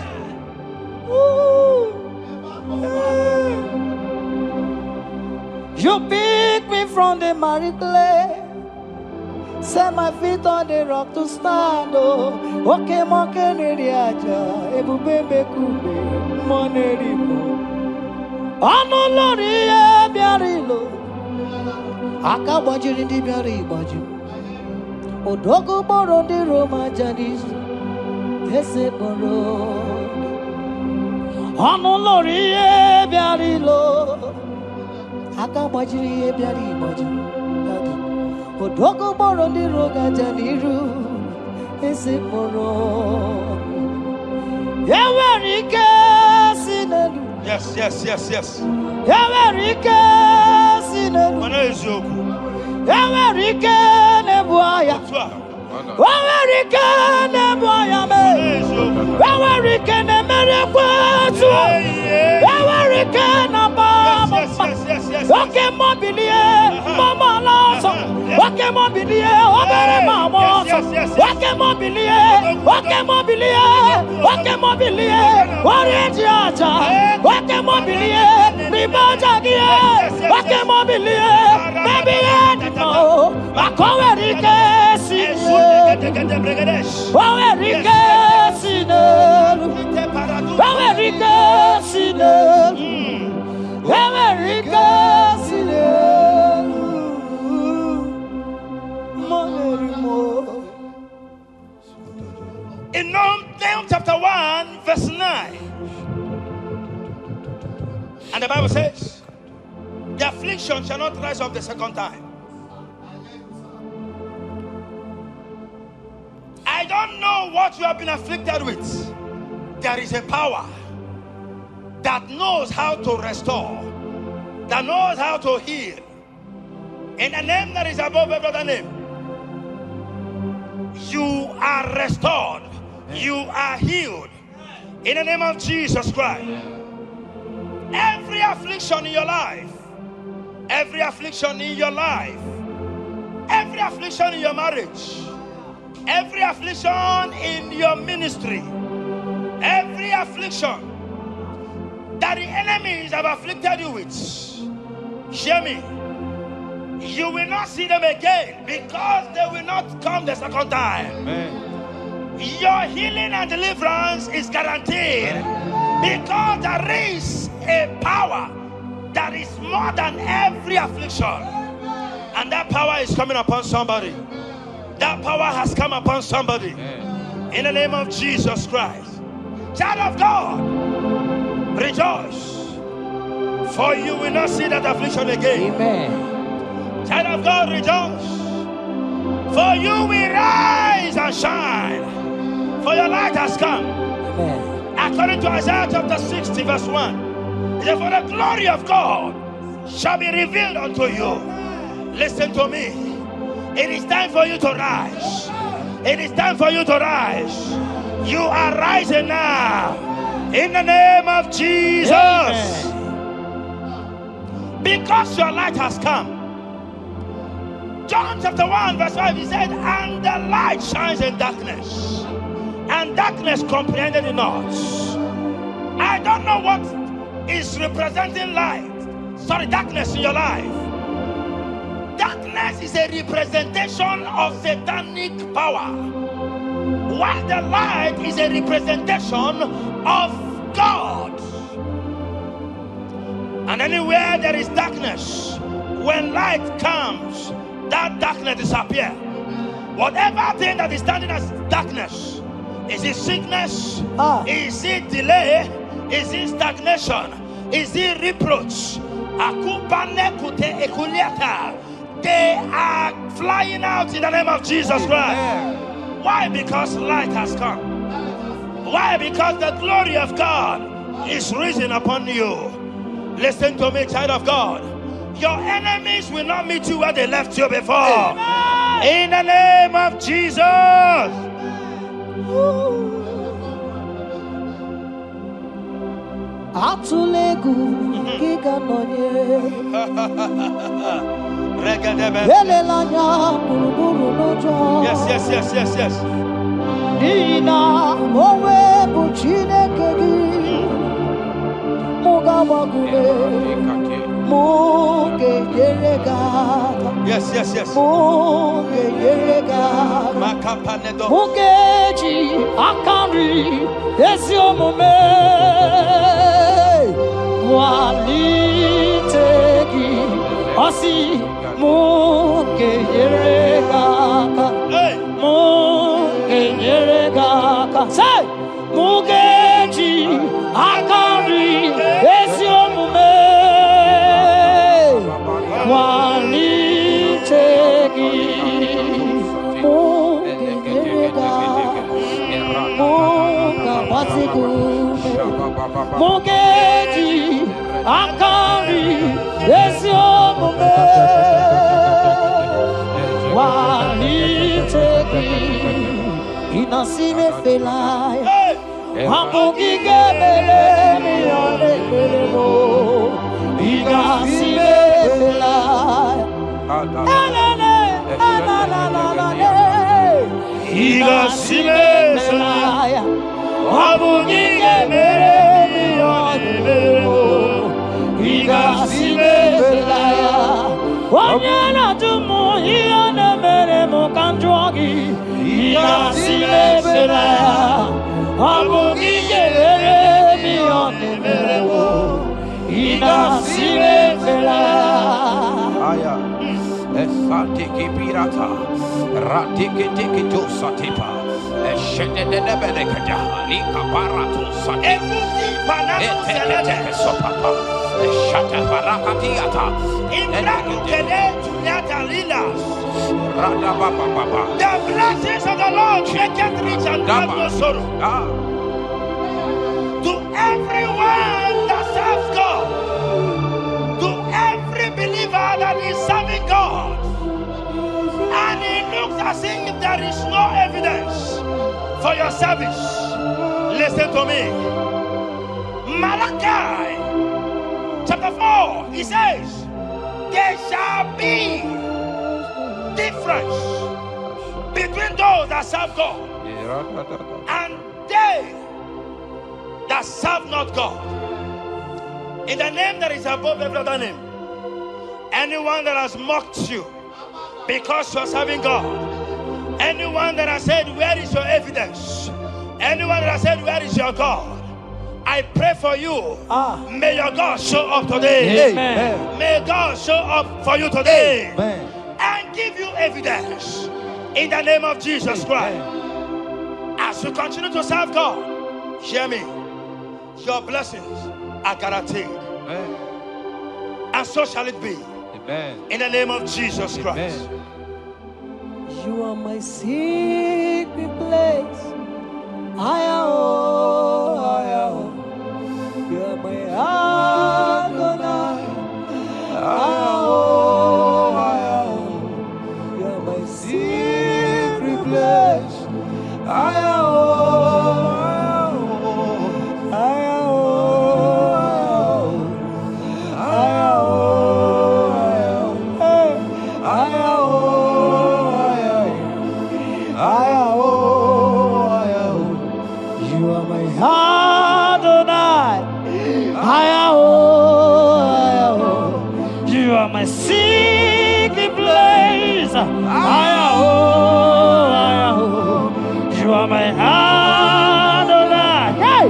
Speaker 1: You pick me from the miry clay, set my feet on the rock to stand. Oh, okay, monkey Naija, ebube kube, monerimo. Ano lori e biarilo, akabajiri di biari baju. Odogo boro di Roma jadis, ese boro. Ano lori e biarilo, akabajiri e biari baju. Odogo boro di Roma jadiru, ese boro. Yawarike sinelu.
Speaker 2: Yes, yes, yes, yes.
Speaker 1: Yawarike sinelu. Yawarike nebuaya. Yawarike nebuaya me. Yawarike ne merekwetu. Yawarike na baba. Okay, mobilie, mama laso. Okay, mobilie, obere mama. Okay, mobilie, okay, mobilie, okay, mobilie. Warrior aja. Okay, mobilie, ribaja gie. Okay, mobilie, baby no. Akowerike sine. Akowerike sine. Akowerike sine.
Speaker 2: In Nahum chapter 1 verse 9, and the Bible says, the affliction shall not rise up the second time. I don't know what you have been afflicted with. There is a power that knows how to restore, that knows how to heal. In the name that is above every other name, you are restored, you are healed. In the name of Jesus Christ. Every affliction in your life, every affliction in your life, every affliction in your marriage, every affliction in your ministry, Every affliction that the enemies have afflicted you with, hear me, you will not see them again, because they will not come the second time.
Speaker 3: Amen.
Speaker 2: Your healing and deliverance is guaranteed, because there is a power that is more than every affliction, and that power is coming upon somebody. That power has come upon somebody. In the name of Jesus Christ. Child of God, rejoice, for you will not see that affliction again.
Speaker 1: Amen.
Speaker 2: Child of God, rejoice, for you will rise and shine, for your light has come.
Speaker 1: Amen.
Speaker 2: According to Isaiah chapter 60 verse 1, it says, for the glory of God shall be revealed unto you. Listen to me. It is time for you to rise. It is time for you to rise. You are rising now. In the name of Jesus. Amen. Because your light has come. John chapter 1 verse 5, he said, and the light shines in darkness, and darkness comprehended it not. I don't know what is representing darkness in your life. Darkness is a representation of satanic power, while the light is a representation of God. And anywhere there is darkness, when light comes, that darkness disappears. Whatever thing that is standing as darkness, is it sickness? Is it delay? Is it stagnation? Is it reproach? They are flying out in the name of Jesus Christ. Why? Because light has come. Why? Because the glory of God is risen upon you. Listen to me, child of God. Your enemies will not meet you where they left you before. In the name of Jesus.
Speaker 1: Atulegu giga noye.
Speaker 2: Yes.
Speaker 1: Nina mowe buchine kegi. Mugabagule. Muge yeregata.
Speaker 2: Yes.
Speaker 1: Muge yeregata. Mugeji akari esiomume. Walitegi osi muge yeregata. Muge yeregata. Say mugeji akari esiomume. Walitegi Mugeji akari esiomume walitegi inasime felaya Hamugige bele mi ore belemo inasime felaya
Speaker 2: Inasime felaya Hamugige bele mi ore belemo inasime felaya
Speaker 1: Wanyana tumu iyane mere mukanjwagi inasime felaya Hamugige bele mi ore belemo inasime felaya
Speaker 3: Esatiki pirata, ratiki tiki to satipa, eshededebelekada, lika barato satipa, eteke sopapa, eshata barakatiata,
Speaker 2: Imrakukele tunyata lilas.
Speaker 3: rada baba.
Speaker 2: The blessings of the Lord make it rich and have no sorrow. To everyone that serves God, to every believer that is serving God, and it looks as if there is no evidence for your service, listen to me. Malachi chapter 4, he says, there shall be difference between those that serve God and they that serve not God. In the name that is above every other name. Anyone that has mocked you because you are serving God. Anyone that has said, where is your evidence? Anyone that has said, where is your God? I pray for you. May your God show up today.
Speaker 1: Amen.
Speaker 2: May God show up for you today.
Speaker 1: Amen.
Speaker 2: And give you evidence in the name of Jesus Christ. As you continue to serve God, hear me, your blessings are guaranteed.
Speaker 3: Amen.
Speaker 2: And so shall it be.
Speaker 3: Amen.
Speaker 2: In the name of Jesus Christ.
Speaker 3: Amen.
Speaker 4: You are my secret place. I am. You are my Adonai. I am. You are my secret place. I am.
Speaker 1: You are my secret place. You are my Adonai. Hey!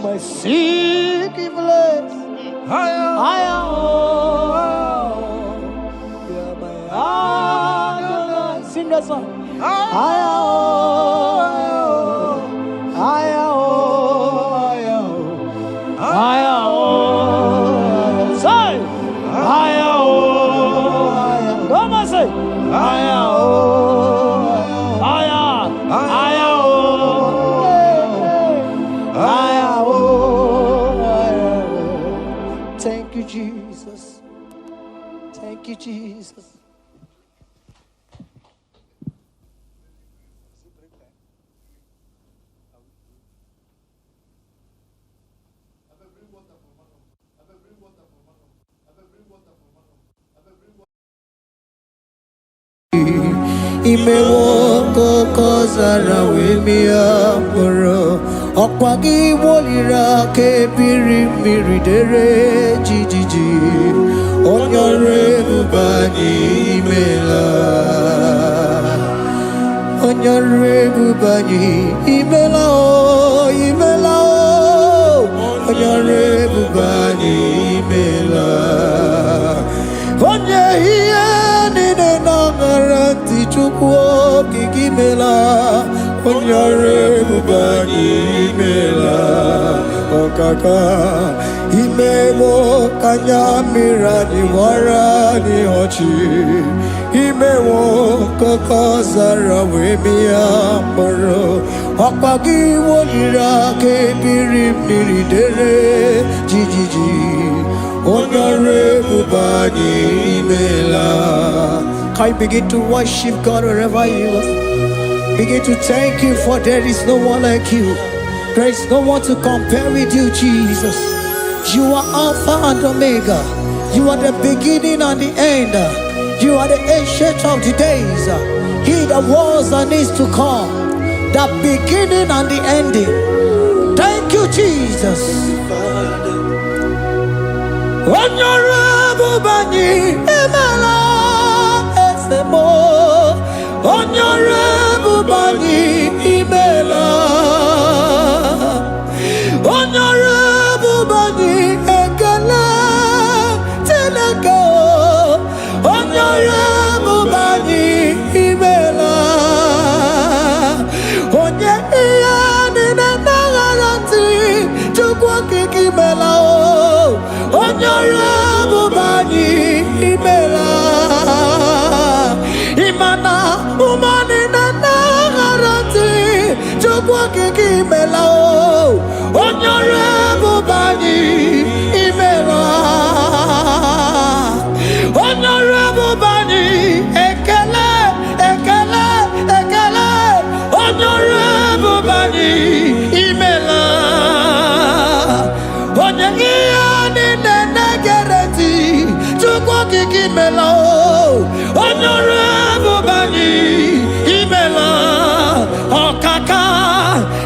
Speaker 4: My secret place. I am. You are my Adonai. Sing that song. I am. Say. Come on, say. Thank you, Jesus. Thank you, Jesus. Imewoko kozara wemia moro Okwagi wolira ke biri miridere jijiji Onyore bubani imela Onyore bubani imela o Onyore bubani imela Onye hiye nine nangaranti chukwo kikimela Onyore bubani imela Okaka Imemo kanyamira ni wara ni hochi Imemo kokozara wemia moro Okagi wolira ke biri miridere jijiji Onyore bubani imela. Can you begin to worship God wherever you are? Begin to thank Him, for there is no one like you. There is no one to compare with you, Jesus. You are Alpha and Omega. You are the beginning and the end. You are the ancient of the days. He that was and is to come. The beginning and the ending. Thank you, Jesus. Honorable Bani Emela Esemo. Honorable Bani Emela. Honorable Bani Ekele Teleko. Honorable Bani Emela. Onye iyani na nagarati chukwa kikimela o. Honorable Bani Emela. Imana umani na nagarati chukwa kikimela o. Honorable Bani Emela. Honorable Bani Ekele Ekele Ekele. Honorable Bani Emela. Onyegiyani nenegereti chukwu kikimela o. Honorable Bani Emela. Okaka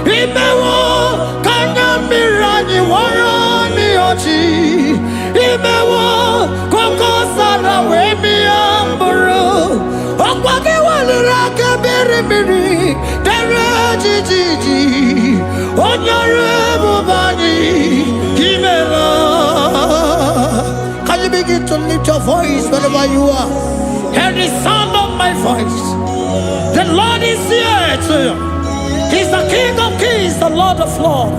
Speaker 4: imewo kanya mirani warani ochi. Imewo koko sara wemi amburu. Okwagi walira kebiri miri dere jijiji. Honorable Bani Emela. Can you begin to lift your voice wherever you are? Hear the sound of my voice. The Lord is here to you. He's the King of Kings, the Lord of Lords.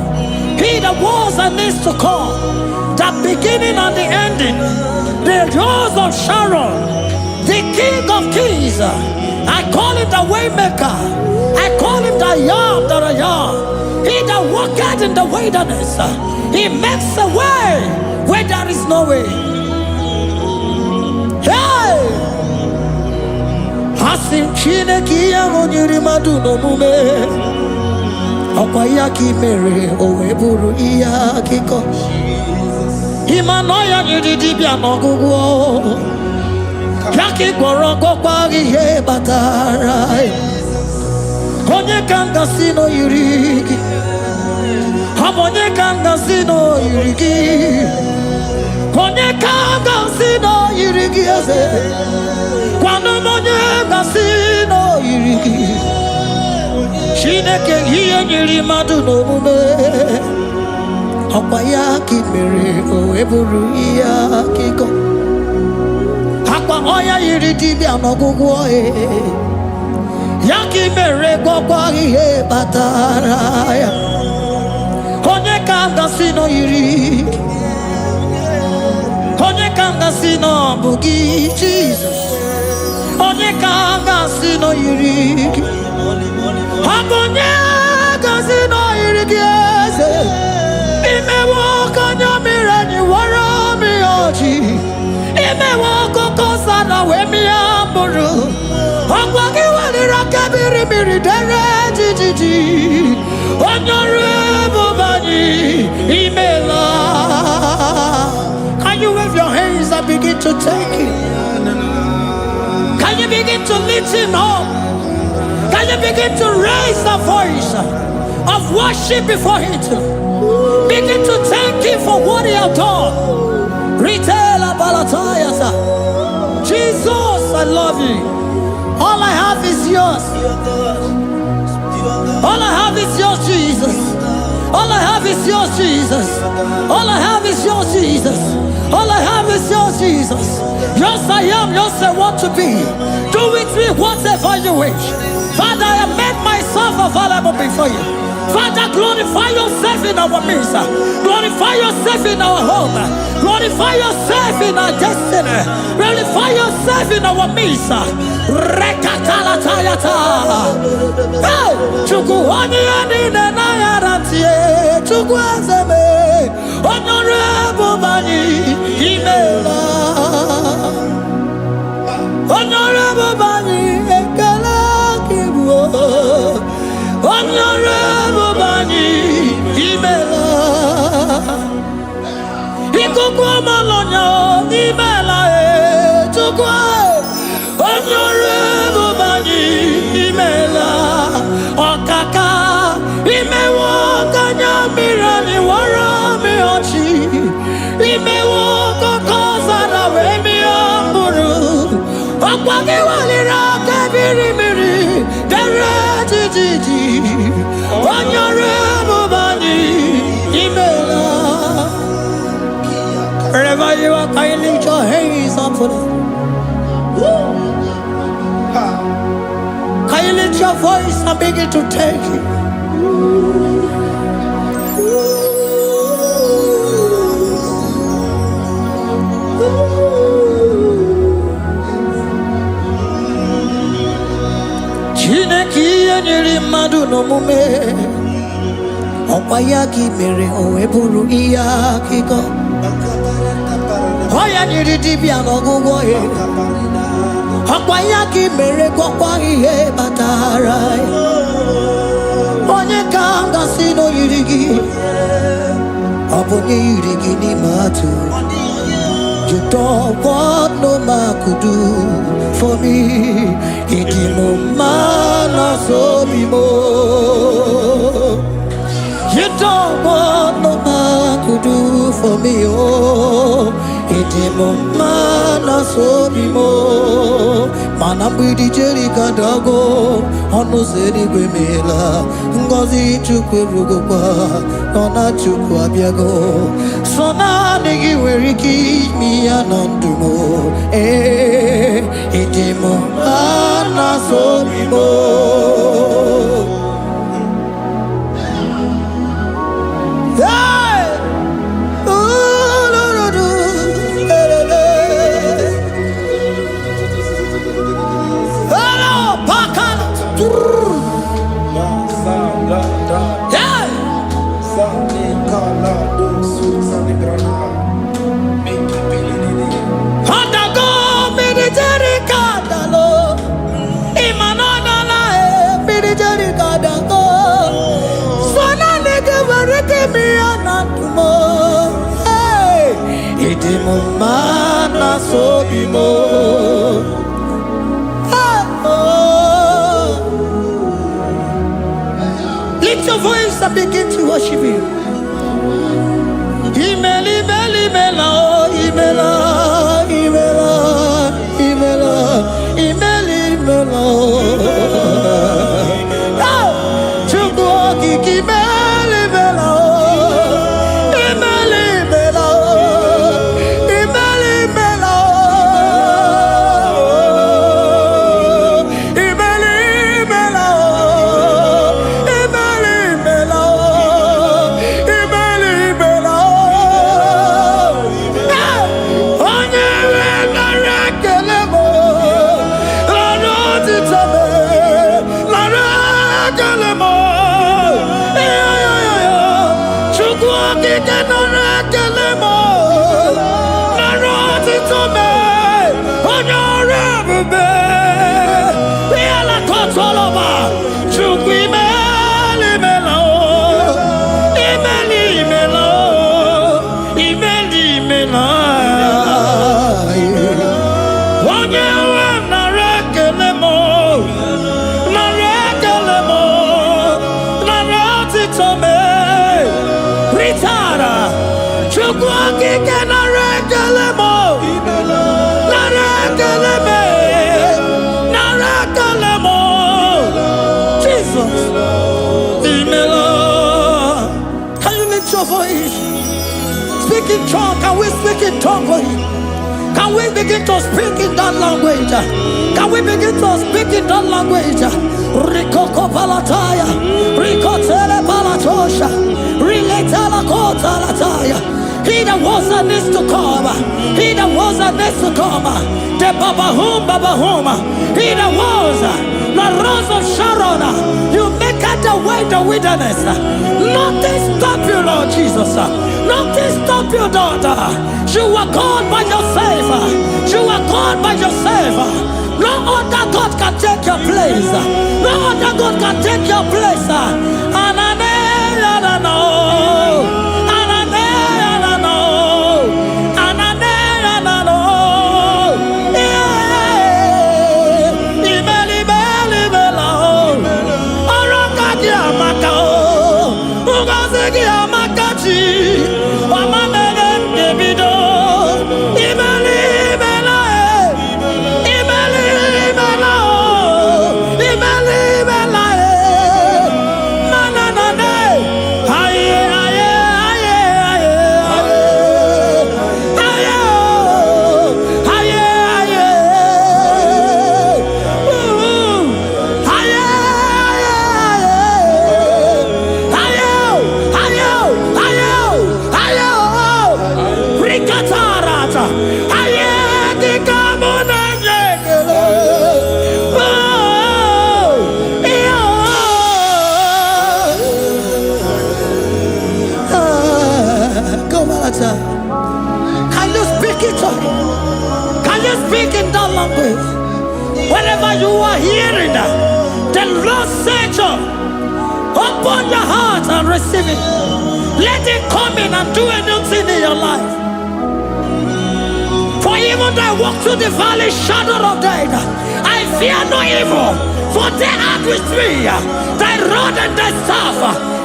Speaker 4: He that was and is to come. The beginning and the ending. The rose of Sharon. The King of Kings. I call him the Waymaker. I call him the Yam that I am. He that walketh in the wilderness. He makes a way where there is no way. Hey! Hasim Chineki Yamonyuri Maduno Mume. Okwayaki mere oweburu iya kiko. Imanoya nyidibia nogugo. Yaki gorogo kwagi he batara. Onye kanga sino yurigi. Onye kanga sino yurigi. Onye kanga sino yurigi eze. Kwano onye kanga sino yurigi. Chineke hiye nyiri madu n'omume. Ọkwa ya ka mere o eburu ya akịkọ. Akwa ọya yiri dibịa n'ọgwụgwọ ya ka mere gwọkwa ihe kpatara ya. Onye ka ngasị nọ yiri. Onye ka ngasị nọ bụ gị Jizọs. Onye ka ngasị nọ yiri. Abonye gazi no irigeze. Imewo kanya mirani wara mi oji. Imewo koko sana we mi amburu. Okwagi walira kabiri miri dere jijiji. Honorable Bani Emela. Can you wave your hands and begin to take it? Can you begin to lift him up? Can you begin to raise the voice of worship before him? Begin to thank him for what he has done. Retailer Balatayasa. Jesus, I love you. All I have is yours. All I have is yours, Jesus. All I have is yours, Jesus. All I have is yours, Jesus. All I have is yours, Jesus. Yours I am, yours I want to be. Do with me whatever you wish. Father, I have made myself available before you. Father, glorify yourself in our midst. Glorify yourself in our home. Glorify yourself in our destiny. Glorify yourself in our midst. Rekatalatayata. Hey! Chukwani anine na yarantie. Chukwazeme. Honorable Bani Emela. Honorable Bani Ekele. Honorable Bani Ikukwa malonya imela tukwa onyore bubani imela okaka imewo kanya mirani warami ochi imewo kokoza na wemi amburu okwagi walira kabiri miri dere tititi onyore bubani imela. Wherever you are, can you lift your hands up for them? Can you lift your voice and begin to take it? Chineki anyeri madu no mume Opayaki mere oeburu iya kiko Oya nyiri dibia n'ọgwụgwọ ya ọkwa ya ka i mere gwọkwa ihe batara onye ka m gasị n'oyiri gị ọ bụ onye yiri gị n'ime atụ you don't want no man could do for me ịdị m mma n'ọsọ obi m you don't want no man could do for me oh Idimo mana sobimo mana mbidi jerika dago onu zeri gwemela ngozi chukwe rugokwa nona chukwu abiago sona nigi weriki mi anondumo idimo mana sobimo Mana sobimo lift your voice and begin to worship him. Imeli meli mela imela imela imela imeli mela chukwu kiki meli mela Speak in tongue. Can we speak in tongue? Can we begin to speak in that language? Can we begin to speak in that language? Rikoko palataya, rikotele palatosha, riletala kota lataya. He that was and is to come. He that was and is to come. The Babahum. He that was the rose of Sharon. You make it the way the wilderness. Nothing stop you, Lord Jesus. Nothing stop you, daughter. You are God by yourself. You are God by yourself. No other God can take your place. No other God can take your place. Can you speak it to him? Can you speak in that language? Wherever you are hearing the Lord said to open your heart and receive it. Let it come in and do a new thing in your life. For even though I walk through the valley shadow of death, I fear no evil. For they are with me. Thy rod and thy staff,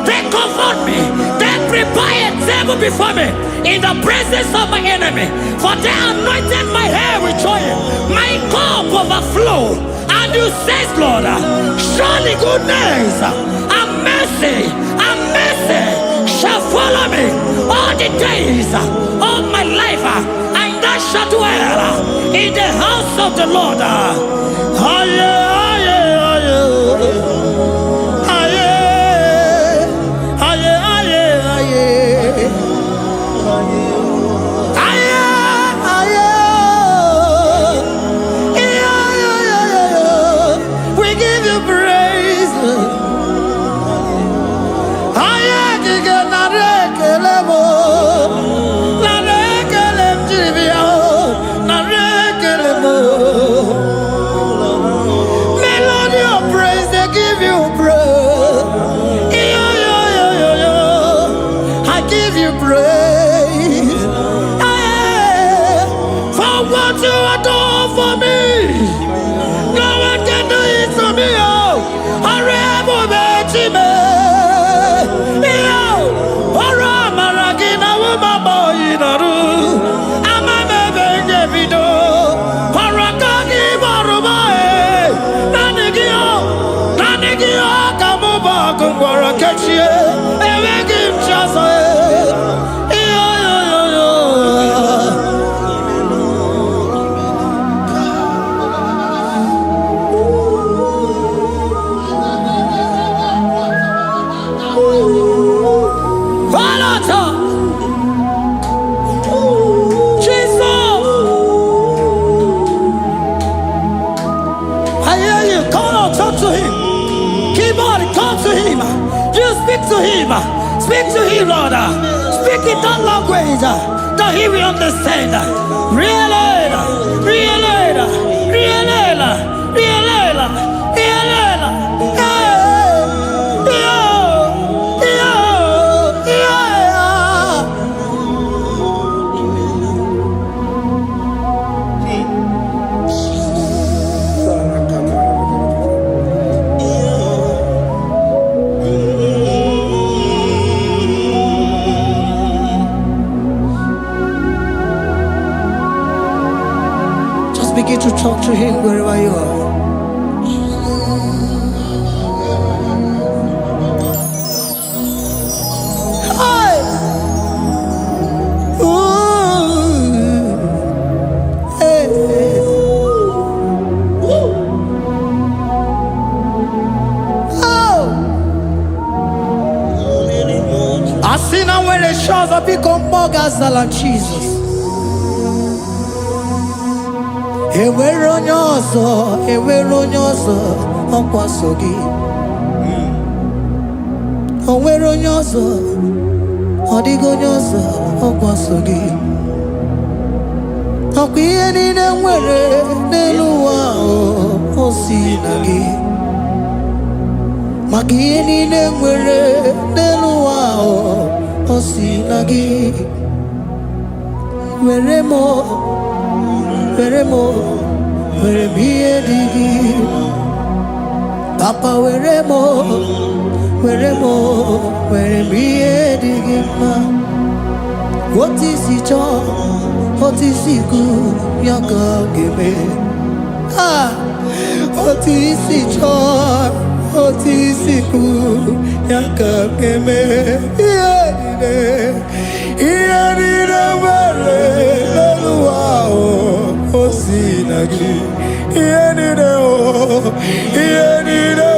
Speaker 4: they comfort me. They prepare a table before me in the presence of my enemy. For they anointed my hair with oil. My cup overflow. And you say, Lord, surely goodness and mercy shall follow me all the days of my life. And I shall dwell in the house of the Lord. We give you praise. Melody of praise, they give you praise. I give you praise. For what you have done for me, no one can do it for me. Speak to him, Lord. Speak in that language that he will understand. Begin to talk to him wherever you are. Hi. Ooh. Hey. Oh. I see now where the shores have become more than Jesus. Enwere onye ọzọ ọkwaso gị. O nwere onye ọzọ, ọ dịghị onye ọzọ ọkwaso gị. Ọkwa ihe niile nwere n'elu ụwa o si na gị. Maka ihe niile nwere n'elu ụwa o si na gị. Were m ihe dị gị. Papa were m ihe dị gị mma. Otu isi chọọ, otu isi kwu ya ka ọ ga-eme. Otu isi chọọ, otu isi kwu ya ka ọ ga-eme. Ihe niile nwere n'elu ụwa o si na gị. Ihe niile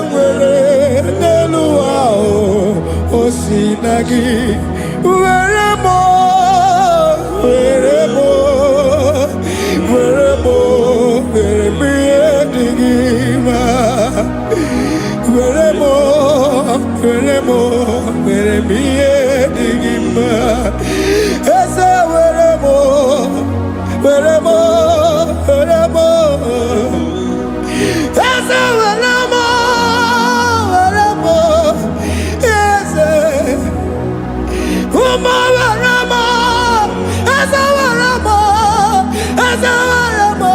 Speaker 4: nwere n'elu ụwa o si na gị. Were m weremo, weremie digima. Ese weremo, weremo, weremo. Ese weremo, weremo. Ese uma weremo, ese weremo, ese weremo.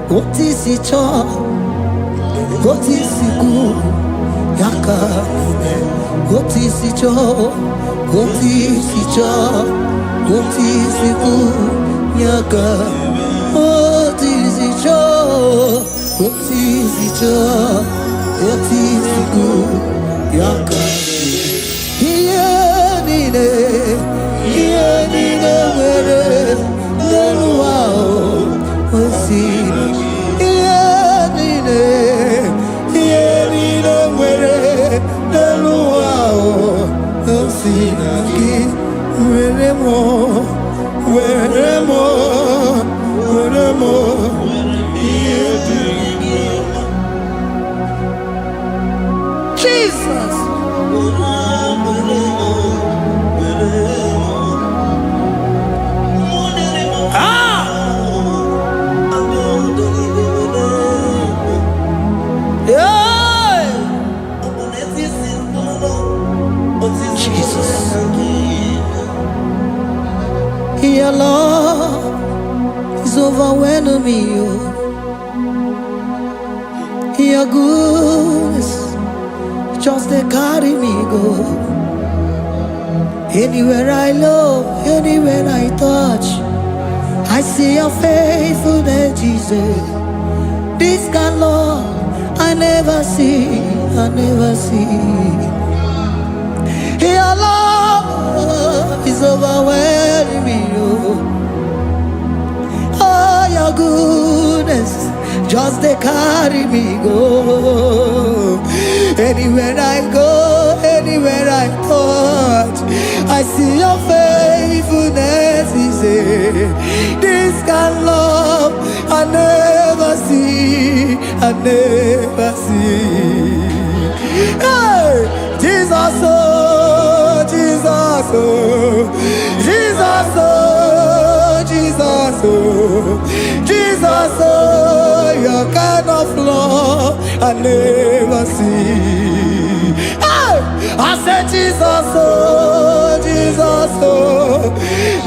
Speaker 4: What is it all? What is it good? Yaka. What is it all? What is it all? What is it good? Yaka. What is it all? What is it all? What is it good? Yaka. Here nine, where no wow. What's it? Jesus. Your love is overwhelming me. Your goodness just they carry me go. Anywhere I look, anywhere I touch, I see your faithfulness, Jesus. This kind of love I never see, I never see. Your love is overwhelming me. Oh, your goodness just they carry me go. Anywhere I go, anywhere I touch, I see your faithfulness. He said, this kind of love I never see, I never see. Hey, Jesus, oh, Jesus, oh, Jesus, oh, Jesus, oh, Jesus, oh, your kind of love I never see. Hey, I said Jesus, oh, Jesus, oh,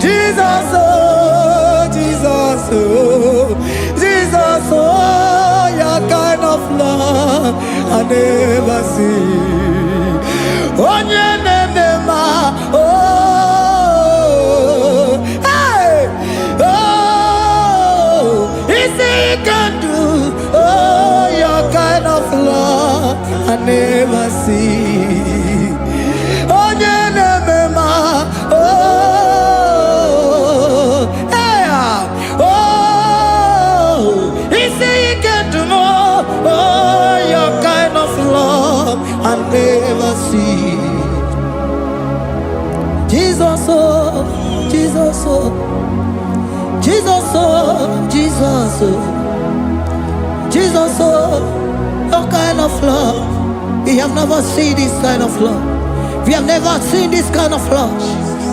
Speaker 4: Jesus, oh, Jesus, oh, Jesus, oh, your kind of love I never see. Oh, hey, oh, he said he can do, oh, your kind of love I never see. Oh, hey, oh, he said he can do more, oh, your kind of love I never see. Jesus, oh, Jesus, oh, Jesus, oh, Jesus, oh, Jesus, oh, your kind of love. We have never seen this kind of love. We have never seen this kind of love.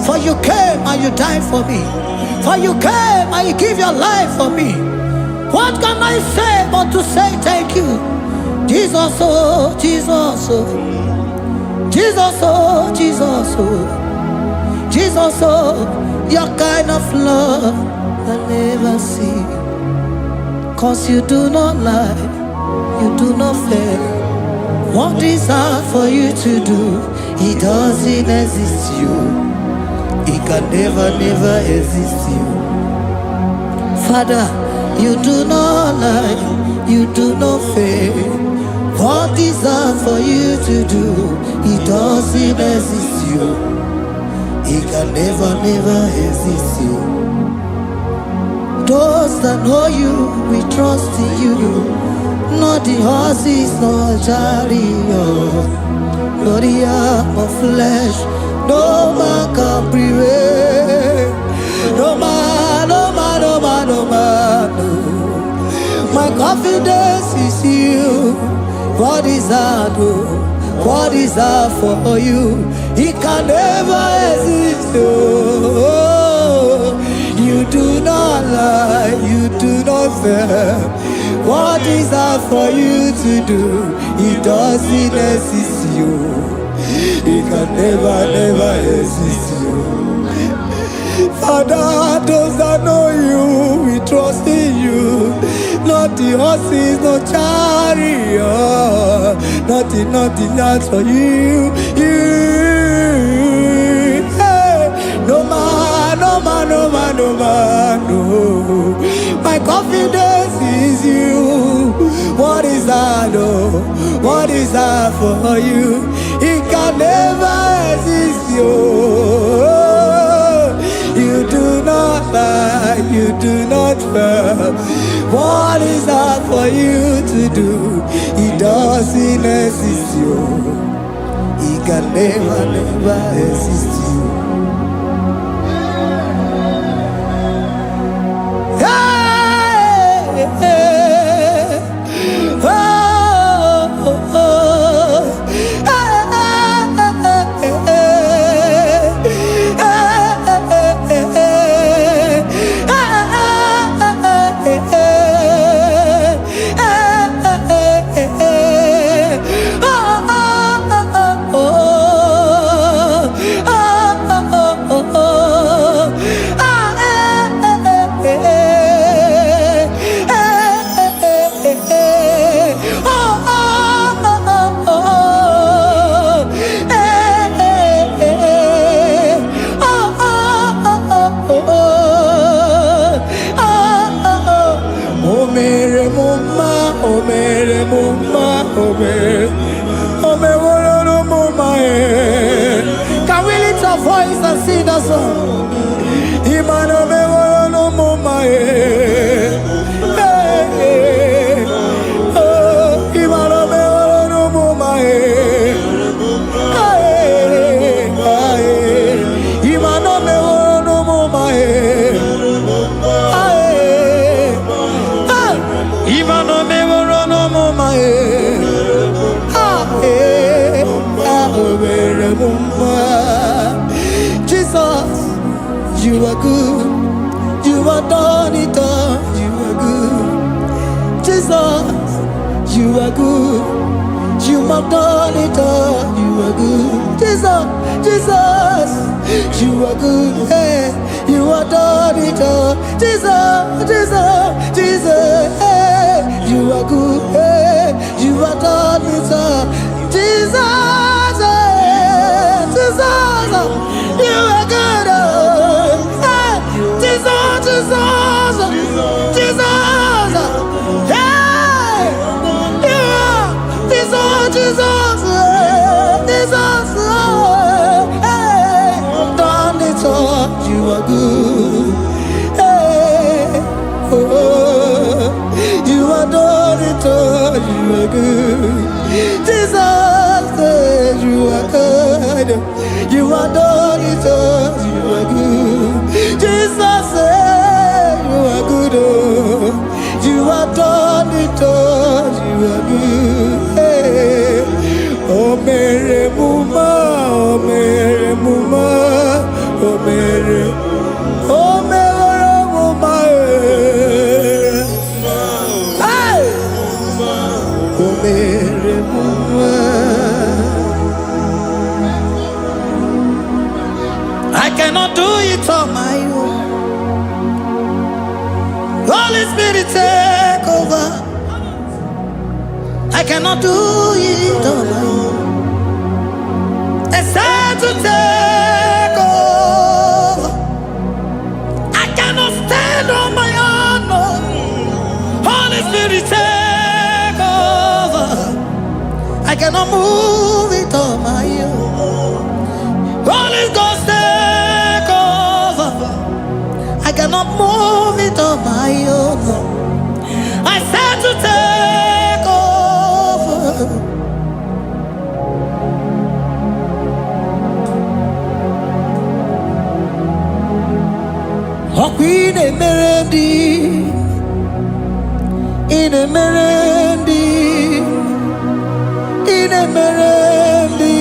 Speaker 4: For you came and you died for me. For you came and you give your life for me. What can I say but to say thank you? Jesus, oh, Jesus, oh, Jesus, oh, Jesus, oh, Jesus, oh, your kind of love I never see. 'Cause you do not lie, you do not fail. What is hard for you to do? He doesn't exist you. He can never, never exist you. Father, you do not lie, you do not fail. What is that for you to do? He doesn't exist you. He can never, never exist you. Those that know you, we trust in you. Not the horses, not chariot, not the arm of flesh. No man can prevail. No man, no man, no man, no man. No. My confidence is you. What is that? What is that for you? He can never exist. Oh, you do not lie, you do not fail. What is that for you to do? He doesn't exist you. He can never, never exist you. Father, those that know you, we trust in you. Not the horses, no chariot, nothing else for you. Hey, no man, no man, no man, no man, no. My confidence is you. What is that? Oh, what is that for you? It can never exist you. You do not lie, you do not fail. What is that for you to do? He doesn't exist you. He can never, never exist you. Hey, hey, oh, oh, oh. Can we lift our voice and sing that song? Imano me wolo no mama oh, imano me wolo no mama imano me wolo no mama imano me wolo no mama Jesus, you are good. You are done it all. You are good. Jesus, you are good. You have done it all. You are good. Jesus, Jesus, you are good. Hey, you are done it all. Jesus, Jesus, Jesus, hey, you are good. Hey, you are done it all. Jesus. Jesus, you are good. Jesus, Jesus, Jesus, hey, you are Jesus, Jesus, Jesus, hey, done it all. You are good. Hey, oh, you are done it all. You are good. Jesus, you are good. You are done it all, you are good. Jesus, you are good. Oh. You are done it all, you are good. Hey. Oh, Mary Muma, oh, Mary Muma, oh, Mary, oh, Mary Muma. Hey. Oh, Mary Muma. I cannot do it on my own. Holy Spirit, take over. I cannot do it on my own. said to take over. I cannot stand on my own. No. Holy Spirit, take over. I cannot move it on my own. Holy Ghost, take over. I cannot move it on my own. I said to take over. Oh, Queen Emerendi, in Emerendi, in Emerendi,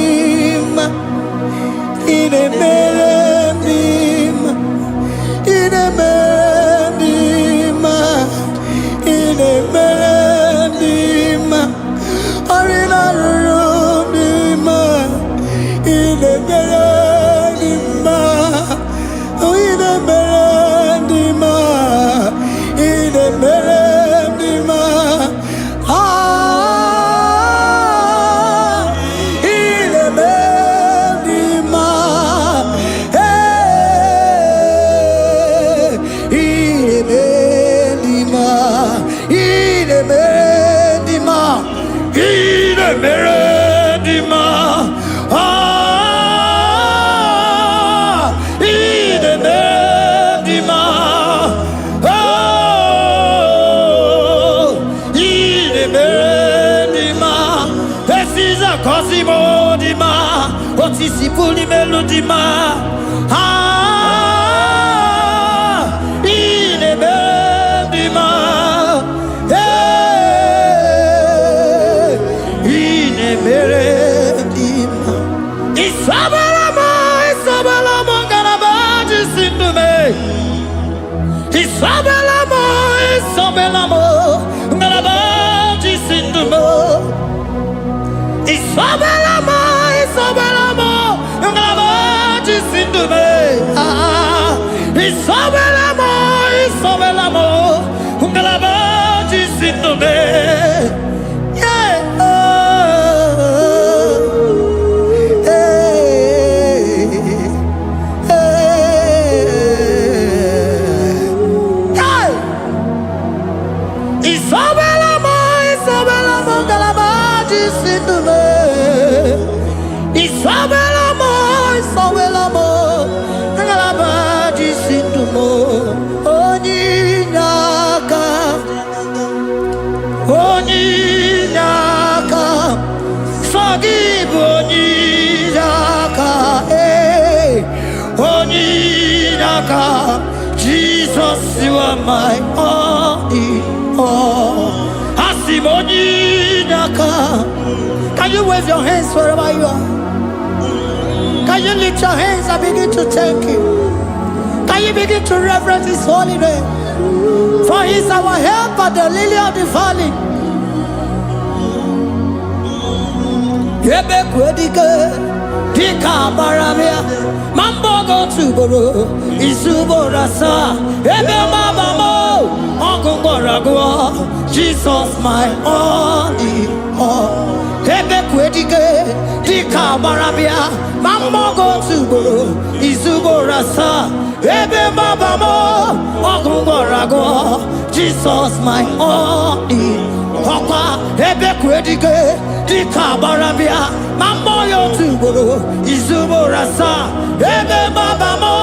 Speaker 4: in Emerendi, in Emerendi, in Emerendi, Arina Rudima, in Emerendi, in Emerendi, in Emerendi, Otisipuli melodima, ine bendima, ine bendima. Isabalamo, isabalamo, ganabaji sindume. Isabalamo, isabalamo, ganabaji sindume. Isabalamo, isabalamo, ngalabaji sindume. Isabalamo, isabalamo, ngalabaji sindume. Yeah. Isabalamo, isabalamo, ngalabaji sindume. Isabelamo, Isabelamo, ngalabaji sindumo. Oninyaka, oninyaka, sagibu oninyaka, oninyaka. Jesus, you are my all in all. Asim oninyaka. Can you wave your hands wherever you are? Can you lift your hands and begin to thank Him? Can you begin to reverence His holy name? For He is our help at the lily of the valley. Yebe kwedike, dika baramia, mambo go tuboro, isuborasa, ebe mabamo, okungorago, Jesus my only all. Ebe kwedike, dika baramia, mambo go tuboro, isuborasa, ebe mabamo, okungorago, Jesus my only all. Ebe kwedike, dika baramia, mambo yo tuboro, isuborasa, ebe mabamo,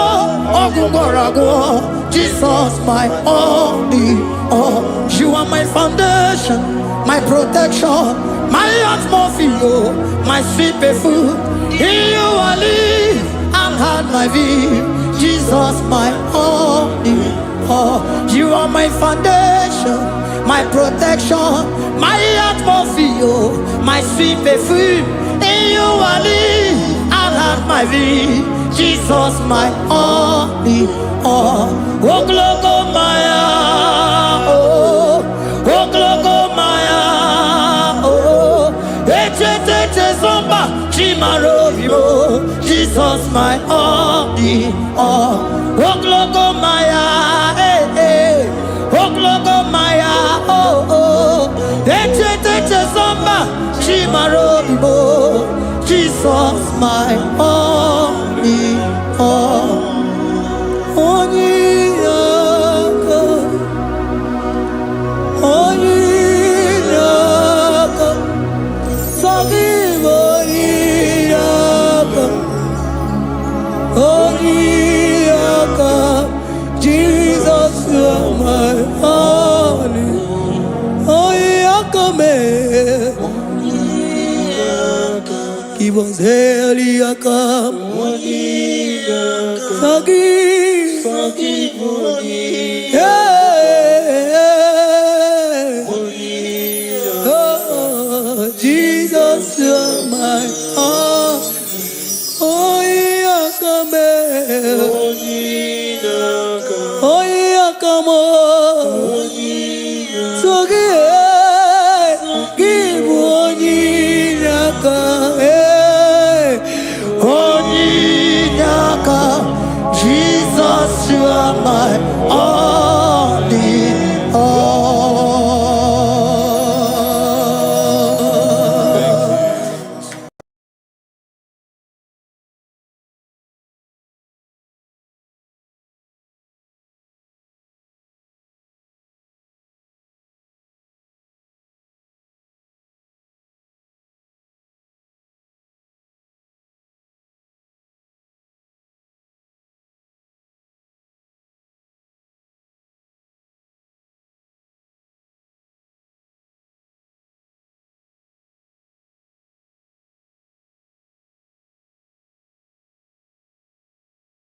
Speaker 4: okungorago, Jesus my only all. You are my foundation, my protection, my atmosphere, my sweet perfume. In you I live and had my being. Jesus my only all. You are my foundation, my protection, my atmosphere, my sweet perfume. In you I live and had my being. Jesus my only all. Oh, glogo maya, oh, glogo maya, oh, eche zomba, chimarovimo, Jesus my only all. Oh, glogo maya, oh, glogo maya, oh, eche zomba, chimarovimo, Jesus. Jesus, my only all. Only God, only God, forgive only God, only God. Jesus, you are my only, only God, man. Give us daily a cup. Forgive, forgive, forgive. Yeah.